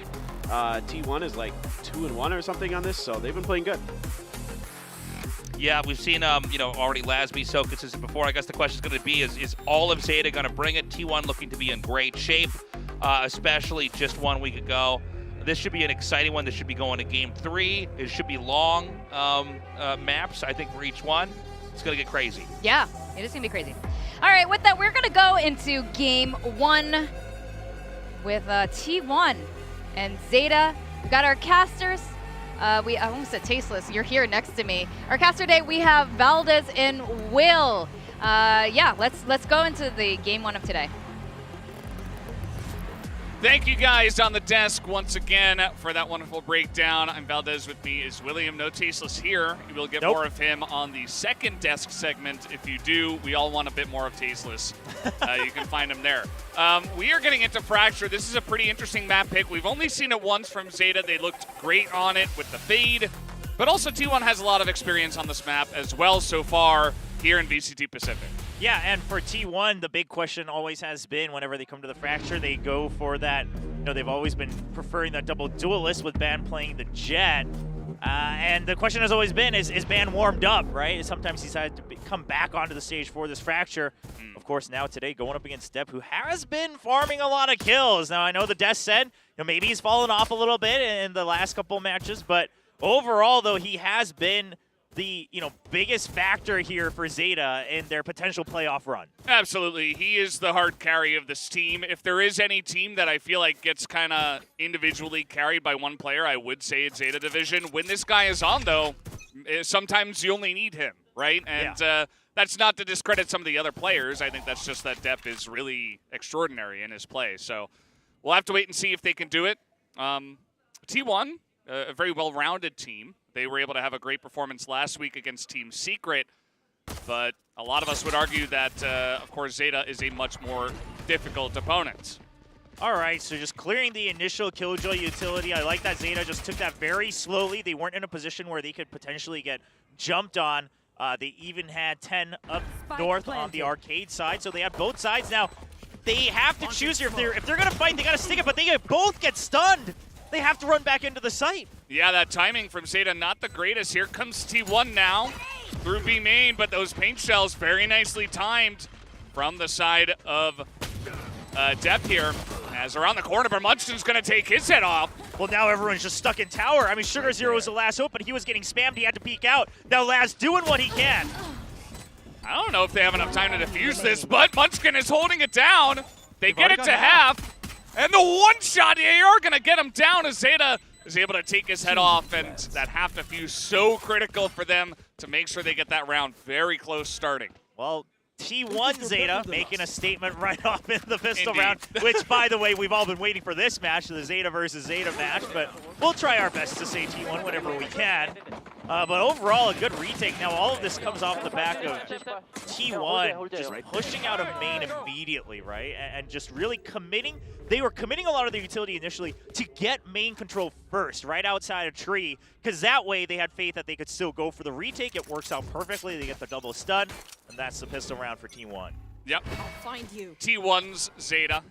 T1 is like 2-1 or something on this, so they've been playing good. Yeah, we've seen already Laz be so consistent before. I guess the question is going to be: is all of ZETA going to bring it? T1 looking to be in great shape, especially just 1 week ago. This should be an exciting one. This should be going to Game 3. It should be long maps, I think, for each one. It's going to get crazy. Yeah, it is going to be crazy. All right, with that, we're going to go into Game 1 with T1 and ZETA. We got our casters. I almost said Tasteless. You're here next to me. Our caster today, we have Valdez and Will. Let's go into the Game 1 of today. Thank you guys on the desk once again for that wonderful breakdown. I'm Valdez, with me is William. No Tasteless here. You will get more of him on the second desk segment. If you do, we all want a bit more of Tasteless. You can find him there. We are getting into Fracture. This is a pretty interesting map pick. We've only seen it once from ZETA. They looked great on it with the Fade. But also T1 has a lot of experience on this map as well so far here in VCT Pacific. Yeah, and for T1, the big question always has been whenever they come to the Fracture, they go for that, they've always been preferring that double duelist with Ban playing the Jet. And the question has always been, is Ban warmed up, right? Sometimes he's had to come back onto the stage for this Fracture. Of course, now today going up against Depp, who has been farming a lot of kills. Now, I know the Death said, maybe he's fallen off a little bit in the last couple matches, but overall, though, he has been the biggest factor here for ZETA in their potential playoff run. Absolutely. He is the hard carry of this team. If there is any team that I feel like gets kind of individually carried by one player, I would say it's ZETA Division. When this guy is on, though, sometimes you only need him, right? And that's not to discredit some of the other players. I think that's just that Depp is really extraordinary in his play. So we'll have to wait and see if they can do it. T1, a very well-rounded team. They were able to have a great performance last week against Team Secret, but a lot of us would argue that, of course, ZETA is a much more difficult opponent. All right, so just clearing the initial Killjoy utility. I like that ZETA just took that very slowly. They weren't in a position where they could potentially get jumped on. They even had 10 up north on the arcade side, so they have both sides. Now, they have to choose here. If they're going to fight, they got to stick it, but they both get stunned. They have to run back into the site. Yeah, that timing from ZETA, not the greatest. Here comes T1 now through B main, but those paint shells very nicely timed from the side of Depp here. As around the corner, but Munchkin's going to take his head off. Well, now everyone's just stuck in tower. I mean, Sugar Zero was the last hope, but he was getting spammed. He had to peek out. Now Laz doing what he can. I don't know if they have enough time to defuse this, but Munchkin is holding it down. They get it to half. And the one shot, they are going to get him down as ZETA is able to take his head off, and that half defuse so critical for them to make sure they get that round very close starting. Well, T1 ZETA making a statement right off in the pistol round, which, by the way, we've all been waiting for this match, the ZETA versus ZETA match, but we'll try our best to say T1 whenever we can. But overall, a good retake. Now, all of this comes off the back of T1 just pushing out of main immediately, right? And just really committing. They were committing a lot of their utility initially to get main control first, right outside a tree, because that way they had faith that they could still go for the retake. It works out perfectly. They get the double stun, and that's the pistol round for T1. Yep. I'll find you. T1's ZETA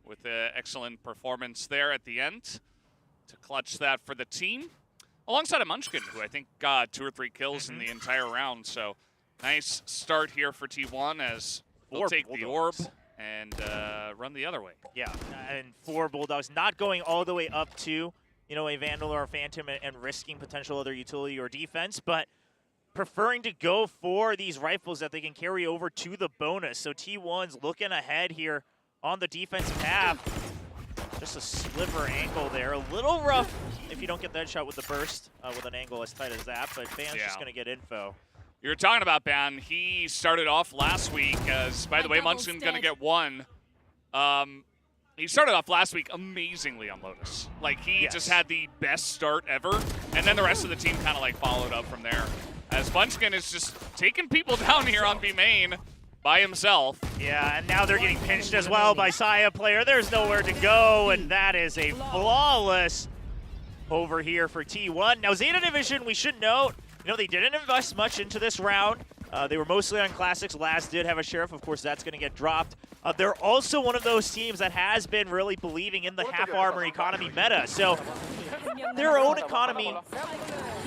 with an excellent performance there at the end to clutch that for the team. Alongside a Munchkin, who I think got 2 or 3 kills in the entire round. So nice start here for T1 as they'll take the orb and run the other way. Yeah, and 4 Bulldogs not going all the way up to, you know, a Vandal or a Phantom and risking potential other utility or defense, but preferring to go for these rifles that they can carry over to the bonus. So T1's looking ahead here on the defensive half. Just a sliver angle there. A little rough if you don't get that shot with the burst with an angle as tight as that, but Ban's just going to get info. You're talking about Ban. He started off last week as, by the way, Munchkin's going to get 1. He started off last week amazingly on Lotus. Like, he just had the best start ever, and then the rest of the team kind of, like, followed up from there. As Munchkin is just taking people down here on B main by himself. Yeah, and now they're getting pinched as well by Saya player. There's nowhere to go, and that is a flawless over here for T1. Now, ZETA Division, we should note, you know, they didn't invest much into this round. They were mostly on Classics. Laz did have a Sheriff. Of course, that's going to get dropped. They're also one of those teams that has been really believing in the half-armor economy meta. So their own economy,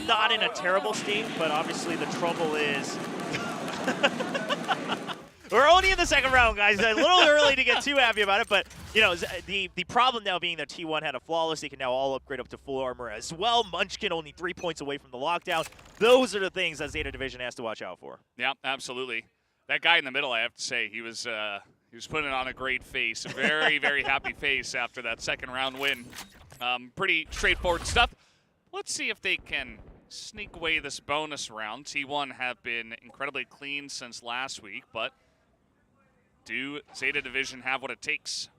not in a terrible state, but obviously the trouble is... We're only in the second round, guys. A little early to get too happy about it, but you know the problem now being that T1 had a flawless. They can now all upgrade up to full armor as well. Munchkin only 3 points away from the lockdown. Those are the things that ZETA Division has to watch out for. Yeah, absolutely. That guy in the middle, I have to say, he was putting on a great face, a very, very happy face after that second round win. Pretty straightforward stuff. Let's see if they can sneak away this bonus round. T1 have been incredibly clean since last week, but do ZETA Division have what it takes?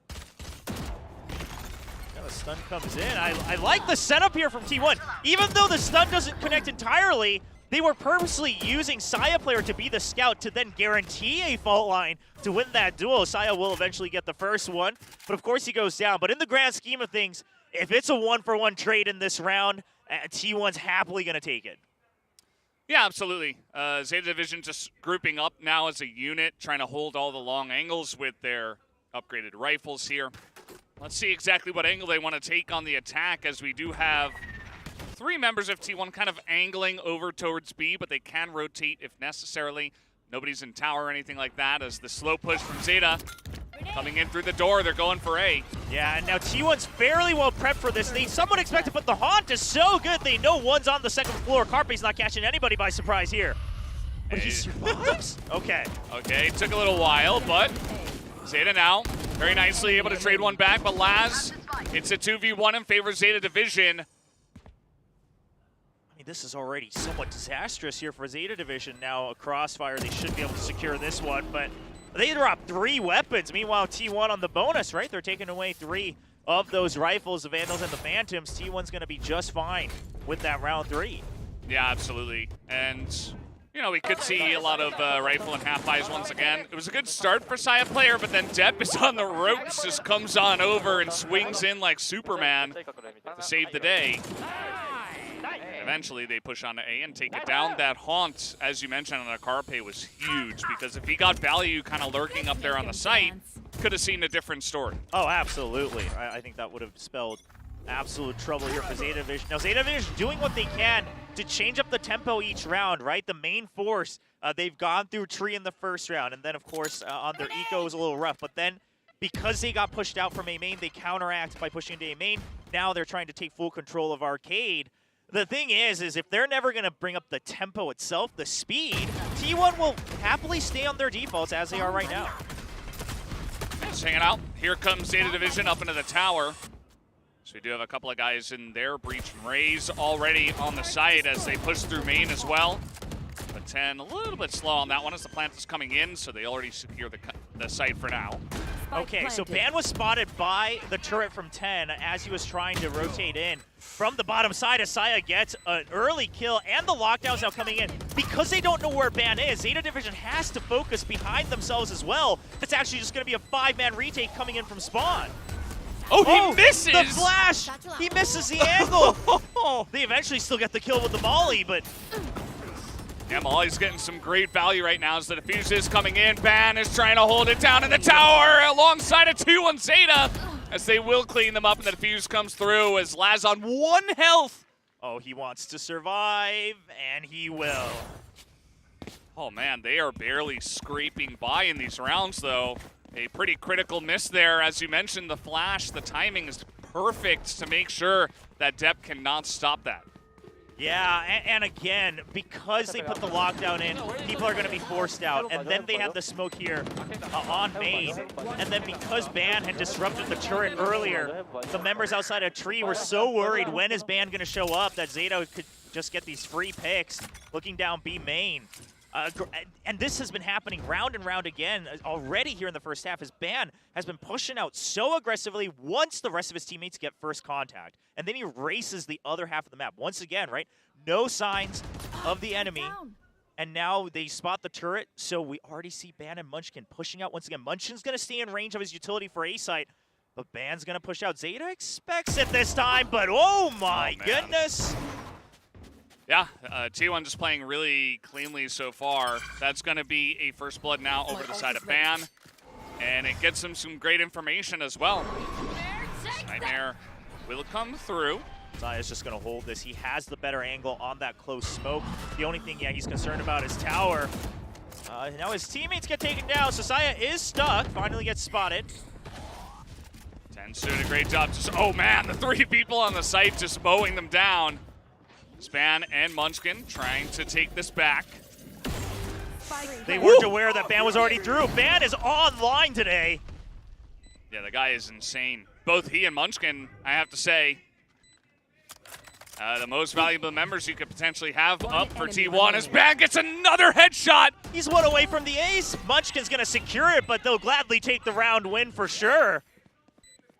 Yeah, the stun comes in. I like the setup here from T1. Even though the stun doesn't connect entirely, they were purposely using Saya player to be the scout to then guarantee a fault line to win that duel. Saya will eventually get the first one, but of course he goes down. But in the grand scheme of things, if it's a 1-for-1 trade in this round, T1's happily going to take it. Yeah, absolutely. ZETA Division just grouping up now as a unit, trying to hold all the long angles with their upgraded rifles here. Let's see exactly what angle they want to take on the attack, as we do have 3 members of T1 kind of angling over towards B, but they can rotate if necessarily. Nobody's in tower or anything like that, as the slow push from ZETA coming in through the door. They're going for A. Yeah, and now T1's fairly well prepped for this. They somewhat expected, but the haunt is so good. They know one's on the second floor. Carpe's not catching anybody by surprise here. But he survives? Okay. Okay, took a little while, but ZETA now very nicely able to trade one back. But Laz, it's a 2v1 in favor of ZETA Division. I mean, this is already somewhat disastrous here for ZETA Division. Now a crossfire, they should be able to secure this one, but they dropped 3 weapons. Meanwhile, T1 on the bonus, right? They're taking away 3 of those rifles, the Vandals and the Phantoms. T1's going to be just fine with that round 3. Yeah, absolutely. And, you know, we could see a lot of rifle and half-eyes once again. It was a good start for Saya player, but then Depp is on the ropes, just comes on over and swings in like Superman to save the day. Eventually, they push on to A and take it down. That haunt, as you mentioned, on a Carpe was huge, because if he got value kind of lurking up there on the site, could have seen a different story. Oh, absolutely. I think that would have spelled absolute trouble here for ZETA Division. Now, ZETA Division is doing what they can to change up the tempo each round, right? The main force, they've gone through tree in the first round, and then, of course, on their eco is a little rough. But then, because they got pushed out from A main, they counteract by pushing into A main. Now they're trying to take full control of Arcade. The thing is if they're never going to bring up the tempo itself, the speed, T1 will happily stay on their defaults as they are right now. Just hanging out. Here comes ZETA Division up into the tower. So we do have a couple of guys in there. Breach and Raze already on the site as they push through main as well. But 10 a little bit slow on that one as the plant is coming in, so they already secure the site for now. Okay, so Ban was spotted by the turret from 10 as he was trying to rotate in. From the bottom side, Asaya gets an early kill, and the lockdown's now coming in. Because they don't know where Ban is, Zeta Division has to focus behind themselves as well. It's actually just going to be a 5-man retake coming in from spawn. Oh, he misses! The flash! He misses the angle! They eventually still get the kill with the Molly, but... Yeah, Molly's getting some great value right now as the defuse is coming in. Ban is trying to hold it down in the tower alongside a 2-1 Zeta as they will clean them up and the defuse comes through as Laz on 1 health. Oh, he wants to survive, and he will. Oh man, they are barely scraping by in these rounds though. A pretty critical miss there. As you mentioned, the flash, the timing is perfect to make sure that Depp cannot stop that. Yeah, and again, because they put the lockdown in, people are going to be forced out, and then they have the smoke here on main, and then because Ban had disrupted the turret earlier, the members outside a tree were so worried when is Ban going to show up that Zeta could just get these free picks looking down B main. And this has been happening round and round again already here in the first half as Ban has been pushing out so aggressively once the rest of his teammates get first contact. And then he races the other half of the map. Once again, right? No signs of the enemy. And now they spot the turret, so we already see Ban and Munchkin pushing out once again. Munchkin's going to stay in range of his utility for A site, but Ban's going to push out. Zeta expects it this time, but oh my goodness. Yeah, T1 just playing really cleanly so far. That's going to be a first blood now over to the side of Ban. And it gets him some great information as well. Nightmare will come through. Zaya's just going to hold this. He has the better angle on that close smoke. The only thing, he's concerned about is tower. Now his teammates get taken down, so Zaya is stuck. Finally gets spotted. 10's doing a great job. Oh man, the 3 people on the site just mowing them down. Span and Munchkin trying to take this back. They weren't aware that Ban was already through. Ban is online today. Yeah, the guy is insane. Both he and Munchkin, I have to say, the most valuable members you could potentially have up for T1 as Ban gets another headshot. He's 1 away from the ace. Munchkin's going to secure it, but they'll gladly take the round win for sure.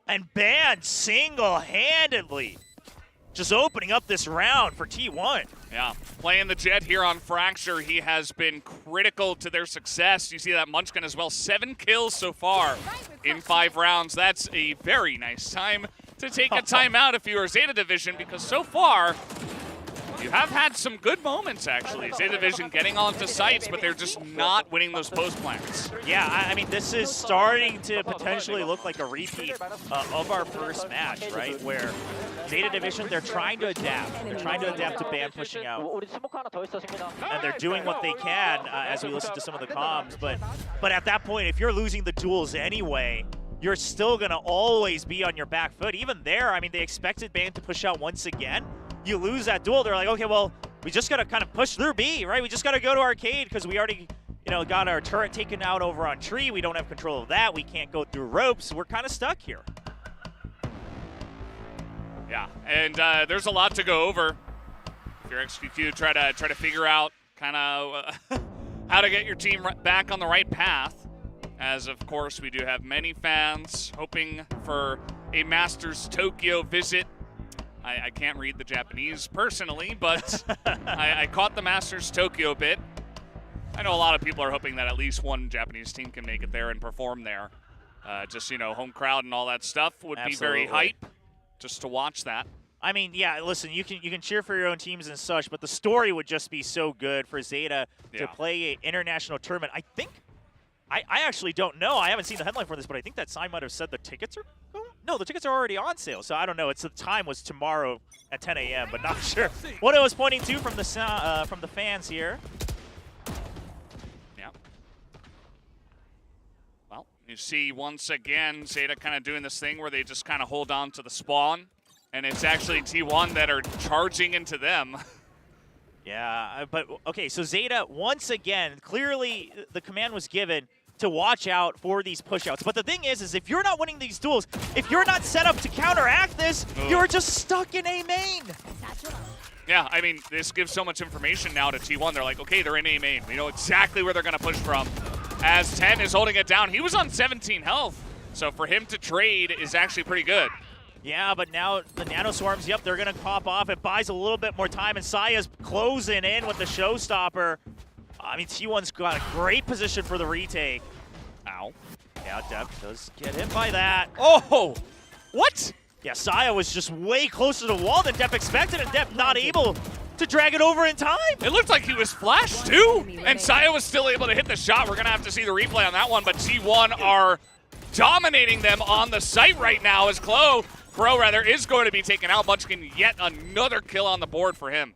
And Ban single-handedly just opening up this round for T1. Yeah, playing the Jet here on Fracture, he has been critical to their success. You see that Munchkin as well, 7 kills so far in 5 rounds. That's a very nice time to take a timeout if you are Zeta Division, because so far, you have had some good moments, actually. Zeta Division getting onto sites, but they're just not winning those post plants. Yeah, I mean, this is starting to potentially look like a repeat of our first match, right? Where Zeta Division, they're trying to adapt. They're trying to adapt to Ban pushing out. And they're doing what they can as we listen to some of the comms. But at that point, if you're losing the duels anyway, you're still going to always be on your back foot. Even there, I mean, they expected Ban to push out once again. You lose that duel, they're like, okay, well, we just got to kind of push through B, right? We just got to go to arcade because we already, got our turret taken out over on tree. We don't have control of that. We can't go through ropes. We're kind of stuck here. Yeah, and there's a lot to go over. If you're XQQ, try to figure out kind of how to get your team back on the right path. As, of course, we do have many fans hoping for a Masters Tokyo visit. I can't read the Japanese personally, but I caught the Masters Tokyo bit. I know a lot of people are hoping that at least one Japanese team can make it there and perform there. Just, home crowd and all that stuff would be very hype just to watch that. I mean, yeah, listen, you can cheer for your own teams and such, but the story would just be so good for Zeta to play an international tournament. I think, I actually don't know. I haven't seen the headline for this, but I think that sign might have said the tickets are going. No, the tickets are already on sale, so I don't know. The time was tomorrow at 10 a.m., but not sure what it was pointing to from the fans here. Yeah. Well, you see once again Zeta kind of doing this thing where they just kind of hold on to the spawn, and it's actually T1 that are charging into them. Yeah, but okay, so Zeta, once again, clearly the command was given, to watch out for these pushouts. But the thing is if you're not winning these duels, if you're not set up to counteract this, you're just stuck in A main. Yeah, I mean, this gives so much information now to T1. They're like, okay, they're in A main. We know exactly where they're going to push from. As 10 is holding it down. He was on 17 health. So for him to trade is actually pretty good. Yeah, but now the Nano Swarms, yep, they're going to pop off. It buys a little bit more time, and Saya's closing in with the showstopper. I mean, T1's got a great position for the retake. Ow. Yeah, Def does get hit by that. Oh! What? Yeah, Saya was just way closer to the wall than Def expected, and Def not able to drag it over in time. It looked like he was flashed too, and Saya was still able to hit the shot. We're going to have to see the replay on that one, but T1 are dominating them on the site right now as Crow is going to be taken out. Munchkin, yet another kill on the board for him.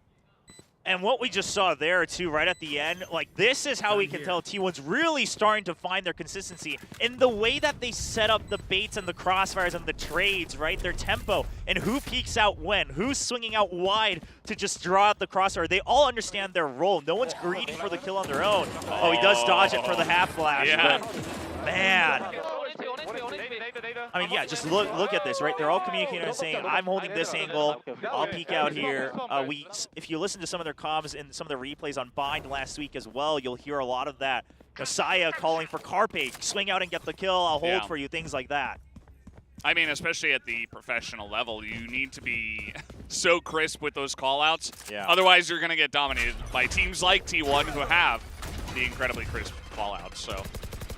And what we just saw there, too, right at the end, like, this is how we can tell T1's really starting to find their consistency in the way that they set up the baits and the crossfires and the trades, right? Their tempo and who peeks out when, who's swinging out wide to just draw out the crossfire. They all understand their role. No one's greedy for the kill on their own. Oh, he does dodge it for the half flash, but man. I mean, yeah, just look at this, right? They're all communicating and saying, I'm holding this angle, I'll peek out here. If you listen to some of their comms and some of the replays on Bind last week as well, you'll hear a lot of that. Saya calling for Carpe, swing out and get the kill, I'll hold for you, things like that. I mean, especially at the professional level, you need to be so crisp with those call-outs. Yeah. Otherwise, you're going to get dominated by teams like T1 who have the incredibly crisp call-outs, so...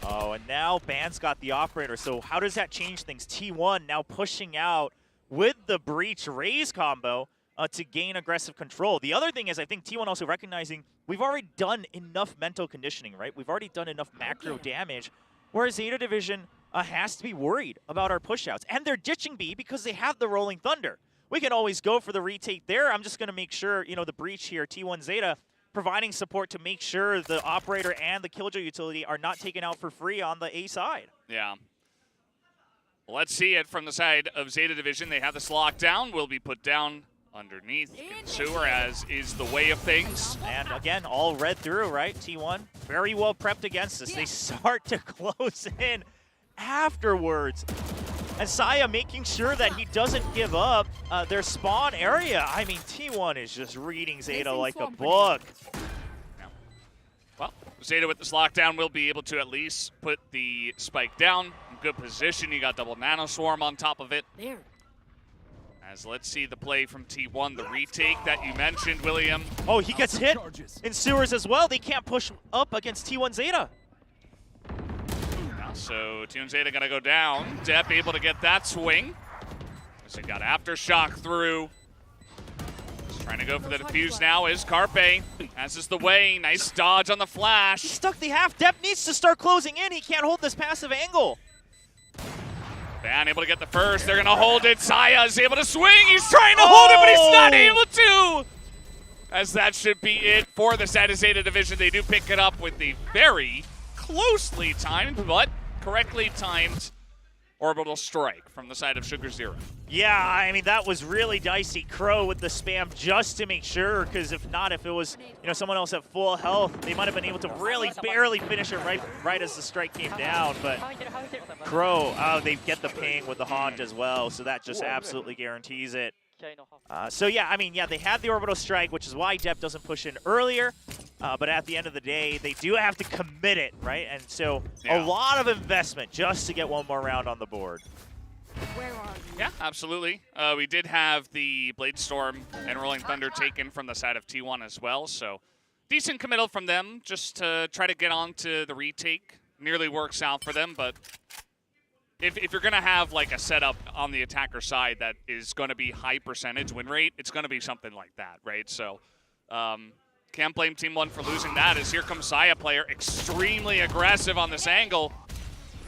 Oh, and now Ban's got the operator, so how does that change things? T1 now pushing out with the Breach Raze combo to gain aggressive control. The other thing is I think T1 also recognizing we've already done enough mental conditioning, right? We've already done enough macro damage, whereas Zeta Division has to be worried about our pushouts. And they're ditching B because they have the Rolling Thunder. We can always go for the retake there. I'm just going to make sure, you know, the Breach here, T1 Zeta, providing support to make sure the operator and the Killjoy utility are not taken out for free on the A side. Yeah. Well, let's see it from the side of Zeta Division. They have this lockdown. Will be put down underneath in sewer, as is the way of things. And again, all read through, right? T1 very well prepped against this. They start to close in afterwards. And Saya making sure that he doesn't give up their spawn area. I mean, T1 is just reading Zeta like a book. Yeah. Well, Zeta with this lockdown will be able to at least put the spike down. In good position. You got double Nano Swarm on top of it. There. As let's see the play from T1, the retake that you mentioned, William. Oh, he gets hit in sewers as well. They can't push up against T1 Zeta. So T1 Zeta gonna go down. Depp able to get that swing. So he got Aftershock through. Just trying to go for the defuse now is Carpe. As is the way. Nice dodge on the flash. He stuck the half. Depp needs to start closing in. He can't hold this passive angle. Ban able to get the first. They're gonna hold it. Saya is able to swing. He's trying to hold it, but he's not able to. As that should be it for the side of Zeta Division. They do pick it up with the very closely timed, but correctly timed orbital strike from the side of Sugar Zero. Yeah, I mean, that was really dicey. Crow with the spam just to make sure, because if not, if it was, you know, someone else at full health, they might have been able to really barely finish it right as the strike came down. But Crow, they get the ping with the haunt as well, so that just absolutely guarantees it. So yeah, I mean, yeah, they had the orbital strike, which is why Depp doesn't push in earlier. But at the end of the day, they do have to commit it, right? And so a lot of investment just to get one more round on the board. Where are you? Yeah, absolutely. We did have the Blade Storm and Rolling Thunder taken from the side of T1 as well. So decent committal from them just to try to get on to the retake. Nearly works out for them, but if you're going to have like a setup on the attacker side that is going to be high percentage win rate, it's going to be something like that, right? So can't blame Team 1 for losing that, as here comes Saya player, extremely aggressive on this angle.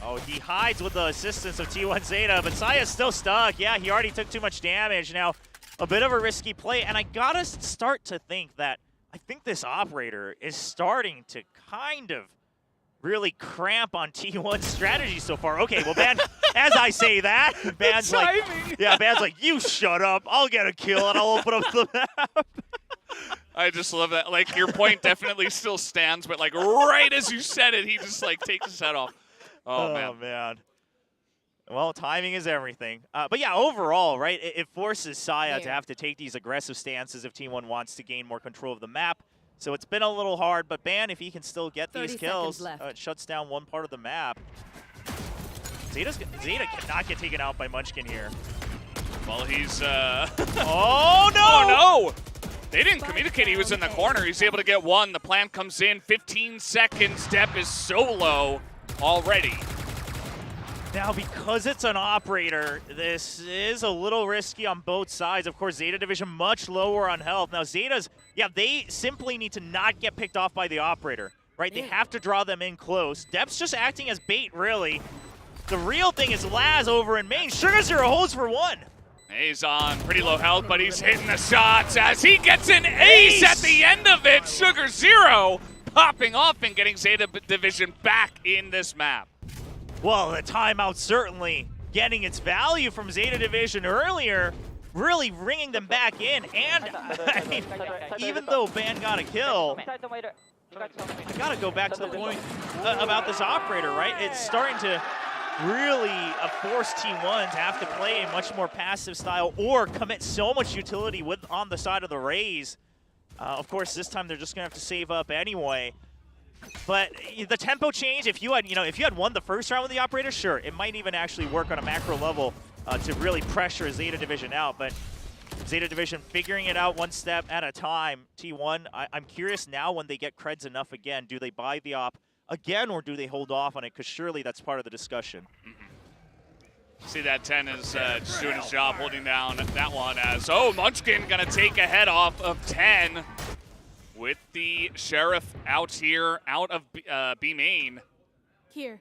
Oh, he hides with the assistance of T1 Zeta, but Saya's still stuck. Yeah, he already took too much damage. Now, a bit of a risky play, and I gotta start to think that I think this operator is starting to kind of really cramp on T1's strategy so far. Okay, well, Ban, as I say that, Ban's like, yeah, Ban's like, you shut up, I'll get a kill and I'll open up the map. I just love that. Like, your point definitely still stands, but like right as you said it, he just like takes his head off. Oh, man. Well, timing is everything. But yeah, overall, right, it forces Saya to have to take these aggressive stances if T1 wants to gain more control of the map. So it's been a little hard, but Ban, if he can still get these kills, it shuts down one part of the map. ZETA cannot get taken out by Munchkin here. Well, he's Oh no! Oh no! They didn't communicate he was in the corner. He's able to get one. The plant comes in, 15 seconds. Depp is so low already. Now, because it's an operator, this is a little risky on both sides. Of course, ZETA Division much lower on health. Now, Zeta's, yeah, they simply need to not get picked off by the operator, right? They have to draw them in close. Depp's just acting as bait, really. The real thing is Laz over in main. Sugar Zero holds for one. He's on pretty low health, but he's hitting the shots as he gets an ace at the end of it. Sugar Zero popping off and getting ZETA Division back in this map. Well, the timeout certainly getting its value from ZETA Division earlier, really bringing them back in. And, I mean, even though Ban got a kill, I got to go back to the point about this operator, right? It's starting to really force T1 to have to play a much more passive style or commit so much utility on the side of the Rays. Of course, this time they're just going to have to save up anyway. But the tempo change, if you had won the first round with the operator, sure, it might even actually work on a macro level to really pressure ZETA Division out. But ZETA Division figuring it out one step at a time. T1, I'm curious now when they get creds enough again, do they buy the op again or do they hold off on it? Because surely that's part of the discussion. See that 10 is just doing his job, holding down that one as, Munchkin gonna take a head off of 10 with the Sheriff out here, out of B main. Here.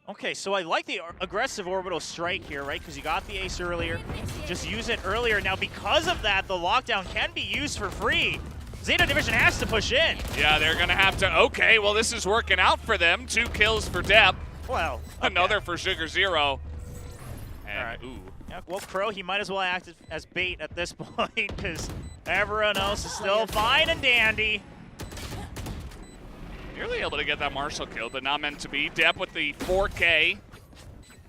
Okay, so I like the aggressive orbital strike here, right? Because you got the ace earlier. Just use it earlier. Now, because of that, the lockdown can be used for free. ZETA Division has to push in. Yeah, they're going to have to. Okay, well, this is working out for them. 2 kills for Depp. Well, okay. Another for Sugar Zero. And, all right. Ooh. Yeah, well, Crow, he might as well act as bait at this point because everyone else is still fine and dandy. Nearly able to get that Marshall kill, but not meant to be. Depp with the 4K.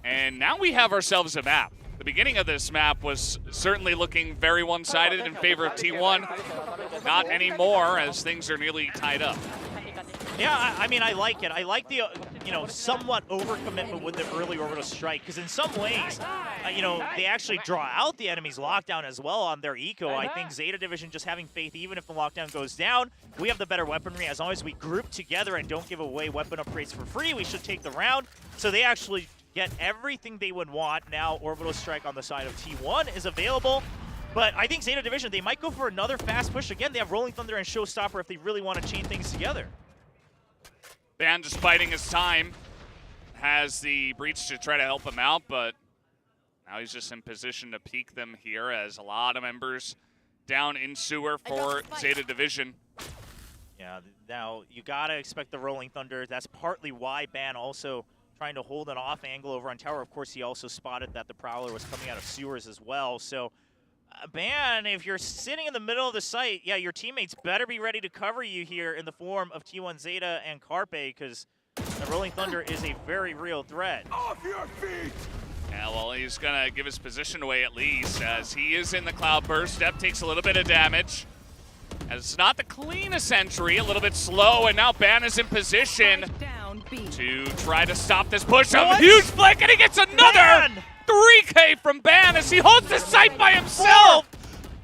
And now we have ourselves a map. The beginning of this map was certainly looking very one-sided in favor of T1. Not anymore, as things are nearly tied up. Yeah, I mean, I like it. I like the, somewhat overcommitment with the early orbital strike, because in some ways, they actually draw out the enemy's lockdown as well on their eco. I think ZETA Division just having faith, even if the lockdown goes down, we have the better weaponry. As long as we group together and don't give away weapon upgrades for free, we should take the round. So they actually get everything they would want. Now orbital strike on the side of T1 is available. But I think ZETA Division, they might go for another fast push. Again, they have Rolling Thunder and Showstopper if they really want to chain things together. Ban just biding his time. Has the breach to try to help him out, but now he's just in position to peek them here as a lot of members down in sewer for ZETA Division. Yeah, now you gotta expect the Rolling Thunder. That's partly why Ban also trying to hold an off angle over on tower. Of course, he also spotted that the Prowler was coming out of sewers as well. So, Ban, if you're sitting in the middle of the site, yeah, your teammates better be ready to cover you here in the form of T1 ZETA and Carpe, because the Rolling Thunder is a very real threat. Off your feet! Yeah, well, he's going to give his position away at least, as he is in the Cloudburst. Step takes a little bit of damage. As it's not the cleanest entry, a little bit slow, and now Ban is in position to try to stop this push. A huge flick, and he gets another 3K from Ban as he holds the site by himself.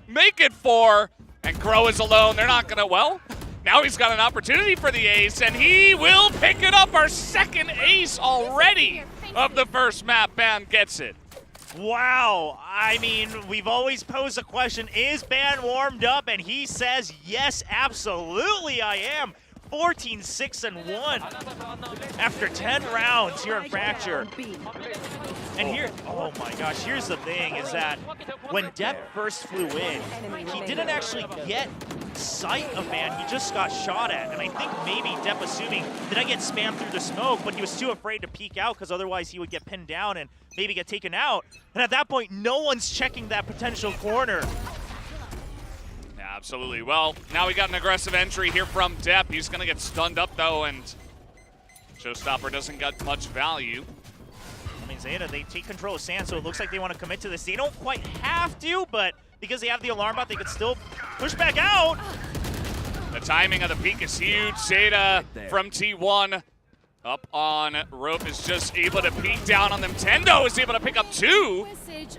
Make it 4, and Crow is alone. They're not going to, well, now he's got an opportunity for the ace, and he will pick it up. Our second ace already of the first map. Ban gets it. Wow, I mean, we've always posed the question, is Ban warmed up? And he says, yes, absolutely I am. 14-6-1 after 10 rounds here in Fracture. And here, oh my gosh, here's the thing, is that when Depp first flew in, he didn't actually get sight of Ban, he just got shot at. And I think maybe Depp assuming, did I get spammed through the smoke? But he was too afraid to peek out because otherwise he would get pinned down and maybe get taken out. And at that point, no one's checking that potential corner. Absolutely. Well, now we got an aggressive entry here from Depp. He's going to get stunned up, though, and Showstopper doesn't get much value. I mean, ZETA, they take control of Sand, so it looks like they want to commit to this. They don't quite have to, but because they have the alarm bot, they could still push back out. The timing of the peak is huge. ZETA from T1 up on rope is just able to peek down on them. Tendo is able to pick up 2,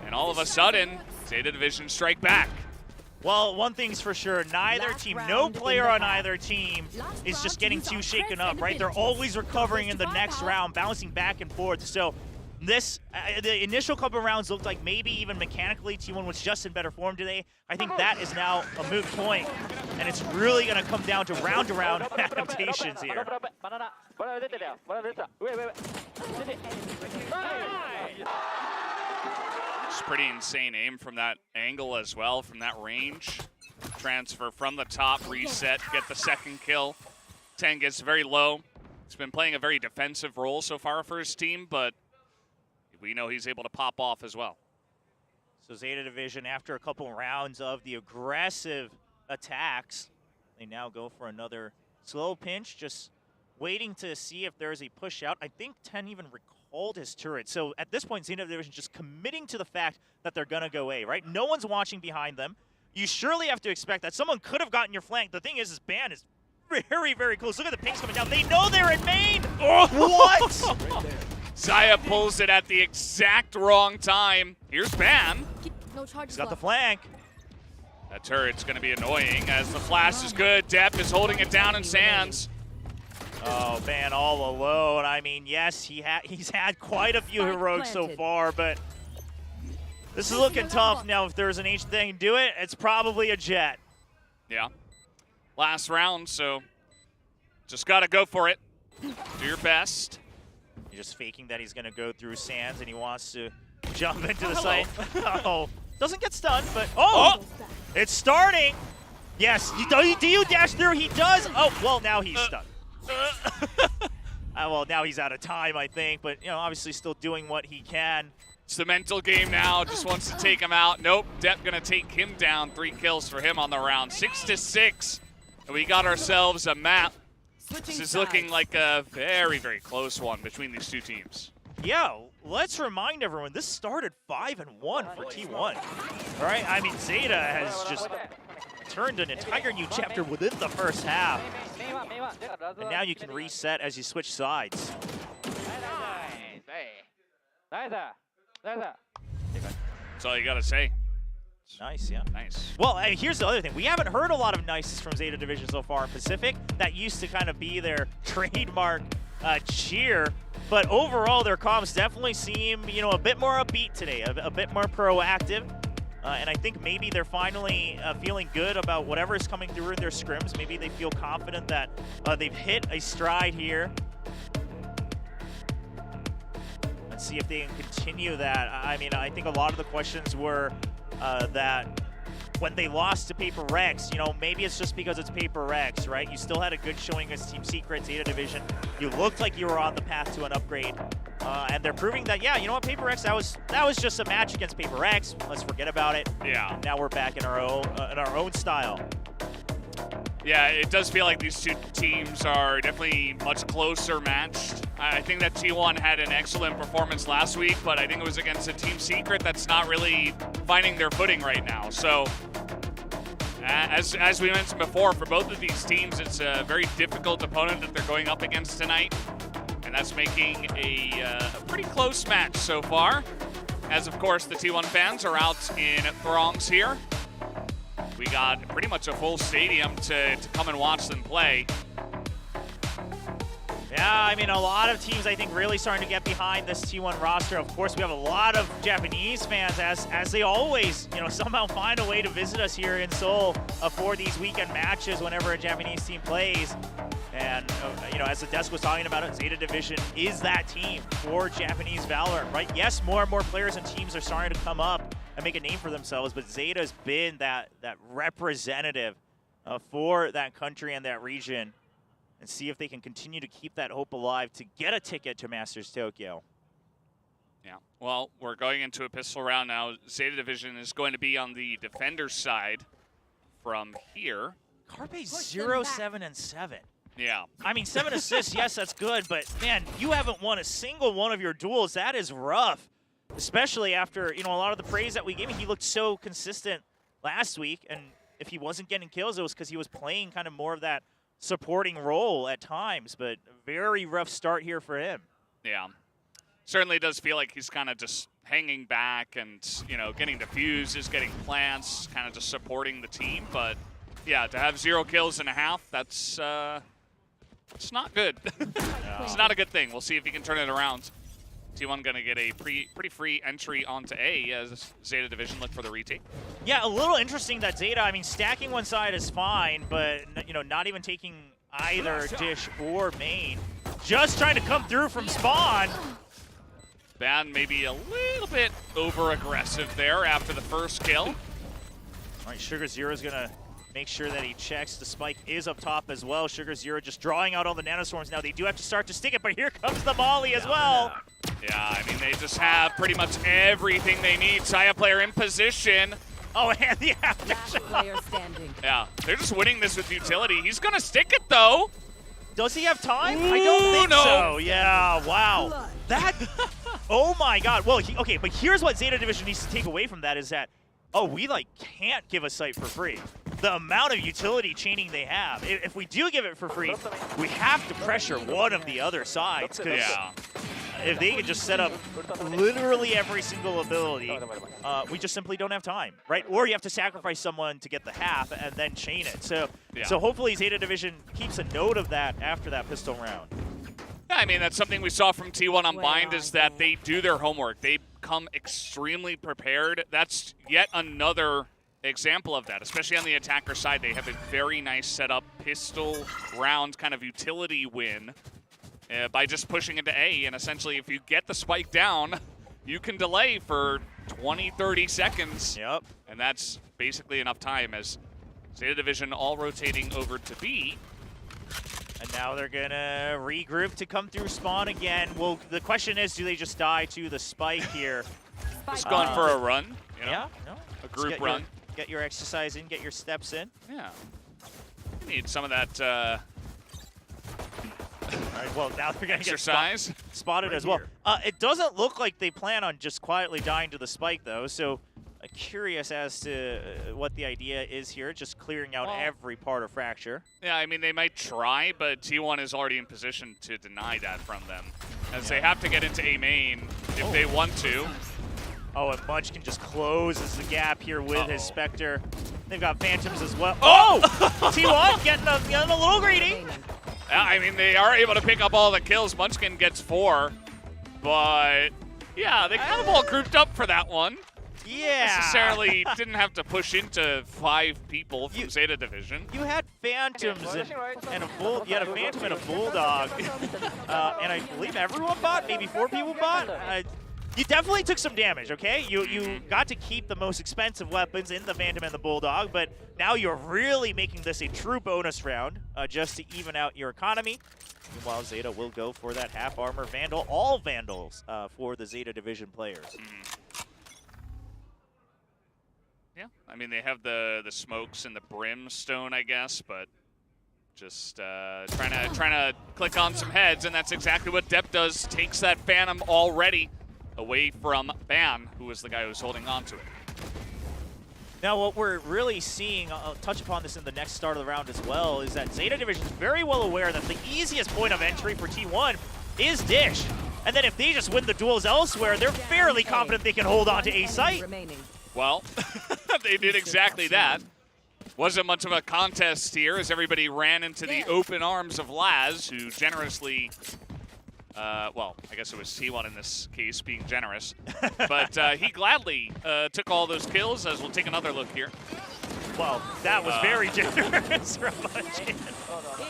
and all of a sudden, ZETA Division strike back. Well, one thing's for sure, neither team, no player on either team is just getting too shaken up, right? They're always recovering in the next round, bouncing back and forth. So this, the initial couple rounds looked like maybe even mechanically T1 was just in better form today. I think that is now a moot point, and it's really going to come down to round adaptations here. It's pretty insane aim from that angle as well, from that range. Transfer from the top, reset, get the second kill. 10 gets very low. He's been playing a very defensive role so far for his team, but we know he's able to pop off as well. So ZETA Division, after a couple rounds of the aggressive attacks, they now go for another slow pinch, just waiting to see if there's a push out. I think 10 even recalled his turret. So at this point, ZETA Division just committing to the fact that they're going to go A, right? No one's watching behind them. You surely have to expect that someone could have gotten your flank. The thing is Ban is very, very close. Look at the pings coming down. They know they're in main. Oh, what? Zaya pulls it at the exact wrong time. Here's Ban. He's got the flank. That turret's going to be annoying as the flash is good. Depp is holding it down in Sands. Oh, Ban all alone. I mean, yes, he's had quite a few heroics so far, but this is looking tough. Now, if there's an H thing to do it, it's probably a Jet. Yeah. Last round, so just got to go for it. Do your best. He's just faking that he's going to go through Sands, and he wants to jump into the site. Oh, doesn't get stunned, but it's starting. Yes, do you dash through? He does. Oh, well, now he's stunned. Well, now he's out of time, I think, but you know, obviously still doing what he can. It's the mental game now. Just wants to take him out. Nope, Depp gonna take him down. 3 kills for him on the round. 6-6. And we got ourselves a map. This is looking like a very, very close one between these two teams. Yeah, let's remind everyone, this started 5-1 for T1. All right, I mean, ZETA has just turned an entire new chapter within the first half. And now you can reset as you switch sides. That's all you gotta say. Nice, yeah. Nice. Well, and here's the other thing. We haven't heard a lot of nices from ZETA Division so far in Pacific. That used to kind of be their trademark cheer. But overall, their comms definitely seem, you know, a bit more upbeat today, a bit more proactive. And I think maybe they're finally feeling good about whatever is coming through in their scrims. Maybe they feel confident that they've hit a stride here. Let's see if they can continue that. I mean, I think a lot of the questions were that when they lost to Paper Rex, you know, maybe it's just because it's Paper Rex, right? You still had a good showing as Team Secret, ZETA Division. You looked like you were on the path to an upgrade. And they're proving that, yeah, you know what, Paper Rex, that was just a match against Paper Rex. Let's forget about it. Yeah. Now we're back in our own style. Yeah, it does feel like these two teams are definitely much closer matched. I think that T1 had an excellent performance last week, but I think it was against a Team Secret that's not really finding their footing right now. So, as we mentioned before, for both of these teams, it's a very difficult opponent that they're going up against tonight. And that's making a pretty close match so far. As, of course, the T1 fans are out in throngs here. We got pretty much a full stadium to come and watch them play. Yeah, I mean, a lot of teams, I think, really starting to get behind this T1 roster. Of course, we have a lot of Japanese fans, as they always, you know, somehow find a way to visit us here in Seoul for these weekend matches whenever a Japanese team plays. And, you know, as the desk was talking about it, ZETA Division is that team for Japanese Valorant, right? Yes, more and more players and teams are starting to come up and make a name for themselves, but ZETA's been that representative for that country and that region, and see if they can continue to keep that hope alive to get a ticket to Masters Tokyo. Yeah, well, we're going into a pistol round now. ZETA Division is going to be on the defender side from here. Carpe 0, 7, and 7. Yeah. I mean, 7 assists, yes, that's good, but man, you haven't won a single one of your duels. That is rough, especially after, you know, a lot of the praise that we gave him. He looked so consistent last week, and if he wasn't getting kills, it was because he was playing kind of more of that supporting role at times, but very rough start here for him. Yeah. Certainly does feel like he's kind of just hanging back and, you know, getting defuses, getting plants, kind of just supporting the team. But, yeah, to have 0 kills in a half, that's it's not good. It's not a good thing. We'll see if he can turn it around. T1 going to get a pretty free entry onto A as ZETA Division look for the retake. Yeah, a little interesting that ZETA, I mean, stacking one side is fine, but, you know, not even taking either Dish or main. Just trying to come through from spawn. Ban maybe a little bit over-aggressive there after the first kill. All right, Sugar Zero is going to make sure that he checks. The spike is up top as well. Sugar Zero just drawing out all the nanoswarms now. They do have to start to stick it, but here comes the molly as well. Yeah, I mean, they just have pretty much everything they need. Saya player in position. Oh, and the Last player standing. Yeah, they're just winning this with utility. He's going to stick it, though. Does he have time? Ooh, I don't think no. so. Yeah, wow. That, oh my God. Well, okay, but here's what ZETA Division needs to take away from that is that, oh, we like can't give a site for free. The amount of utility chaining they have. If we do give it for free, we have to pressure one of the other sides. Because if they could just set up literally every single ability, we just simply don't have time, right? Or you have to sacrifice someone to get the half and then chain it. So, so hopefully ZETA Division keeps a note of that after that pistol round. Yeah, I mean, that's something we saw from T1 Unbind is that they do their homework. They come extremely prepared. That's yet another example of that, especially on the attacker side. They have a very nice setup, pistol round kind of utility win by just pushing into A. And essentially, if you get the spike down, you can delay for 20, 30 seconds. Yep. And that's basically enough time as ZETA Division all rotating over to B. And now they're going to regroup to come through spawn again. Well, the question is, do they just die to the spike here? Just going for a run, you know? Yeah, no. A group run. Get your exercise in, get your steps in. Yeah. You need some of that all right, well, now they're going to exercise. Get spotted as well. It doesn't look like they plan on just quietly dying to the spike, though. So curious as to what the idea is here, just clearing out every part of Fracture. Yeah, I mean, they might try, but T1 is already in position to deny that from them, as they have to get into A main if they want to. Oh, and Munchkin just closes the gap here with his Spectre. They've got Phantoms as well. Oh! T1 getting a little greedy. Yeah, I mean, they are able to pick up all the kills. Munchkin gets 4, but yeah, they kind of all grouped up for that one. Yeah. Necessarily didn't have to push into 5 people from ZETA Division. You had Phantoms and a bull. You had a Phantom and a Bulldog, and I believe everyone bought. Maybe 4 people bought. You definitely took some damage. Okay, you got to keep the most expensive weapons in the Phantom and the Bulldog, but now you're really making this a true bonus round just to even out your economy. Meanwhile, ZETA will go for that half armor Vandal, all Vandals for the ZETA Division players. Yeah, I mean, they have the smokes and the brimstone, I guess, but just trying to click on some heads, and that's exactly what Depp does. Takes that Phantom already away from Ban, who was the guy who was holding on to it. Now, what we're really seeing, I'll touch upon this in the next start of the round as well, is that ZETA Division is very well aware that the easiest point of entry for T1 is Dish. And then if they just win the duels elsewhere, they're fairly confident they can hold on to A site. Well, they did exactly that. Wasn't much of a contest here as everybody ran into the open arms of Laz, who generously, well, I guess it was T1 in this case being generous, but he gladly took all those kills, as we'll take another look here. Well, that was very generous from Munchkin.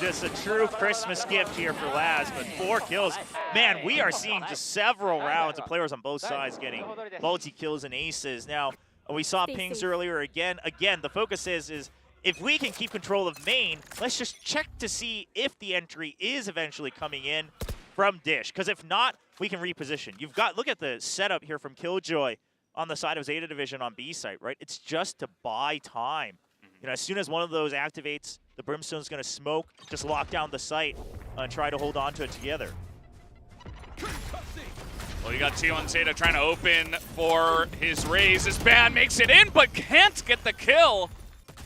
Just a true Christmas gift here for Laz, but 4 kills. Man, we are seeing just several rounds of players on both sides getting multi-kills and aces. Now, we saw pings earlier again. Again, the focus is if we can keep control of main, let's just check to see if the entry is eventually coming in from Dish. Because if not, we can reposition. You've got, look at the setup here from Killjoy on the side of ZETA Division on B site, right? It's just to buy time You know, as soon as one of those activates, the Brimstone's going to smoke, just lock down the site, and try to hold on to it together. Well, you got T1 ZETA trying to open for his raise. His ban makes it in, but can't get the kill.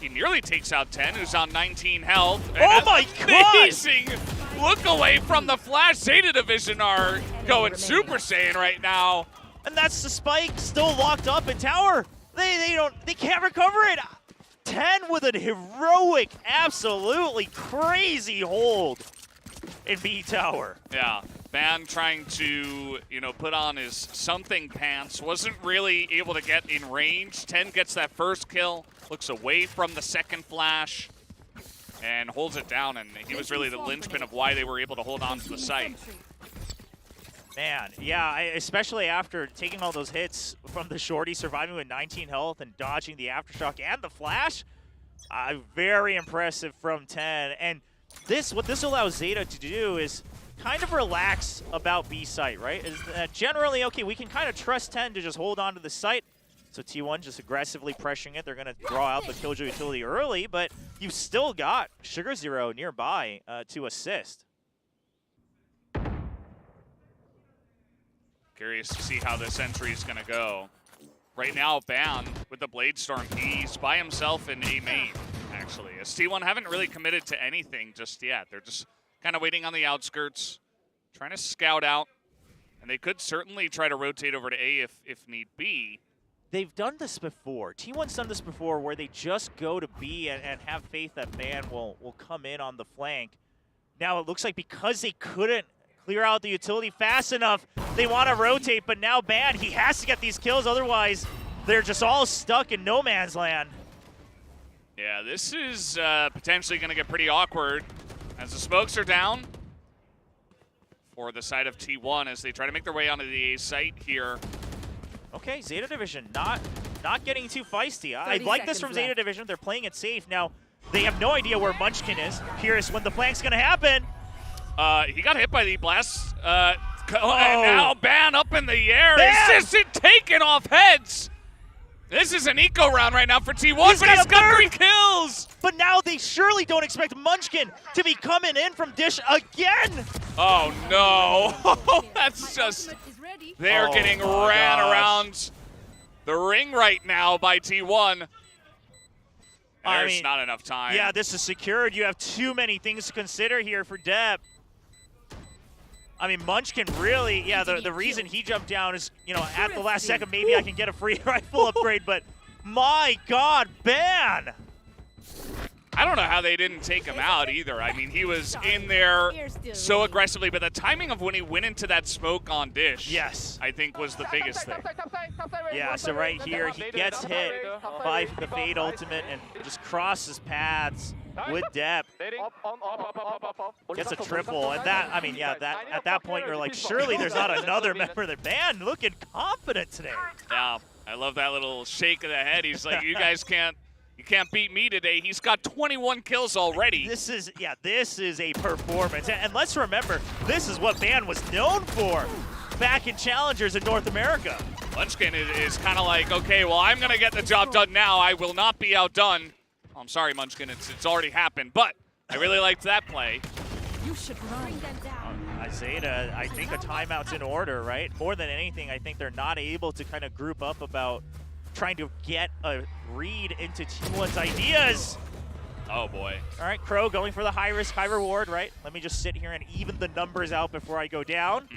He nearly takes out 10, who's on 19 health. And oh my god! Amazing look away from the flash. ZETA Division are going Super Saiyan right now. And that's the spike still locked up in tower. They can't recover it. 10 with a heroic, absolutely crazy hold in B tower. Yeah, Ban trying to, you know, put on his something pants. Wasn't really able to get in range. 10 gets that first kill, looks away from the second flash, and holds it down. And he was really the linchpin of why they were able to hold on to the site. Man, yeah, especially after taking all those hits from the shorty, surviving with 19 health and dodging the aftershock and the flash. Very impressive from 10. And what this allows ZETA to do is kind of relax about B site, right? Is generally, okay, we can kind of trust 10 to just hold on to the site. So T1 just aggressively pressuring it. They're going to draw out the Killjoy utility early, but you've still got Sugar Zero nearby to assist. Curious to see how this entry is going to go. Right now, Ban with the Blade Storm, he's by himself in A main, actually. As T1 haven't really committed to anything just yet. They're just kind of waiting on the outskirts, trying to scout out. And they could certainly try to rotate over to A if need be. They've done this before. T1's done this before where they just go to B and have faith that Ban will come in on the flank. Now it looks like because they couldn't clear out the utility fast enough, they want to rotate, but now Ban, he has to get these kills, otherwise they're just all stuck in no man's land. Yeah, this is potentially going to get pretty awkward as the smokes are down for the side of T1 as they try to make their way onto the A site here. Okay, ZETA Division not getting too feisty. I like this from ZETA Division. They're playing it safe. Now, they have no idea where Munchkin is. Curious when the flank's going to happen. He got hit by the blast. And now Ban up in the air. Assistant taking off heads. This is an eco round right now for T1, but he's got 3 kills. But now they surely don't expect Munchkin to be coming in from Dish again. Oh, no. That's just... They're getting ran around the ring right now by T1. There's not enough time. Yeah, this is secured. You have too many things to consider here for Deb. I mean, Munchkin really, yeah, the reason he jumped down is, you know, at the last second, maybe I can get a free rifle upgrade, but my God, Ban! I don't know how they didn't take him out either. I mean, he was in there so aggressively, but the timing of when he went into that smoke on Dish, yes, I think was the biggest thing. Yeah, so right here, he gets hit by the Fade Ultimate and just crosses paths with Dep. Gets a triple, and that, I mean, yeah, that at that point, you're like, surely there's not another member of the band looking confident today. Yeah, I love that little shake of the head. He's like, you guys can't. You can't beat me today. He's got 21 kills already. This is a performance. And let's remember, this is what Ban was known for back in Challengers in North America. Munchkin is kind of like, okay, well, I'm going to get the job done now. I will not be outdone. Oh, I'm sorry, Munchkin. It's already happened. But I really liked that play. You should bring them down. ZETA, I think a timeout's in order, right? More than anything, I think they're not able to kind of group up about trying to get a read into T1's ideas. Oh, boy. All right, Crow going for the high risk, high reward, right? Let me just sit here and even the numbers out before I go down.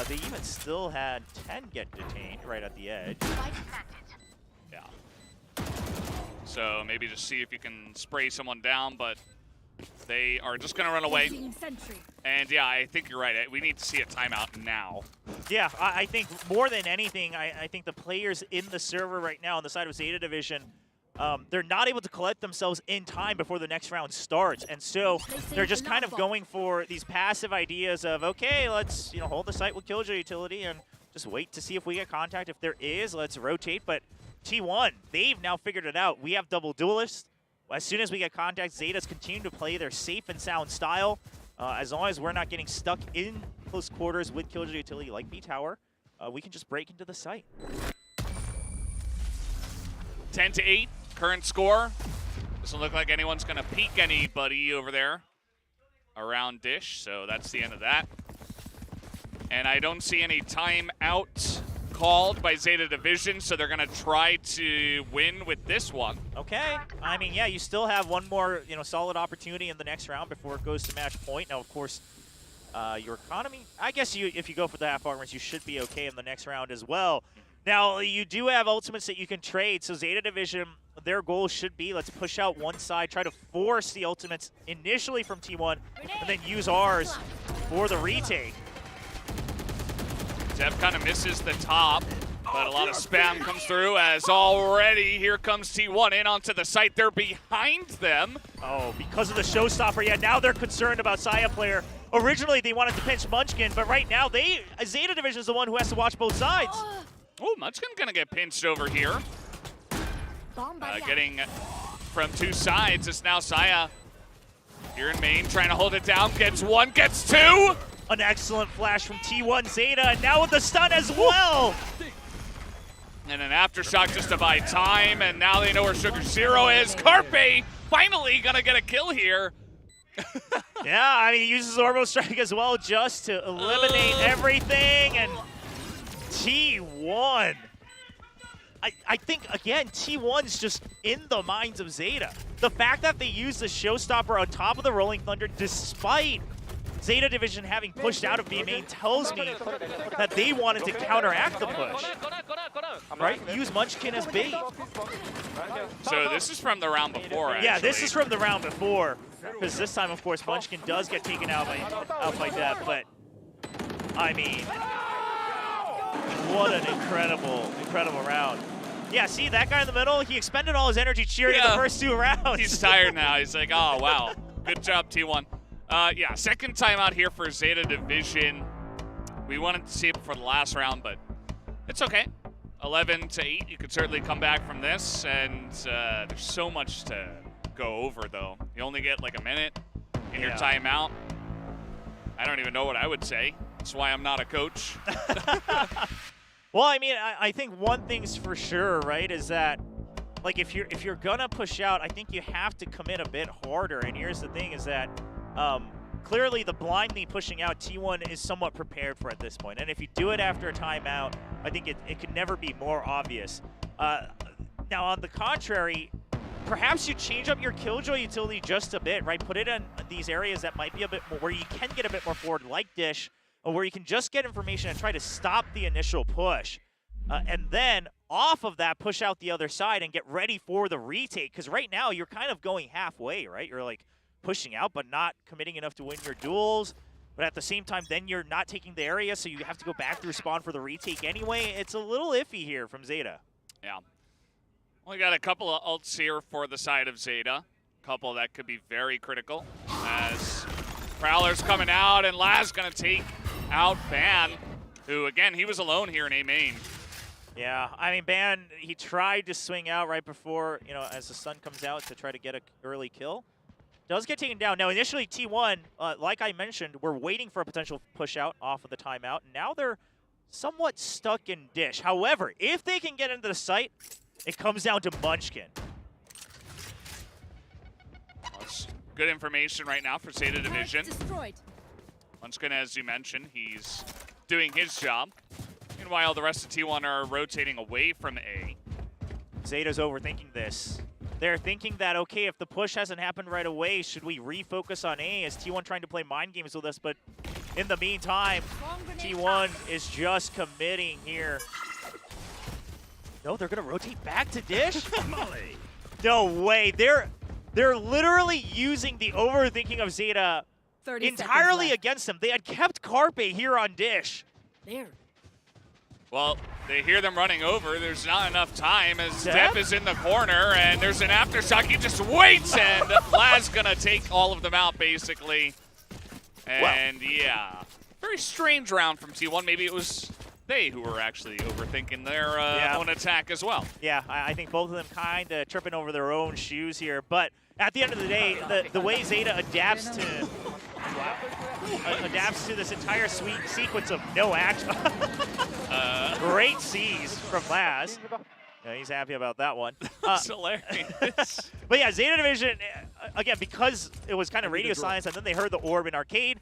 They even still had 10 get detained right at the edge. Yeah. So maybe just see if you can spray someone down, but they are just going to run away. And yeah, I think you're right. We need to see a timeout now. Yeah, I think more than anything, I think the players in the server right now on the side of ZETA Division, they're not able to collect themselves in time before the next round starts. And so they're just kind of going for these passive ideas of, okay, let's hold the site with Killjoy utility and just wait to see if we get contact. If there is, let's rotate. But T1, they've now figured it out. We have double duelists. As soon as we get contact, ZETA's continue to play their safe and sound style. As long as we're not getting stuck in close quarters with Killjoy utility like B-Tower, we can just break into the site. 10-8, current score. Doesn't look like anyone's going to peek anybody over there around Dish, so that's the end of that. And I don't see any timeout called by Zeta Division, so they're going to try to win with this one. Okay. I mean, yeah, you still have one more, solid opportunity in the next round before it goes to match point. Now, of course, your economy, I guess if you go for the half armors, you should be okay in the next round as well. Now, you do have ultimates that you can trade, so Zeta Division, their goal should be, let's push out one side, try to force the ultimates initially from T1, and then use ours for the retake. Zev kind of misses the top, but a lot of spam comes through as already here comes T1 in onto the site. They're behind them. Oh, because of the showstopper, yeah, now they're concerned about Saya player. Originally, they wanted to pinch Munchkin, but right now, Zeta Division is the one who has to watch both sides. Oh, Munchkin gonna get pinched over here. Getting from two sides, it's now Saya here in main, trying to hold it down. Gets one, gets two. An excellent flash from T1 Zeta, and now with the stun as well. And an aftershock just to buy time, and now they know where Sugar Zero is. Carpe finally gonna get a kill here. Yeah, I mean, he uses Orbo Strike as well just to eliminate everything, and T1. I think, again, T1's just in the minds of Zeta. The fact that they use the showstopper on top of the Rolling Thunder despite Zeta Division having pushed out of B main tells me that they wanted to counteract the push. Right? Use Munchkin as bait. So this is from the round before, actually. Yeah, this is from the round before. Because this time, of course, Munchkin does get taken out by Death, but I mean, what an incredible round. Yeah, see that guy in the middle? He expended all his energy cheering in the first two rounds. He's tired now. He's like, oh, wow. Good job, T1. Yeah, second time out here for Zeta Division. We wanted to see it before the last round, but it's okay. 11-8, you could certainly come back from this, and there's so much to go over, though. You only get like a minute in your timeout. I don't even know what I would say. That's why I'm not a coach. Well, I mean, I think one thing's for sure, right, is that like if you're gonna push out, I think you have to commit a bit harder. And here's the thing: is that clearly the blindly pushing out, T1 is somewhat prepared for at this point. And if you do it after a timeout, I think it can never be more obvious. Now, on the contrary, perhaps you change up your Killjoy utility just a bit, right? Put it in these areas that might be a bit more, where you can get a bit more forward, like Dish, or where you can just get information and try to stop the initial push. And then, off of that, push out the other side and get ready for the retake. Because right now, you're kind of going halfway, right? You're like pushing out, but not committing enough to win your duels. But at the same time, then you're not taking the area, so you have to go back through spawn for the retake anyway. It's a little iffy here from Zeta. Yeah. We got a couple of ults here for the side of Zeta. A couple that could be very critical as Prowler's coming out, and Laz gonna take out Ban, who, again, he was alone here in A main. Yeah, I mean, Ban, he tried to swing out right before, as the sun comes out to try to get an early kill. Does get taken down. Now, initially, T1, like I mentioned, we're waiting for a potential push out off of the timeout. Now they're somewhat stuck in Dish. However, if they can get into the site, it comes down to Munchkin. That's good information right now for Zeta Division. Munchkin, as you mentioned, he's doing his job. Meanwhile, the rest of T1 are rotating away from A. Zeta's overthinking this. They're thinking that, okay, if the push hasn't happened right away, should we refocus on A? Is T1 trying to play mind games with us? But in the meantime, T1 is just committing here. No, they're going to rotate back to Dish? No way. They're literally using the overthinking of Zeta entirely against them. They had kept Carpe here on Dish. Well, they hear them running over. There's not enough time as Depp is in the corner, and there's an aftershock. He just waits, and Laz gonna take all of them out, basically. And yeah, very strange round from T1. Maybe it was they who were actually overthinking their own attack as well. Yeah, I think both of them kind of tripping over their own shoes here. But at the end of the day, the way Zeta adapts to this entire sequence of no action. Great C's from Laz. Yeah, he's happy about that one. That's hilarious. But yeah, Zeta Division, again, because it was kind of radio silence, and then they heard the orb in arcade,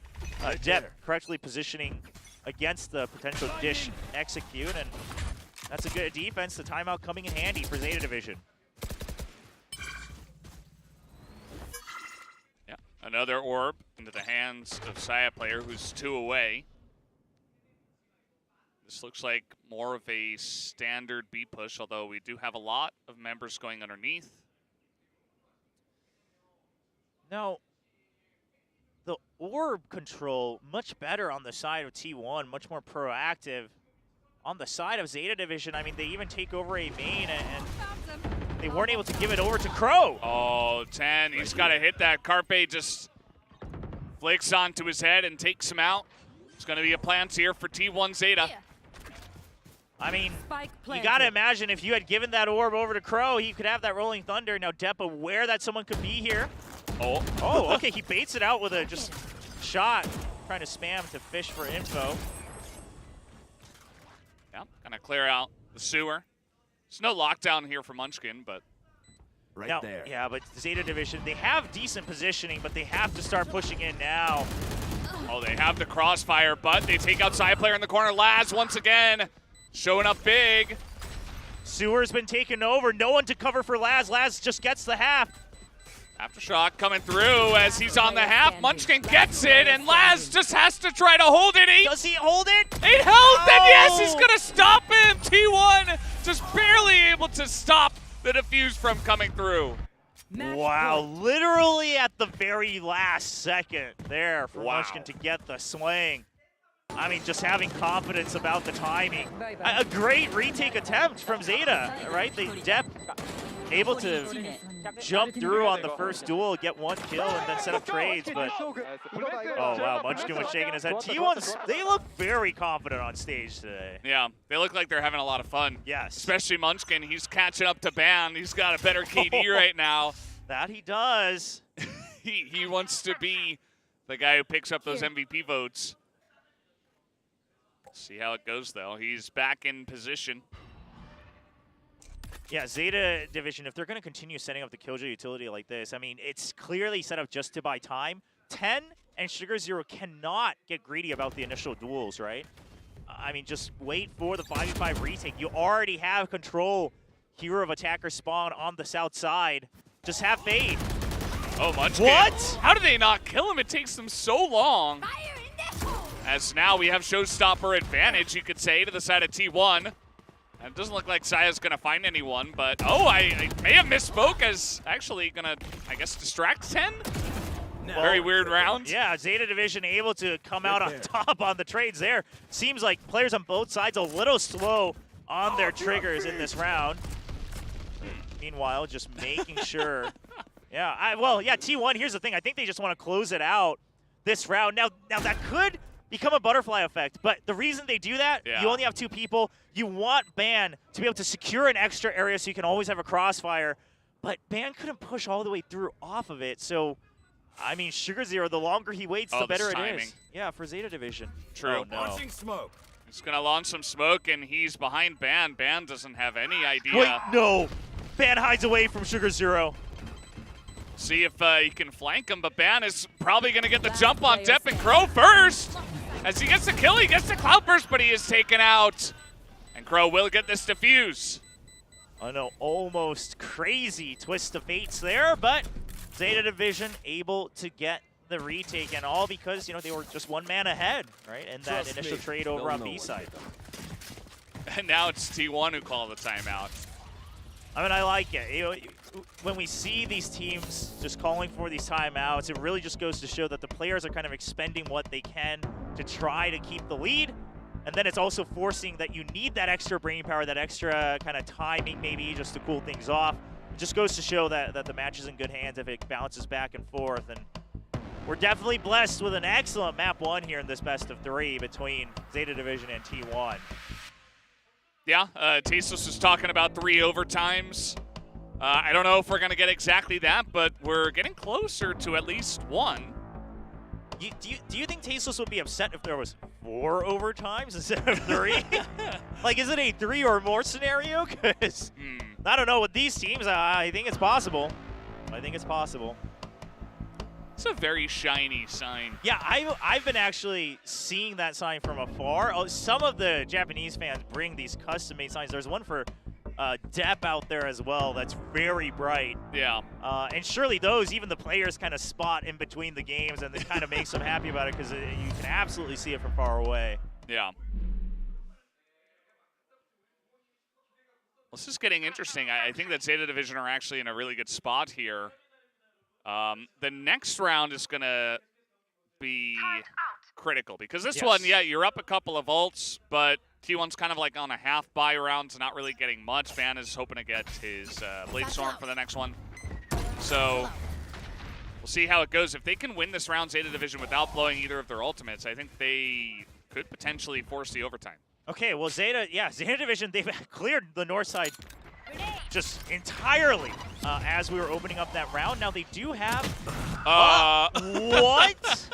Jet correctly positioning against the potential dish execute, and that's a good defense. The timeout coming in handy for Zeta Division. Yeah, another orb into the hands of Saya player, who's 2 away. This looks like more of a standard B push, although we do have a lot of members going underneath. Now, the orb control, much better on the side of T1, much more proactive. On the side of Zeta Division, I mean, they even take over a main, and they weren't able to give it over to Crow. Oh, 10, he's got to hit that. Carpe just flicks onto his head and takes him out. It's going to be a plant here for T1 Zeta. I mean, you got to imagine if you had given that orb over to Crow, he could have that Rolling Thunder. Now, Depp aware that someone could be here. Oh, okay, he baits it out with a just shot, trying to spam to fish for info. Yeah, gonna clear out the sewer. There's no lockdown here for Munchkin, but Now, yeah, but Zeta Division, they have decent positioning, but they have to start pushing in now. Oh, they have the crossfire, but they take out side player in the corner. Laz once again showing up big. Sewer's been taken over. No one to cover for Laz. Laz just gets the half. Aftershock coming through as he's on the half. Munchkin gets it, and Laz just has to try to hold it. Does he hold it? He held it, yes, he's gonna stop him. T1 just barely able to stop the defuse from coming through. Wow, literally at the very last second there for Munchkin to get the swing. I mean, just having confidence about the timing. A great retake attempt from Zeta, right? Depp able to jump through on the first duel, get 1 kill, and then set up trades, but oh wow, Munchkin was shaking his head. T1's, they look very confident on stage today. Yeah, they look like they're having a lot of fun. Yes. Especially Munchkin, he's catching up to Ban. He's got a better KD right now. That he does. He wants to be the guy who picks up those MVP votes. See how it goes, though. He's back in position. Yeah, Zeta Division, if they're going to continue setting up the Killjoy utility like this, I mean, it's clearly set up just to buy time. 10 and Sugar Zero cannot get greedy about the initial duels, right? I mean, just wait for the 5v5 retake. You already have control Hero of Attacker spawn on the south side. Just have fade. Oh, Munchkin. What? How do they not kill him? It takes them so long. As now we have showstopper advantage, you could say, to the side of T1. And it doesn't look like Saya's going to find anyone, but oh, I may have misspoke as actually going to, I guess, distract 10? No. Very weird round. Yeah, Zeta Division able to come out on top on the trades there. Seems like players on both sides a little slow on their triggers in this round. Meanwhile, just making sure. Yeah, well, T1, here's the thing. I think they just want to close it out this round. Now that could become a butterfly effect, but the reason they do that, you only have 2 people. You want Ban to be able to secure an extra area so you can always have a crossfire, but Ban couldn't push all the way through off of it, so, I mean, Sugar Zero, the longer he waits, the better it is. Yeah, for Zeta Division. True. Oh, no. Launching smoke. He's going to launch some smoke, and he's behind Ban. Ban doesn't have any idea. Wait, no. Ban hides away from Sugar Zero. See if he can flank him, but Ban is probably going to get the jump on Depp and Crow first. As he gets the kill, he gets the Cloudburst, but he is taken out. And Crow will get this defuse. I know, almost crazy twist of fates there, but Zeta Division able to get the retake, and all because, you know, they were just 1 man ahead, right? And that initial trade over on B side. And now it's T1 who called the timeout. I mean, I like it. You know, when we see these teams just calling for these timeouts, it really just goes to show that the players are kind of expending what they can to try to keep the lead. And then it's also forcing that you need that extra brain power, that extra kind of timing maybe just to cool things off. It just goes to show that the match is in good hands if it bounces back and forth. And we're definitely blessed with an excellent map 1 here in this best of 3 between Zeta Division and T1. Yeah, Tasteless was talking about 3 overtimes. I don't know if we're going to get exactly that, but we're getting closer to at least 1. Do you think Tasteless would be upset if there was 4 overtimes instead of 3? Like, is it a 3 or more scenario? Because I don't know, with these teams, I think it's possible. I think it's possible. It's a very shiny sign. Yeah, I've been actually seeing that sign from afar. Oh, some of the Japanese fans bring these custom-made signs. There's one for Depp out there as well that's very bright. Yeah. And surely those, even the players kind of spot in between the games, and it kind of makes them happy about it because you can absolutely see it from far away. Yeah. This is getting interesting. I think that ZETA Division are actually in a really good spot here. The next round is going to be critical because this one, yeah, you're up a couple of ults, but T1's kind of like on a half buy round, so not really getting much. Van is hoping to get his Blade Storm for the next one. So we'll see how it goes. If they can win this round ZETA Division without blowing either of their ultimates, I think they could potentially force the overtime. Okay, well, ZETA Division, they've cleared the north side just entirely as we were opening up that round. Now they do have... what?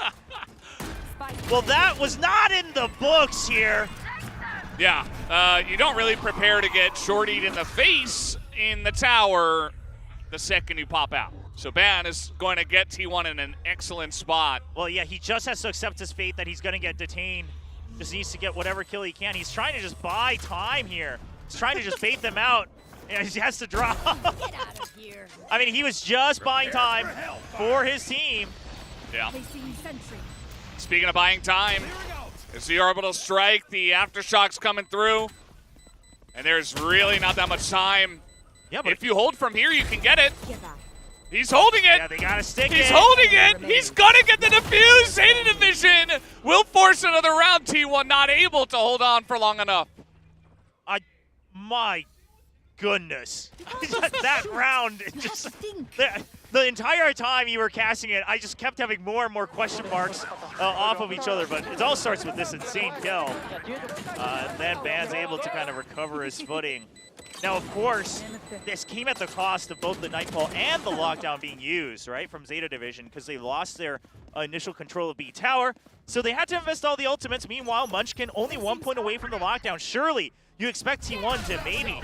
Well, that was not in the books here. Yeah, you don't really prepare to get shortied in the face in the tower the second you pop out. So Ban is going to get T1 in an excellent spot. Well, yeah, he just has to accept his fate that he's going to get detained. Just needs to get whatever kill he can. He's trying to just buy time here. He's trying to just bait them out. And he has to drop. Get out of here. I mean, he was just buying time for his team. Yeah. Speaking of buying time, it's the orbital strike. The aftershocks coming through. And there's really not that much time. Yeah, but if you hold from here, you can get it. He's holding it. Yeah, they gotta stick He's holding it. He's gonna get the defuse. ZETA Division will force another round. T1 not able to hold on for long enough. My goodness. That round, just the entire time you were casting it, I just kept having more and more question marks off of each other, but it all starts with this insane kill. And then Ban's able to kind of recover his footing. Now, of course, this came at the cost of both the Nightfall and the Lockdown being used, right, from ZETA Division, because they lost their initial control of B Tower. So they had to invest all the ultimates. Meanwhile, Munchkin only 1 point away from the Lockdown. Surely, you expect T1 to maybe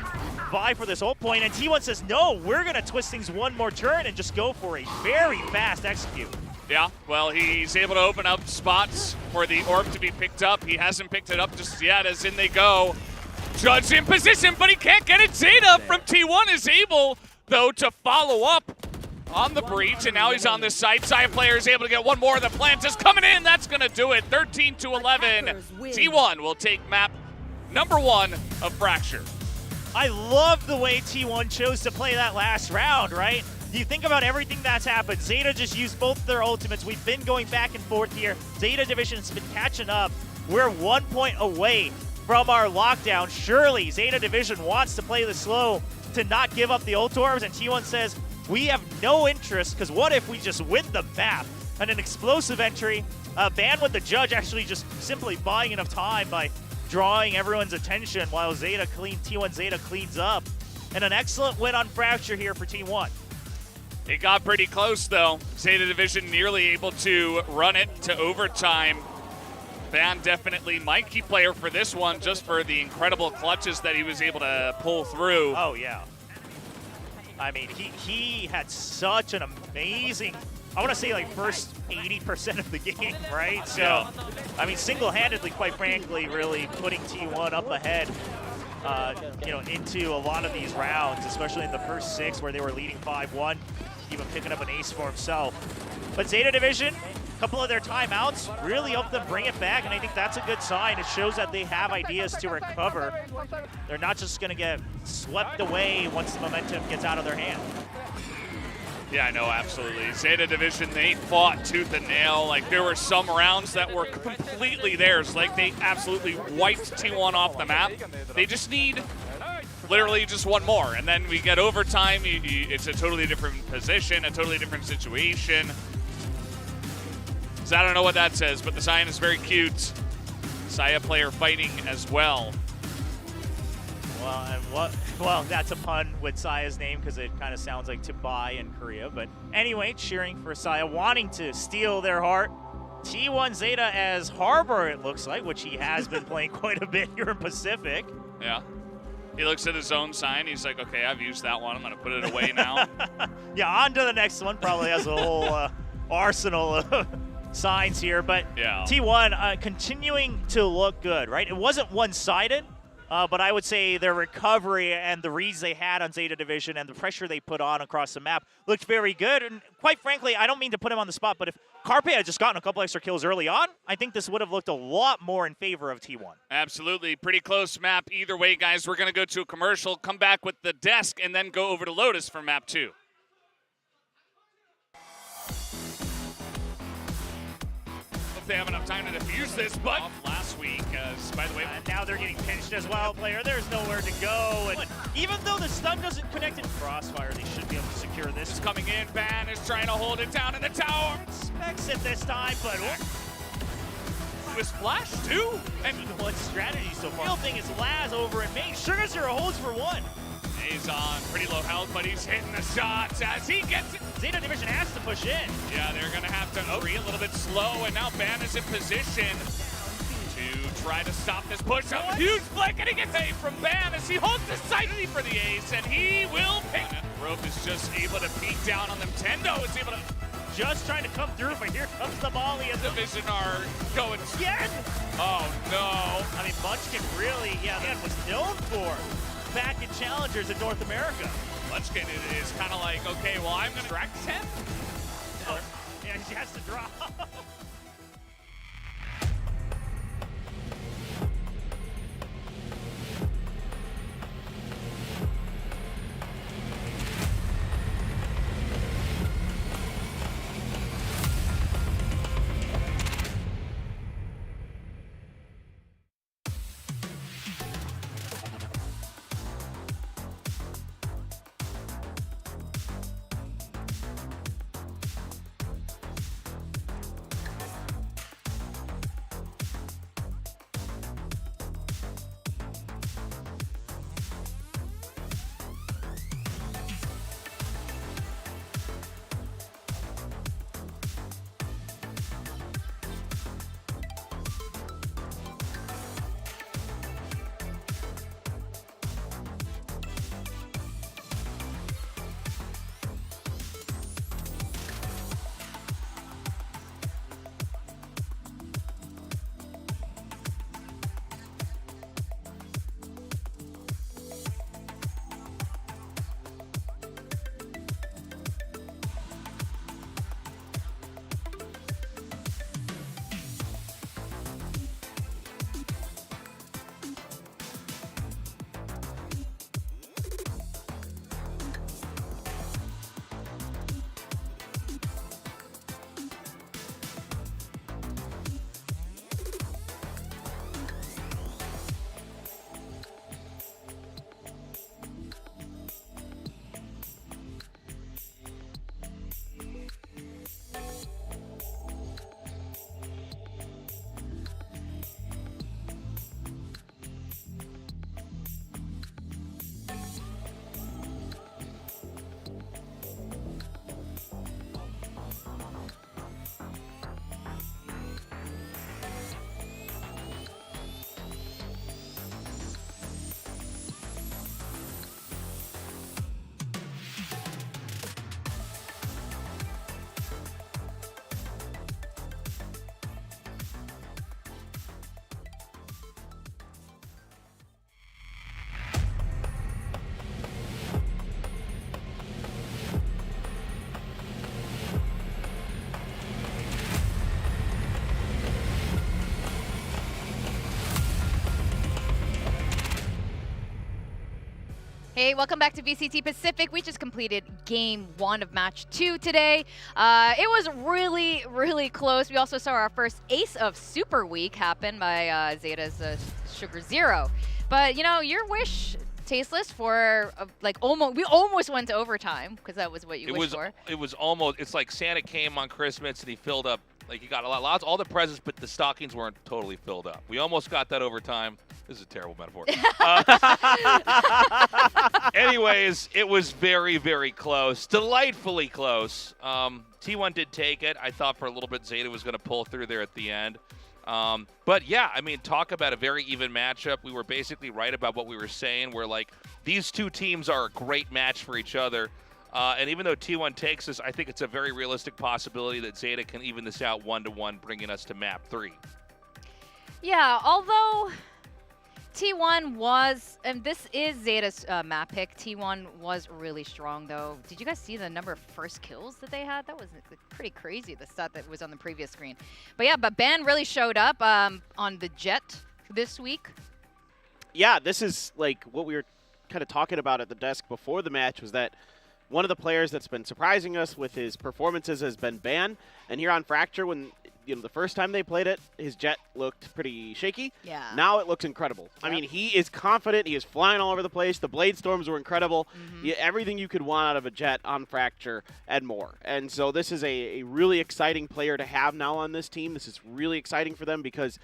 vie for this ult point, and T1 says, no, we're going to twist things one more turn and just go for a very fast execute. Yeah, well, he's able to open up spots for the orb to be picked up. He hasn't picked it up just yet, as in they go. Judge in position, but he can't get it. ZETA from T1 is able, though, to follow up on the breach, and now he's on this side. Saya player is able to get one more. The plant is coming in. That's going to do it. 13-11. T1 will take map number 1 of Fracture. I love the way T1 chose to play that last round, right? You think about everything that's happened. ZETA just used both their ultimates. We've been going back and forth here. ZETA Division's been catching up. We're 1 point away from our lockdown. Surely ZETA Division wants to play the slow to not give up the ult orbs, and T1 says, we have no interest, because what if we just win the map? And an explosive entry, Ban with the Judge actually just simply buying enough time by drawing everyone's attention while T1 ZETA cleans up. And an excellent win on Fracture here for T1. It got pretty close, though. ZETA Division nearly able to run it to overtime. Ban definitely my key player for this one, just for the incredible clutches that he was able to pull through. Oh, yeah. I mean, he had such an amazing, I want to say, like, first 80% of the game, right? So, yeah. I mean, single-handedly, quite frankly, really putting T1 up ahead, into a lot of these rounds, especially in the first 6 where they were leading 5-1, even picking up an ace for himself. But ZETA Division, a couple of their timeouts really helped them bring it back, and I think that's a good sign. It shows that they have ideas to recover. They're not just going to get swept away once the momentum gets out of their hand. Yeah, I know, absolutely. ZETA Division, they fought tooth and nail. Like, there were some rounds that were completely theirs. Like, they absolutely wiped T1 off the map. They just need literally just one more. And then we get overtime. It's a totally different position, a totally different situation. So I don't know what that says, but the sign is very cute. Saya player fighting as well. Well, that's a pun with Saya's name because it kind of sounds like to buy in Korea. But anyway, cheering for Saya, wanting to steal their heart. T1 Zeta as Harbor, it looks like, which he has been playing quite a bit here in Pacific. Yeah. He looks at his own sign. He's like, okay, I've used that one. I'm going to put it away now. Yeah, on to the next one. Probably has a whole arsenal of signs here. But yeah. T1 continuing to look good, right? It wasn't one-sided, but I would say their recovery and the reads they had on Zeta Division and the pressure they put on across the map looked very good. And quite frankly, I don't mean to put him on the spot, but if Carpe had just gotten a couple extra kills early on, I think this would have looked a lot more in favor of T1. Absolutely. Pretty close map either way, guys. We're going to go to a commercial, come back with the desk, and then go over to Lotus for map 2. Hope they have enough time to defuse this, but last week, by the way. Now they're getting pinched as well, player. There's nowhere to go. And even though the stun doesn't connect in Crossfire, they should be able to secure this. It's coming in. Ban is trying to hold it down in the tower. Expects it this time, but with Flash too. And what strategy so far? The real thing is Laz over in main. Sugar Zero holds for one. He's on pretty low health, but he's hitting the shots as he gets it. Zeta Division has to push in. Yeah, they're going to have to hurry a little bit slow, and now Ban is in position to try to stop this push up. Huge flick, and he gets A from Ban as he holds the site for the ace, and he will pick it. Rope is just able to peek down on them. Tendo is able to just trying to come through, but here comes the volley. The Division are going again. Oh no! I mean, Munchkin really, was known for back in challengers in North America. Munchkin is kind of like, okay, well, I'm gonna track 10. Oh, yeah, he has to drop. Hey, welcome back to VCT Pacific. We just completed game 1 of match 2 today. It was really, really close. We also saw our first ace of Superweek happen by Zeta's Sugar Zero. But, you know, your wish, Tasteless, for we almost went to overtime because that was what you wished for. It was almost, it's like Santa came on Christmas and he filled up Like, you got all the presents, but the stockings weren't totally filled up. We almost got that over time. This is a terrible metaphor. Anyways, it was very, very close. Delightfully close. T1 did take it. I thought for a little bit ZETA was going to pull through there at the end. But yeah, I mean, talk about a very even matchup. We were basically right about what we were saying. We're like, these two teams are a great match for each other. And even though T1 takes us, I think it's a very realistic possibility that ZETA can even this out 1-1, bringing us to map 3. Yeah, although T1 was, and this is ZETA's map pick, T1 was really strong, though. Did you guys see the number of first kills that they had? That was pretty crazy, the stat that was on the previous screen. But yeah, but Ban really showed up on the Jet this week. Yeah, this is like what we were kind of talking about at the desk before the match, was that one of the players that's been surprising us with his performances has been Ban. And here on Fracture, when the first time they played it, his Jet looked pretty shaky. Yeah. Now it looks incredible. Yep. I mean, he is confident. He is flying all over the place. The Blade Storms were incredible. Everything you could want out of a Jet on Fracture and more. And so this is a really exciting player to have now on this team. This is really exciting for them because,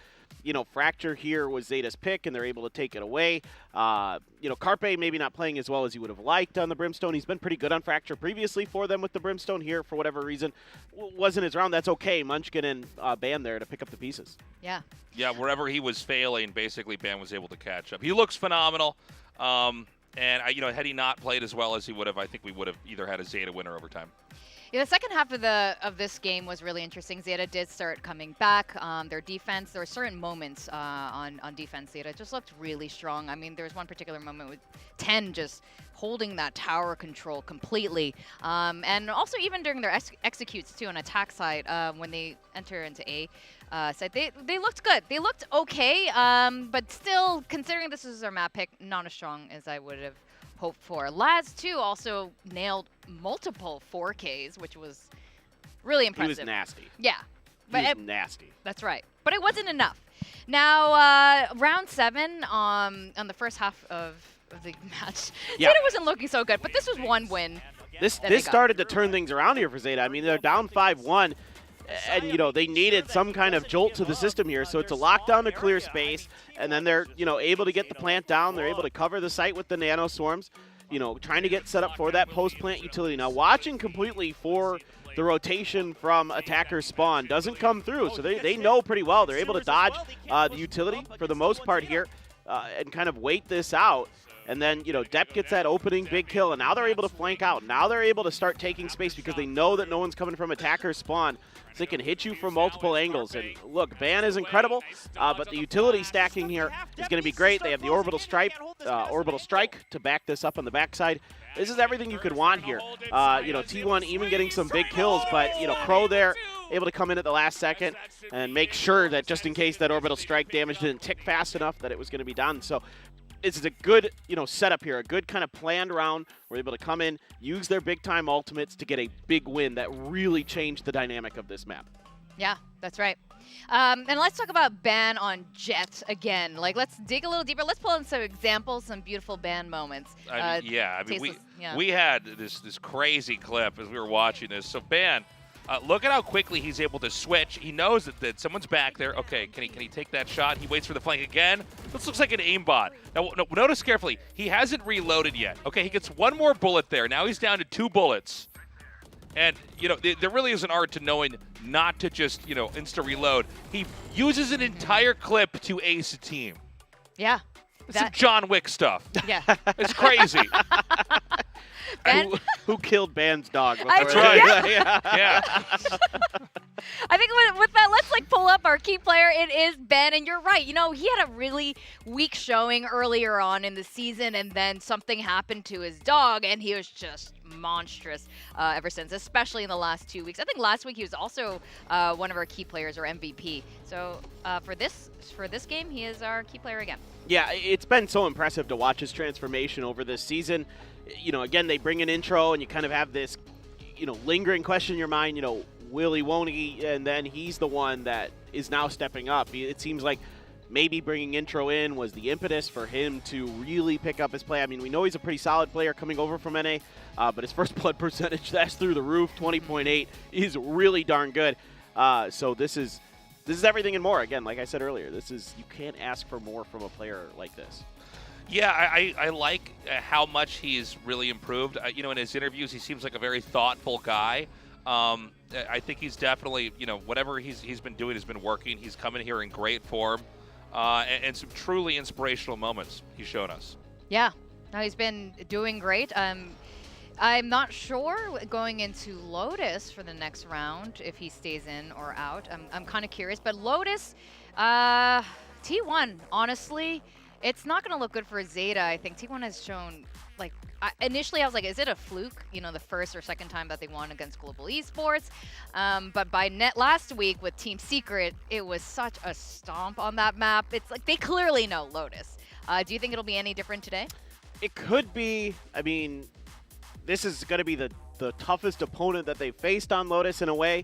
Fracture here was ZETA's pick, and they're able to take it away. Carpe maybe not playing as well as he would have liked on the Brimstone. He's been pretty good on Fracture previously for them with the Brimstone. Here, for whatever reason, wasn't his round. That's okay. Munchkin and Ban there to pick up the pieces. Yeah. Yeah, wherever he was failing, basically Ban was able to catch up. He looks phenomenal. And, had he not played as well as he would have, I think we would have either had a ZETA winner over time. Yeah, the second half of this game was really interesting. ZETA did start coming back. Their defense, there were certain moments on defense. ZETA just looked really strong. I mean, there was one particular moment with 10 just holding that tower control completely. And also even during their executes, too, on attack side, when they enter into A side, they looked good. They looked okay, but still, considering this is our map pick, not as strong as I would have hoped for. Laz, too, also nailed multiple 4Ks, which was really impressive. He was nasty. Yeah. He was nasty. That's right. But it wasn't enough. Now, round 7 on the first half of the match, yeah. ZETA wasn't looking so good, but this was one win. This started to turn things around here for ZETA. I mean, they're down 5-1. And, they needed some kind of jolt to the system here. So it's a lockdown to clear space. And then they're, able to get the plant down. They're able to cover the site with the nano swarms, trying to get set up for that post-plant utility. Now, watching completely for the rotation from attacker spawn doesn't come through. So they know pretty well. They're able to dodge the utility for the most part here and kind of wait this out. And then, Depp gets that opening big kill, and now they're able to flank out. Now they're able to start taking space because they know that no one's coming from attacker spawn. So they can hit you from multiple angles. And look, Ban is incredible, but the utility stacking here is going to be great. They have the orbital strike to back this up on the backside. This is everything you could want here. T1 even getting some big kills, but, Crow there able to come in at the last second and make sure that just in case that orbital strike damage didn't tick fast enough that it was going to be done. So this is a good, setup here, a good kind of planned round. We're able to come in, use their big-time ultimates to get a big win that really changed the dynamic of this map. Yeah, that's right. And let's talk about Ban on Jet again. Like, let's dig a little deeper. Let's pull in some examples, some beautiful Ban moments. We had this crazy clip as we were watching this. So Ban, look at how quickly he's able to switch. He knows that someone's back there. Okay, can he take that shot? He waits for the flank again. This looks like an aimbot. Now, notice carefully. He hasn't reloaded yet. Okay, he gets one more bullet there. Now he's down to 2 bullets. And, there really is an art to knowing not to just, insta-reload. He uses an entire clip to ace a team. Yeah. It's some John Wick stuff. Yeah. It's crazy. Who killed Ban's dog? That's right. Yeah. I think with that, let's pull up our key player. It is Ben, and you're right. He had a really weak showing earlier on in the season, and then something happened to his dog, and he was just monstrous ever since, especially in the last 2 weeks. I think last week he was also one of our key players, or MVP. So for this game, he is our key player again. Yeah, it's been so impressive to watch his transformation over this season. Again, they bring an intro, and you kind of have this, lingering question in your mind, will he, won't he? And then he's the one that is now stepping up. It seems like maybe bringing intro in was the impetus for him to really pick up his play. I mean, we know he's a pretty solid player coming over from NA, but his first blood percentage, that's through the roof, 20.8, is really darn good. So this is everything and more. Again, like I said earlier, you can't ask for more from a player like this. Yeah, I like how much he's really improved. In his interviews, he seems like a very thoughtful guy. I think he's definitely, whatever he's been doing has been working. He's coming here in great form, and some truly inspirational moments he's shown us. Yeah, no, he's been doing great. I'm not sure going into Lotus for the next round if he stays in or out. I'm kind of curious, but Lotus, T1, honestly, it's not going to look good for ZETA. I think T1 has shown, like, initially I was like, is it a fluke? The first or second time that they won against Global Esports. But by last week with Team Secret, it was such a stomp on that map. It's like they clearly know Lotus. Do you think it'll be any different today? It could be. I mean, this is going to be the toughest opponent that they faced on Lotus in a way.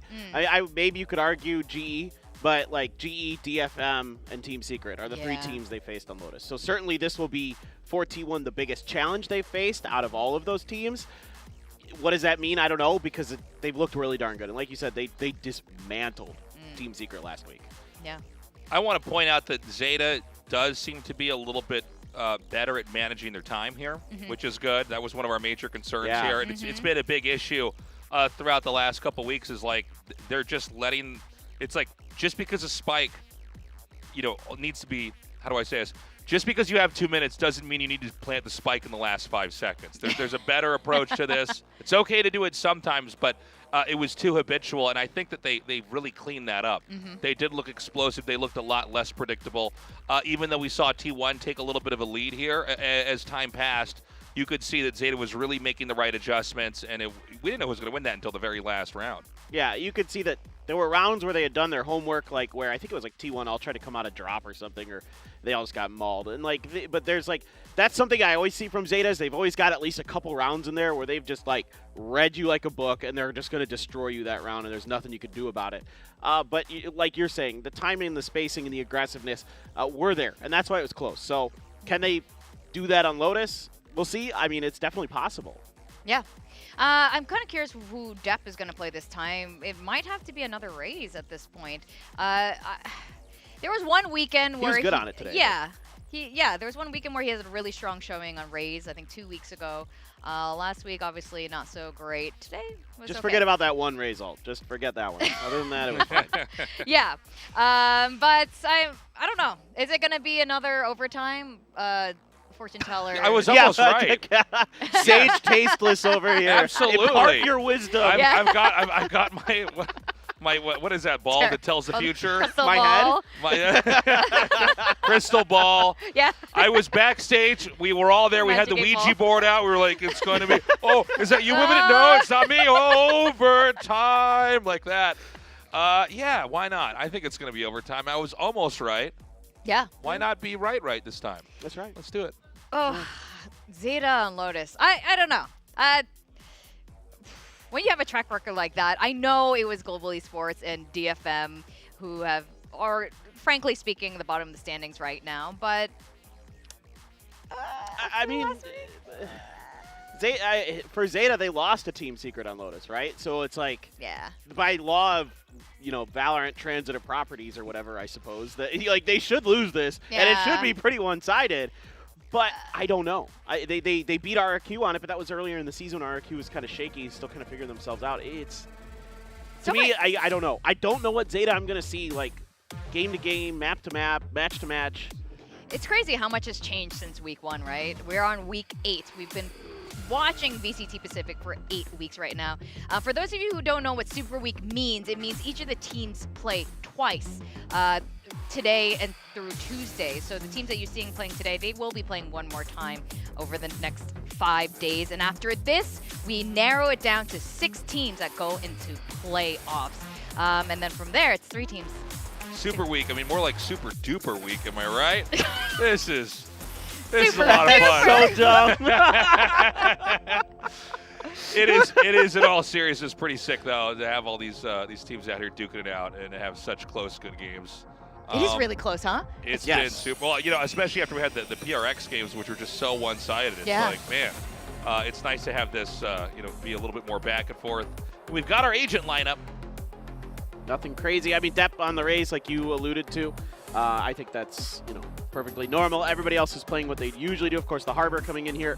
Maybe you could argue GE. But like GE, DFM, and Team Secret are the three teams they faced on Lotus. So certainly this will be for T1 the biggest challenge they've faced out of all of those teams. What does that mean? I don't know, because they've looked really darn good. And like you said, they dismantled Team Secret last week. Yeah. I want to point out that ZETA does seem to be a little bit better at managing their time here, which is good. That was one of our major concerns here. And it's been a big issue throughout the last couple weeks, is like they're just letting – it's like just because a spike, needs to be – how do I say this? Just because you have 2 minutes doesn't mean you need to plant the spike in the last 5 seconds. There's a better approach to this. It's okay to do it sometimes, but it was too habitual, and I think that they really cleaned that up. They did look explosive. They looked a lot less predictable. Even though we saw T1 take a little bit of a lead here as time passed, you could see that ZETA was really making the right adjustments, and we didn't know who was going to win that until the very last round. Yeah, you could see that there were rounds where they had done their homework, like where I think it was like T1 all tried to come out a drop or something, or they all just got mauled. And but there's that's something I always see from ZETA is they've always got at least a couple rounds in there where they've just read you like a book, and they're just going to destroy you that round, and there's nothing you could do about it. But like you're saying, the timing, the spacing, and the aggressiveness were there, and that's why it was close. So can they do that on Lotus? We'll see. I mean, it's definitely possible. Yeah. I'm kind of curious who Depp is going to play this time. It might have to be another Raze at this point. There was one weekend where he was good on it today. Yeah. There was one weekend where he has a really strong showing on Raze, I think 2 weeks ago. Last week, obviously, not so great. Today was Just okay. forget about that one Raze ult. Just forget that one. Other than that, it was fine. Yeah. But I don't know. Is it going to be another overtime? Fortune teller. I was almost right. Sage tasteless over here. Absolutely. Impart your wisdom. I've got my what is that ball that tells the future? Crystal my ball. Head. Crystal ball. Yeah. I was backstage. We were all there. We had the Magic Ouija ball. board out. We were like, it's going to be. Oh, is that you women? No, it's not me. Overtime, like that. Yeah, why not? I think it's going to be overtime. I was almost right. Yeah. Why not be right this time? That's right. Let's do it. Oh, ZETA and Lotus. I don't know. When you have a track record like that, I know it was Global Esports and DFM who are, frankly speaking, the bottom of the standings right now. But I mean, for ZETA, they lost to Team Secret on Lotus, right? So it's like, by law of Valorant transitive properties or whatever, I suppose that they should lose this, and it should be pretty one-sided. But I don't know. They beat RRQ on it, but that was earlier in the season. RRQ was kind of shaky, still kind of figuring themselves out. To me, I don't know. I don't know what ZETA I'm going to see, game to game, map to map, match to match. It's crazy how much has changed since week 1, right? We're on week 8. We've been watching VCT Pacific for 8 weeks right now. For those of you who don't know what Super Week means, it means each of the teams play twice. Today and through Tuesday. So the teams that you're seeing playing today, they will be playing one more time over the next 5 days. And after this, we narrow it down to 6 teams that go into playoffs. And then from there, it's 3 teams. Super Week. I mean, more like Super Duper Week. Am I right? This is a lot of fun. So dumb. It is in all seriousness pretty sick though to have all these teams out here duking it out and to have such close good games. It is really close, huh? It's been super. Well, especially after we had the PRX games, which were just so one-sided. It's like, man, it's nice to have this, be a little bit more back and forth. We've got our agent lineup. nothing crazy. I mean, depth on the raise, like you alluded to, I think that's perfectly normal. Everybody else is playing what they usually do. Of course, the Harbor coming in here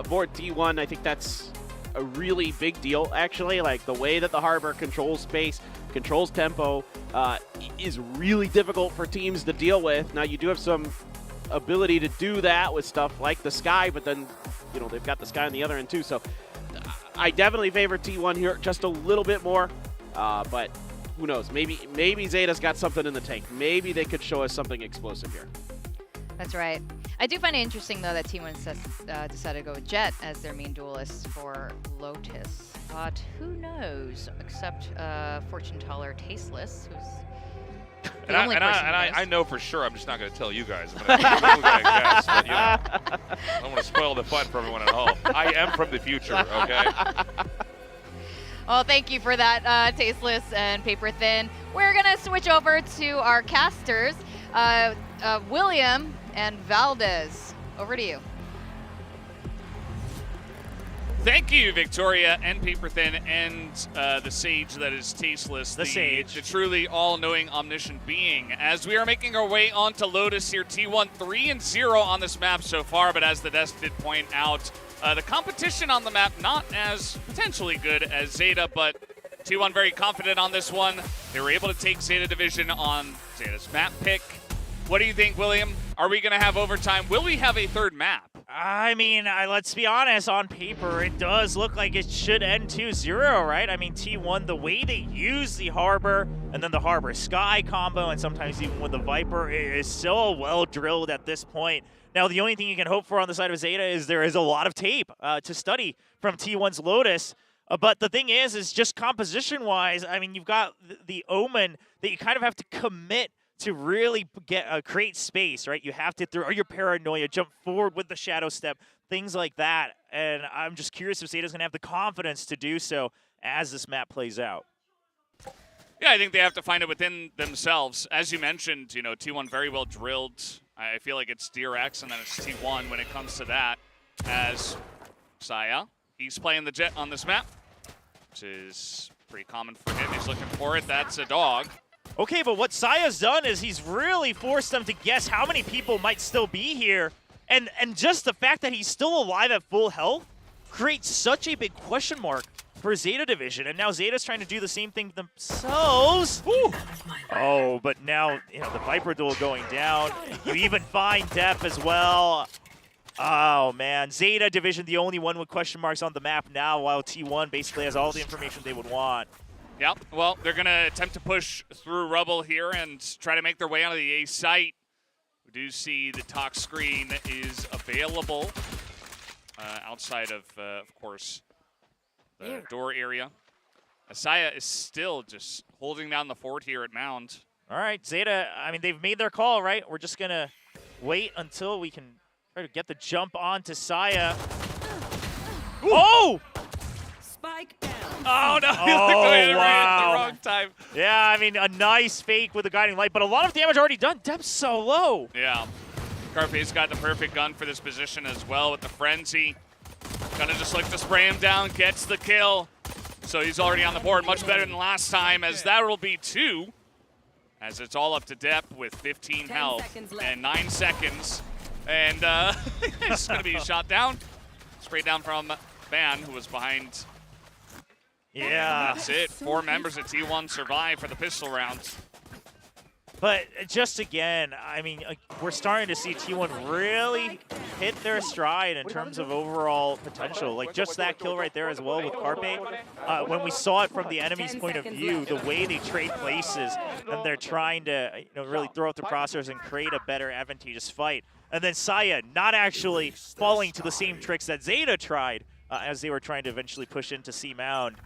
for T1. I think that's a really big deal, actually. Like the way that the Harbor controls space, controls tempo, is really difficult for teams to deal with. Now, you do have some ability to do that with stuff like the Sky, but then they've got the Sky on the other end too. So I definitely favor T1 here just a little bit more, but who knows? Maybe ZETA's got something in the tank. Maybe they could show us something explosive here. That's right. I do find it interesting, though, that T1 decided to go with Jet as their main duelist for Lotus. But who knows, except fortune teller Tasteless, who's the only person who knows. I know for sure. I'm just not going to tell you guys. I'm going to guess, but, I don't want to spoil the fun for everyone at home. I am from the future, okay? Well, thank you for that, Tasteless and Paper Thin. We're going to switch over to our casters, William and Valdez. Over to you. Thank you, Victoria and Paper Thin and the sage that is Tasteless. The sage. The truly all-knowing, omniscient being. As we are making our way onto Lotus here, T1 3-0 on this map so far, but as the desk did point out, the competition on the map not as potentially good as ZETA, but T1 very confident on this one. They were able to take ZETA Division on ZETA's map pick. What do you think, William? Are we going to have overtime? Will we have a third map? I mean, let's be honest, on paper, it does look like it should end 2-0, right? I mean, T1, the way they use the Harbor and then the Harbor Sky combo, and sometimes even with the Viper, is so well drilled at this point. Now, the only thing you can hope for on the side of ZETA is there is a lot of tape to study from T1's Lotus. But the thing is just composition-wise, I mean, you've got the Omen that you kind of have to commit to really create space, right? You have to throw your paranoia, jump forward with the shadow step, things like that. And I'm just curious if ZETA's going to have the confidence to do so as this map plays out. Yeah, I think they have to find it within themselves. As you mentioned, T1 very well drilled. I feel like it's DRX and then it's T1 when it comes to that. As Saya, he's playing the Jet on this map, which is pretty common for him. He's looking for it. That's a dog. Okay, but what Saya's done is he's really forced them to guess how many people might still be here. And just the fact that he's still alive at full health creates such a big question mark for ZETA Division. And now ZETA's trying to do the same thing themselves. Ooh. Oh, but now, the Viper duel going down. You even find Def as well. Oh, man. ZETA Division, the only one with question marks on the map now, while T1 basically has all the information they would want. Yep, well, they're going to attempt to push through rubble here and try to make their way onto the A site. We do see the talk screen is available outside of course, the door area. Asaya is still just holding down the fort here at Mound. All right, ZETA, I mean, they've made their call, right? We're just going to wait until we can try to get the jump on to Saya. Ooh. Oh! Spike down. Oh, no. Oh, wow. At the wrong time. Yeah, I mean, a nice fake with the guiding light, but a lot of damage already done. Depth's so low. Yeah. Carpe's got the perfect gun for this position as well with the Frenzy. Gonna just look to spray him down, gets the kill. So he's already on the board, much better than last time, as that will be 2. As it's all up to Depp with 15 health and 9 seconds. And it's gonna be shot down. Sprayed down from Van, who was behind. Yeah. That's it. 4 members of T1 survive for the pistol rounds. But just again, I mean, we're starting to see T1 really hit their stride in terms of overall potential. Like just that kill right there as well with Carpe. When we saw it from the enemy's point of view, the way they trade places and they're trying to really throw out the crosshairs and create a better advantageous fight. And then Saya not actually falling to the same tricks that ZETA tried as they were trying to eventually push into C Mound.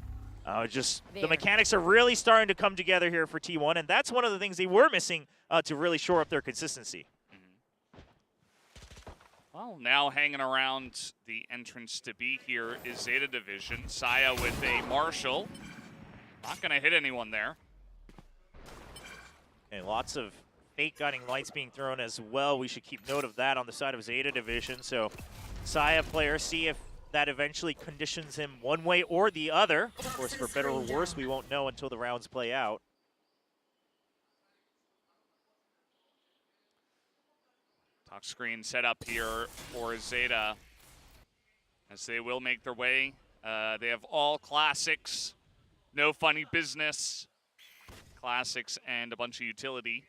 The mechanics are really starting to come together here for T1, and that's one of the things they were missing to really shore up their consistency. Well, now hanging around the entrance to be here is ZETA Division. Saya with a Marshall. Not going to hit anyone there. And lots of fake guiding lights being thrown as well. We should keep note of that on the side of ZETA Division. So Saya players see if that eventually conditions him one way or the other. Of course, for better or worse, we won't know until the rounds play out. Lock screen set up here for Zeta, as they will make their way. They have all classics, no funny business, classics, and a bunch of utility.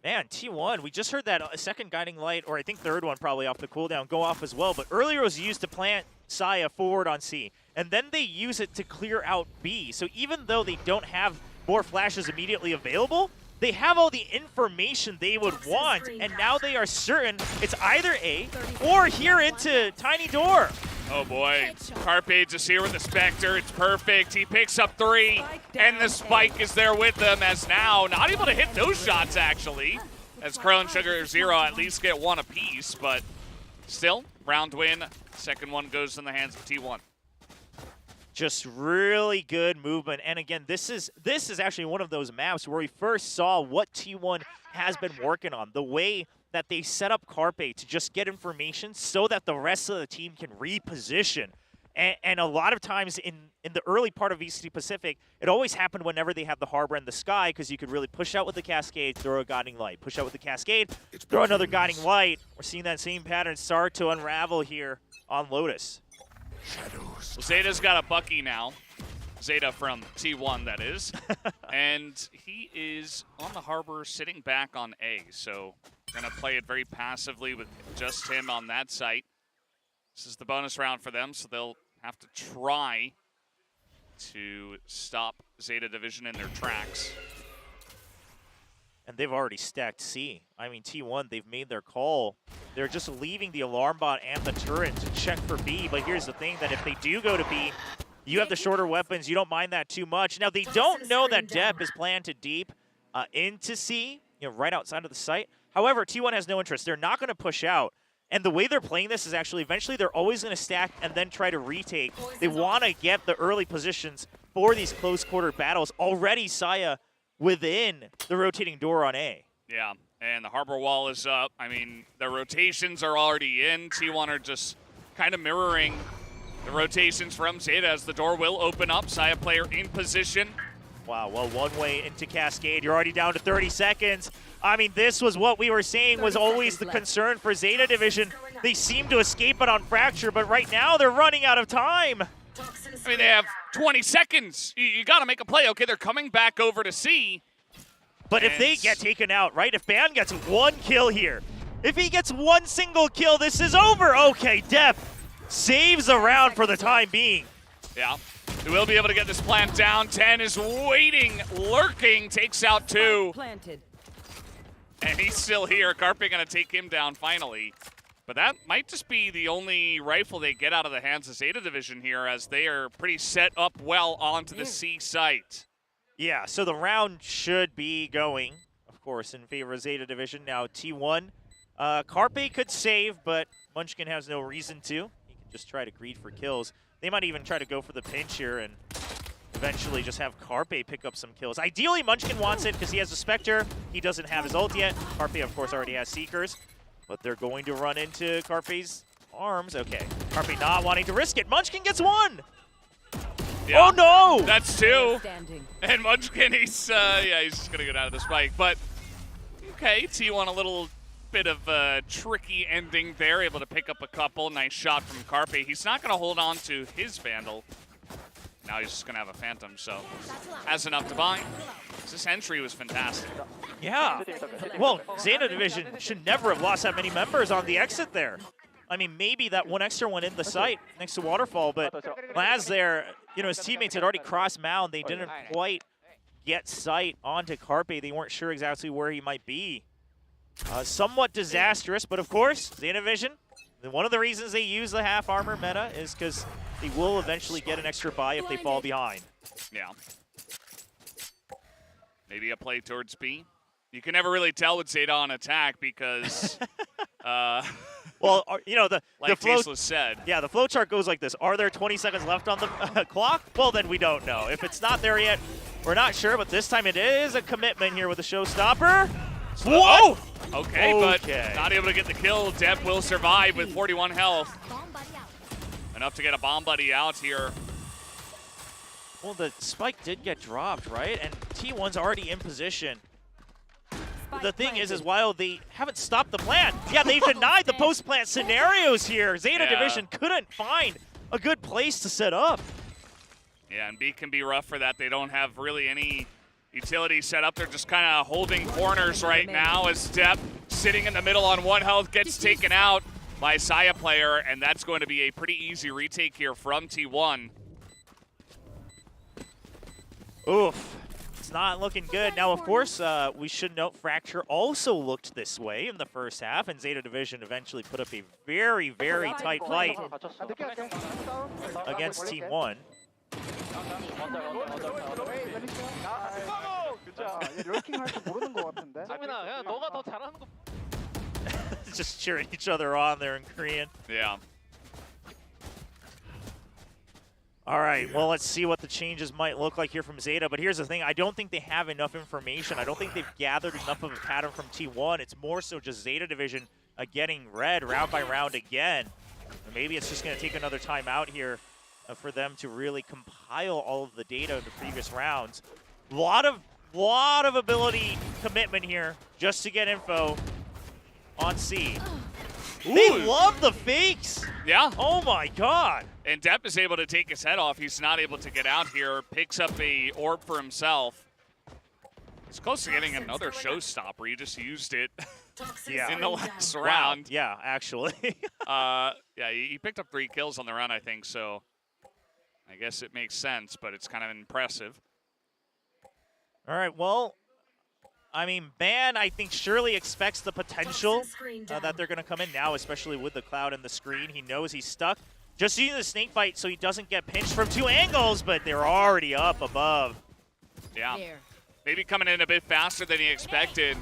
Man, T1, we just heard that second guiding light, or I think third one probably off the cooldown, go off as well. But earlier it was used to plant Saya forward on C, and then they use it to clear out B. So even though they don't have more flashes immediately available, they have all the information they would want, and now they are certain it's either A or here into Tiny Door. Oh boy, Carpe just here with the Spectre. It's perfect. He picks up 3, and the spike is there with them, as now not able to hit those shots, actually. As Curl and Sugar Zero at least get 1 apiece, but still, round win. Second one goes in the hands of T1. Just really good movement. And again, this is actually one of those maps where we first saw what T1 has been working on. The way that they set up Carpe to just get information so that the rest of the team can reposition. And a lot of times in the early part of VCT Pacific, it always happened whenever they have the Harbor and the Sky, because you could really push out with the Cascade, throw a Guiding Light. Push out with the Cascade, throw another Guiding Light. We're seeing that same pattern start to unravel here on Lotus. Well, Zeta's got a Bucky now. Zeta from T1, that is. And he is on the Harbor sitting back on A, so gonna play it very passively with just him on that site. This is the bonus round for them, so they'll have to try to stop Zeta Division in their tracks. And they've already stacked C. I mean, T1, they've made their call. They're just leaving the alarm bot and the turret to check for B. But here's the thing, that if they do go to B, you have the shorter weapons. You don't mind that too much. Now, they don't know that Dep is planted deep into C, right outside of the site. However, T1 has no interest. They're not going to push out. And the way they're playing this is actually eventually they're always going to stack and then try to retake. They want to get the early positions for these close quarter battles. Already, Saya within the rotating door on A. Yeah, and the Harbor wall is up. I mean, the rotations are already in. T1 are just kind of mirroring the rotations from Zeta as the door will open up. Saya player in position. Wow, well, one way into Cascade. You're already down to 30 seconds. I mean, this was what we were saying was always the concern for Zeta Division. They seem to escape it on Fracture, but right now they're running out of time. I mean, they have 20 seconds. You got to make a play. Okay, they're coming back over to C. But if they get taken out, right? If Ban gets 1 kill here, if he gets 1 single kill, this is over. Okay, Dep saves the round for the time being. Yeah, they will be able to get this plant down. 10 is waiting, lurking, takes out 2. Planted. And he's still here. Carpe going to take him down finally. But that might just be the only rifle they get out of the hands of Zeta Division here, as they are pretty set up well onto the C site. Yeah, so the round should be going, of course, in favor of Zeta Division. Now T1, Carpe could save, but Munchkin has no reason to. He can just try to greed for kills. They might even try to go for the pinch here and eventually just have Carpe pick up some kills. Ideally, Munchkin wants it because he has a Spectre. He doesn't have his ult yet. Carpe, of course, already has Seekers. But they're going to run into Carpe's arms. Okay, Carpe not wanting to risk it. Munchkin gets 1. Yeah, oh no! That's 2. And Munchkin, he's just gonna get out of the spike. But okay, T1 a little bit of a tricky ending there, able to pick up a couple. Nice shot from Carpe. He's not gonna hold on to his Vandal. Now he's just gonna have a Phantom, so has enough to buy. This entry was fantastic. Yeah. Well, Zeta Division should never have lost that many members on the exit there. I mean, maybe that 1 extra one in the site next to Waterfall, but Laz there, his teammates had already crossed mound. They didn't quite get sight onto Carpe. They weren't sure exactly where he might be. Somewhat disastrous, but of course, Zeta Division, one of the reasons they use the half armor meta is because they will eventually get an extra buy if they fall behind. Yeah. Maybe a play towards B. You can never really tell with Zeta on attack because, well, the like flow Tasteless said. Yeah, the flow chart goes like this. Are there 20 seconds left on the clock? Well, then we don't know. If it's not there yet, we're not sure, but this time it is a commitment here with a showstopper. Whoa! Okay, but not able to get the kill. Dep will survive with 41 health. Enough to get a bomb buddy out here. Well, the spike did get dropped, right? And T1's already in position. the thing is while they haven't stopped the plant, yeah, they've denied the post-plant scenarios here. Zeta Division couldn't find a good place to set up. Yeah, and B can be rough for that. They don't have really any utility set up. They're just kind of holding corners right now as Depp, sitting in the middle on 1 health, gets taken out by Saya player, and that's going to be a pretty easy retake here from T1. Oof. It's not looking good. Now, of course, we should note Fracture also looked this way in the first half, and Zeta Division eventually put up a very, very tight fight against Team 1. Just cheering each other on there in Korean. Yeah. All right, well, let's see what the changes might look like here from Zeta. But here's the thing. I don't think they have enough information. I don't think they've gathered enough of a pattern from T1. It's more so just Zeta Division getting red round by round again. Or maybe it's just going to take another time out here for them to really compile all of the data of the previous rounds. Lot of ability commitment here just to get info on C. Ooh. They love the fakes. Yeah. Oh my God. And Depp is able to take his head off. He's not able to get out here. Picks up a orb for himself. He's close to getting another showstopper. He just used it in the last round. Wow. Yeah, actually. Yeah, he picked up 3 kills on the round, I think, so I guess it makes sense, but it's kind of impressive. All right, well, I mean, Ban, I think, surely expects the potential that they're going to come in now, especially with the cloud and the screen. He knows he's stuck. Just using the snake fight so he doesn't get pinched from 2 angles, but they're already up above. Yeah. Maybe coming in a bit faster than he expected.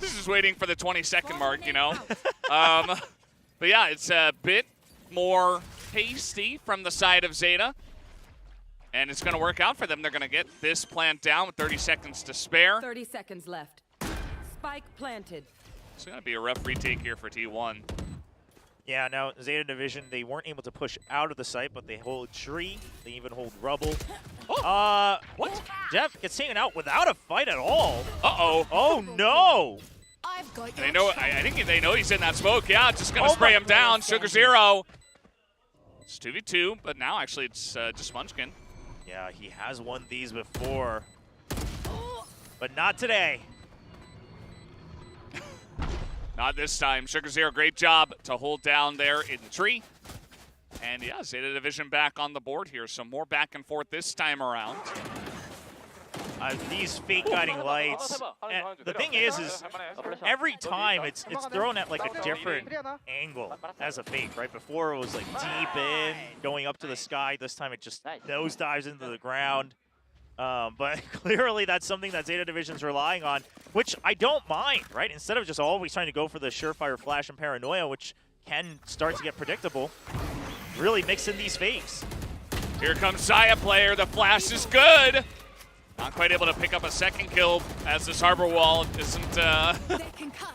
Just waiting for the 20-second mark, you know? But yeah, it's a bit more hasty from the side of Zeta. And it's going to work out for them. They're going to get this plant down with 30 seconds to spare. 30 seconds left. Spike planted. It's going to be a rough retake here for T1. Yeah, now Zeta Division, they weren't able to push out of the site, but they hold tree. They even hold rubble. What? Jeff gets taken out without a fight at all. Uh-oh. Oh, no. They know. I think they know he's in that smoke. Yeah, just going to spray him down. Sugar Zero. It's 2v2, but now actually it's just Munchkin. Yeah, he has won these before, but not today. Not this time. Sugar Zero, great job to hold down there in the tree. And yeah, Zeta Division back on the board here. Some more back and forth this time around. These fake guiding lights. The thing is every time it's thrown at like a different angle as a fake, right? Before it was like deep in, going up to the sky. This time it just nosedives into the ground. But clearly that's something that Zeta Division's relying on, which I don't mind, right? Instead of just always trying to go for the surefire flash and paranoia, which can start to get predictable, really mix in these fakes. Here comes Saya player. The flash is good. Not quite able to pick up a second kill as this harbor wall doesn't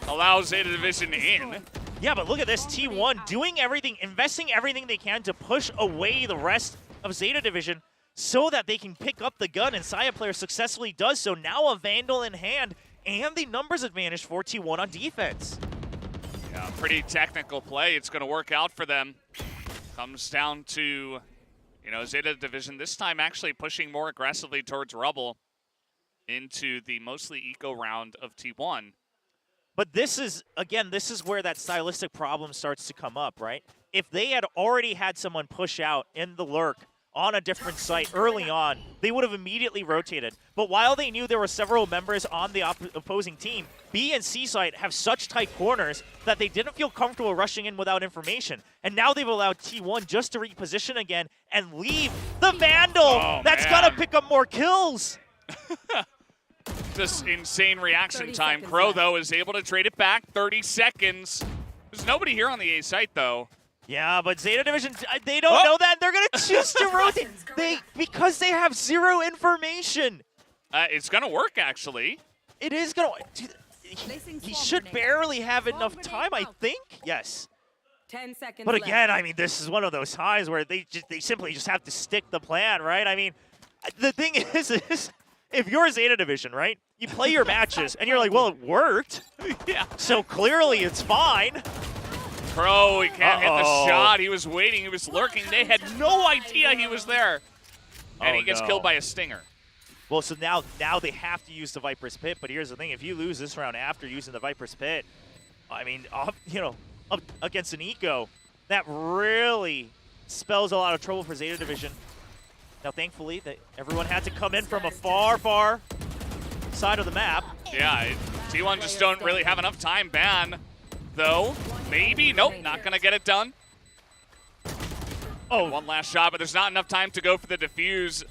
allow Zeta Division in. Yeah, but look at this. T1 doing everything, investing everything they can to push away the rest of Zeta Division so that they can pick up the gun, and Saya player successfully does so. Now a Vandal in hand and the numbers advantage for T1 on defense. Yeah, pretty technical play. It's going to work out for them. Comes down to, you know, Zeta Division this time actually pushing more aggressively towards Rubble into the mostly eco round of T1. But this is, again, this is where that stylistic problem starts to come up, right? If they had already had someone push out in the lurk on a different site early on, they would have immediately rotated. But while they knew there were several members on the opposing team, B and C site have such tight corners that they didn't feel comfortable rushing in without information. And now they've allowed T1 just to reposition again and leave the Vandal that's got to pick up more kills. Just insane reaction time. Crow, though, is able to trade it back. 30 seconds. There's nobody here on the A site, though. Yeah, but Zeta Division, they don't know that. They're going to choose to rotate because they have zero information. It's going to work, actually. It is going to. He should barely have enough time, I think. Yes. 10 seconds But again, left. I mean, this is one of those times where they simply just have to stick the plan, right? I mean, the thing is if you're Zeta Division, right? You play your matches, and you're like, well, it worked. Yeah. So clearly it's fine. Crow, he can't hit the shot. He was waiting. He was lurking. They had no idea he was there. And he gets killed by a stinger. Well, so now they have to use the Viper's Pit. But here's the thing: if you lose this round after using the Viper's Pit, I mean, up against an eco, that really spells a lot of trouble for Zeta Division. Now, thankfully, everyone had to come in from a far side of the map. Yeah, T1 just don't really have enough time. Ban, though, maybe. Nope, not going to get it done. Oh, one last shot, but there's not enough time to go for the defuse,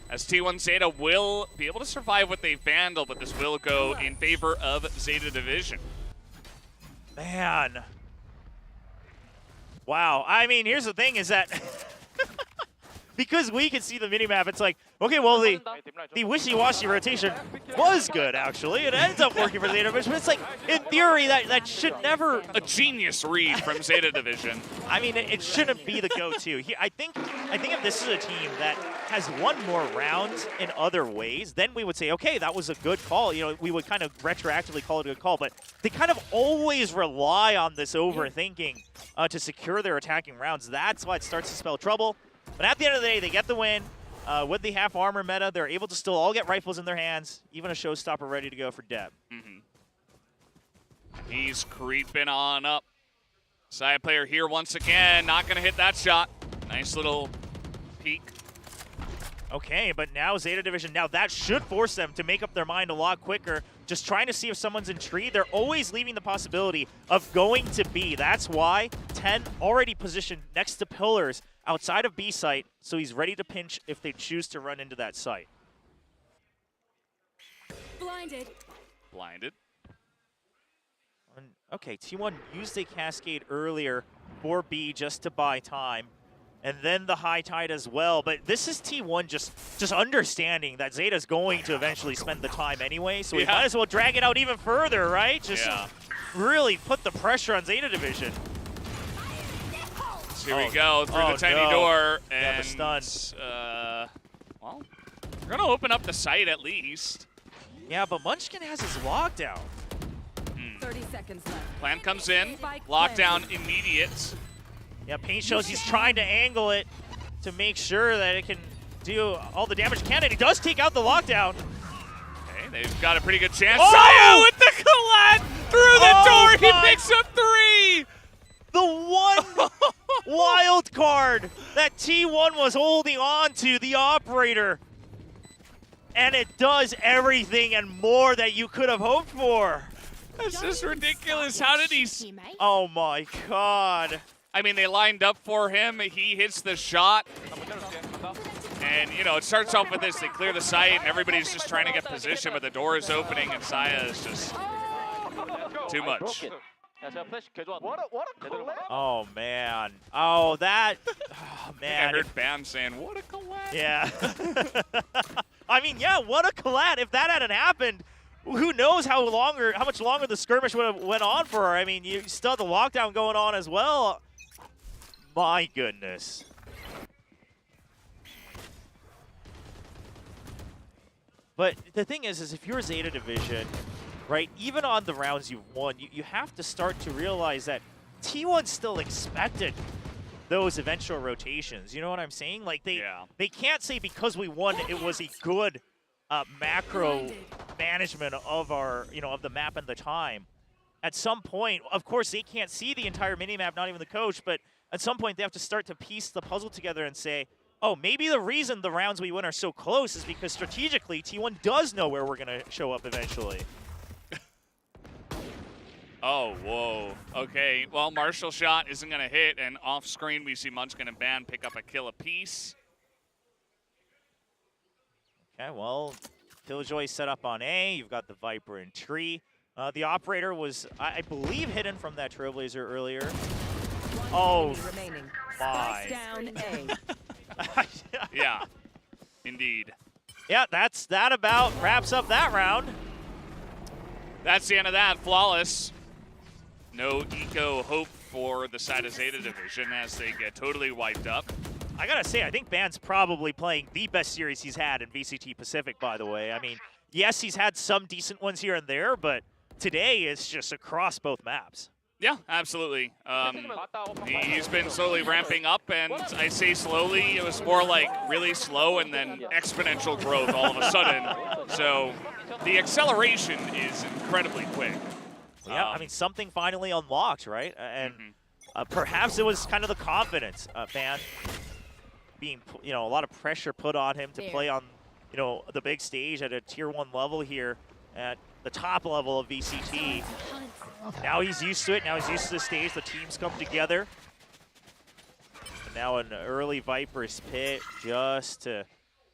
as T1 Zeta will be able to survive what they've vandaled, but this will go in favor of Zeta Division. Man. Wow. I mean, here's the thing is that because we can see the minimap, it's like, okay, well, the wishy-washy rotation was good, actually. It ends up working for Zeta Division. But it's like, in theory, that should never... A genius read from Zeta Division. I mean, it shouldn't be the go-to. I think if this is a team that has won more rounds in other ways, then we would say, okay, that was a good call. You know, we would kind of retroactively call it a good call. But they kind of always rely on this overthinking to secure their attacking rounds. That's why it starts to spell trouble. But at the end of the day, they get the win. With the half armor meta, they're able to still all get rifles in their hands, even a showstopper ready to go for Deb. He's creeping on up. Side player here once again, not going to hit that shot. Nice little peek. Okay, but now Zeta Division, now that should force them to make up their mind a lot quicker. Just trying to see if someone's in tree. They're always leaving the possibility of going to B. That's why 10 already positioned next to pillars outside of B site, so he's ready to pinch if they choose to run into that site. Blinded. Blinded. Okay, T1 used a cascade earlier for B just to buy time. And then the high tide as well. But this is T1 just understanding that Zeta's going to eventually spend the time anyway, so we might as well drag it out even further, right? Just really put the pressure on Zeta Division. So here we go, through the tiny door. And, the stun. Well, we're going to open up the site at least. Yeah, but Munchkin has his lockdown. 30 seconds left. Plan comes in, lockdown immediate. Yeah, Paint shows he's trying to angle it to make sure that it can do all the damage it can, and he does take out the lockdown. Okay, they've got a pretty good chance. Oh! Saya with the collat through the door. He picks up 3. The one wild card that T1 was holding on to, the operator. And it does everything and more that you could have hoped for. That's just ridiculous. How did he... Oh my god. I mean, they lined up for him. He hits the shot. And, you know, it starts off with this. They clear the site, and everybody's just trying to get position, but the door is opening, and Saya is just too much. Oh, man. Oh, that... Oh, man. I heard Bam saying, what a collat. Yeah. I mean, yeah, what a collat. If that hadn't happened, who knows how much longer the skirmish would have went on for. I mean, you still have the lockdown going on as well. My goodness. But the thing is if you're Zeta Division, right, even on the rounds you've won, you have to start to realize that T1 still expected those eventual rotations. You know what I'm saying? Like, they can't say because we won it was a good macro management of our, of the map and the time. At some point, of course, they can't see the entire minimap, not even the coach, but at some point they have to start to piece the puzzle together and say, oh, maybe the reason the rounds we win are so close is because strategically T1 does know where we're going to show up eventually. Oh, whoa. Okay, well, Marshall shot isn't going to hit, and off screen we see Munchkin and Ban pick up a kill apiece. Okay, well, Killjoy set up on A. You've got the Viper in tree. The operator was, I believe, hidden from that Trailblazer earlier. Oh, my. Down A. Yeah, indeed. Yeah, that about wraps up that round. That's the end of that. Flawless. No eco hope for the side of Zeta Division as they get totally wiped up. I gotta say, I think Ban's probably playing the best series he's had in VCT Pacific, by the way. I mean, yes, he's had some decent ones here and there, but today is just across both maps. Yeah, absolutely. He's been slowly ramping up, and I say slowly, it was more like really slow and then exponential growth all of a sudden. So the acceleration is incredibly quick. Yeah, I mean, something finally unlocked, right? And perhaps it was kind of the confidence, Ban being, a lot of pressure put on him to play on, the big stage at a tier 1 level here at the top level of VCT. Now he's used to it. Now he's used to the stage. The teams come together. And now an early Viper's pit just to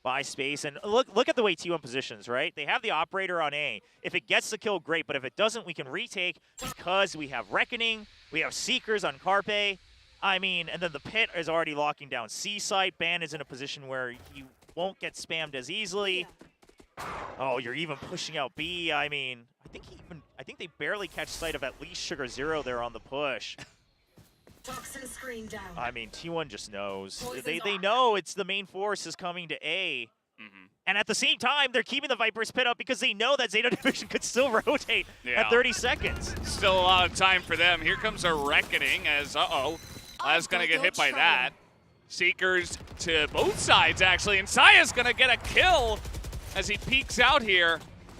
buy space. And look at the way T1 positions, right? They have the operator on A. If it gets the kill, great. But if it doesn't, we can retake because we have Reckoning. We have Seekers on Carpe. I mean, and then the pit is already locking down C site. Ban is in a position where you won't get spammed as easily. Oh, you're even pushing out B. I mean, I think they barely catch sight of at least Sugar Zero there on the push. Toxin screen down. I mean, T1 just knows. They know it's the main force is coming to A. And at the same time, they're keeping the Viper's pit up because they know that ZETA Division could still rotate at 30 seconds. Still a lot of time for them. Here comes a Reckoning as, Laz going to get hit by that. Seekers to both sides, actually, and Saya's going to get a kill as he peeks out here.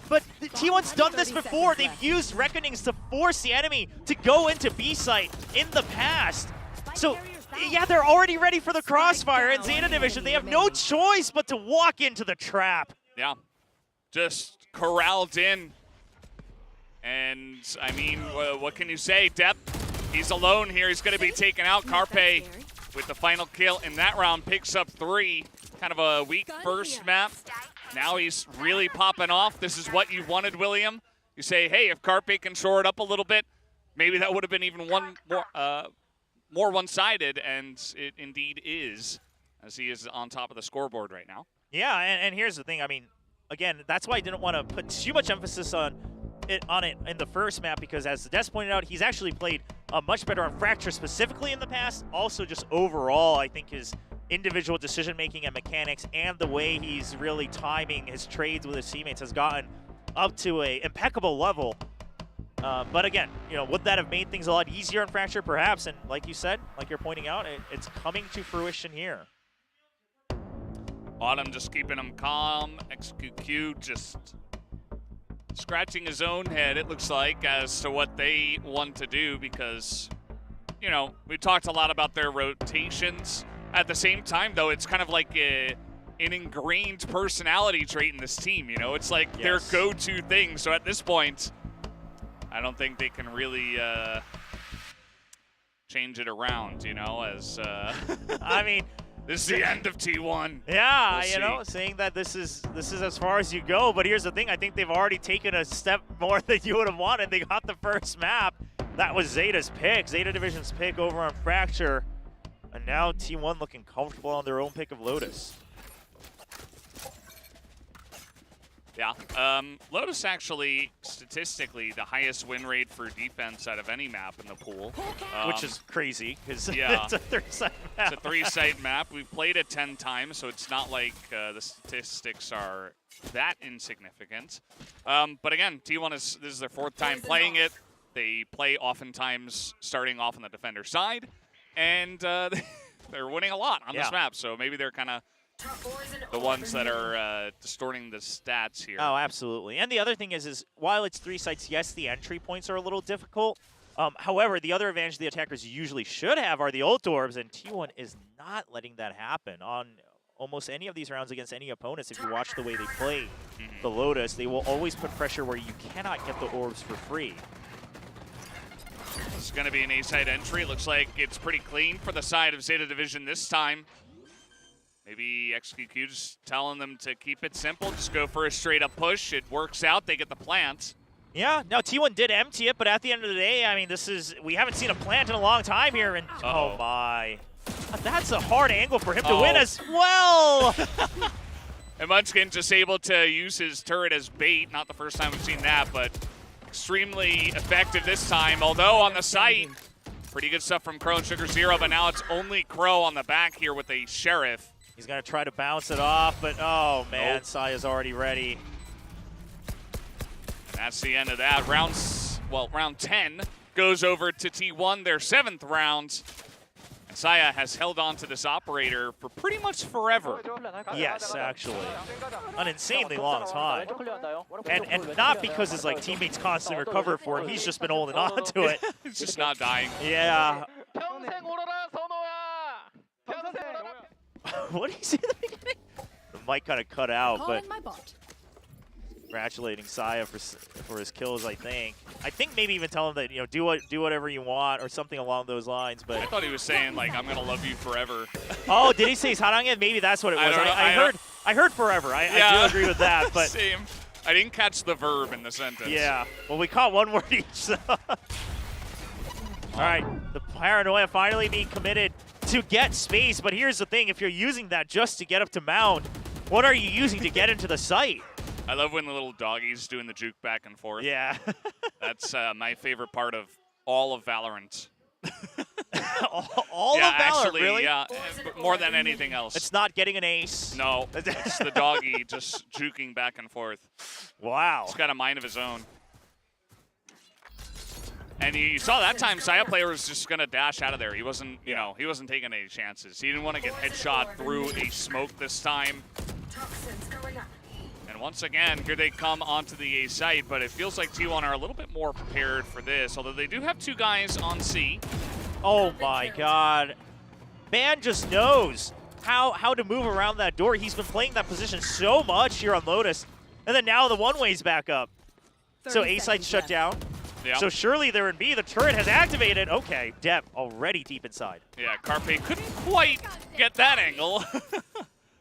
But T1's done this before. They've used Reckonings to force the enemy to go into B site in the past. So, yeah, they're already ready for the crossfire, and ZETA Division, they have no choice but to walk into the trap. Yeah, just corralled in. And, I mean, what can you say? Depp, he's alone here. He's going to be taken out. Carpe with the final kill in that round picks up 3. Kind of a weak first map. Now he's really popping off. This is what you wanted, William. You say, hey, if Carpe can shore it up a little bit, maybe that would have been even more one-sided, and it indeed is, as he is on top of the scoreboard right now. Yeah, and here's the thing. I mean, again, that's why I didn't want to put too much emphasis on it in the first map, because as Des pointed out, he's actually played much better on Fracture specifically in the past. Also, just overall, I think his individual decision-making and mechanics and the way he's really timing his trades with his teammates has gotten up to an impeccable level. But again, would that have made things a lot easier on Fracture? Perhaps, and like you said, like you're pointing out, it's coming to fruition here. Autumn just keeping him calm. XQQ just scratching his own head, it looks like, as to what they want to do, because, we talked a lot about their rotations. At the same time, though, it's kind of like an ingrained personality trait in this team, It's like their go-to thing. So at this point, I don't think they can really change it around, as I mean, this is the end of T1. Yeah, saying that this is as far as you go. But here's the thing: I think they've already taken a step more than you would have wanted. They got the first map. That was ZETA's pick, ZETA Division's pick over on Fracture, and now T1 looking comfortable on their own pick of Lotus. Yeah, Lotus actually, statistically, the highest win rate for defense out of any map in the pool. Which is crazy, because yeah, it's a 3-site map. It's a 3-site map. We've played it 10 times, so it's not like the statistics are that insignificant. But again, T1 this is their 4th time playing it. They play oftentimes starting off on the defender side, and they're winning a lot on this map, so maybe they're kind of the ones that are distorting the stats here. Oh, absolutely. And the other thing is while it's 3 sites, yes, the entry points are a little difficult. However, the other advantage the attackers usually should have are the ult orbs, and T1 is not letting that happen on almost any of these rounds against any opponents. If you watch the way they play the Lotus, they will always put pressure where you cannot get the orbs for free. It's going to be an A-side entry. Looks like it's pretty clean for the side of ZETA Division this time. Maybe XQQ just telling them to keep it simple, just go for a straight-up push. It works out. They get the plant. Yeah, now T1 did empty it, but at the end of the day, I mean, we haven't seen a plant in a long time here, and oh my. That's a hard angle for him to win as well. And Munchkin just able to use his turret as bait. Not the first time we've seen that, but extremely effective this time. Although on the site, Pretty good stuff from Crow and Sugar Zero, but now it's only Crow on the back here with a Sheriff. He's going to try to bounce it off, but oh man, Saya's already ready. That's the end of that. Round 10 goes over to T1, their 7th round. And Saya has held on to this operator for pretty much forever. Yes, actually. An insanely long time. And not because his like teammates constantly recover for him, he's just been holding on to it. He's just not dying. Yeah. What did he say at the beginning? The mic kind of cut out, but congratulating Saya for his kills, I think. I think maybe even tell him that, you know, do whatever you want or something along those lines. But I thought he was saying like, I'm gonna love you forever. Oh, did he say 사랑해? Maybe that's what it was. I heard forever. I do agree with that, but same. I didn't catch the verb in the sentence. Yeah. Well, we caught one word each. So. All right, the Paranoia finally being committed to get space, but here's the thing: if you're using that just to get up to mound, what are you using to get into the site? I love when the little doggy's doing the juke back and forth. Yeah. That's my favorite part of all of Valorant. all of Valorant, actually, really? Yeah, more than anything else. It's not getting an ace. No, it's the doggy just juking back and forth. Wow. He's got a mind of his own. And you saw that time, Saya player was just gonna dash out of there. He wasn't, you know, he wasn't taking any chances. He didn't want to get headshot through a smoke this time. And once again, here they come onto the A site, but it feels like T1 are a little bit more prepared for this, although they do have 2 guys on C. Oh my God. Man just knows how to move around that door. He's been playing that position so much here on Lotus. And then now the one-way's back up. So A site's shut down. Yep. So surely they're in B. The turret has activated. Okay, Dep already deep inside. Yeah, Carpe couldn't quite get that angle.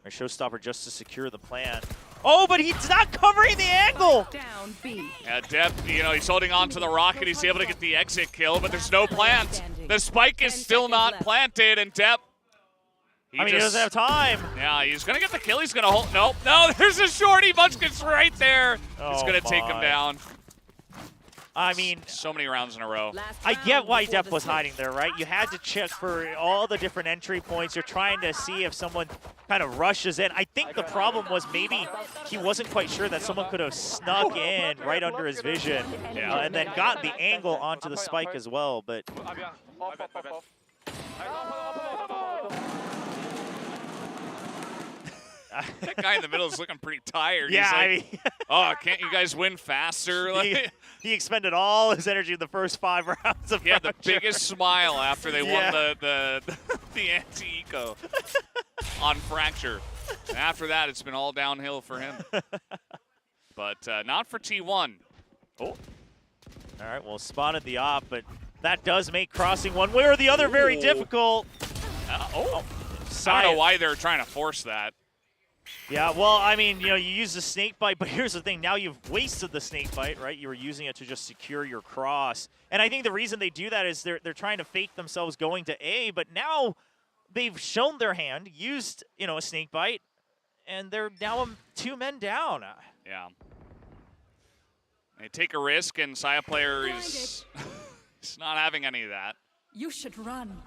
A showstopper just to secure the plan. Oh, but he's not covering the angle! Down B. Yeah, Dep, you know, he's holding on to the rocket. He's able to get the exit kill, but there's no plant. The spike is still not planted, and Dep, he doesn't have time. Yeah, he's going to get the kill. He's going to hold. Nope, no, there's a shorty. Bunchkins right there. He's going to take him down. I mean, so many rounds in a row. I get why Dep was hiding there, right? You had to check for all the different entry points. You're trying to see if someone kind of rushes in. I think the problem was maybe he wasn't quite sure that someone could have snuck in right under his vision and then got the angle onto the spike as well. But that guy in the middle is looking pretty tired. Yeah, He's like, I mean, oh, can't you guys win faster? Like, he expended all his energy in the first 5 rounds of he had the Fracture. biggest smile after they won the anti-eco on Fracture. And after that, it's been all downhill for him. But not for T1. Oh. All right, well, spotted the op, but that does make crossing one way or the other very difficult. I don't know why they're trying to force that. Yeah, well, I mean, you know, you use the snake bite, but here's the thing. Now you've wasted the snake bite, right? You were using it to just secure your cross. And I think the reason they do that is they're trying to fake themselves going to A, but now they've shown their hand, used, you know, a snake bite, and they're now 2 men down. Yeah. They take a risk, and Saya player is he's not having any of that. You should run.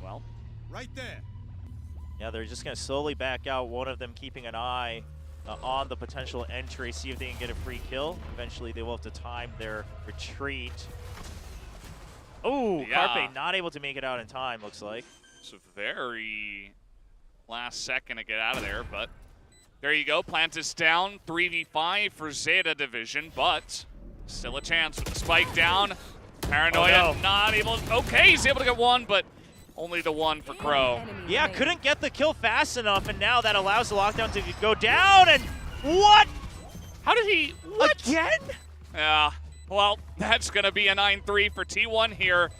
Well. Right there. Yeah, they're just going to slowly back out, one of them keeping an eye on the potential entry, see if they can get a free kill. Eventually, they will have to time their retreat. Oh, yeah. Carpe not able to make it out in time, looks like. It's a very last second to get out of there, but there you go. Plant is down, 3v5 for ZETA division, but still a chance with the spike down. Paranoia not able, okay, he's able to get one, but only the one for Crow. Yeah, couldn't get the kill fast enough, and now that allows the lockdown to go down, and what? How did he, what? Again? Yeah, well, that's going to be a 9-3 for T1 here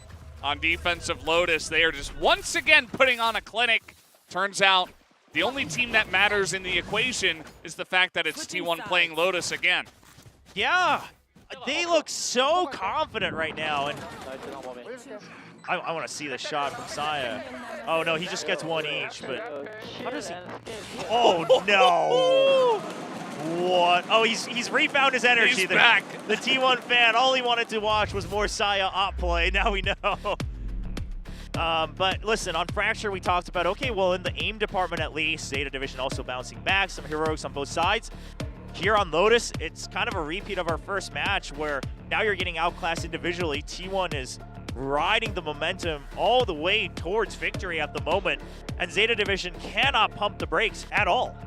on defensive Lotus. They are just once again putting on a clinic. Turns out the only team that matters in the equation is the fact that it's T1 playing Lotus again. Yeah, they look so confident right now, and I want to see the shot from Saya. Oh, no, he just gets one each, but how does he? Oh, no. What? Oh, he's refound his energy. He's back. The T1 fan, all he wanted to watch was more Saya op play. Now we know. But listen, on Fracture we talked about, okay, well in the aim department at least, ZETA Division also bouncing back, some heroics on both sides. Here on Lotus, it's kind of a repeat of our first match where now you're getting outclassed individually. T1 is riding the momentum all the way towards victory at the moment, and ZETA Division cannot pump the brakes at all.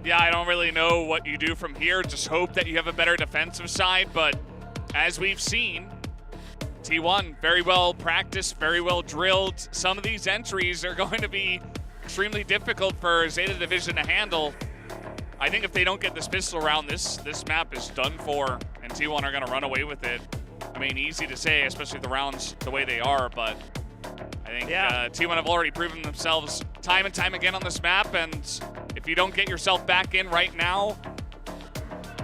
Yeah, I don't really know what you do from here. Just hope that you have a better defensive side, but as we've seen, T1 very well practiced, very well drilled. Some of these entries are going to be extremely difficult for ZETA Division to handle. I think if they don't get this pistol round, this map is done for, and T1 are going to run away with it. I mean, easy to say, especially the rounds the way they are, but I think T1 have already proven themselves time and time again on this map, and if you don't get yourself back in right now,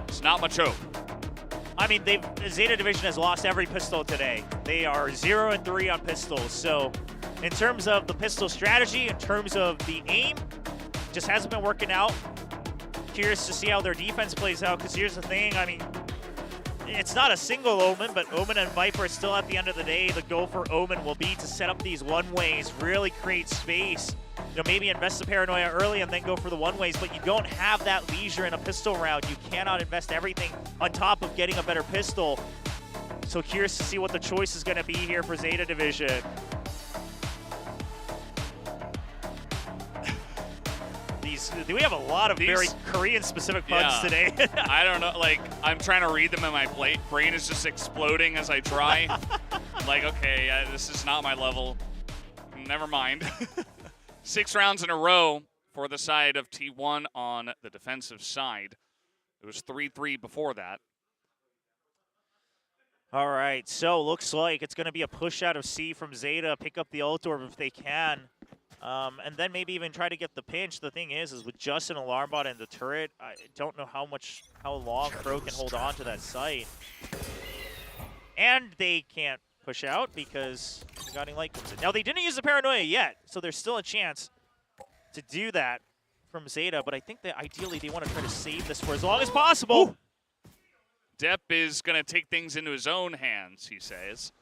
it's not much hope. I mean, ZETA Division has lost every pistol today. They are 0-3 on pistols. So in terms of the pistol strategy, in terms of the aim, just hasn't been working out. Curious to see how their defense plays out, because here's the thing, I mean, it's not a single Omen, but Omen and Viper still at the end of the day, the goal for Omen will be to set up these one-ways, really create space. You know, maybe invest the paranoia early and then go for the one-ways, but you don't have that leisure in a pistol round. You cannot invest everything on top of getting a better pistol. So curious to see what the choice is going to be here for ZETA Division. We have a lot of very Korean-specific puns today. I don't know, like, I'm trying to read them and my brain is just exploding as I try. I'm like, okay, this is not my level. Never mind. 6 rounds in a row for the side of T1 on the defensive side. It was 3-3 before that. All right, so looks like it's going to be a push out of C from ZETA, pick up the ult orb if they can. And then maybe even try to get the pinch. The thing is with just an alarm bot and the turret, I don't know how long Pro can hold on to that site. And they can't push out because the Guiding Light comes in. Now, they didn't use the Paranoia yet, so there's still a chance to do that from ZETA, but I think that ideally they want to try to save this for as long as possible. Ooh. Depp is going to take things into his own hands, he says.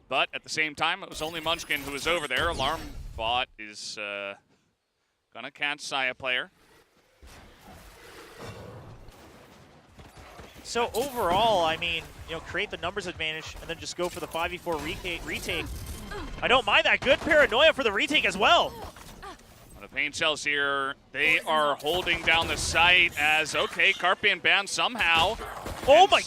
But at the same time, it was only Munchkin who was over there. Alarm bot is going to catch Saya player. So overall, I mean, you know, create the numbers advantage and then just go for the 5v4 retake. I don't mind that. Good paranoia for the retake as well. The paint shells here, they are holding down the site as, okay, Carpian banned somehow. Oh my!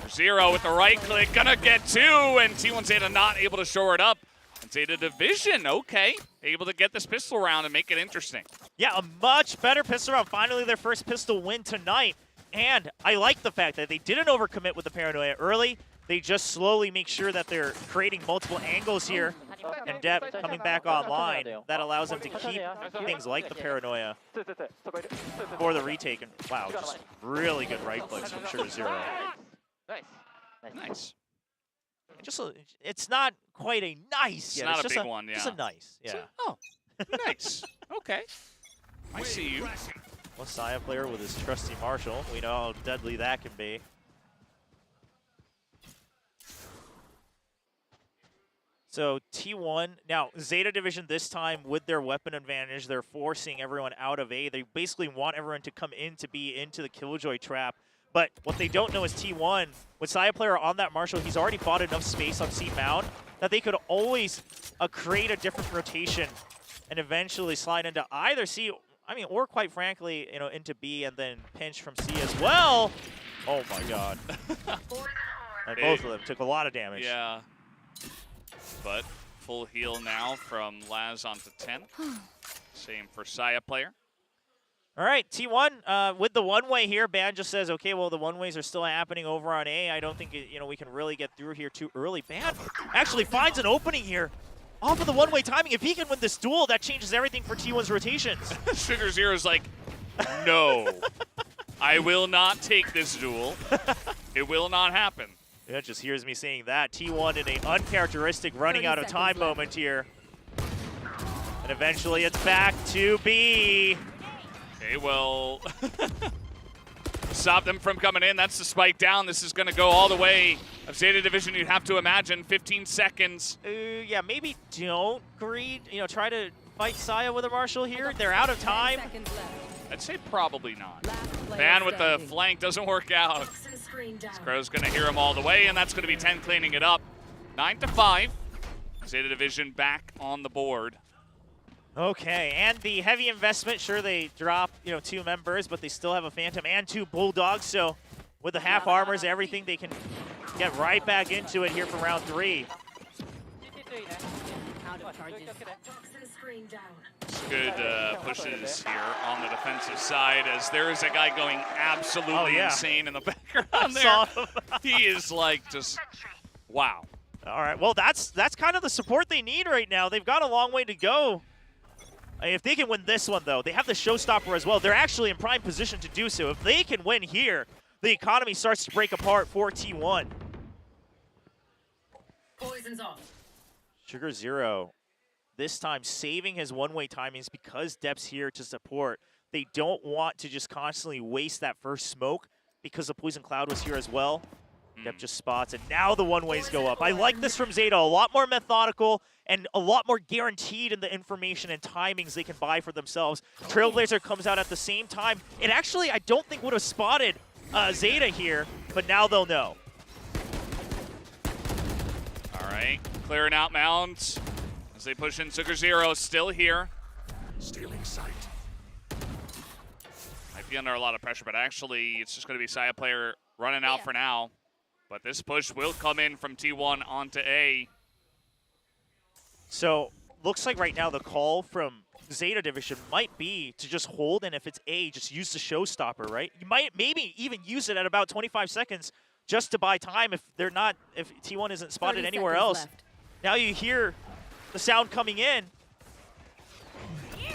Zero with the right click, gonna get 2, and T1 ZETA not able to shore it up. And ZETA Division, okay, able to get this pistol round and make it interesting. Yeah, a much better pistol round. Finally, their first pistol win tonight. And I like the fact that they didn't overcommit with the paranoia early. They just slowly make sure that they're creating multiple angles here. And Depp coming back online, that allows them to keep things like the paranoia for the retake. And wow, just really good right clicks from Sugar Zero. Nice. It's not quite a nice yet. It's not a big one, yeah. Just a nice, yeah. Oh, nice. Okay. I see you. Well, Saya player with his trusty Marshall. We know how deadly that can be. So T1, now ZETA Division this time with their weapon advantage, they're forcing everyone out of A. They basically want everyone to come in to be into the Killjoy trap. But what they don't know is T1, with Saya player on that Marshall, he's already bought enough space on C mound that they could always create a different rotation and eventually slide into either C, or quite frankly, you know, into B and then pinch from C as well. Oh my God. And both of them took a lot of damage. Yeah. But full heal now from Laz onto 10. Same for Saya player. All right, T1 with the one-way here. Ban just says, okay, well, the one-ways are still happening over on A. I don't think, we can really get through here too early. Ban actually finds an opening here off of the one-way timing. If he can win this duel, that changes everything for T1's rotations. Sugar Zero's like, no, I will not take this duel. It will not happen. Yeah, just hears me saying that. T1 in an uncharacteristic running out of time moment here. And eventually it's back to B. Okay, well, stop them from coming in. That's the spike down. This is going to go all the way of Zeta Division, you'd have to imagine. 15 seconds. Yeah, maybe don't greed. Try to fight Saya with a Marshall here. They're out of time. I'd say probably not. Van with the flank doesn't work out. Crow's going to hear him all the way, and that's going to be 10 cleaning it up. 9-5. Zeta Division back on the board. Okay, and the heavy investment, sure they drop, 2 members, but they still have a Phantom and 2 Bulldogs, so with the half armors, everything, they can get right back into it here for round 3. Good pushes here on the defensive side as there is a guy going absolutely insane in the background there. He is like just, wow. All right, well, that's kind of the support they need right now. They've got a long way to go. If they can win this one, though, they have the showstopper as well. They're actually in prime position to do so. If they can win here, the economy starts to break apart for T1. Poison's off. Sugar Zero, this time saving his one-way timings because Dep's here to support. They don't want to just constantly waste that first smoke because the Poison Cloud was here as well. Dep just spots, and now the one-ways go up. I like this from Zeta, a lot more methodical and a lot more guaranteed in the information and timings they can buy for themselves. Trailblazer comes out at the same time. It actually, I don't think, would have spotted Zeta here, but now they'll know. All right, clearing out mounds as they push in. Sugar Zero still here. Stealing sight. Might be under a lot of pressure, but actually it's just going to be Saya player running out for now. But this push will come in from T1 onto A. So, looks like right now the call from Zeta Division might be to just hold, and if it's A, just use the showstopper, right? You might maybe even use it at about 25 seconds just to buy time if T1 isn't spotted anywhere else. Left. Now you hear the sound coming in.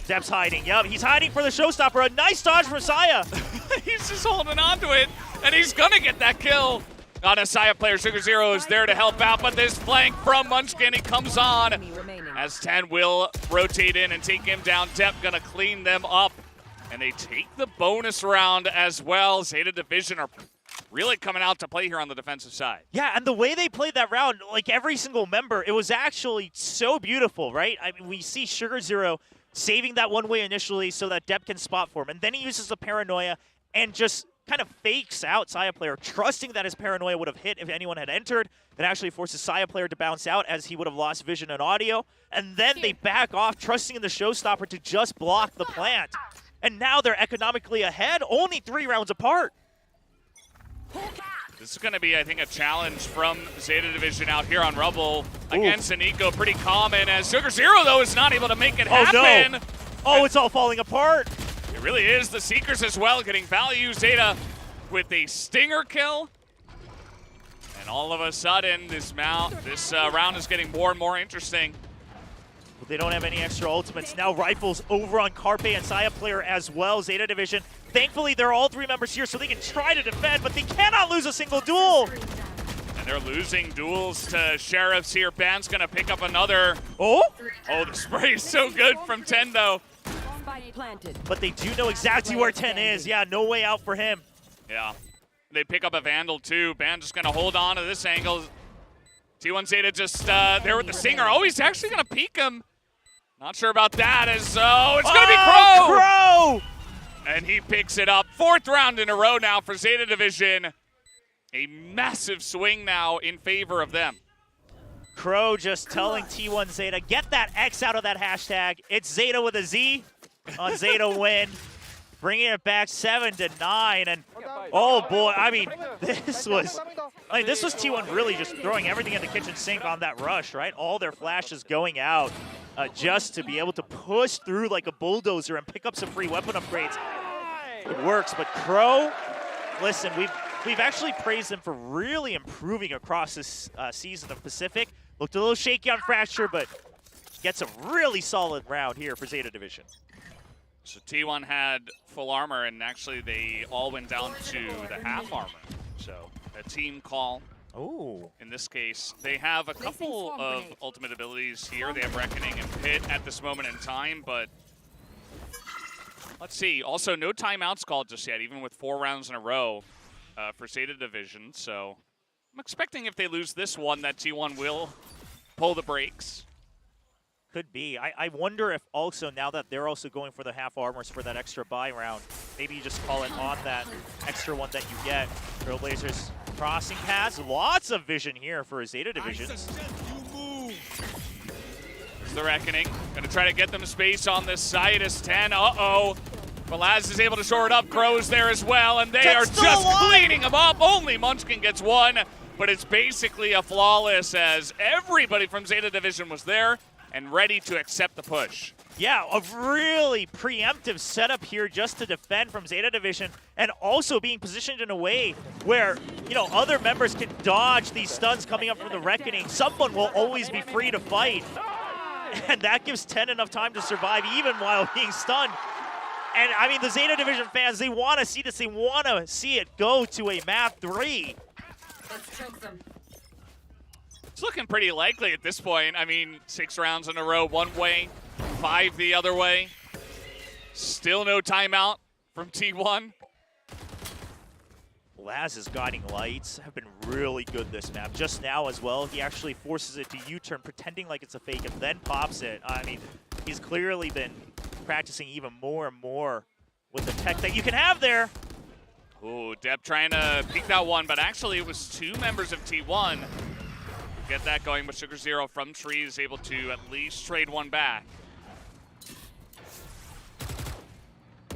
Dep's hiding. Yep, he's hiding for the showstopper. A nice dodge from Saya. He's just holding on to it, and he's going to get that kill. On a Saya player, Sugar Zero is there to help out, but this flank from Munchkin, he comes on as 10 will rotate in and take him down. Dep gonna clean them up, and they take the bonus round as well. Zeta Division are really coming out to play here on the defensive side. Yeah, and the way they played that round, like every single member, it was actually so beautiful, right? I mean, we see Sugar Zero saving that one way initially so that Dep can spot for him, and then he uses the paranoia and just kind of fakes out Saya player, trusting that his paranoia would have hit if anyone had entered. It actually forces Saya player to bounce out as he would have lost vision and audio. And then they back off, trusting in the showstopper to just block the plant. And now they're economically ahead, only 3 rounds apart. This is going to be, I think, a challenge from Zeta Division out here on Rubble against Aniko. Pretty common as Sugar Zero, though, is not able to make it happen. No. Oh, it's all falling apart. It really is. The Seekers as well getting value. Zeta with a stinger kill. And all of a sudden, this round is getting more and more interesting. But they don't have any extra ultimates. Now Rifles over on Carpe and Saya player as well. Zeta Division. Thankfully, they're all 3 members here, so they can try to defend, but they cannot lose a single duel. And they're losing duels to Sheriffs here. Ban's going to pick up another. Oh, the spray is so good from 10, though. But they do know exactly where 10 is. Yeah, no way out for him. Yeah. They pick up a Vandal, too. Ban just going to hold on to this angle. T1 Zeta just there with the Stinger. Oh, he's actually going to peek him. Not sure about that. It's going to be Crow! Crow! And he picks it up. 4th round in a row now for Zeta Division. A massive swing now in favor of them. Crow just telling T1 Zeta, get that X out of that hashtag. It's Zeta with a Z on Zeta win. Bringing it back 7-9. And oh boy, I mean, this was T1 really just throwing everything in the kitchen sink on that rush, right? All their flashes going out just to be able to push through like a bulldozer and pick up some free weapon upgrades. It works, but Crow, listen, we've actually praised him for really improving across this season of Pacific. Looked a little shaky on Fracture, but gets a really solid round here for Zeta Division. So T1 had full armor, and actually they all went down to the half armor. So a team call. Oh. In this case, they have a couple of ultimate abilities here. They have Reckoning and Pit at this moment in time, but Let's see. Also, no timeouts called just yet, even with 4 rounds in a row for ZETA Division. So I'm expecting if they lose this one that T1 will pull the brakes. Could be. I wonder if also, now that they're also going for the half armors for that extra buy round, maybe you just call it on that extra one that you get. Trailblazers crossing paths. Lots of vision here for ZETA Division. There's the Reckoning. Gonna try to get them space on this side as 10. Uh-oh. Velaz is able to shore it up. Crow's there as well, and they are just cleaning them up. Only Munchkin gets one, but it's basically a flawless as everybody from ZETA Division was there and ready to accept the push. Yeah, a really preemptive setup here just to defend from ZETA Division, and also being positioned in a way where, you know, other members can dodge these stuns coming up from the Reckoning. Someone will always be free to fight, and that gives 10 enough time to survive even while being stunned. And I mean, the ZETA Division fans, they want to see this. They want to see it go to a map 3. Let's choke them. It's looking pretty likely at this point. I mean, 6 rounds in a row one way, 5 the other way. Still no timeout from T1. Laz's Guiding Lights have been really good this map. Just now as well, he actually forces it to U-turn, pretending like it's a fake, and then pops it. I mean, he's clearly been practicing even more and more with the tech that you can have there. Ooh, Depp trying to peek that one, but actually it was 2 members of T1. Get that going, but Sugar Zero from Tree is able to at least trade one back.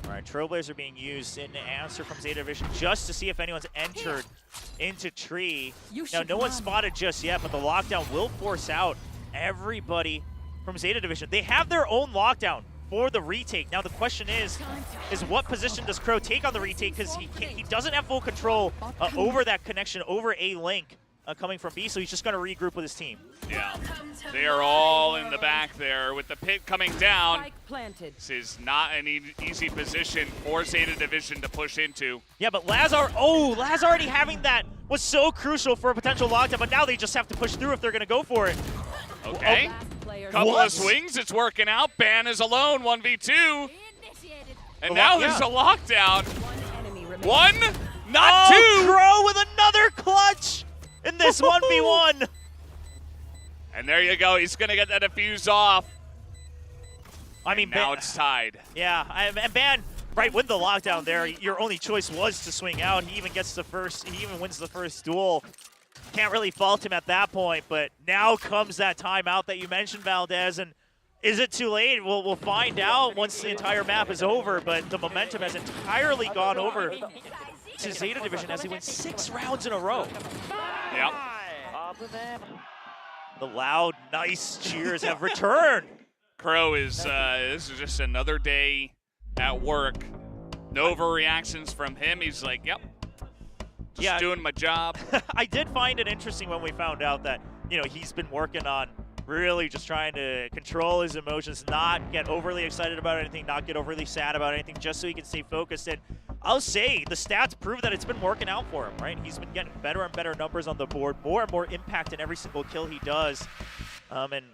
All right, Trailblazer being used in answer from ZETA Division just to see if anyone's entered into Tree. Now, no one's spotted just yet, but the lockdown will force out everybody from ZETA Division. They have their own lockdown for the retake. Now, the question is what position does Crow take on the retake? Because he doesn't have full control over that connection, over A link coming from B, so he's just going to regroup with his team. Yeah, they are all in the back there with the pit coming down. This is not an easy position for ZETA Division to push into. Yeah, but Laz already having that was so crucial for a potential lockdown, but now they just have to push through if they're going to go for it. Okay, couple of swings, it's working out. Ban is alone, 1v2. And now there's a lockdown. One, not two. Crow with another clutch in this 1v1. And there you go, he's going to get that defuse off. I mean, now it's tied. Yeah, and Ban, right with the lockdown there, your only choice was to swing out. He even gets the first, he even wins the first duel. Can't really fault him at that point, but now comes that timeout that you mentioned, Valdez, and is it too late? We'll find out once the entire map is over, but the momentum has entirely gone over to ZETA Division as he wins 6 rounds in a row. Yep. The loud, nice cheers have returned. Crow is, this is just another day at work. No overreactions from him. He's like, yep, just doing my job. I did find it interesting when we found out that, you know, he's been working on really just trying to control his emotions, not get overly excited about anything, not get overly sad about anything, just so he can stay focused. And I'll say the stats prove that it's been working out for him, right? He's been getting better and better numbers on the board, more and more impact in every single kill he does. And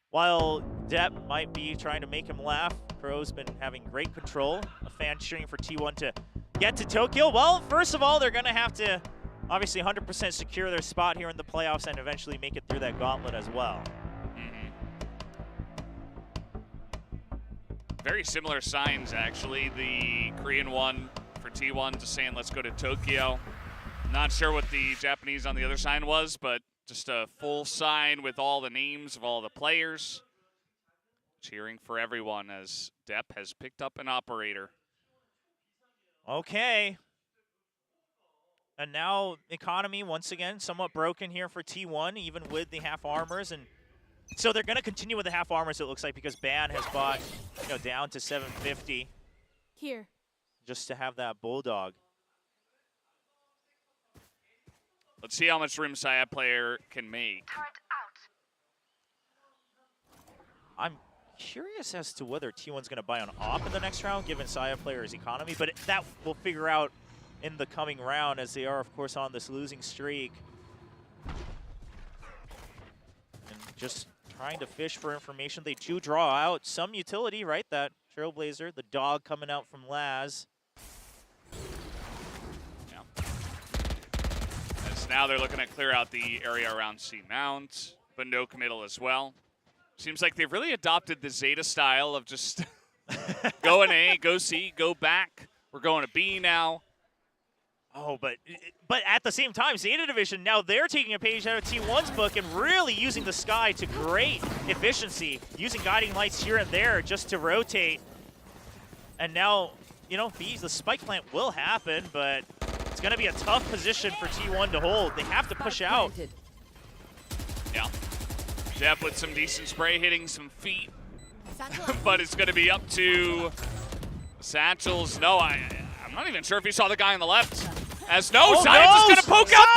while Depp might be trying to make him laugh, Crow's been having great control. A fan cheering for T1 to get to Tokyo. Well, first of all, they're going to have to obviously 100% secure their spot here in the playoffs and eventually make it through that gauntlet as well. Very similar signs, actually. The Korean one for T1 just saying, let's go to Tokyo. Not sure what the Japanese on the other sign was, but just a full sign with all the names of all the players. Cheering for everyone as Depp has picked up an operator. Okay. And now economy, once again, somewhat broken here for T1, even with the half armors. And so they're going to continue with the half armors, it looks like, because Ban has bought, you know, down to 750. Here. Just to have that Bulldog. Let's see how much room Saya player can make. I'm curious as to whether T1's going to buy on op in the next round, given Saya player's economy, but that we'll figure out in the coming round, as they are, of course, on this losing streak. And just trying to fish for information. They do draw out some utility, right? That Trailblazer, the dog coming out from Laz. As now they're looking to clear out the area around C Mount, but no committal as well. Seems like they've really adopted the Zeta style of just go in A, go C, go back. We're going to B now. Oh, but at the same time, Zeta Division, now they're taking a page out of T1's book and really using the sky to great efficiency, using guiding lights here and there just to rotate. And now, you know, the spike plant will happen, but it's going to be a tough position for T1 to hold. They have to push out. Yeah. Depp with some decent spray, hitting some feet. But it's going to be up to Satchels. No, I'm not even sure if he saw the guy on the left. As no, Science is going to poke out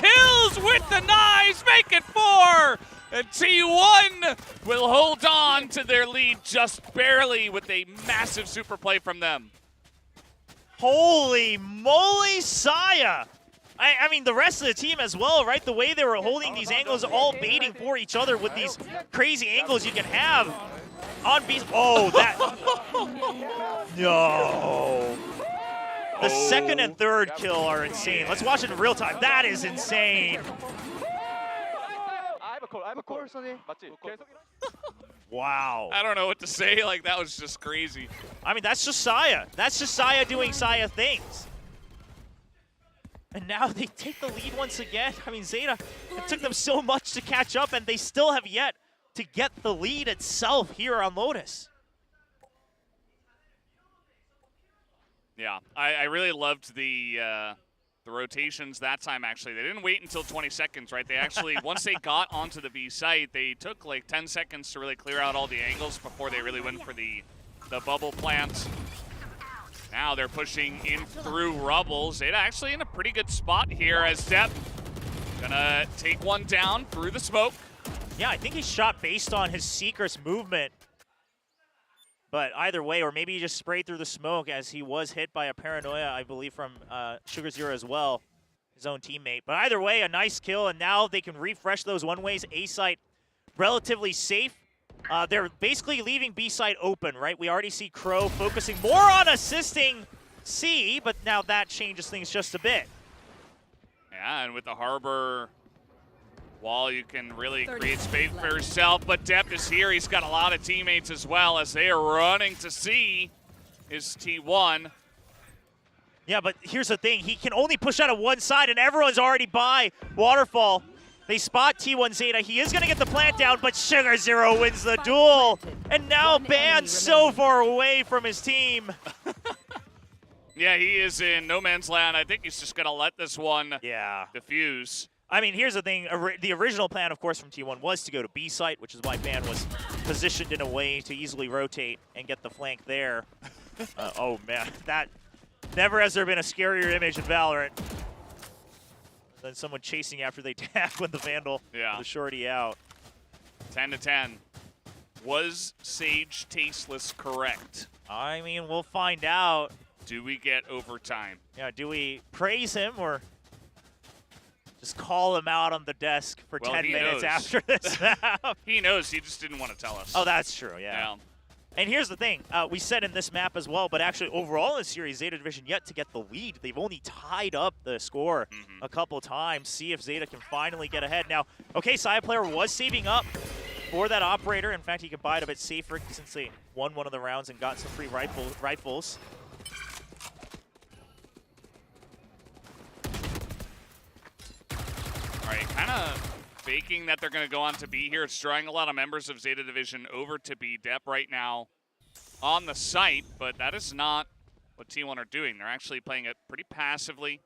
3 kills with the knives, make it 4. And T1 will hold on to their lead just barely with a massive super play from them. Holy moly, Saya! I mean, the rest of the team as well, right? The way they were holding these angles, all baiting for each other with these crazy angles you can have on Beast. Oh, that. No. The second and third kill are insane. Let's watch it in real time. That is insane. Wow. I don't know what to say. Like, that was just crazy. I mean, that's just Saya. That's just Saya doing Saya things. And now they take the lead once again. I mean, Zeta, it took them so much to catch up, and they still have yet to get the lead itself here on Lotus. Yeah, I really loved the rotations that time, actually. They didn't wait until 20 seconds, right? They actually, once they got onto the B site, they took like 10 seconds to really clear out all the angles before they really went for the bubble plant. Now they're pushing in through rubble. Zeta actually in a pretty good spot here as Depp gonna take one down through the smoke. Yeah, I think he shot based on his Seeker's movement. But either way, or maybe he just sprayed through the smoke as he was hit by a paranoia, I believe, from Sugar Zero as well, his own teammate. But either way, a nice kill, and now they can refresh those one-ways. A-site relatively safe. They're basically leaving B-site open, right? We already see Crow focusing more on assisting C, but now that changes things just a bit. Yeah, and with the Harbor wall, you can really create space for yourself, but Depp is here. He's got a lot of teammates as well as they are running to C is T1. Yeah, but here's the thing. He can only push out of one side, and everyone's already by Waterfall. They spot T1 Zeta. He is going to get the plant down, but Sugar Zero wins the duel. And now Ban so far away from his team. Yeah, he is in no man's land. I think he's just going to let this one diffuse. I mean, here's the thing. The original plan, of course, from T1 was to go to B site, which is why Ban was positioned in a way to easily rotate and get the flank there. Oh, man. That never has there been a scarier image in Valorant than someone chasing after they tag with the Vandal, the shorty out. 10-10. Was Sage Tasteless correct? I mean, we'll find out. Do we get overtime? Yeah, do we praise him or just call him out on the desk for 10 minutes after this map? He knows, he just didn't want to tell us. Oh, that's true, yeah. And here's the thing, we said in this map as well, but actually overall in the series, Zeta Division yet to get the lead. They've only tied up the score a couple times. See if Zeta can finally get ahead. Now, okay, Side Player was saving up for that operator. In fact, he could buy it a bit safer since they won one of the rounds and got some free rifles. All right, kind of faking that they're going to go on to B here. It's drawing a lot of members of Zeta Division over to B. Depp right now on the site, but that is not what T1 are doing. They're actually playing it pretty passively.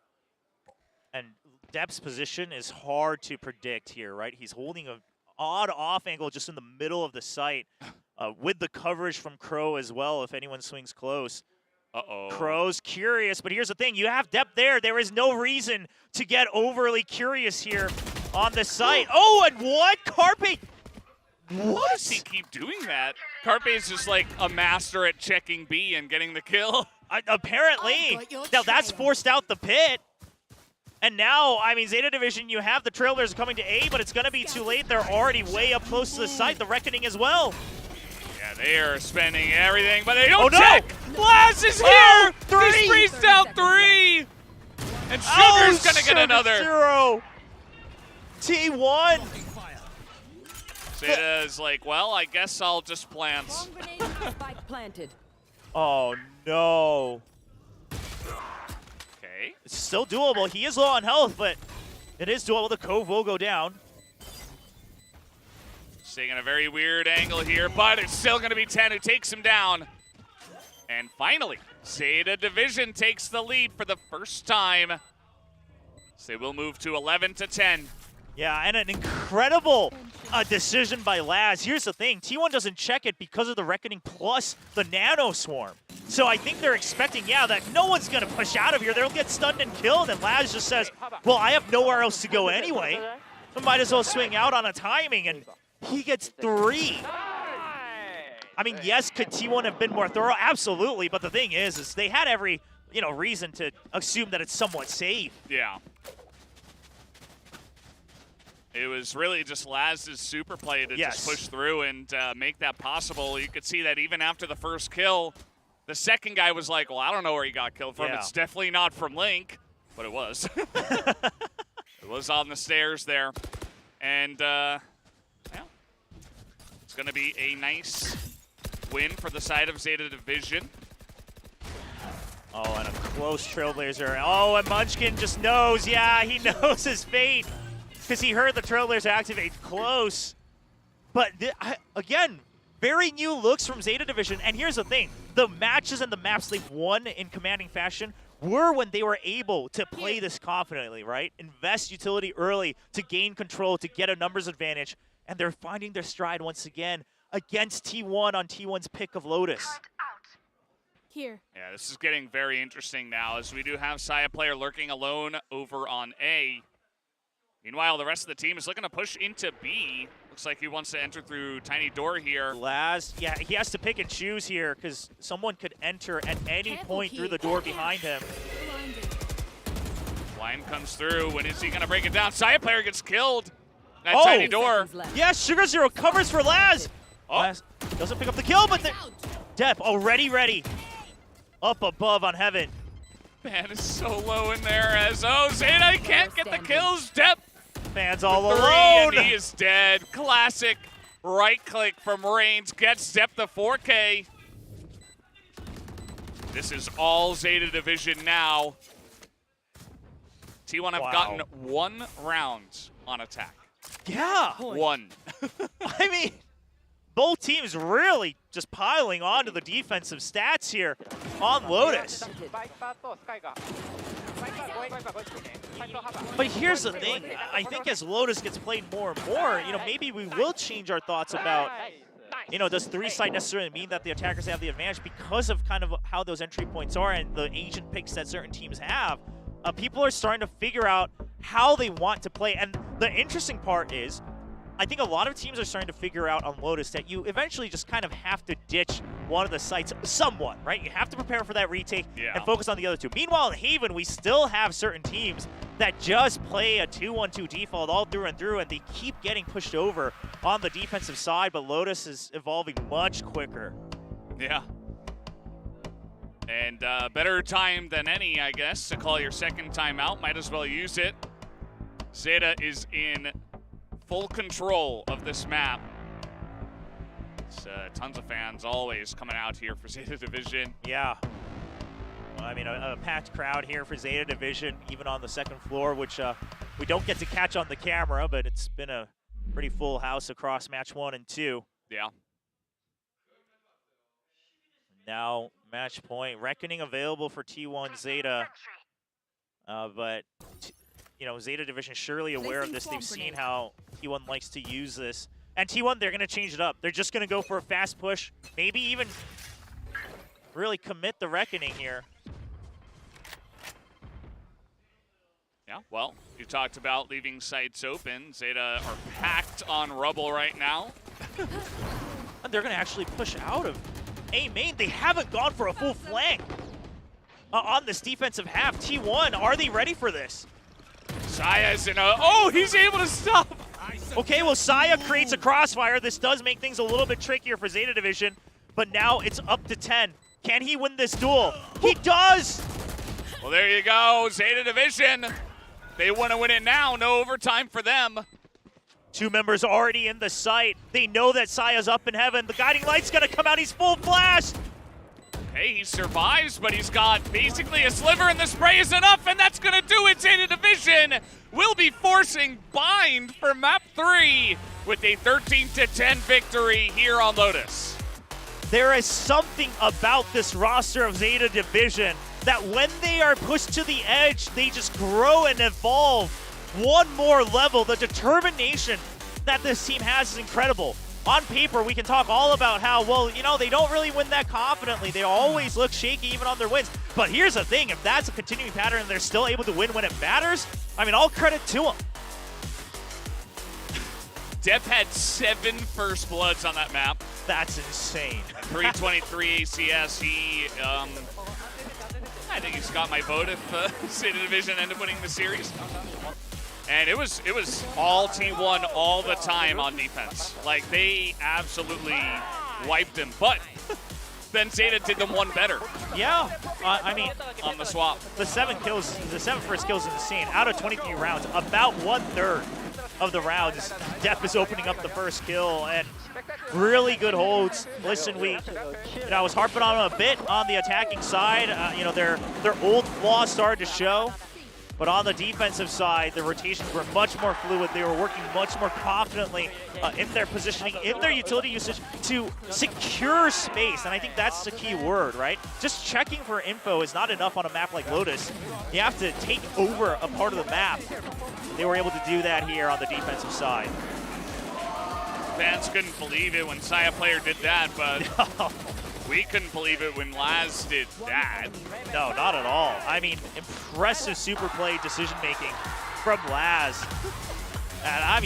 And Depp's position is hard to predict here, right? He's holding an odd off angle just in the middle of the site with the coverage from Crow as well if anyone swings close. Uh-oh. Crow's curious, but here's the thing. You have Depp there. There is no reason to get overly curious here on the site. Oh, and what? Carpe? Why does he keep doing that? Carpe is just like a master at checking B and getting the kill. Apparently. Now, that's forced out the pit. And now, I mean, Zeta Division, you have the Trailblazers coming to A, but it's going to be too late. They're already way up close to the site. The Reckoning as well. Yeah, they are spending everything, but they don't Oh, no! check. Blaz is here. Oh, three! He springs down 3. And Sugar's gonna get another. Zero. T1. Zeta's like, well, I guess I'll just plant. Spike planted. Oh, no. Okay. It's still doable. He is low on health, but it is doable. The Cove will go down. Staying in a very weird angle here, but it's still going to be 10 who takes him down. And finally, Zeta Division takes the lead for the first time. So they will move to 11-10. Yeah, and an incredible decision by Laz. Here's the thing. T1 doesn't check it because of the Reckoning plus the Nano Swarm. So I think they're expecting, yeah, that no one's going to push out of here. They'll get stunned and killed. And Laz just says, well, I have nowhere else to go anyway. So might as well swing out on a timing. And he gets 3. I mean, yes, could T1 have been more thorough? Absolutely. But the thing is they had every, reason to assume that it's somewhat safe. Yeah. It was really just Laz's super play to just push through and make that possible. You could see that even after the first kill, the second guy was like, well, I don't know where he got killed from. Yeah. It's definitely not from Link, but it was. It was on the stairs there. And, it's going to be a nice win for the side of Zeta Division. Oh, and a close Trailblazer. Oh, and Munchkin just knows. Yeah, he knows his fate. Because he heard the Trailblazer activate close. But, again, very new looks from Zeta Division. And here's the thing. The matches and the maps they've won in commanding fashion were when they were able to play this confidently, right? Invest utility early to gain control, to get a numbers advantage. And they're finding their stride once again against T1 on T1's pick of Lotus. Here. Yeah, this is getting very interesting now as we do have Saya player lurking alone over on A. Meanwhile, the rest of the team is looking to push into B. Looks like he wants to enter through tiny door here. Laz, yeah, he has to pick and choose here because someone could enter at any point through the door behind him. Line comes through. When is he going to break it down? Saya player gets killed at Oh! tiny door. Yeah, Sugar Zero covers for Laz. Laz doesn't pick up the kill, but Depp already ready. Up above on Heaven. Man is so low in there as, Zeta can't get the kills. Depp. Fans all 3, alone. and he is dead. Classic right click from Reigns. Gets Depp the 4K. This is all Zeta Division now. T1 have gotten 1 round on attack. Yeah. 1. I mean, both teams really just piling on to the defensive stats here on Lotus. But here's the thing. I think as Lotus gets played more and more, maybe we will change our thoughts about, does 3-side necessarily mean that the attackers have the advantage because of kind of how those entry points are and the agent picks that certain teams have. People are starting to figure out how they want to play. And the interesting part is, I think a lot of teams are starting to figure out on Lotus that you eventually just kind of have to ditch one of the sites somewhat, right? You have to prepare for that retake and focus on the other two. Meanwhile, in Haven, we still have certain teams that just play a 2-1-2 default all through and through, and they keep getting pushed over on the defensive side, but Lotus is evolving much quicker. Yeah. And better time than any, I guess, to call your second timeout. Might as well use it. Zeta is in full control of this map. It's, tons of fans always coming out here for Zeta Division. Yeah. Well, I mean, a packed crowd here for Zeta Division, even on the second floor, which we don't get to catch on the camera, but it's been a pretty full house across match 1 and 2. Yeah. Now, match point. Reckoning available for T1 Zeta. But, Zeta Division surely aware of this. They've seen how T1 likes to use this. And T1, they're going to change it up. They're just going to go for a fast push. Maybe even really commit the Reckoning here. Yeah, well, you talked about leaving sites open. Zeta are packed on rubble right now. And they're going to actually push out of A main. They haven't gone for a full flank on this defensive half. T1, are they ready for this? Saya's in a... he's able to stop! Okay, well, Saya creates a crossfire. This does make things a little bit trickier for Zeta Division. but now it's up to 10. Can he win this duel? He does! Well, there you go, ZETA Division. They want to win it now, no overtime for them. 2 members already in the site. They know that Saya's up in heaven. The guiding light's gonna come out, he's full flash! Hey, he survives, but he's got basically a sliver, and the spray is enough, and that's gonna do it. ZETA Division will be forcing bind for map 3 with a 13-10 victory here on Lotus. There is something about this roster of ZETA Division that when they are pushed to the edge, they just grow and evolve one more level. The determination that this team has is incredible. On paper, we can talk all about how, well, you know, they don't really win that confidently. They always look shaky even on their wins. But here's the thing, if that's a continuing pattern and they're still able to win when it matters, I mean, all credit to them. Depp had 7 first bloods on that map. That's insane. 323 ACS. He, I think he's got my vote if ZETA Division ended up winning the series. And it was all T1 all the time on defense. Like, they absolutely wiped him. But then ZETA did them one better. Yeah, I mean, on the swap. The 7 first kills is insane. Out of 23 rounds, about 1/3 of the rounds, Depp is opening up the first kill, and really good holds. Listen, I was harping on them a bit on the attacking side. Their old flaws started to show. But on the defensive side, the rotations were much more fluid. They were working much more confidently in their positioning, in their utility usage to secure space. And I think that's the key word, right? Just checking for info is not enough on a map like Lotus. You have to take over a part of the map. They were able to do that here on the defensive side. Fans couldn't believe it when Saya player did that, but we couldn't believe it when Laz did that. No, not at all. I mean, impressive super play decision-making from Laz. And I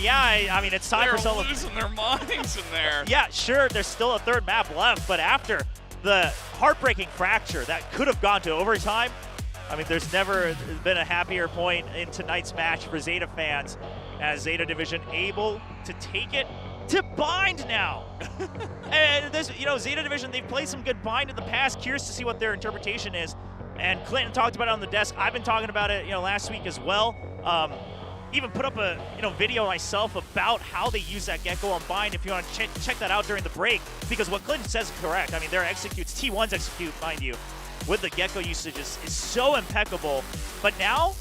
mean, it's time for some. They're losing their minds in there. Yeah, sure, there's still a 3rd map left, but after the heartbreaking fracture that could have gone to overtime, I mean, there's never been a happier point in tonight's match for ZETA fans, as ZETA Division able to take it to bind now. And this, ZETA Division, they've played some good bind in the past. Curious to see what their interpretation is. And Clinton talked about it on the desk. I've been talking about it, last week as well. Even put up a video myself about how they use that Gecko on bind. If you want to check that out during the break, because what Clinton says is correct. I mean, their executes, T1's execute, mind you, with the Gecko usage is so impeccable. But now,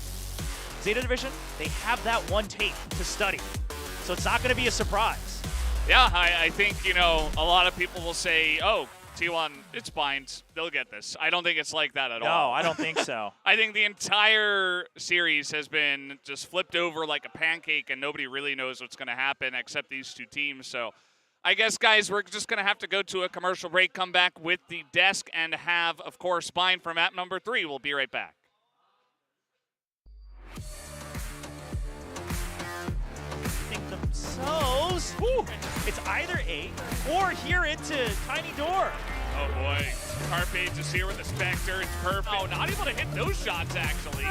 ZETA Division, they have that one tape to study. So it's not going to be a surprise. Yeah, I think, a lot of people will say, oh, T1, it's bind. They'll get this. I don't think it's like that at all. No, I don't think so. I think the entire series has been just flipped over like a pancake, and nobody really knows what's going to happen except these 2 teams. So I guess, guys, we're just going to have to go to a commercial break, come back with the desk, and have, of course, bind for map number 3. We'll be right back. Themselves. Woo. It's either A or here into Tiny Door. Oh boy, Carpe just here with the Spectre. It's perfect. Oh, not able to hit those shots actually.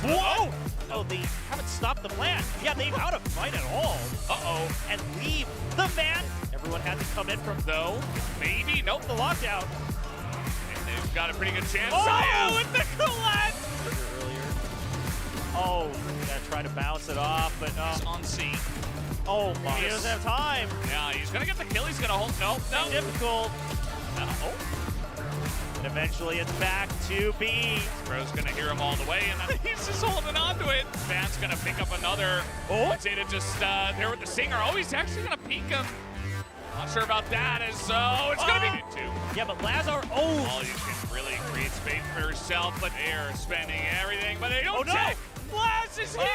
Whoa! Oh, they haven't stopped the plan. Yeah, they out of fight at all. Uh-oh. And leave the man. Everyone had to come in from though. Maybe. Nope. The lockdown. And they've got a pretty good chance. Oh, with the collat. Oh, gonna try to bounce it off, but he's on C. Oh my, he doesn't have time. Yeah, he's gonna get the kill. He's gonna hold. No. Difficult. And eventually it's back to B. Bro's gonna hear him all the way, and he's just holding on to it. Van's gonna pick up another. Oh. ZETA just there with the Singer. Oh, he's actually gonna peek him. Not sure about that. It's gonna be 2. Yeah, but Lazar. Oh, you can really create space for yourself, but they're spending everything. But they don't. Oh no! Laz is here.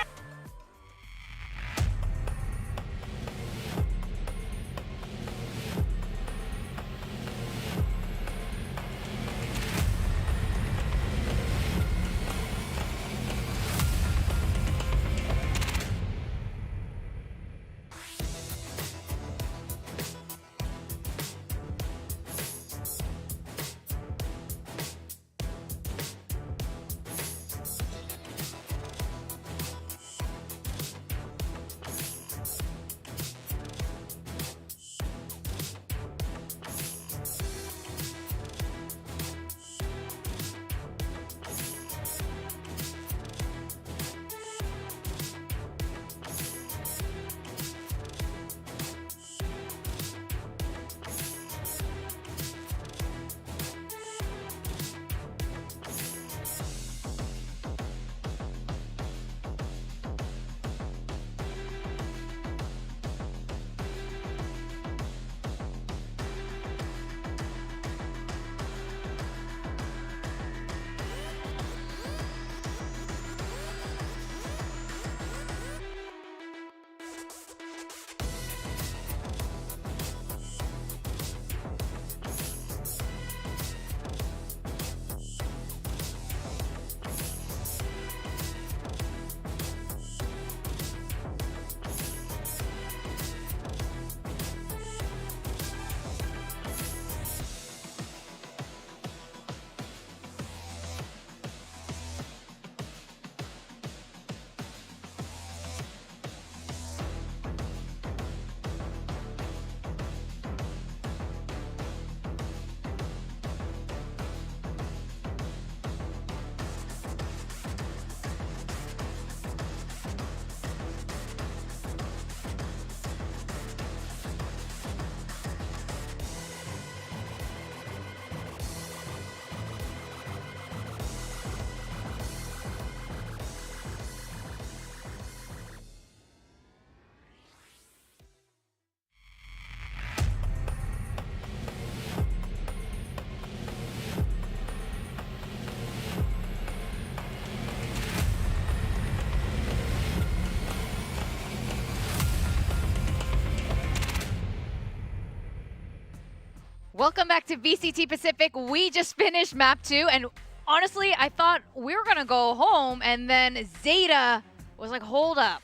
Welcome back to VCT Pacific. We just finished map 2, and honestly, I thought we were gonna go home, and then ZETA was like, hold up,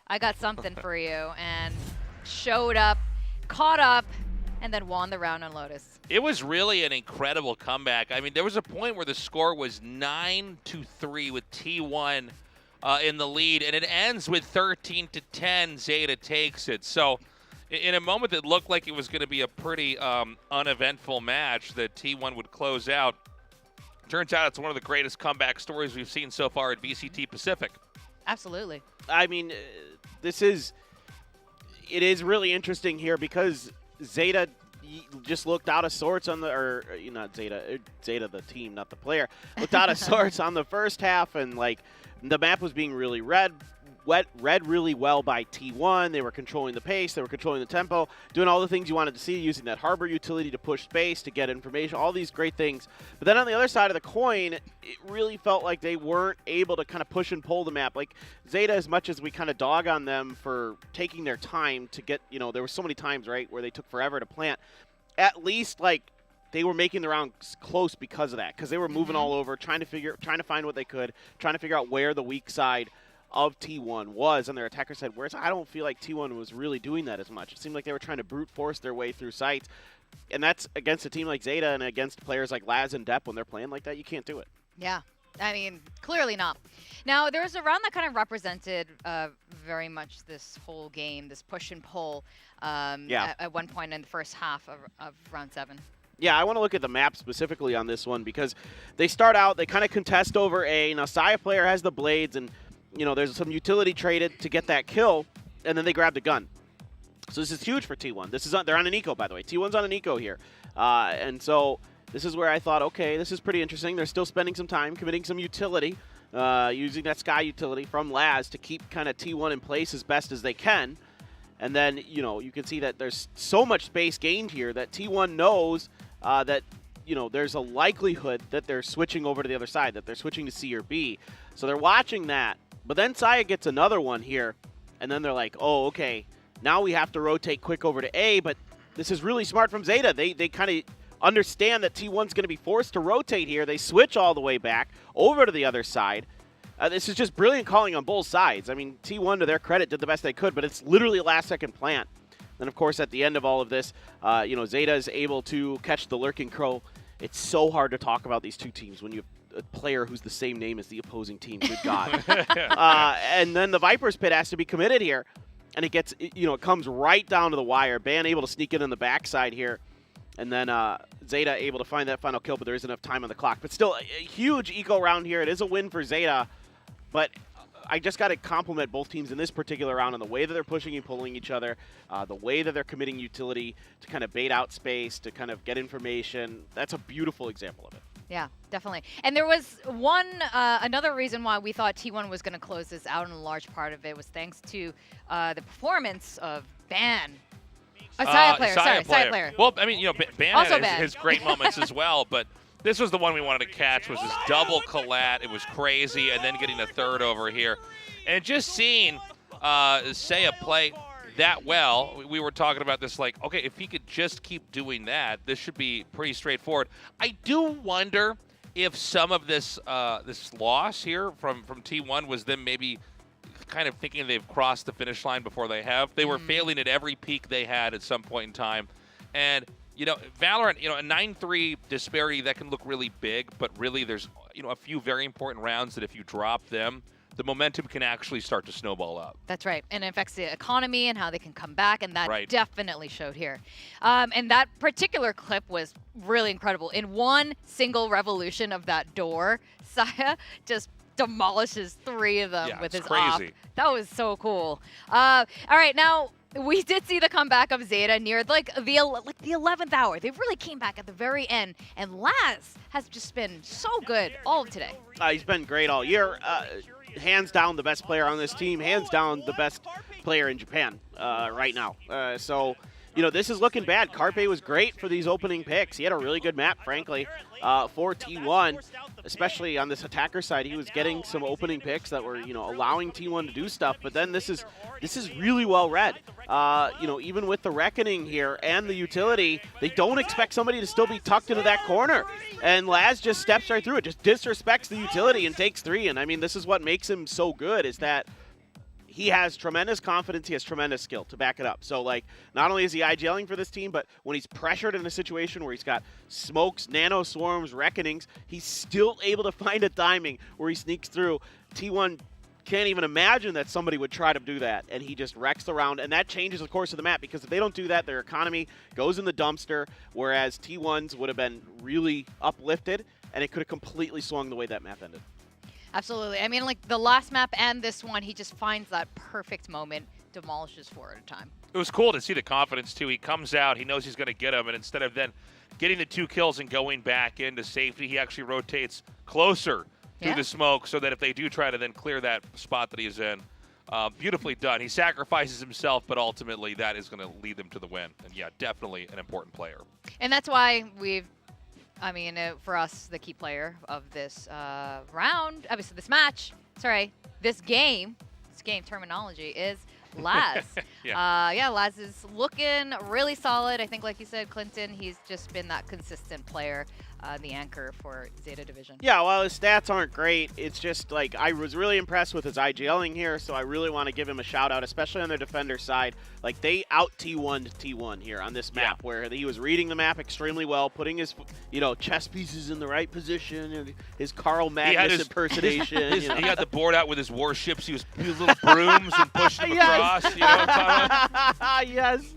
I got something for you, and showed up, caught up, and then won the round on Lotus. It was really an incredible comeback. I mean, there was a point where the score was 9-3 with T1 in the lead, and it ends with 13-10. ZETA takes it. So in a moment that looked like it was going to be a pretty uneventful match that T1 would close out, turns out it's one of the greatest comeback stories we've seen so far at VCT Pacific. Absolutely. I mean, it is really interesting here because ZETA just looked out of sorts on the, or not ZETA, ZETA the team, not the player, looked out of sorts on the first half, and like the map was being really read really well by T1. They were controlling the pace, they were controlling the tempo, doing all the things you wanted to see, using that harbor utility to push space, to get information, all these great things. But then on the other side of the coin, it really felt like they weren't able to kind of push and pull the map. Like ZETA, as much as we kind of dog on them for taking their time to get, there were so many times, right, where they took forever to plant, at least like they were making the rounds close because of that, because they were moving all over, trying to find what they could, trying to figure out where the weak side of T1 was on their attacker side, whereas I don't feel like T1 was really doing that as much. It seemed like they were trying to brute force their way through sites, and that's against a team like ZETA and against players like Laz and Depp. When they're playing like that, you can't do it. Yeah, I mean, clearly not. Now, there was a round that kind of represented very much this whole game, this push and pull at one point in the first half of round 7. Yeah, I want to look at the map specifically on this one because they start out, they kind of contest over A. Now, Saya player has the blades, and there's some utility traded to get that kill, and then they grab the gun. So this is huge for T1. They're on an eco, by the way. T1's on an eco here. And so this is where I thought, okay, this is pretty interesting. They're still spending some time, committing some utility, using that Sky utility from Laz to keep kind of T1 in place as best as they can. And then, you can see that there's so much space gained here that T1 knows that, there's a likelihood that they're switching over to the other side, that they're switching to C or B. So they're watching that. But then Saya gets another one here, and then they're like, oh, okay, now we have to rotate quick over to A, but this is really smart from ZETA. They kind of understand that T1's going to be forced to rotate here. They switch all the way back over to the other side. This is just brilliant calling on both sides. I mean, T1, to their credit, did the best they could, but it's literally a last-second plant. And, of course, at the end of all of this, ZETA is able to catch the Lurking Crow. It's so hard to talk about these two teams when you have a player who's the same name as the opposing team. Good God. And then the Viper's Pit has to be committed here. And it gets, it comes right down to the wire. Ban able to sneak in on the backside here. And then ZETA able to find that final kill, but there isn't enough time on the clock. But still, a huge eco round here. It is a win for ZETA. But I just got to compliment both teams in this particular round on the way that they're pushing and pulling each other, the way that they're committing utility to kind of bait out space, to kind of get information. That's a beautiful example of it. Yeah, definitely. And there was another reason why we thought T1 was going to close this out, and a large part of it was thanks to the performance of Ban. Saya player. Well, I mean, Ban also had his great moments as well, but this was the one we wanted to catch, was this double collat. It was crazy, and then getting a third over here. And just seeing Saya play that well, we were talking about this like, okay, if he could just keep doing that, this should be pretty straightforward. I do wonder if some of this this loss here from T1 was them maybe kind of thinking they've crossed the finish line before they have. They were failing at every peak they had at some point in time. And, Valorant, a 9-3 disparity, that can look really big, but really there's, a few very important rounds that if you drop them, the momentum can actually start to snowball up. That's right. And it affects the economy and how they can come back, and that definitely showed here. And that particular clip was really incredible. In one single revolution of that door, Saya just demolishes 3 of them with his crazy. op. That was so cool. All right, now we did see the comeback of ZETA near the 11th hour. They really came back at the very end, and Laz has just been so good all of today. He's been great all year. Hands down the best player on this team. Hands down the best player in Japan right now. So you know, this is looking bad. Carpe was great for these opening picks. He had a really good map, frankly, for T1, especially on this attacker side. He was getting some opening picks that were, you know, allowing T1 to do stuff. But then this is really well read. You know, even with the Reckoning here and the utility, they don't expect somebody to still be tucked into that corner. And Laz just steps right through it, just disrespects the utility and takes 3. And I mean, this is what makes him so good, is that he has tremendous confidence, he has tremendous skill to back it up. So, like, not only is he IGLing for this team, but when he's pressured in a situation where he's got smokes, nano swarms, reckonings, he's still able to find a timing where he sneaks through. T1 can't even imagine that somebody would try to do that, and he just wrecks the round, and that changes the course of the map, because if they don't do that, their economy goes in the dumpster, whereas T1's would have been really uplifted, and it could have completely swung the way that map ended. Absolutely. I mean, like the last map and this one, he just finds that perfect moment, demolishes 4 at a time. It was cool to see the confidence, too. He comes out, he knows he's going to get him, and instead of then getting the 2 kills and going back into safety, he actually rotates closer through the smoke so that if they do try to then clear that spot that he's in, beautifully done. He sacrifices himself, but ultimately that is going to lead them to the win. And, yeah, definitely an important player. And that's why for us, the key player of this round, obviously this match, this game terminology is Laz. Laz is looking really solid. I think, like you said, Clinton, he's just been that consistent player, the anchor for ZETA Division. Yeah, while his stats aren't great, it's just like I was really impressed with his IGLing here, so I really want to give him a shout out, especially on their defender side. Like, they out T1'd T1 here on this map, where he was reading the map extremely well, putting his, you know, chess pieces in the right position, and his Carl Magnus impersonation. He had the board out with his warships. He was little brooms and pushing them across. You know what I'm talking about? Yes.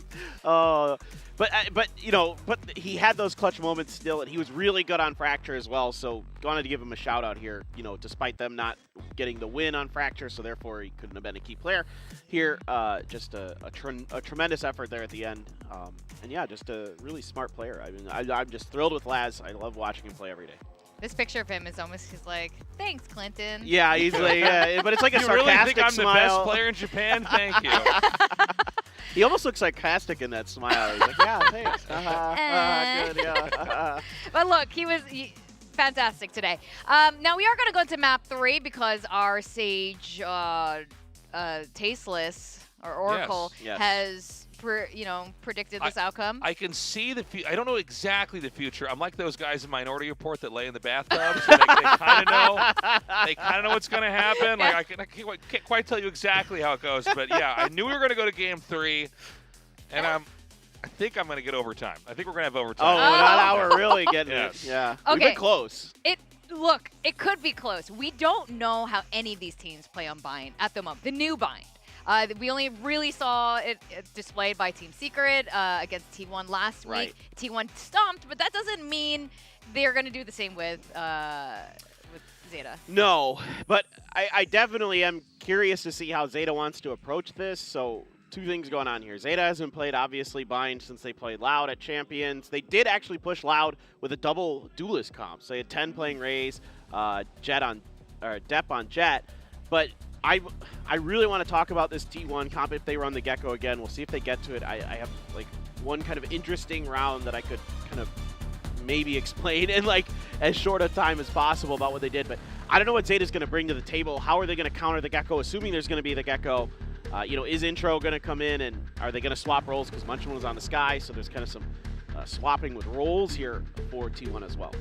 But he had those clutch moments still, and he was really good on Fracture as well. So wanted to give him a shout out here. You know, despite them not getting the win on Fracture, so therefore he couldn't have been a key player here. Just a tremendous effort there at the end, and yeah, just a really smart player. I mean, I'm just thrilled with Laz. I love watching him play every day. This picture of him is almost, he's like, thanks, Clinton. Yeah, he's like, but it's like a you sarcastic really think I'm smile. the best player in Japan? Thank you. He almost looks sarcastic in that smile. He's like, yeah, thanks. Good, yeah. But look, he was fantastic today. Now we are going to go into map 3 because our Sage Tasteless, or Oracle, has predicted this outcome. I can see the future. I don't know exactly the future. I'm like those guys in Minority Report that lay in the bathtub. So they kind of know. They kind of know what's going to happen. Like I can't quite tell you exactly how it goes, but yeah, I knew we were going to go to game 3, and I think I'm going to get overtime. I think we're going to have overtime. Oh, now we're really getting it. Yeah. Okay. We've been close. Look, it could be close. We don't know how any of these teams play on Bind at the moment. The new Bind. We only really saw it displayed by Team Secret against T1 last week. T1 stomped, but that doesn't mean they're going to do the same with ZETA. No, but I definitely am curious to see how ZETA wants to approach this. So 2 things going on here. ZETA hasn't played, obviously, Bind since they played Loud at Champions. They did actually push Loud with a double duelist comp. So they had 10 playing Raze, Depp on Jet. But I really want to talk about this T1 comp if they run the Gecko again. We'll see if they get to it. I have like one kind of interesting round that I could kind of maybe explain in like as short a time as possible about what they did. But I don't know what ZETA's going to bring to the table. How are they going to counter the Gecko, assuming there's going to be the Gecko? Is Intro going to come in, and are they going to swap roles? Because Munchkin was on the Sky, so there's kind of some swapping with roles here for T1 as well.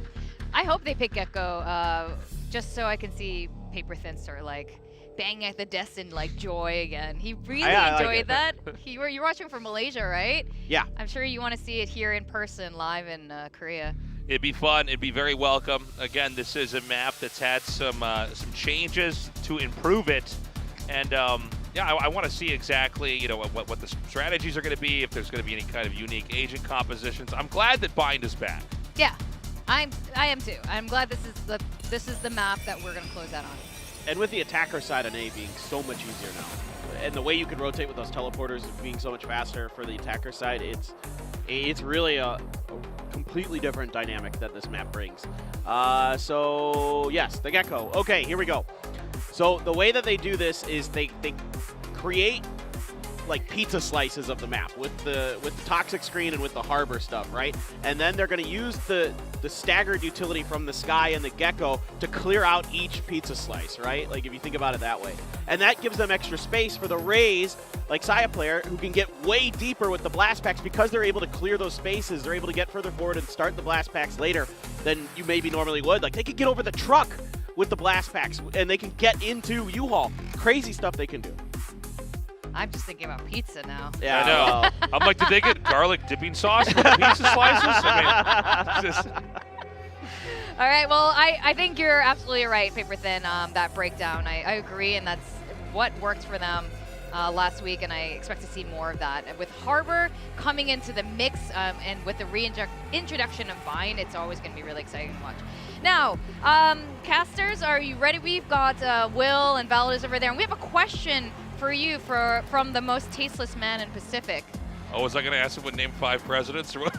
I hope they pick Gecko just so I can see Paper Thin start like banging at the desk in like joy again. He really enjoyed that. You're watching from Malaysia, right? Yeah. I'm sure you want to see it here in person, live in Korea. It'd be fun. It'd be very welcome. Again, this is a map that's had some changes to improve it, and I want to see exactly what the strategies are going to be. If there's going to be any kind of unique agent compositions. I'm glad that Bind is back. Yeah, I am too. I'm glad this is the map that we're going to close out on. And with the attacker side on A being so much easier now, and the way you can rotate with those teleporters being so much faster for the attacker side, it's really a completely different dynamic that this map brings. So yes, the Gecko. Okay, here we go. So the way that they do this is they create like pizza slices of the map with the toxic screen and with the harbor stuff, right? And then they're going to use the staggered utility from the sky and the gecko to clear out each pizza slice, right? Like if you think about it that way. And that gives them extra space for the Rays, like Saya player, who can get way deeper with the blast packs because they're able to clear those spaces. They're able to get further forward and start the blast packs later than you maybe normally would. Like they could get over the truck with the blast packs and they can get into U-Haul. Crazy stuff they can do. I'm just thinking about pizza now. Yeah, I know. well. I'm like, did they get garlic dipping sauce with the pizza slices? I mean, just... All right, well, I think you're absolutely right, Paper Thin, that breakdown. I agree, and that's what worked for them last week, and I expect to see more of that. And with Harbor coming into the mix and with the reintroduction of Vine, it's always going to be really exciting to watch. Now, casters, are you ready? We've got Will and Validus over there, and we have a question for you from the most tasteless man in Pacific. Oh, was I going to ask him what name 5 presidents or what?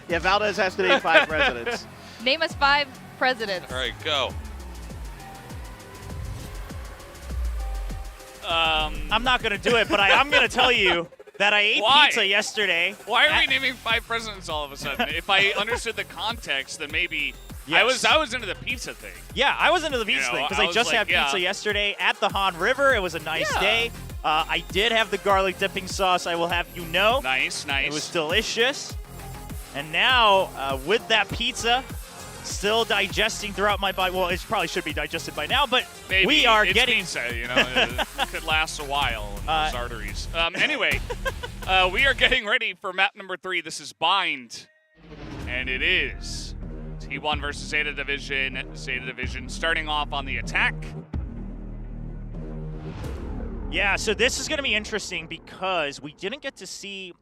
Yeah, Valdez has to name 5 presidents. Name us 5 presidents. All right, go. I'm not going to do it, but I'm going to tell you that I ate pizza yesterday. Why are we naming 5 presidents all of a sudden? If I understood the context, then maybe I was into the pizza thing. Yeah, I was into the pizza thing because I just had pizza yesterday at the Han River. It was a nice day. I did have the garlic dipping sauce, I will have you know. Nice, nice. It was delicious. And now, with that pizza, still digesting throughout my body. Well, it probably should be digested by now, but Maybe. we are It's getting pizza, you know, it could last a while in those arteries. Anyway, we are getting ready for map number 3. This is Bind, and it is T1 versus Zeta Division. Zeta Division starting off on the attack. Yeah, so this is going to be interesting because we didn't get to see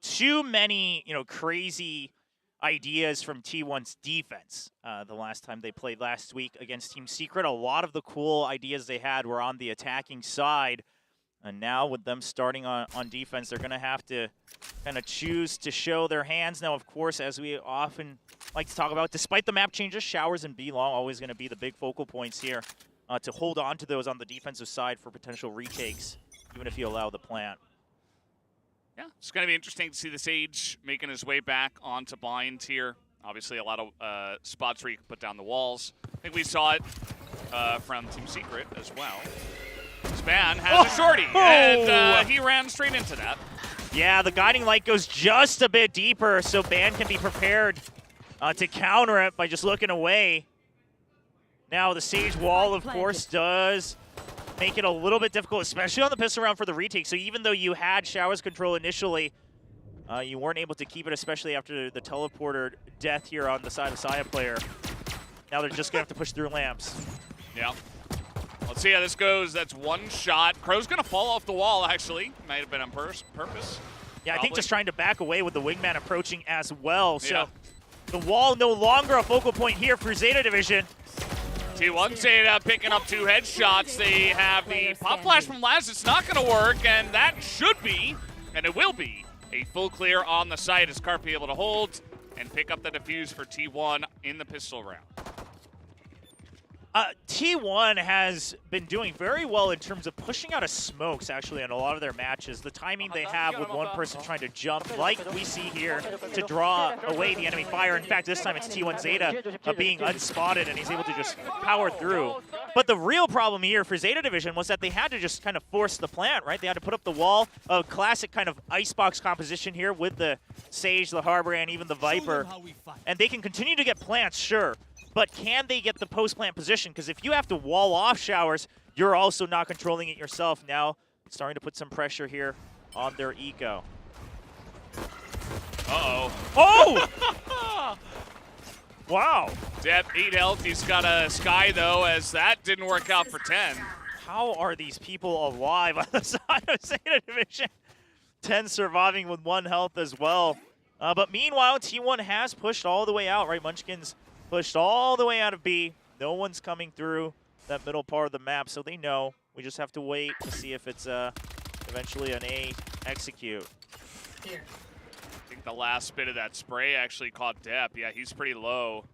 too many, crazy ideas from T1's defense the last time they played last week against Team Secret. A lot of the cool ideas they had were on the attacking side. And now with them starting on defense, they're going to have to kind of choose to show their hands. Now, of course, as we often like to talk about, despite the map changes, Showers and B-Long always going to be the big focal points here to hold on to those on the defensive side for potential retakes, even if you allow the plant. Yeah, it's going to be interesting to see the Sage making his way back onto Bind here. Obviously, a lot of spots where you can put down the walls. I think we saw it from Team Secret as well. Span has a shorty, and he ran straight into that. Yeah, the guiding light goes just a bit deeper, so Ban can be prepared to counter it by just looking away. Now, the Sage wall, of course, does make it a little bit difficult, especially on the pistol round for the retake. So even though you had Showers control initially, you weren't able to keep it, especially after the teleporter death here on the side of Saya player. Now they're just going to have to push through lamps. Yeah. Let's see how this goes. That's one shot. Crow's going to fall off the wall, actually. Might have been on purpose. Yeah, I think just trying to back away with the wingman approaching as well. So Yeah. the wall no longer a focal point here for Zeta Division. T1 Zeta picking up 2 headshots. They have the pop flash from Laz. It's not going to work, and that should be, and it will be, a full clear on the site as Carp able to hold and pick up the defuse for T1 in the pistol round. T1 has been doing very well in terms of pushing out of smokes, actually, in a lot of their matches. The timing they have with one person trying to jump, like we see here, to draw away the enemy fire. In fact, this time it's T1 Zeta being unspotted, and he's able to just power through. But the real problem here for Zeta Division was that they had to just kind of force the plant, right? They had to put up the wall, a classic kind of icebox composition here with the Sage, the Harbor, and even the Viper. And they can continue to get plants, sure. But can they get the post-plant position? Because if you have to wall off Showers, you're also not controlling it yourself. Now, starting to put some pressure here on their eco. Uh-oh. Oh! Wow. Depp, 8 health. He's got a Sky, though, as that didn't work out for 10. How are these people alive on the side of Zeta Division? 10 surviving with 1 health as well. But meanwhile, T1 has pushed all the way out, right? Munchkins pushed all the way out of B. No one's coming through that middle part of the map, so they know. We just have to wait to see if it's eventually an A execute. Here. I think the last bit of that spray actually caught Depp. Yeah, he's pretty low.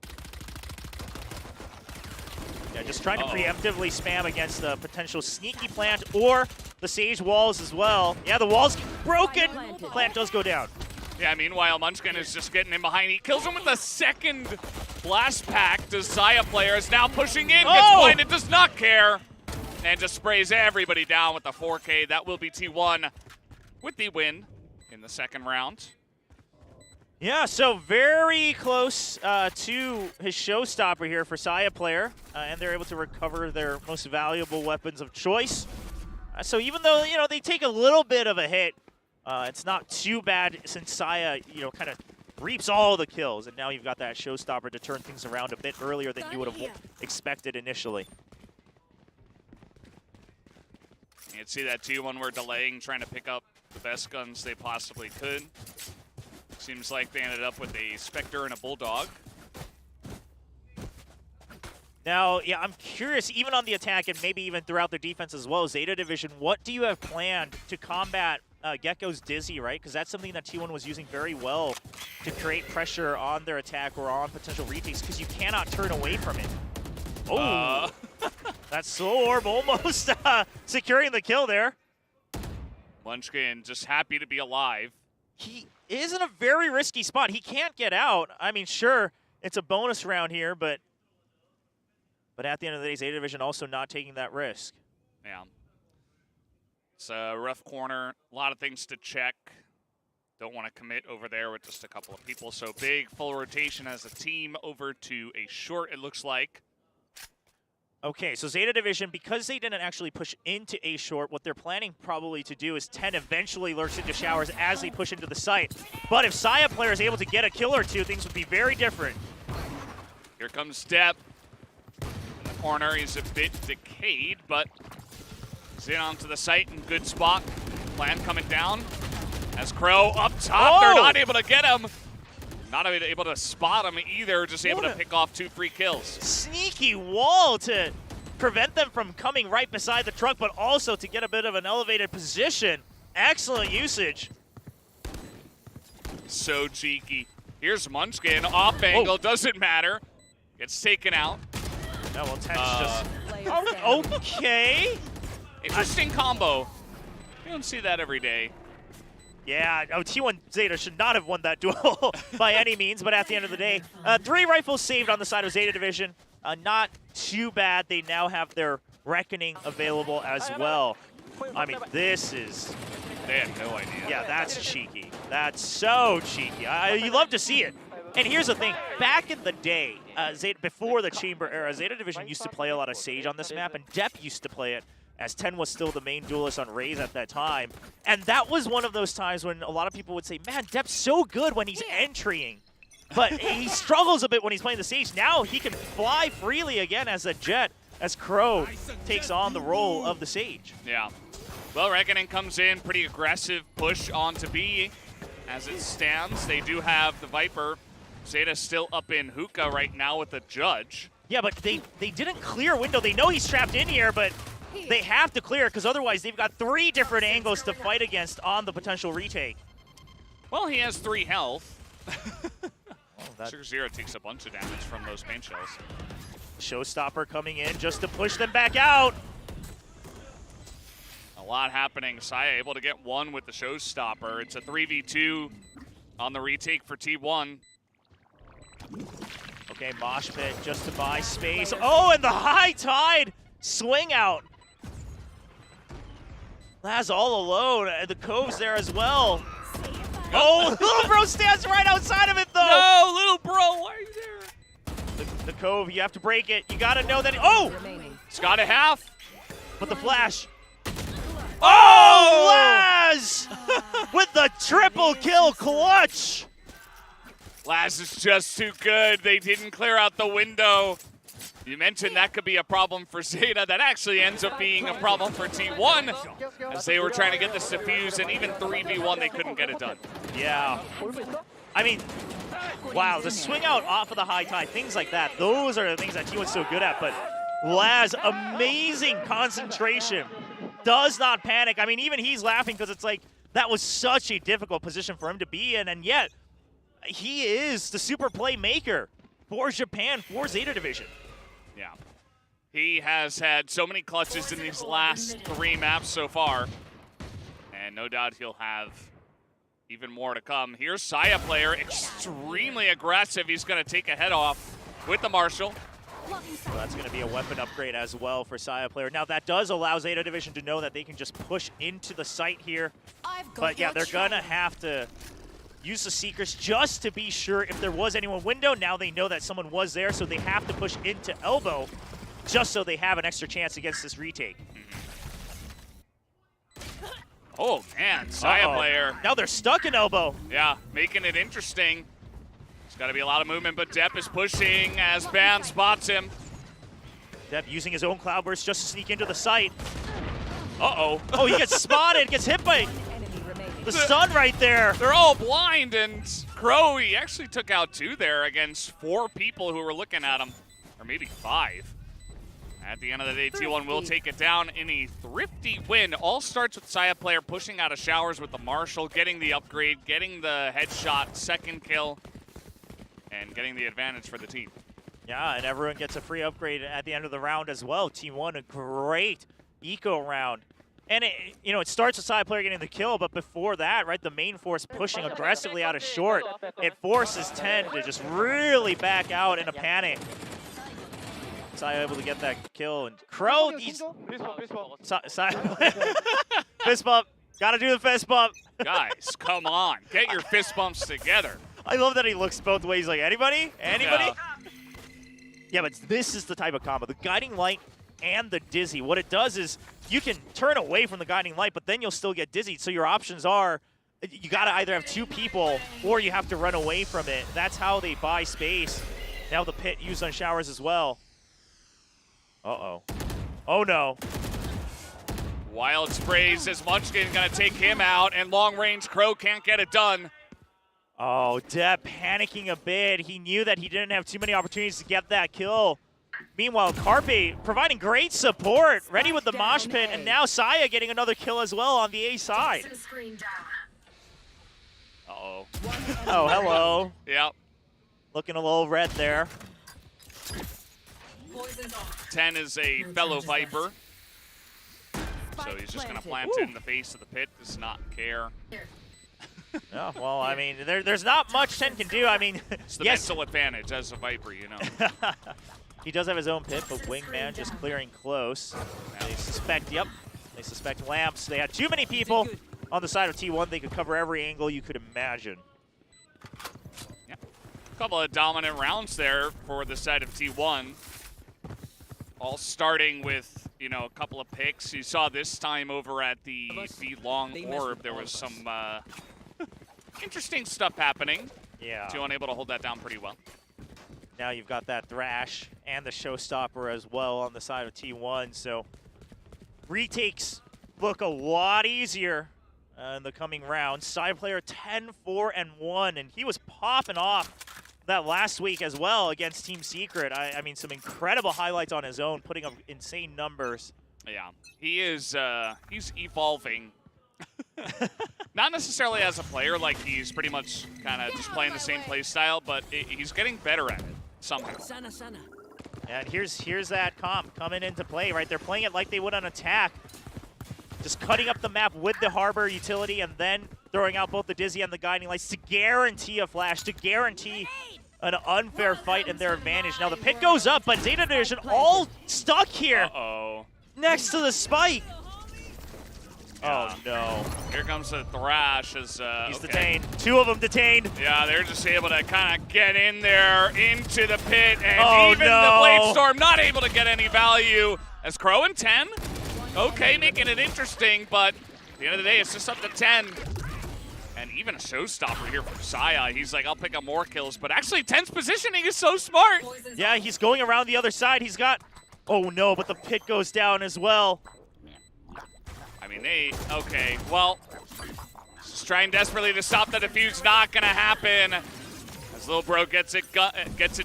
Yeah, just trying to preemptively spam against the potential sneaky plant or the Sage walls as well. Yeah, the wall's broken. Plant does go down. Yeah, meanwhile, Munchkin is just getting in behind. He kills him with the second blast pack. The Zaya player is now pushing in. Gets blinded, does not care. And just sprays everybody down with the 4K. That will be T1 with the win in the second round. Yeah, so very close to his showstopper here for Saya player. And they're able to recover their most valuable weapons of choice. So even though, you know, they take a little bit of a hit, it's not too bad since Saya, you know, kind of reaps all the kills. And now you've got that showstopper to turn things around a bit earlier than you would have expected initially. You can see that T1 were delaying, trying to pick up the best guns they possibly could. Seems like they ended up with a Spectre and a Bulldog. Now, yeah, I'm curious, even on the attack and maybe even throughout their defense as well, Zeta Division, what do you have planned to combat Gecko's Dizzy, right? Because that's something that T1 was using very well to create pressure on their attack or on potential retakes, because you cannot turn away from it. Oh, that Soul Orb almost securing the kill there. Munchkin just happy to be alive. He is in a very risky spot. He can't get out. I mean, sure, it's a bonus round here, but at the end of the day, Zeta Division also not taking that risk. Yeah. It's a rough corner. A lot of things to check. Don't want to commit over there with just a couple of people. So big full rotation as a team over to a short, it looks like. Okay, so Zeta Division, because they didn't actually push into A short, what they're planning probably to do is 10 eventually lurks into showers as they push into the site. But if Saya player is able to get a kill or two, things would be very different. Here comes Step. In the corner, he's a bit decayed, but he's in onto the site in good spot. Plan coming down. As Crow up top, they're not able to get him. Not able to spot him either, just able to pick off 2 free kills. Sneaky wall to prevent them from coming right beside the truck, but also to get a bit of an elevated position. Excellent usage. So cheeky. Here's Munchkin, off angle, doesn't matter. Gets taken out. Yeah, well, Ten's just... okay. Interesting combo. You don't see that every day. Yeah, T1 Zeta should not have won that duel by any means, but at the end of the day, 3 rifles saved on the side of Zeta Division. Not too bad. They now have their Reckoning available as well. I mean, this is... They had no idea. Yeah, that's cheeky. That's so cheeky. You love to see it. And here's the thing. Back in the day, before the Chamber era, Zeta Division used to play a lot of Sage on this map, and Depp used to play it, as 10 was still the main duelist on Raze at that time. And that was one of those times when a lot of people would say, man, Depp's so good when he's entering. But he struggles a bit when he's playing the Sage. Now he can fly freely again as a Jet, as Crow takes on the role of the Sage. Yeah. Well, Reckoning comes in, pretty aggressive push onto B. As it stands, they do have the Viper. Zeta's still up in hookah right now with the Judge. Yeah, but they didn't clear window. They know he's trapped in here, but they have to clear, because otherwise they've got 3 different angles to fight against on the potential retake. Well, he has 3 health. Oh, Sure, Zero takes a bunch of damage from those paint shells. Showstopper coming in just to push them back out. A lot happening. Saya able to get 1 with the Showstopper. It's a 3v2 on the retake for T1. Okay, Mosh Pit just to buy space. Oh, and the high tide swing out. Laz all alone. The Cove's there as well. Oh, Little Bro stands right outside of it, though. No, Little Bro, why are you there? The Cove, you have to break it. You got to know that. Oh! It's got a half. But the flash. Oh, Laz! With the triple kill clutch. Laz is just too good. They didn't clear out the window. You mentioned that could be a problem for Zeta. That actually ends up being a problem for T1 as they were trying to get this defused, and even 3v1, they couldn't get it done. Yeah. I mean, wow, the swing out off of the high tide, things like that, those are the things that T1's so good at. But Laz, amazing concentration, does not panic. I mean, even he's laughing because it's like, that was such a difficult position for him to be in, and yet he is the super playmaker for Japan, for Zeta Division. Yeah. He has had so many clutches in these last 3 maps so far. And no doubt he'll have even more to come. Here's Saya player, extremely aggressive. He's going to take a head off with the Marshall. So that's going to be a weapon upgrade as well for Saya player. Now that does allow Zeta Division to know that they can just push into the site here. But yeah, they're going to have to use the Seekers just to be sure if there was anyone window. Now they know that someone was there, so they have to push into elbow just so they have an extra chance against this retake. Oh man, Saya player. Now they're stuck in elbow. Yeah, making it interesting. There's got to be a lot of movement, but Depp is pushing as Ban spots him. Depp using his own Cloudburst just to sneak into the site. Uh-oh. Oh, he gets spotted, gets hit by the sun right there. They're all blind, and Crow, he actually took out 2 there against 4 people who were looking at him, or maybe 5. At the end of the day, T1 will take it down in a thrifty win. All starts with Saya player pushing out of showers with the Marshall, getting the upgrade, getting the headshot, 2nd kill, and getting the advantage for the team. Yeah, and everyone gets a free upgrade at the end of the round as well. T1, a great eco round. And it starts with Saya player getting the kill, but before that, right, the main force pushing aggressively out of short. It forces 10 to just really back out in a panic. Saya able to get that kill, and Crow, fist bump, gotta do the fist bump. Guys, come on, get your fist bumps together. I love that he looks both ways, like, anybody? Anybody? Yeah, but this is the type of combo, the Guiding Light and the Dizzy. What it does is you can turn away from the Guiding Light, but then you'll still get dizzied. So your options are, you gotta either have 2 people or you have to run away from it. That's how they buy space. Now the pit used on showers as well. Uh-oh. Oh, no. Wild sprays as Munchkin gonna take him out, and long-range Crow can't get it done. Oh, Depp panicking a bit. He knew that he didn't have too many opportunities to get that kill. Meanwhile, Carpe providing great support, ready with the mosh pit, and now Saya getting another kill as well on the A side. Uh-oh. Oh, hello. Yep. Looking a little red there. 10 is a fellow Viper. So he's just going to plant it in the face of the pit, does not care. Yeah, well, I mean, there's not much 10 can do. I mean, it's the yes. mental advantage as a Viper, you know. He does have his own pit, but Wingman just clearing close. They suspect, they suspect lamps. They had too many people on the side of T1. They could cover every angle you could imagine. Yeah. A couple of dominant rounds there for the side of T1. All starting with, a couple of picks. You saw this time over at the long orb, there was some interesting stuff happening. Yeah. T1 able to hold that down pretty well. Now you've got that Thrash and the Showstopper as well on the side of T1, so retakes look a lot easier in the coming rounds. Side player 10-4-1, and he was popping off that last week as well against Team Secret. I mean, some incredible highlights on his own, putting up insane numbers. Yeah, he is, he's evolving. Not necessarily as a player, like he's pretty much kind of just playing the same play style, but he's getting better at it somehow. And here's that comp coming into play, right? They're playing it like they would on attack. Just cutting up the map with the Harbor utility and then throwing out both the Dizzy and the Guiding Lights to guarantee a flash, to guarantee an unfair fight in their advantage. Now the pit goes up, but Zeta Division all stuck here. Uh-oh. Next to the spike. Oh, no. Here comes the Thrash. He's detained. 2 of them detained. Yeah, they're just able to kind of get in there into the pit, and even the Blade Storm not able to get any value as Crow and 10. Okay, making it interesting, but at the end of the day, it's just up to 10. And even a showstopper here from Saya. He's like, I'll pick up more kills, but actually 10's positioning is so smart. Yeah, he's going around the other side. He's got, oh no, but the pit goes down as well. I mean, okay, well, just trying desperately to stop the defuse, not gonna happen. As Lil Bro gets it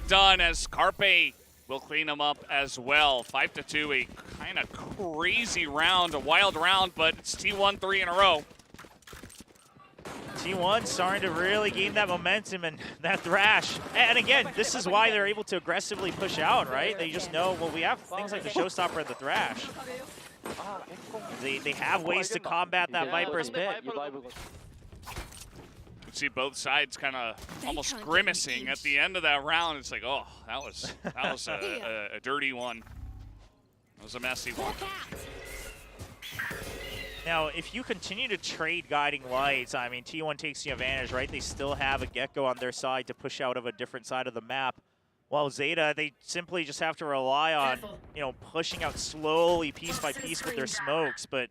done, as Carpe will clean him up as well. 5-2, a kind of crazy round, a wild round, but it's T1 3 in a row. T1 starting to really gain that momentum and that thrash. And again, this is why they're able to aggressively push out, right? They just know, well, we have things like the showstopper and the thrash. They have ways to combat that Viper's Pit. You can see both sides kind of almost grimacing at the end of that round. It's like, oh, that was a dirty one. It was a messy one. Now, if you continue to trade Guiding Lights, I mean, T1 takes the advantage, right? They still have a Gecko on their side to push out of a different side of the map. While ZETA, they simply just have to rely on, you know, pushing out slowly, piece by piece with their smokes. But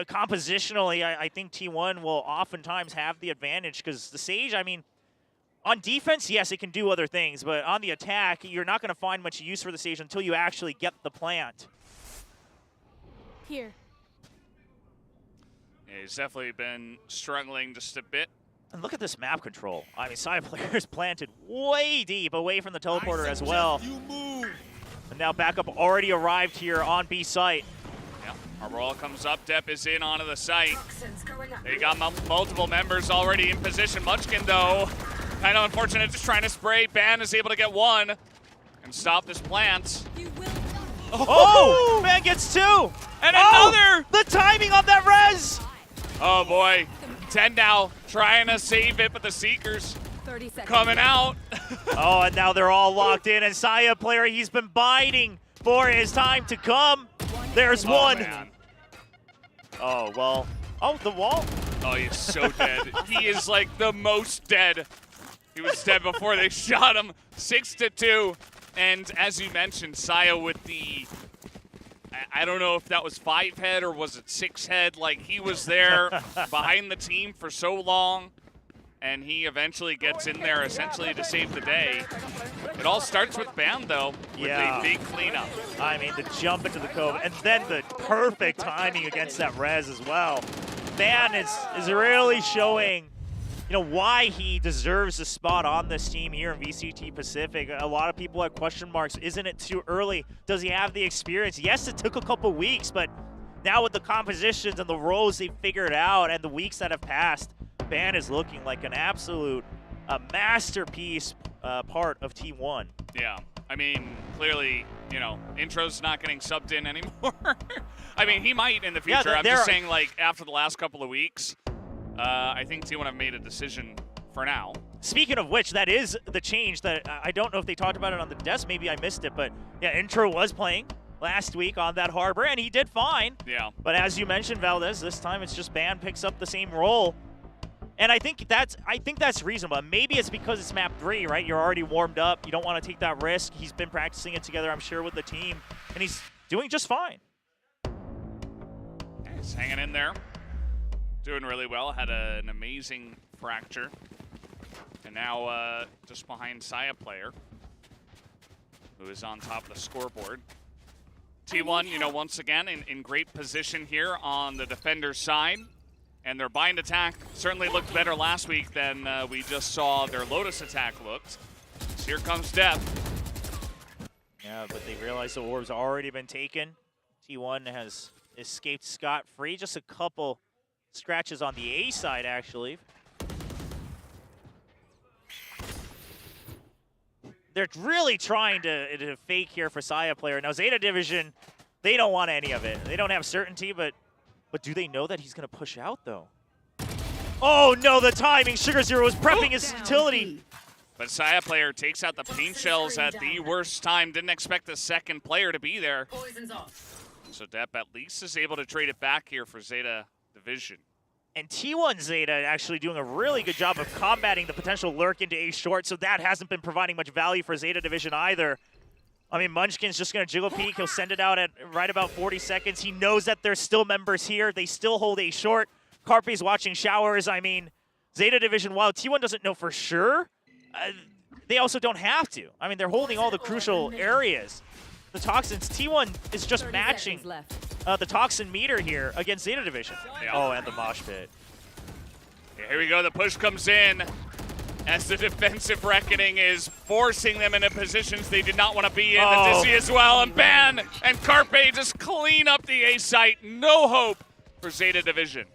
compositionally, I think T1 will oftentimes have the advantage because the Sage, I mean, on defense, yes, it can do other things. But on the attack, you're not going to find much use for the Sage until you actually get the plant. Here. Yeah, he's definitely been struggling just a bit. And look at this map control. I mean, side players planted way deep away from the teleporter as well. And now backup already arrived here on B site. Yeah, Arbor comes up, Depp is in onto the site. They got multiple members already in position. Munchkin, though, kind of unfortunate, just trying to spray. Ban is able to get one and stop this plant. Oh! Man gets two! And another! The timing on that res! Oh boy, 10 now, trying to save it, but the Seekers coming out. Oh, and now they're all locked in, and Saya player, he's been biding for his time to come. There's one. Man. Oh, well. Oh, the wall. Oh, he's so dead. He is like the most dead. He was dead before they shot him. 6-2. And as you mentioned, Saya with the, I don't know if that was 5-head or was it 6-head. Like, he was there behind the team for so long, and he eventually gets in there essentially to save the day. It all starts with Ban, though, with a big cleanup. I mean, the jump into the cove, and then the perfect timing against that res as well. Ban is really showing, you know, why he deserves a spot on this team here in VCT Pacific. A lot of people have question marks. Isn't it too early? Does he have the experience? Yes, it took a couple weeks, but now with the compositions and the roles they've figured out and the weeks that have passed, Ban is looking like an absolute masterpiece part of T1. Yeah, I mean, clearly, you know, Intro's not getting subbed in anymore. I mean, he might in the future. Yeah, I'm just saying, like, after the last couple of weeks, I think T1 have made a decision for now. Speaking of which, that is the change that I don't know if they talked about it on the desk. Maybe I missed it, but yeah, Intro was playing last week on that Harbor, and he did fine. Yeah. But as you mentioned, Valdez, this time it's just Ban picks up the same role. And I think that's reasonable. Maybe it's because it's map 3, right? You're already warmed up. You don't want to take that risk. He's been practicing it together, I'm sure, with the team, and he's doing just fine. Yeah, he's hanging in there. Doing really well, had an amazing fracture. And now just behind Saya player, who is on top of the scoreboard. T1, you know, once again in great position here on the defender's side. And their bind attack certainly looked better last week than we just saw their Lotus attack looked. So here comes Death. Yeah, but they realize the orb's already been taken. T1 has escaped scot-free. Just a couple scratches on the A side, actually. They're really trying to fake here for Saya player. Now, ZETA Division, they don't want any of it. They don't have certainty, but do they know that he's going to push out, though? Oh, no, the timing. Sugar Zero was prepping his utility. But Saya player takes out the paint shells at the worst time. Didn't expect the second player to be there. So Depp at least is able to trade it back here for ZETA Division. And T1 ZETA actually doing a really good job of combating the potential lurk into A short, so that hasn't been providing much value for ZETA Division either. I mean, Munchkin's just going to jiggle peek. He'll send it out at right about 40 seconds. He knows that there's still members here. They still hold A short. Carpe's watching showers. I mean, ZETA Division, while T1 doesn't know for sure, they also don't have to. I mean, they're holding all the crucial areas. The Toxins, T1 is just matching the Toxin meter here against ZETA Division. Yeah. Oh, and the mosh pit. Yeah, here we go. The push comes in as the defensive reckoning is forcing them into positions they did not want to be in. Oh. The Dizzy as well, and Ban and Carpe just clean up the A site. No hope for ZETA Division.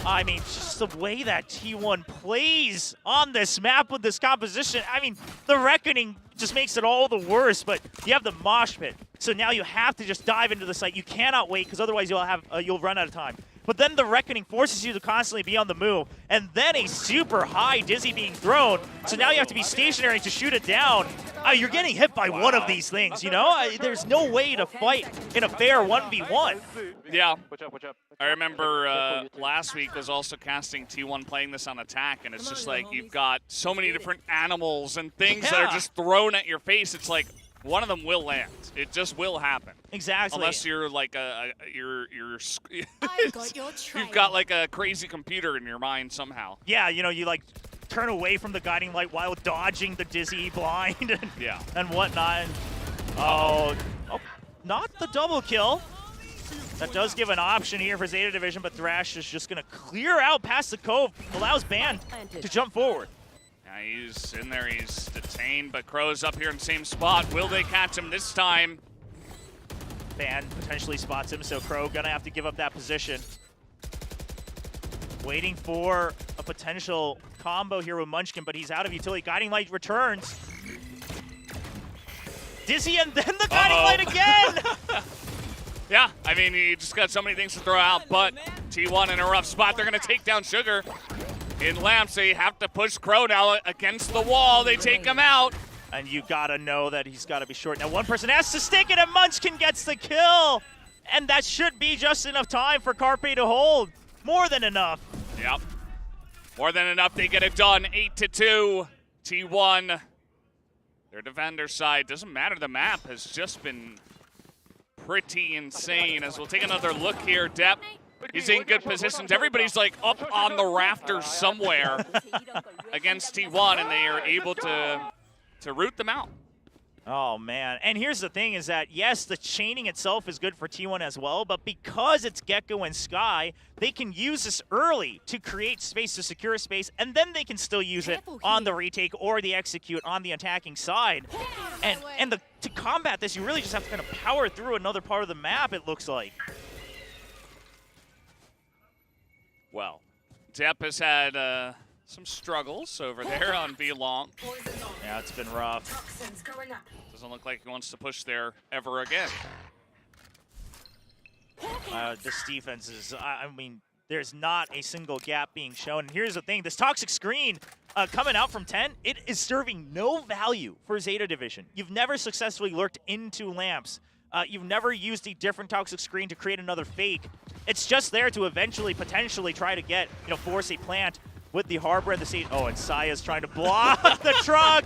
I mean, just the way that T1 plays on this map with this composition. I mean, the Reckoning just makes it all the worse, but you have the mosh pit. So now you have to just dive into the site. You cannot wait, because otherwise you'll run out of time. But then the Reckoning forces you to constantly be on the move, and then a super high Dizzy being thrown. So now you have to be stationary to shoot it down. You're getting hit by one of these things, you know? There's no way to fight in a fair 1v1. Yeah. I remember last week was also casting T1 playing this on attack, and it's just like you've got so many different animals and things that are just thrown at your face. It's like one of them will land. It just will happen. Exactly. Unless you're like you've got like a crazy computer in your mind somehow. Yeah, you know, you like turn away from the guiding light while dodging the Dizzy blind and whatnot. And, oh, not the double kill. That does give an option here for Zeta Division, but Thrash is just going to clear out past the cove, allows Ban to jump forward. Yeah, he's in there, he's detained, but Crow's up here in the same spot. Will they catch him this time? Ban potentially spots him, so Crow going to have to give up that position. Waiting for a potential combo here with Munchkin, but he's out of utility. Guiding Light returns. Dizzy and then the Guiding Light again! Yeah, I mean, you just got so many things to throw out, but T1 in a rough spot. They're going to take down Sugar in Lamps. They have to push Crow now against the wall. They take him out. And you got to know that he's got to be short. Now one person has to stick it, and Munchkin gets the kill. And that should be just enough time for Carpe to hold. More than enough. Yep. More than enough. They get it done. 8-2. T1. Their defender side. Doesn't matter. The map has just been pretty insane. As we'll take another look here. Depp, he's in good positions. Everybody's like up on the rafters somewhere against T1, and they are able to root them out. Oh, man. And here's the thing is that, yes, the chaining itself is good for T1 as well, but because it's Gecko and Sky, they can use this early to create space, to secure space, and then they can still use it on the retake or the execute on the attacking side. And to combat this, you really just have to kind of power through another part of the map, it looks like. Well, Depp has had some struggles over there on V-Long. Yeah, it's been rough. Doesn't look like he wants to push there ever again. This defense is, I mean, there's not a single gap being shown. And here's the thing, this toxic screen coming out from 10, it is serving no value for Zeta Division. You've never successfully lurked into Lamps. You've never used a different toxic screen to create another fake. It's just there to eventually, potentially try to get, you know, force a plant with the Harbor and the Seed. Oh, and Saya's trying to block the truck.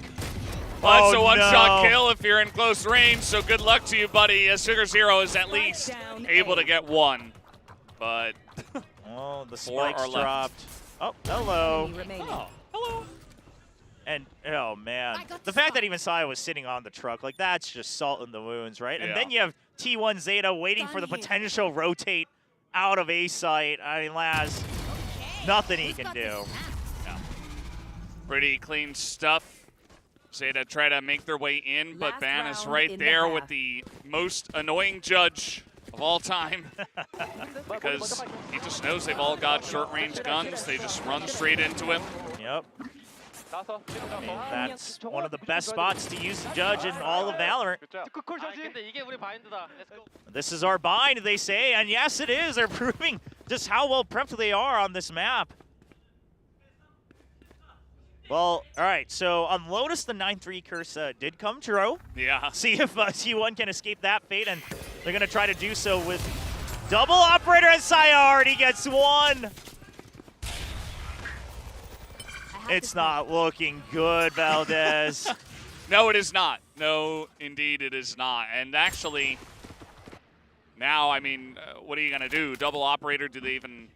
Well, it's a one-shot kill if you're in close range, so good luck to you, buddy. Sugar Zero is at least able to get one. But oh, the spikes dropped. Oh, hello. Oh, hello. And, oh, man. The fact that even Saya was sitting on the truck, like, that's just salt in the wounds, right? And then you have T1 Zeta waiting for the potential rotate out of A site. I mean, Laz, nothing he can do. Yeah. Pretty clean stuff. Zeta try to make their way in, but Ban is right there with the most annoying judge of all time. Because he just knows they've all got short-range guns. They just run straight into him. Yep. I mean, that's one of the best spots to use the judge in all of Valorant. This is our bind, they say, and yes, it is. They're proving just how well prepped they are on this map. Well, all right, so on Lotus, the 9-3 curse did come true. Yeah. See if T1 can escape that fate, and they're going to try to do so with double operator, and Saya already gets one. It's not looking good, Valdez. No, it is not. No, indeed it is not. And actually, now, I mean, what are you going to do? Double operator, do they even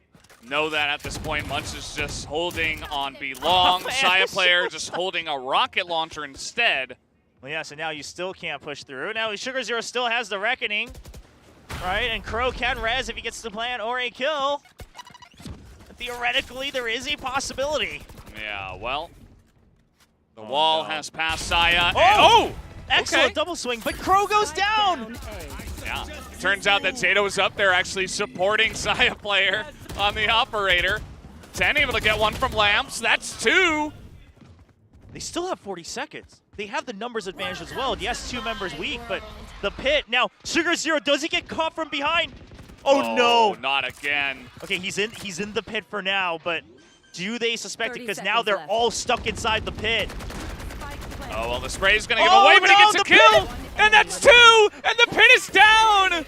know that at this point? Munch is just holding on B-Long. Saya player just holding a rocket launcher instead. Well, yeah, so now you still can't push through. Now Sugar Zero still has the Reckoning, right? And Crow can res if he gets the plant or a kill. Theoretically, there is a possibility. Yeah, well, the wall has passed Saya. Oh! Excellent double swing, but Crow goes down. Yeah. Turns out that ZETA was up there actually supporting Saya player on the operator. 10 able to get one from Lamps. That's 2. They still have 40 seconds. They have the numbers advantage as well. Yes, 2 members weak, but the pit. Now, Sugar Zero, does he get caught from behind? Oh no. Not again. Okay, he's in the pit for now, but do they suspect it? Because now they're all stuck inside the pit. Oh, well, the spray's going to give away, but he gets a kill. Pit. And that's 2. And the pit is down.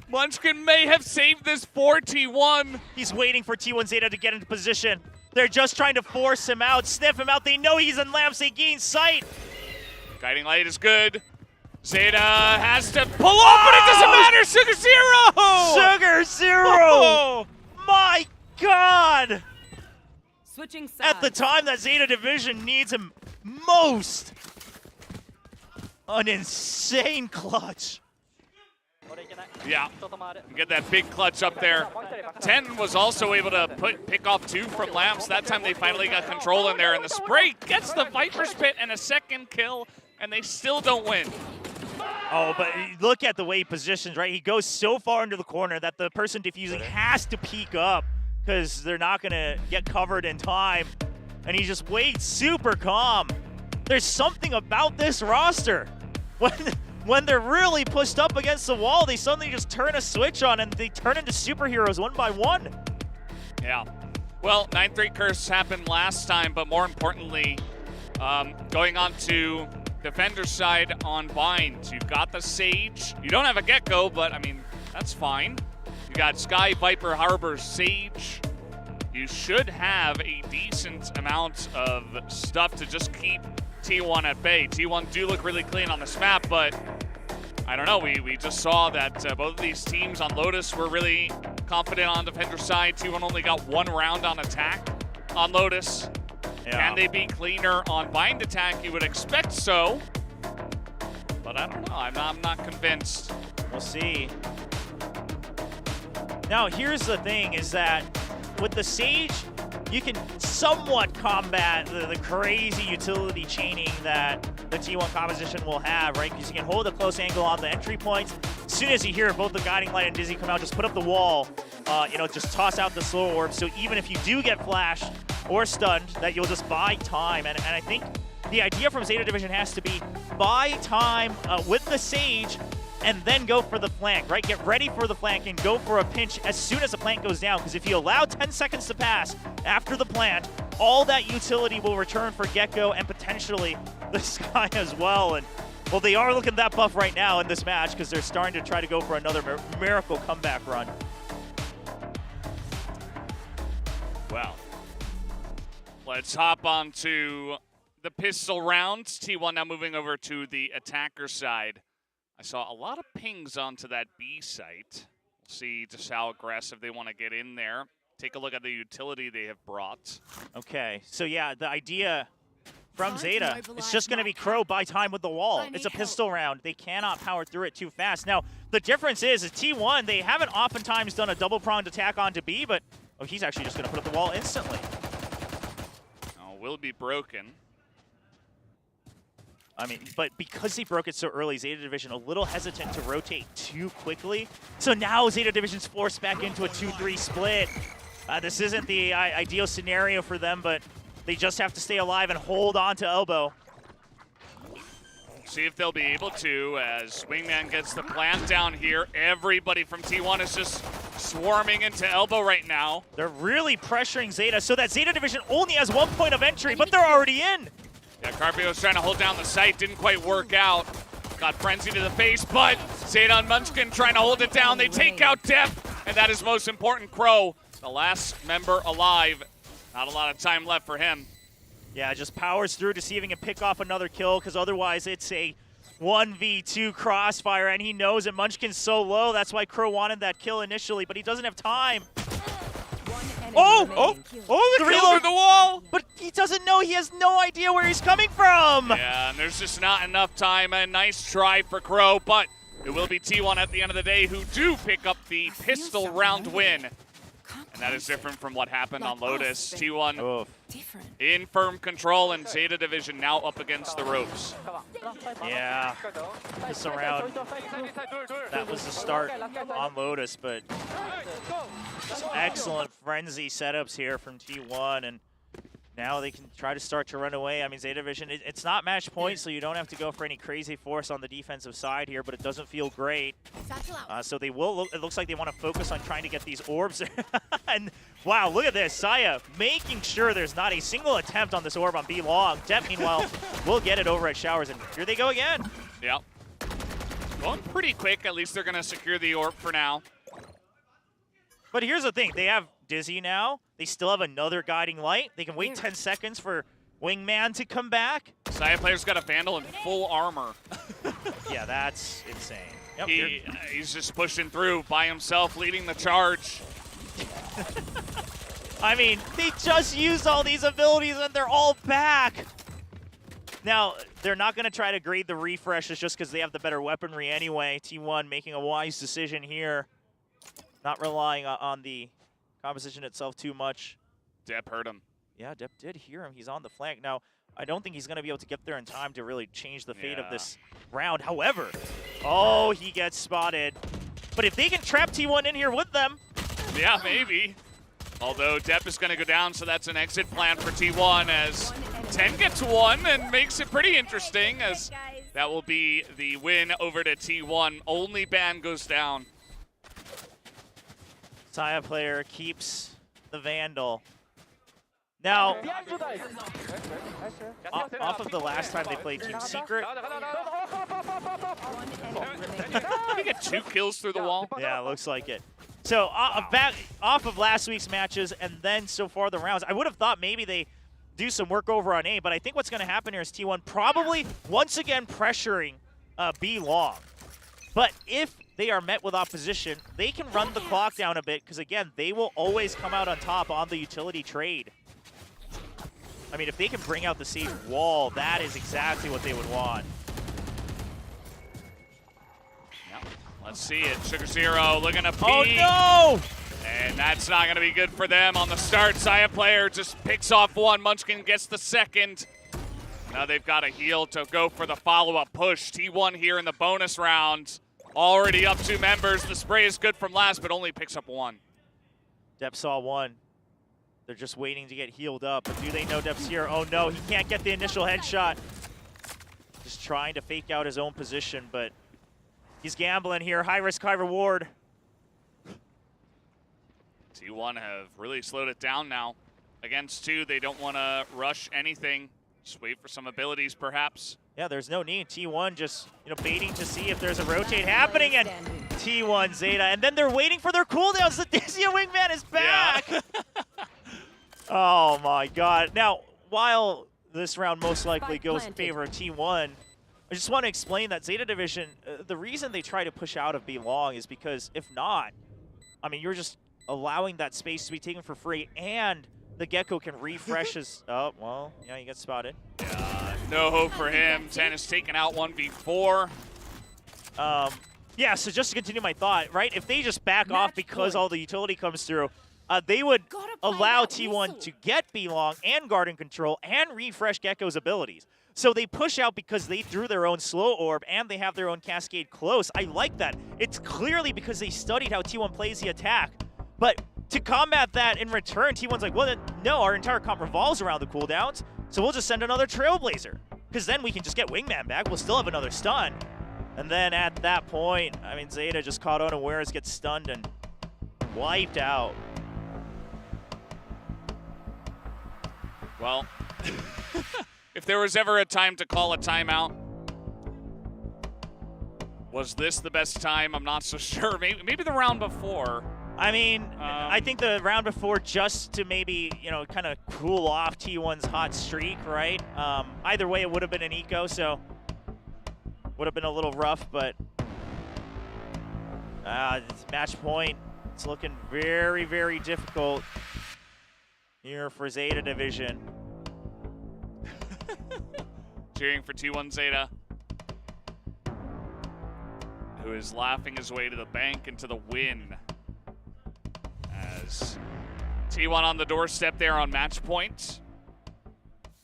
Munchkin may have saved this for T1. He's waiting for T1 ZETA to get into position. They're just trying to force him out, sniff him out. They know he's in Lamps. They gain sight. Guiding light is good. ZETA has to pull off, but it doesn't matter. Sugar Zero. Sugar Zero. My God. Switching sides. At the time that ZETA Division needs him most. An insane clutch. Yeah, get that big clutch up there. 10 was also able to pick off 2 from Lamps. That time they finally got control in there, and the spray gets the Viper's Pit and a second kill, and they still don't win. Oh, but look at the way he positions, right? He goes so far into the corner that the person defusing has to peek up because they're not going to get covered in time. And he just waits super calm. There's something about this roster. When they're really pushed up against the wall, they suddenly just turn a switch on and they turn into superheroes one by one. Yeah. Well, 9-3 curse happened last time, but more importantly, going on to Defender's side on Bind. You've got the Sage. You don't have a Gecko, but I mean, that's fine. You got Sky, Viper, Harbor, Sage. You should have a decent amount of stuff to just keep T1 at bay. T1 do look really clean on this map, but I don't know. We just saw that both of these teams on Lotus were really confident on Defender's side. T1 only got 1 round on attack on Lotus. Yeah. Can they be cleaner on Bind attack? You would expect so, but I don't know. I'm not convinced. We'll see. Now, here's the thing is that with the Sage, you can somewhat combat the crazy utility chaining that the T1 composition will have, right? Because you can hold a close angle on the entry points. As soon as you hear both the Guiding Light and Dizzy come out, just put up the wall, just toss out the slow orb. So even if you do get flashed or stunned, that you'll just buy time. And I think the idea from ZETA Division has to be buy time with the Sage and then go for the flank, right? Get ready for the flank and go for a pinch as soon as the plant goes down, because if you allow 10 seconds to pass after the plant, all that utility will return for Gecko and potentially the Sky as well. And, well, they are looking that buff right now in this match because they're starting to try to go for another miracle comeback run. Well, let's hop on to the pistol rounds. T1 now moving over to the attacker side. I saw a lot of pings onto that B site. We'll see just how aggressive they want to get in there. Take a look at the utility they have brought. Okay, so yeah, the idea from ZETA is just going to be Crow buy time with the wall. It's a pistol round. They cannot power through it too fast. Now, the difference is T1, they haven't oftentimes done a double-pronged attack onto B, but he's actually just going to put up the wall instantly. Oh, will be broken. I mean, but because they broke it so early, ZETA Division a little hesitant to rotate too quickly. So now ZETA Division's forced back into a 2-3 split. This isn't the ideal scenario for them, but they just have to stay alive and hold on to elbow. See if they'll be able to as Wingman gets the plant down here. Everybody from T1 is just swarming into elbow right now. They're really pressuring ZETA so that ZETA Division only has 1 point of entry, but they're already in. Yeah, Carpio's trying to hold down the site, didn't quite work out. Got Frenzy to the face, but ZETA and Munchkin trying to hold it down. They take out Depth, and that is most important. Crow, the last member alive. Not a lot of time left for him. Yeah, just powers through to see if he can pick off another kill, because otherwise it's a 1v2 crossfire, and he knows that Munchkin's so low. That's why Crow wanted that kill initially, but he doesn't have time. The reload the wall! But he doesn't know. He has no idea where he's coming from. Yeah, and there's just not enough time. A nice try for Crow, but it will be T1 at the end of the day who do pick up the pistol round win. And that is different from what happened on Lotus. T1 in firm control, and Zeta Division now up against the ropes. Yeah, this round, that was the start on Lotus, but some excellent frenzy setups here from T1, and now they can try to start to run away. I mean, Zeta Division, it's not match point, so you don't have to go for any crazy force on the defensive side here, but it doesn't feel great. So they will, it looks like they want to focus on trying to get these orbs. And wow, look at this. Saya making sure there's not a single attempt on this orb on B long. Depp, meanwhile, will get it over at Showers, and here they go again. Yeah. Going pretty quick. At least they're going to secure the orb for now. But here's the thing. They have Dizzy now. They still have another Guiding Light. They can wait 10 seconds for Wingman to come back. Saya player's got a Vandal in full armor. Yeah, that's insane. Yep, he's just pushing through by himself, leading the charge. I mean, they just used all these abilities and they're all back. Now, they're not going to try to grade the refreshes just because they have the better weaponry anyway. T1 making a wise decision here. Not relying on the composition itself too much. Depp heard him. Yeah, Depp did hear him. He's on the flank. Now, I don't think he's going to be able to get there in time to really change the fate of this round. However, oh, he gets spotted. But if they can trap T1 in here with them. Yeah, maybe. Although Depp is going to go down, so that's an exit plan for T1 as 10 gets 1 and makes it pretty interesting, as that will be the win over to T1. Only ban goes down. Saya player keeps the Vandal. Now, off of the last time they played Team Secret. Did he get 2 kills through the wall? Yeah, looks like it. So back off of last week's matches and then so far the rounds, I would have thought maybe they do some work over on A, but I think what's going to happen here is T1 probably once again pressuring B long. But if they are met with opposition, they can run the clock down a bit because, again, they will always come out on top on the utility trade. I mean, if they can bring out the Sage Wall, that is exactly what they would want. Yep. Let's see it. Sugar Zero looking to peek. Oh, no! And that's not going to be good for them on the start. Saya player just picks off one. Munchkin gets the second. Now they've got a heal to go for the follow-up push. T1 here in the bonus round. Already up 2 members. The spray is good from last, but only picks up 1. Depp saw 1. They're just waiting to get healed up. But do they know Depp's here? Oh, no, he can't get the initial headshot. Just trying to fake out his own position, but he's gambling here. High risk, high reward. T1 have really slowed it down now. Against 2, they don't want to rush anything. Just wait for some abilities, perhaps. Yeah, there's no need. T1 just, baiting to see if there's a rotate happening, and T1 Zeta, and then they're waiting for their cooldowns. The Dizzy Wingman is back. Yeah. Oh my God. Now, while this round most likely goes in favor of T1, I just want to explain that Zeta Division, the reason they try to push out of B long is because if not, I mean, you're just allowing that space to be taken for free, and the Gecko can refresh his... Oh, well, yeah, he gets spotted. No hope for him. 10 is taken out 1v4. Yeah, so just to continue my thought, right? If they just back off because all the utility comes through, they would allow T1 to get B long and Garden Control and refresh Gecko's abilities. So they push out because they threw their own slow orb and they have their own Cascade close. I like that. It's clearly because they studied how T1 plays the attack. But to combat that in return, T1's like, well, no, our entire comp revolves around the cooldowns, so we'll just send another Trailblazer. Because then we can just get Wingman back. We'll still have another stun. And then at that point, I mean, Zeta just caught unawares, gets stunned, and wiped out. Well, if there was ever a time to call a timeout, was this the best time? I'm not so sure. Maybe the round before. I mean, I think the round before, just to maybe, kind of cool off T1's hot streak, right? Either way, it would have been an eco, so would have been a little rough, but it's match point. It's looking very, very difficult here for Zeta Division. Cheering for T1 Zeta, who is laughing his way to the bank and to the win. as T1 on the doorstep there on match point.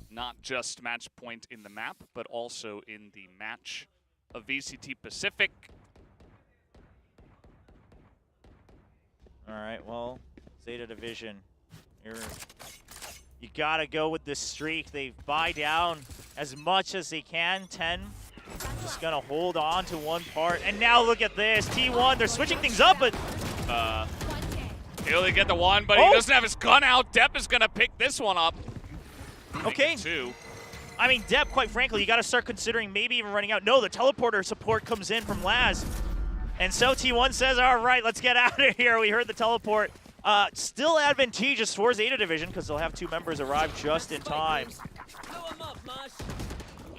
Not just match point in the map, but also in the match of VCT Pacific. All right, well, Zeta Division, you got to go with this streak. They buy down as much as they can. 10 just going to hold on to one part. And now look at this. T1, they're switching things up, but... He'll only get the one, but he doesn't have his gun out. Depp is going to pick this one up. Okay. Two. I mean, Depp, quite frankly, you got to start considering maybe even running out. No, the teleporter support comes in from Laz. And so T1 says, all right, let's get out of here. We heard the teleport. Still advantageous for Zeta Division because they'll have 2 members arrive just in time.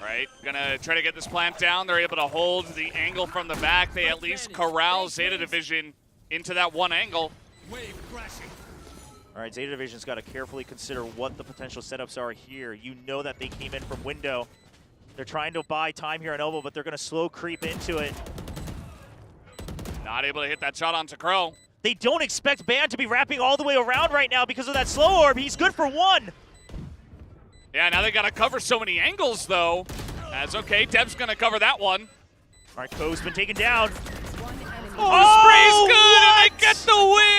Right, gonna try to get this plant down. They're able to hold the angle from the back. They at least corral Zeta Division into that one angle. All right, Zeta Division's got to carefully consider what the potential setups are here. You know that they came in from window. They're trying to buy time here on elbow, but they're going to slow creep into it. Not able to hit that shot onto Crow. They don't expect Ban to be wrapping all the way around right now because of that slow orb. He's good for 1. Yeah, now they got to cover so many angles, though. That's okay. Deb's going to cover that one. All right, Ko's been taken down. Oh, the spray's good, and they get the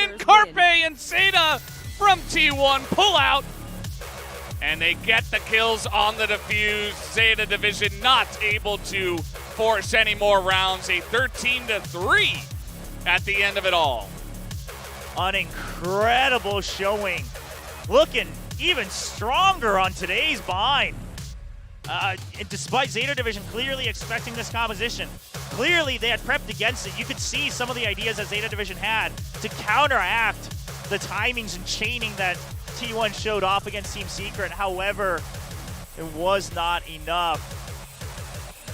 win! Carpe and Zeta from T1 pull out. And they get the kills on the defuse. Zeta Division not able to force any more rounds. A 13-3 at the end of it all. An incredible showing. Looking even stronger on today's bind. Despite Zeta Division clearly expecting this composition, clearly they had prepped against it. You could see some of the ideas that Zeta Division had to counteract the timings and chaining that T1 showed off against Team Secret. However, it was not enough.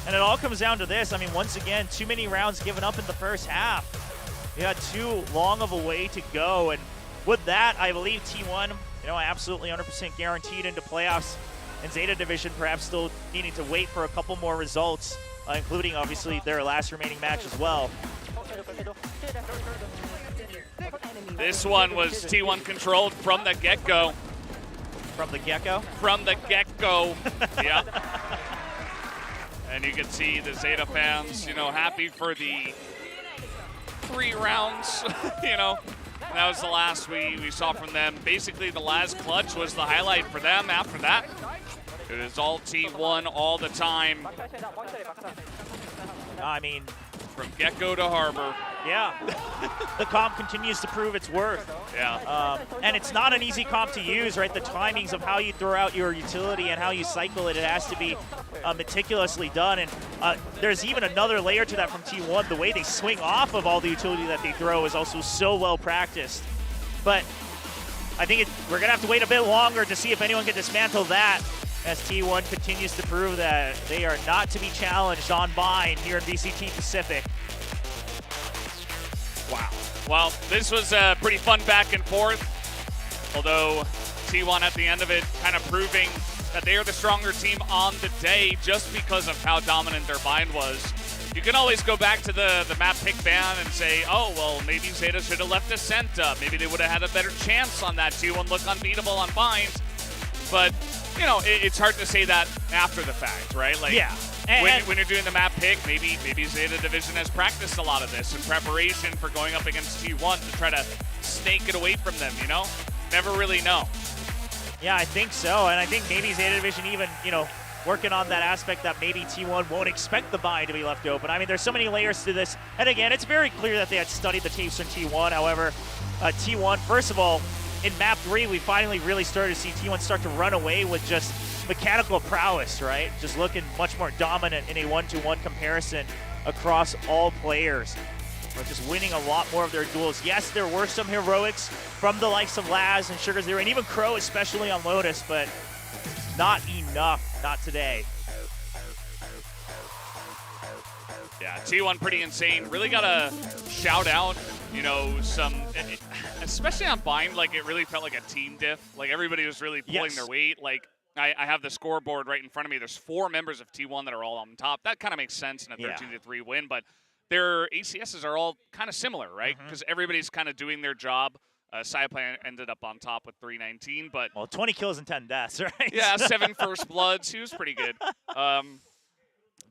And it all comes down to this. I mean, once again, too many rounds given up in the first half. You had too long of a way to go. And with that, I believe T1, absolutely 100% guaranteed into playoffs. And Zeta Division perhaps still needing to wait for a couple more results, including obviously their last remaining match as well. This one was T1 controlled from the get-go. From the get-go? From the get-go, yeah. And you can see the Zeta fans, happy for the 3 rounds, That was the last we saw from them. Basically, the last clutch was the highlight for them. After that, it was all T1 all the time. I mean, from get-go to Harbor. Yeah. The comp continues to prove its worth. Yeah. And it's not an easy comp to use, right? The timings of how you throw out your utility and how you cycle it, it has to be meticulously done. And there's even another layer to that from T1. The way they swing off of all the utility that they throw is also so well practiced. But I think we're going to have to wait a bit longer to see if anyone can dismantle that, as T1 continues to prove that they are not to be challenged on bind here in VCT Pacific. Wow. Well, this was a pretty fun back and forth, although T1 at the end of it kind of proving that they are the stronger team on the day just because of how dominant their bind was. You can always go back to the map pick ban and say, oh, well, maybe Zeta should have left Ascent up. Maybe they would have had a better chance on that. T1 look unbeatable on bind. But, it's hard to say that after the fact, right? Like, yeah. When you're doing the map pick, maybe Zeta Division has practiced a lot of this in preparation for going up against T1 to try to snake it away from them, Never really know. Yeah, I think so. And I think maybe Zeta Division even, working on that aspect that maybe T1 won't expect the buy to be left open. I mean, there's so many layers to this. And again, it's very clear that they had studied the tapes from T1. However, T1, first of all, in map 3, we finally really started to see T1 start to run away with just mechanical prowess, right? Just looking much more dominant in a 1-to-1 comparison across all players. We're just winning a lot more of their duels. Yes, there were some heroics from the likes of Laz and Sugar Zero, and even Crow, especially on Lotus, but not enough, not today. Yeah, T1 pretty insane. Really got to shout out, especially on bind, like it really felt like a team diff. Like everybody was really pulling their weight. Like I have the scoreboard right in front of me. There's 4 members of T1 that are all on top. That kind of makes sense in a 13-3 win, but their ACSs are all kind of similar, right? Because everybody's kind of doing their job Cyaplan ended up on top with 319, but well, 20 kills and 10 deaths, right? yeah, 7 first bloods. He was pretty good.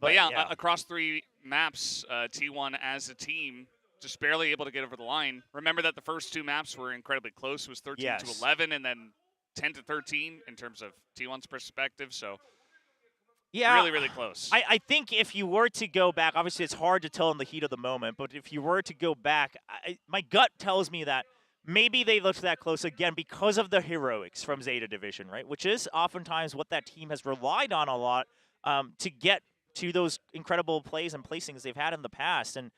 But yeah, across 3 maps, T1 as a team just barely able to get over the line. Remember that the first 2 maps were incredibly close. It was 13 to 11, and then 10 to 13 in terms of T1's perspective. So yeah, really, really close. I think if you were to go back, obviously it's hard to tell in the heat of the moment, but if you were to go back, my gut tells me that maybe they looked that close again because of the heroics from ZETA Division, right? Which is oftentimes what that team has relied on a lot to get to those incredible plays and placings they've had in the past. And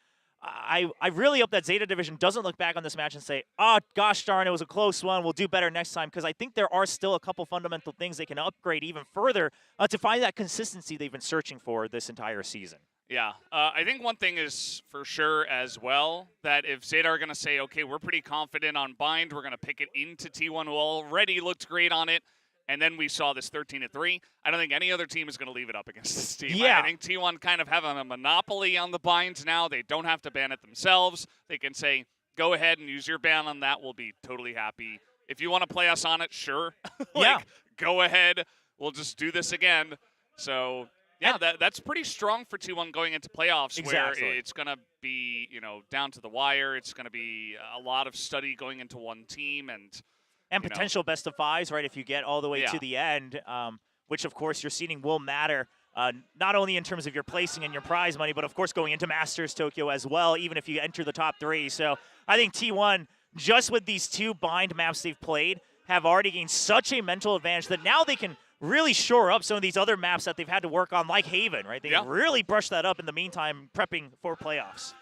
I really hope that ZETA Division doesn't look back on this match and say, oh, gosh darn, it was a close one. We'll do better next time. Because I think there are still a couple fundamental things they can upgrade even further to find that consistency they've been searching for this entire season. Yeah, I think one thing is for sure as well, that if ZETA are going to say, okay, we're pretty confident on Bind, we're going to pick it into T1, who already looked great on it, and then we saw this 13-3, I don't think any other team is going to leave it up against this team. Yeah. I think T1 kind of have a monopoly on the binds now. They don't have to ban it themselves. They can say, go ahead and use your ban on that. We'll be totally happy. If you want to play us on it, sure. Go ahead. We'll just do this again. So yeah, that's pretty strong for T1 going into playoffs, where it's going to be, down to the wire. It's going to be a lot of study going into one team and potential best of fives, right? If you get all the way to the end, which of course your seeding will matter, not only in terms of your placing and your prize money, but of course going into Masters Tokyo as well, even if you enter the top 3. So I think T1, just with these 2 bind maps they've played, have already gained such a mental advantage that now they can really shore up some of these other maps that they've had to work on, like Haven, right? They can really brush that up in the meantime, prepping for playoffs.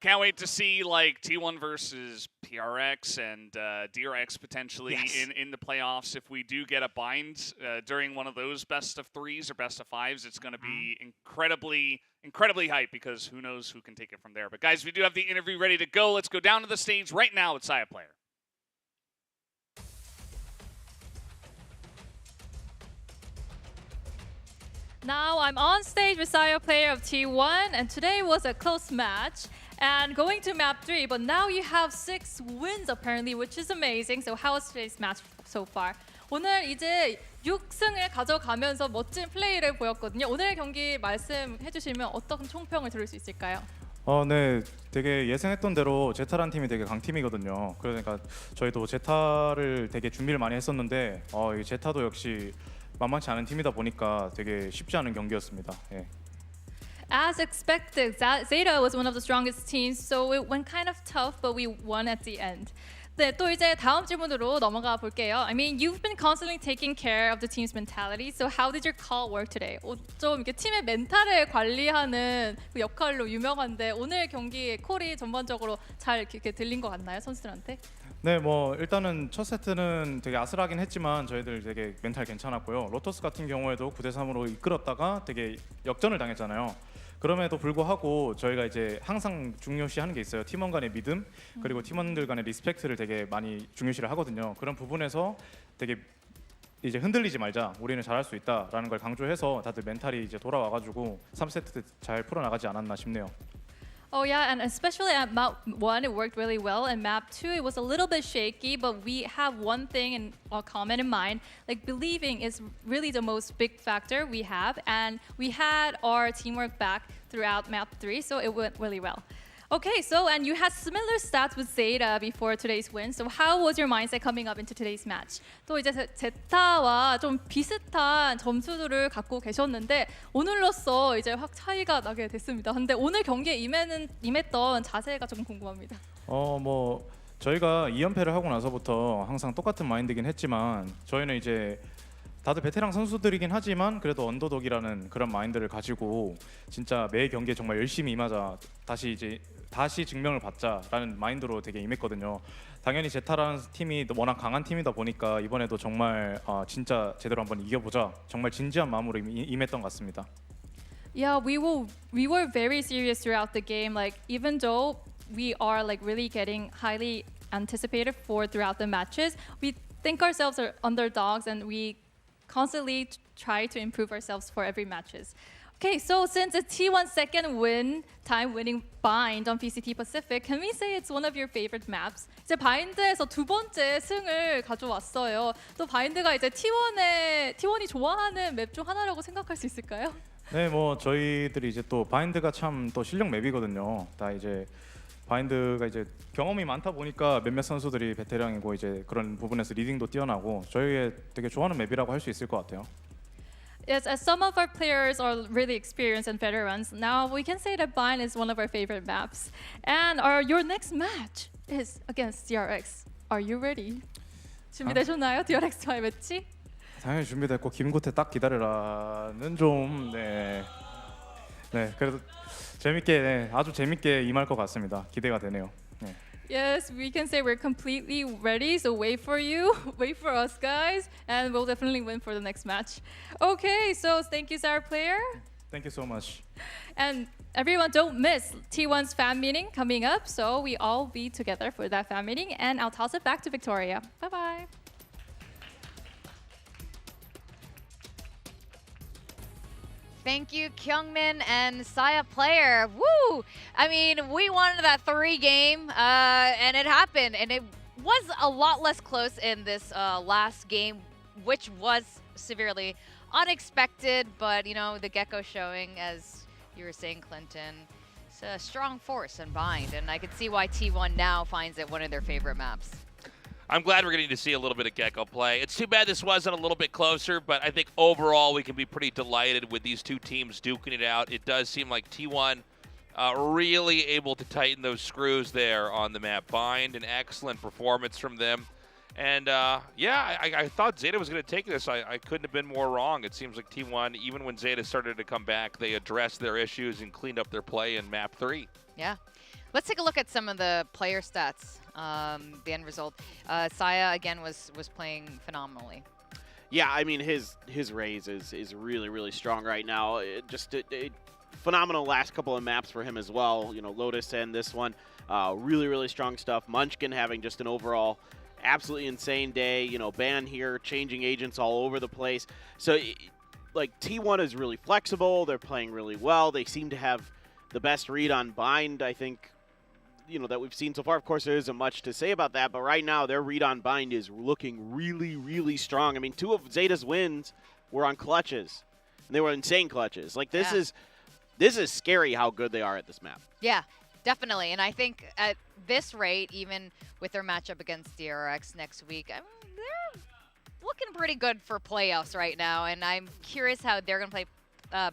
Can't wait to see like T1 versus PRX and DRX potentially in the playoffs. If we do get a bind during one of those best of 3s or best of 5s, it's going to be incredibly hype, because who knows who can take it from there. But guys, we do have the interview ready to go. Let's go down to the stage right now with Cyaplan. Now I'm on stage with Cyaplan of T1, and today was a close match. And going to map 3, but now you have 6 wins apparently, which is amazing. So how was today's match so far? 오늘 이제 6승을 가져가면서 멋진 플레이를 보였거든요. 오늘의 경기 말씀해 주시면 어떤 총평을 들을 수 있을까요? 네, 되게 예상했던 대로 제타란 팀이 되게 강팀이거든요. 그러니까 저희도 제타를 되게 준비를 많이 했었는데 이 제타도 역시 만만치 않은 팀이다 보니까 되게 쉽지 않은 경기였습니다. 예. As expected, ZETA was one of the strongest teams, so it went kind of tough, but we won at the end. 네, 또 이제 다음 질문으로 넘어가 볼게요. I mean, you've been constantly taking care of the team's mentality, so how did your call work today? 좀 이렇게 팀의 멘탈을 관리하는 그 역할로 유명한데 오늘 경기 콜이 전반적으로 잘 이렇게 들린 것 같나요, 선수들한테? 네, 뭐 일단은 첫 세트는 되게 아슬하긴 했지만 저희들 되게 멘탈 괜찮았고요. 로터스 같은 경우에도 9대3으로 이끌었다가 되게 역전을 당했잖아요. 그럼에도 불구하고 저희가 이제 항상 중요시하는 게 있어요. 팀원 간의 믿음, 그리고 팀원들 간의 리스펙트를 되게 많이 중요시를 하거든요. 그런 부분에서 되게 이제 흔들리지 말자, 우리는 잘할 수 있다라는 걸 강조해서 다들 멘탈이 이제 돌아와가지고 3세트 잘 풀어나가지 않았나 싶네요. Oh yeah, and especially at map 1 it worked really well, and map 2 it was a little bit shaky, but we have one thing in common in mind, like believing is really the most big factor we have, and we had our teamwork back throughout map 3, so it went really well. Okay, so and you had similar stats with ZETA before today's win. So how was your mindset coming up into today's match? 또 이제 제타와 좀 비슷한 점수들을 갖고 계셨는데 오늘로써 이제 확 차이가 나게 됐습니다. 근데 오늘 경기에 임했던 자세가 조금 궁금합니다. 뭐 저희가 2연패를 하고 나서부터 항상 똑같은 마인드긴 했지만 저희는 이제 다들 베테랑 선수들이긴 하지만 그래도 언더독이라는 그런 마인드를 가지고 진짜 매 경기에 정말 열심히 임하자, 다시 증명을 받자라는 마인드로 되게 임했거든요. 당연히 제타라는 팀이 워낙 강한 팀이다 보니까 이번에도 정말 진짜 제대로 한번 이겨보자, 정말 진지한 마음으로 임했던 것 같습니다. Yeah, we were very serious throughout the game. Like even though we are like really getting highly anticipated for throughout the matches, we think ourselves are underdogs and we constantly try to improve ourselves for every matches. Okay, so since it's T1's second win, time winning bind on VCT Pacific, can we say it's one of your favorite maps? 이제 바인드에서 두 번째 승을 가져왔어요. 또 바인드가 이제 T1이 좋아하는 맵 중 하나라고 생각할 수 있을까요? 네, 뭐 저희들이 이제 또 바인드가 참 또 실력 맵이거든요. 다 이제 바인드가 이제 경험이 많다 보니까 몇몇 선수들이 베테랑이고 이제 그런 부분에서 리딩도 뛰어나고 저희의 되게 좋아하는 맵이라고 할 수 있을 것 같아요. Yes, as some of our players are really experienced and veterans, now we can say that Bind is one of our favorite maps. And your next match is against DRX. Are you ready? 준비되셨나요? DRX와의 매치? 당연히 준비됐고 김고태 딱 기다려라는 좀 그래도 재밌게 아주 재밌게 임할 것 같습니다. 기대가 되네요. 네. Yes, we can say we're completely ready, so wait for you, wait for us guys, and we'll definitely win for the next match. Okay, so thank you, Sarah Player. Thank you so much. And everyone, don't miss T1's fan meeting coming up, so we all be together for that fan meeting, and I'll toss it back to Victoria. Bye-bye. Thank you, Kyungmin and Saya Player. Woo! I mean, we won that 3 game, and it happened. And it was a lot less close in this last game, which was severely unexpected. But, you know, the Gecko showing, as you were saying, Clinton, it's a strong force and bind. And I can see why T1 now finds it one of their favorite maps. I'm glad we're getting to see a little bit of Gecko play. It's too bad this wasn't a little bit closer, but I think overall we can be pretty delighted with these two teams duking it out. It does seem like T1 really able to tighten those screws there on the map. Bind, an excellent performance from them. And yeah, I thought ZETA was going to take this. I couldn't have been more wrong. It seems like T1, even when ZETA started to come back, they addressed their issues and cleaned up their play in map 3. Yeah. Let's take a look at some of the player stats, the end result. Saya, again, was playing phenomenally. Yeah, I mean, his raise is really, really strong right now. Just a phenomenal last couple of maps for him as well. You know, Lotus and this one, really, really strong stuff. Munchkin having just an overall absolutely insane day. You know, Ban here, changing agents all over the place. So, like, T1 is really flexible. They're playing really well. They seem to have the best read on Bind, I think, you know, that we've seen so far. Of course, there isn't much to say about that, but right now their read on Bind is looking really, really strong. I mean, 2 of ZETA's wins were on clutches, and they were insane clutches. Like, this is scary how good they are at this map. Yeah, definitely. And I think at this rate, even with their matchup against DRX next week, I mean, they're looking pretty good for playoffs right now, and I'm curious how they're going to play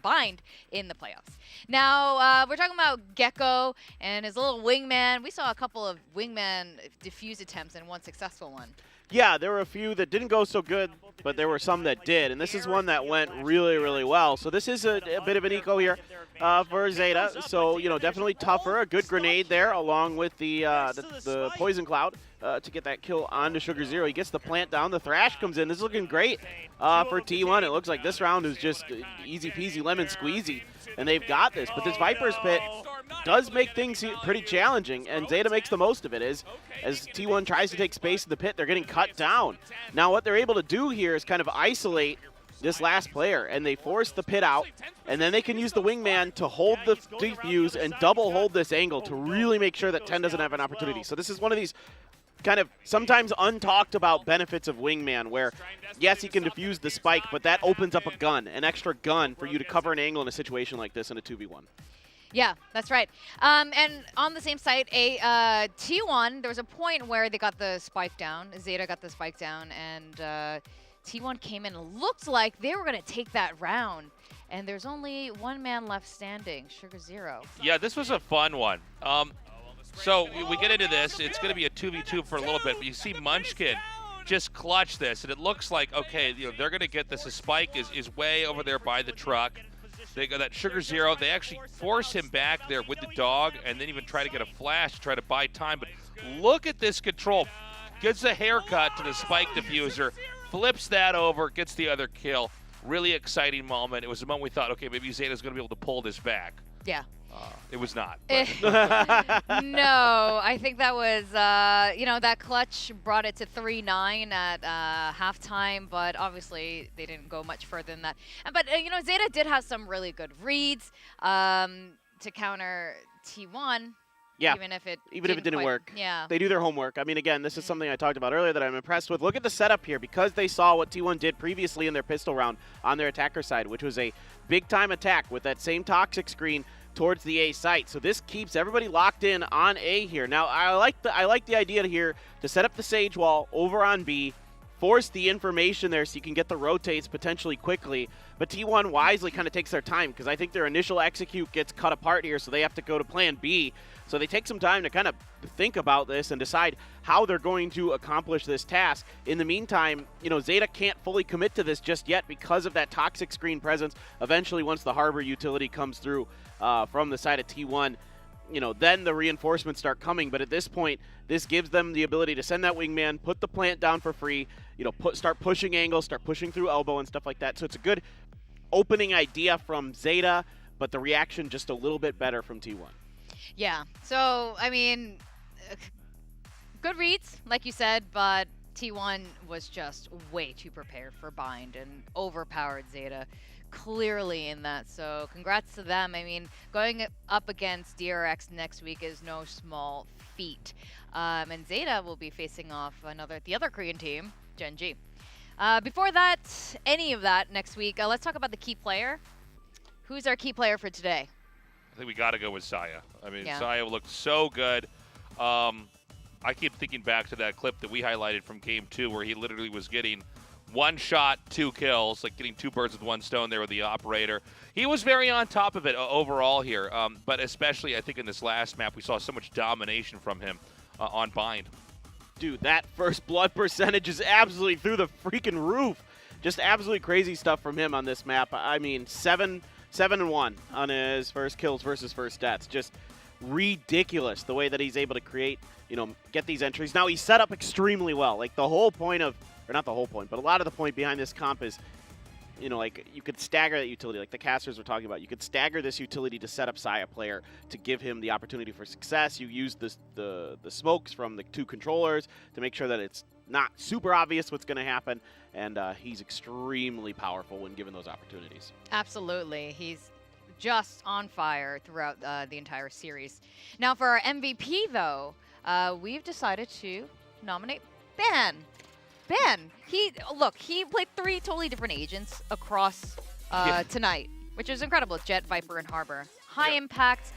Bind in the playoffs. Now, we're talking about Gecko and his little wingman. We saw a couple of wingman defuse attempts and one successful one. Yeah, there were a few that didn't go so good, but there were some that did, and this is one that went really, really well. So this is a bit of an eco here for ZETA. So, you know, definitely tougher. A good grenade there along with the poison cloud to get that kill onto Sugar Zero. He gets the plant down. The Thrash comes in. This is looking great for T1. It looks like this round is just easy peasy lemon squeezy, and they've got this. But this Viper's Pit does make things pretty challenging, and ZETA makes the most of it. As T1 tries to take space in the pit, they're getting cut down. Now what they're able to do here is kind of isolate this last player, and they force the pit out, and then they can use the wingman to hold the defuse and double hold this angle to really make sure that 10 doesn't have an opportunity. So this is one of these kind of sometimes untalked about benefits of wingman, where yes, he can defuse the spike, but that opens up a gun, an extra gun for you to cover an angle in a situation like this in a 2v1. Yeah, that's right. And on the same site, T1, there was a point where they got the spike down. ZETA got the spike down, and T1 came in and looked like they were going to take that round. And there's only one man left standing, Sugar Zero. Yeah, this was a fun one. So we get into this. It's going to be a 2v2 for a little bit, but you see Munchkin just clutch this, and it looks like, okay, you know, they're going to get this. The spike is way over there by the truck. They got that Sugar Zero. They actually force him back there with the dog and then even try to get a flash to try to buy time. But look at this control. Gets a haircut to the spike diffuser, flips that over, gets the other kill. Really exciting moment. It was the moment we thought, okay, maybe ZETA's going to be able to pull this back. Yeah. It was not. No, I think that was, that clutch brought it to 3-9 at halftime, but obviously they didn't go much further than that. But, ZETA did have some really good reads to counter T1. Yeah, even if it didn't quite, work. Yeah. They do their homework. I mean, again, this is something I talked about earlier that I'm impressed with. Look at the setup here, because they saw what T1 did previously in their pistol round on their attacker side, which was a big-time attack with that same toxic screen towards the A site. So this keeps everybody locked in on A here. Now, I like the idea here to set up the Sage Wall over on B, force the information there so you can get the rotates potentially quickly. But T1 wisely kind of takes their time, because I think their initial execute gets cut apart here, so they have to go to plan B. So they take some time to kind of think about this and decide how they're going to accomplish this task. In the meantime, ZETA can't fully commit to this just yet because of that toxic screen presence. Eventually, once the Harbor utility comes through from the side of T1, then the reinforcements start coming. But at this point, this gives them the ability to send that wingman, put the plant down for free, start pushing angles, start pushing through elbow and stuff like that. So it's a good opening idea from ZETA, but the reaction just a little bit better from T1. Yeah. So, I mean, good reads, like you said, but T1 was just way too prepared for Bind and overpowered ZETA clearly in that. So congrats to them. I mean, going up against DRX next week is no small feat. And ZETA will be facing off the other Korean team, Gen G. Before that, any of that next week, let's talk about the key player. Who's our key player for today? I think we got to go with Saya. I mean, Yeah. Saya looked so good. I keep thinking back to that clip that we highlighted from Game 2 where he literally was getting one shot, 2 kills, like getting 2 birds with 1 stone there with the operator. He was very on top of it overall here, but especially I think in this last map we saw so much domination from him on Bind. Dude, that first blood percentage is absolutely through the freaking roof. Just absolutely crazy stuff from him on this map. I mean, 7-1 on his first kills versus first deaths. Just ridiculous the way that he's able to create, get these entries. Now, he's set up extremely well. Like, the whole point of, or not the whole point, but a lot of the point behind this comp is, like, you could stagger that utility, like the casters were talking about. You could stagger this utility to set up Saya player to give him the opportunity for success. You use the smokes from the 2 controllers to make sure that it's not super obvious what's going to happen, and he's extremely powerful when given those opportunities. Absolutely. He's just on fire throughout the entire series. Now, for our MVP, though, we've decided to nominate Ben. Ben, he played 3 totally different agents across tonight, which is incredible. Jet, Viper, and Harbor. High impact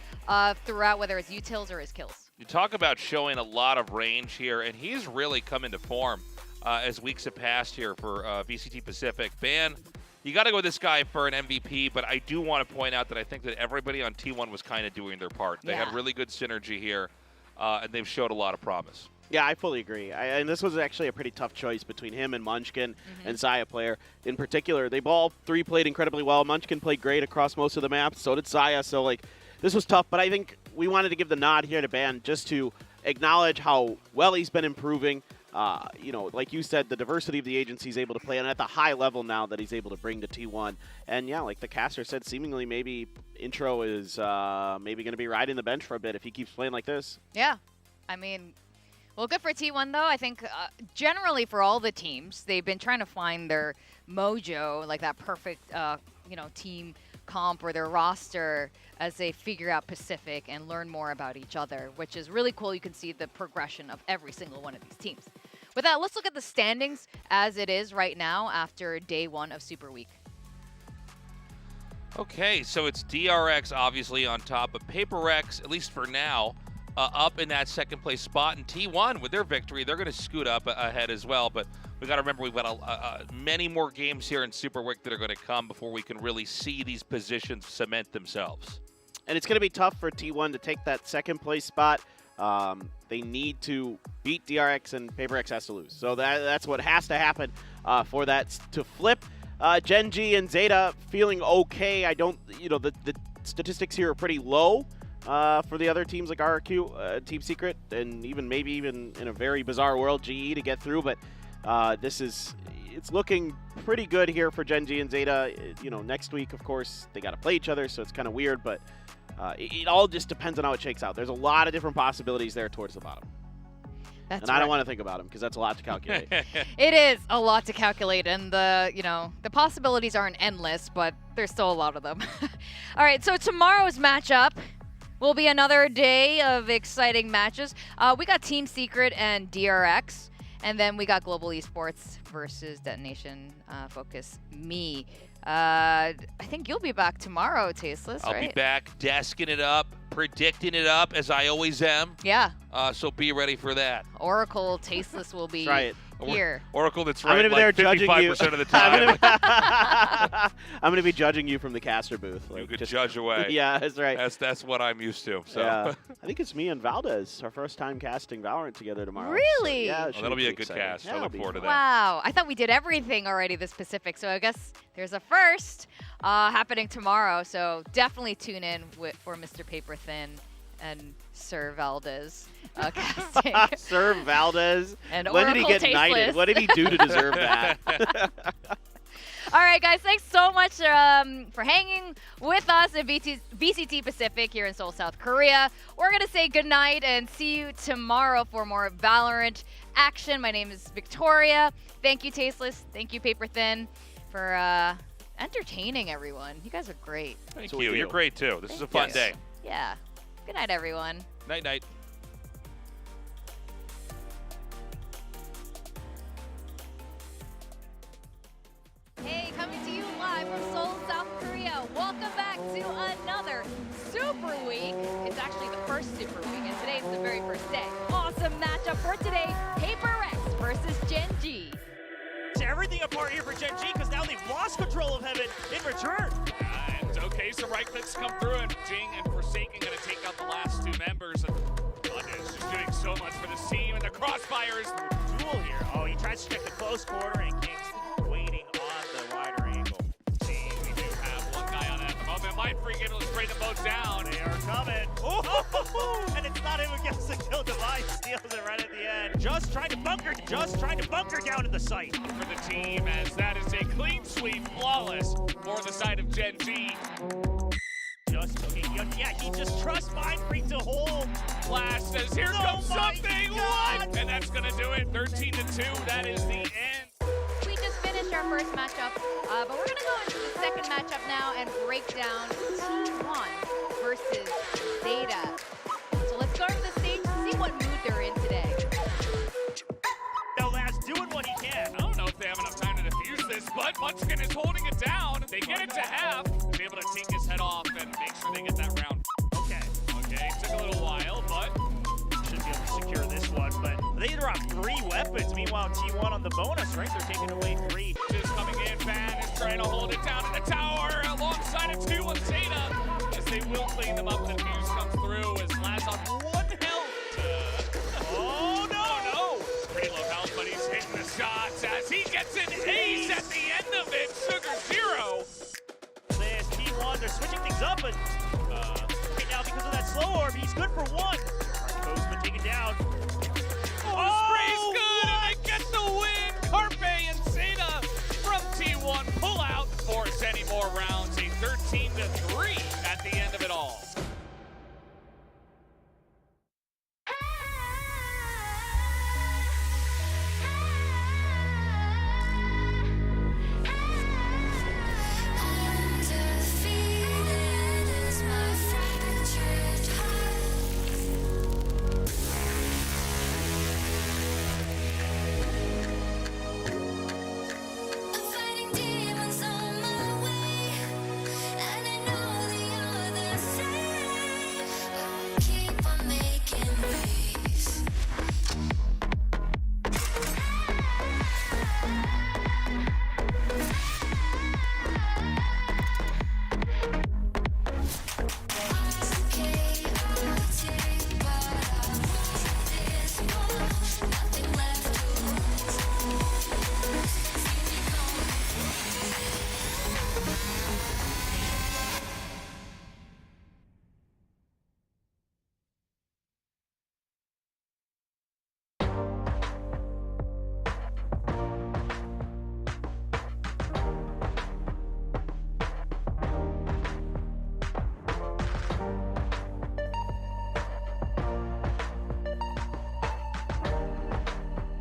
throughout, whether it's utils or his kills. You talk about showing a lot of range here, and he's really come into form as weeks have passed here for VCT Pacific. Ben, you got to go with this guy for an MVP, but I do want to point out that I think that everybody on T1 was kind of doing their part. They had really good synergy here, and they've showed a lot of promise. Yeah, I fully agree. And this was actually a pretty tough choice between him and Munchkin and Saya player in particular. They all 3 played incredibly well. Munchkin played great across most of the maps. So did Saya. So, this was tough. But I think we wanted to give the nod here to Ban just to acknowledge how well he's been improving. Like you said, the diversity of the agency he's able to play, and at the high level now that he's able to bring to T1. And yeah, like the caster said, seemingly maybe Intro is maybe going to be riding the bench for a bit if he keeps playing like this. Yeah. I mean, well, good for T1, though. I think generally for all the teams, they've been trying to find their mojo, like that perfect, team comp or their roster as they figure out Pacific and learn more about each other, which is really cool. You can see the progression of every single one of these teams. With that, let's look at the standings as it is right now after day 1 of Superweek. Okay, so it's DRX obviously on top, but PaperX, at least for now, up in that second place spot. And T1, with their victory, they're going to scoot up ahead as well. But we got to remember we've got many more games here in Superweek that are going to come before we can really see these positions cement themselves. And it's going to be tough for T1 to take that second place spot. They need to beat DRX, and PaperX has to lose. So that's what has to happen for that to flip. Gen G and ZETA feeling okay. I don't, the statistics here are pretty low for the other teams like RRQ, Team Secret, and maybe even in a very bizarre world, GE to get through. But it's looking pretty good here for Gen G and ZETA. Next week, of course, they got to play each other, so it's kind of weird. But It all just depends on how it shakes out. There's a lot of different possibilities there towards the bottom. That's and I don't want to think about them because that's a lot to calculate. It is a lot to calculate, and the possibilities aren't endless, but there's still a lot of them. All right, so tomorrow's matchup will be another day of exciting matches. We got Team Secret and DRX, and then we got Global Esports versus Detonation Focus Me. I think you'll be back tomorrow, Tasteless, right? I'll be back desking it up, predicting it up, as I always am. Yeah. So be ready for that. Oracle Tasteless will be here. Oracle that's I'm right gonna be like there judging 55% of the time. I'm going to be judging you from the caster booth. You could judge away. Yeah, that's right. That's what I'm used to. So. Yeah. I think it's me and Valdez, our first time casting Valorant together tomorrow. Really? So, yeah, that'll be a good cast. I look forward to that. Wow. I thought we did everything already this Pacific, so I guess there's a first happening tomorrow. So definitely tune in for Mr. Paper Thin and Sir Valdez casting. Sir Valdez. And when Oracle did he get Tasteless. knighted? What did he do to deserve that? All right, guys, thanks so much for hanging with us at VCT Pacific here in Seoul, South Korea. We're going to say goodnight and see you tomorrow for more Valorant action. My name is Victoria. Thank you, Tasteless. Thank you, Paper Thin, for entertaining everyone. You guys are great. Thank you. You're great, too. This is a fun day. Yeah. Good night, everyone. Night-night. Hey, coming to you live from Seoul, South Korea. Welcome back to another Super Week. It's actually the first Super Week, and today's the very first day. Awesome matchup for today, Paper X versus Gen G. Everything apart here for Gen G because now they've lost control of Heaven in return. And okay, so right clicks come through, and Jing and Forsaken going to take out the last two members. And is just doing so much for this team, and the crossfire is duel here. Oh, he tries to check the close quarter, and King's waiting on the wider angle. See, we do have one guy on it at the moment. Might freak able to spray them both down. They are coming. Oh, and it's not him who gets the kill. Divine steals it right at the end. Just trying to bunker down in the site. For the team, as that is a clean sweep, flawless for the side of Gen G. He just trusts Mind Freak to hold. Flash says, here comes something. What? And that's going to do it. 13-2. That is the end. We just finished our first matchup, but we're going to go into the second matchup now and break down T1 versus ZETA. So let's go to the stage to see what mood they're in today. Nolas doing what he can. I don't know if they have enough time to defuse this, but Munchkin is holding it down. They get it to half. To be able to take his head off and make sure they get that round. Okay, took a little while, but should be able to secure this one. But they drop 3 weapons. Meanwhile, T1 on the bonus, right? They're taking away 3. Is coming in. Van is trying to hold it down in the tower alongside of 2 with ZETA. As they will clean them up. The defuse comes through as Laz on 1 health. Oh no! Pretty low health, but he's hitting the shots as he gets an ace at the end of it. Sugar Zero. There's T1. They're switching things up, but right now because of that slow orb, he's good for 1. Kozma taking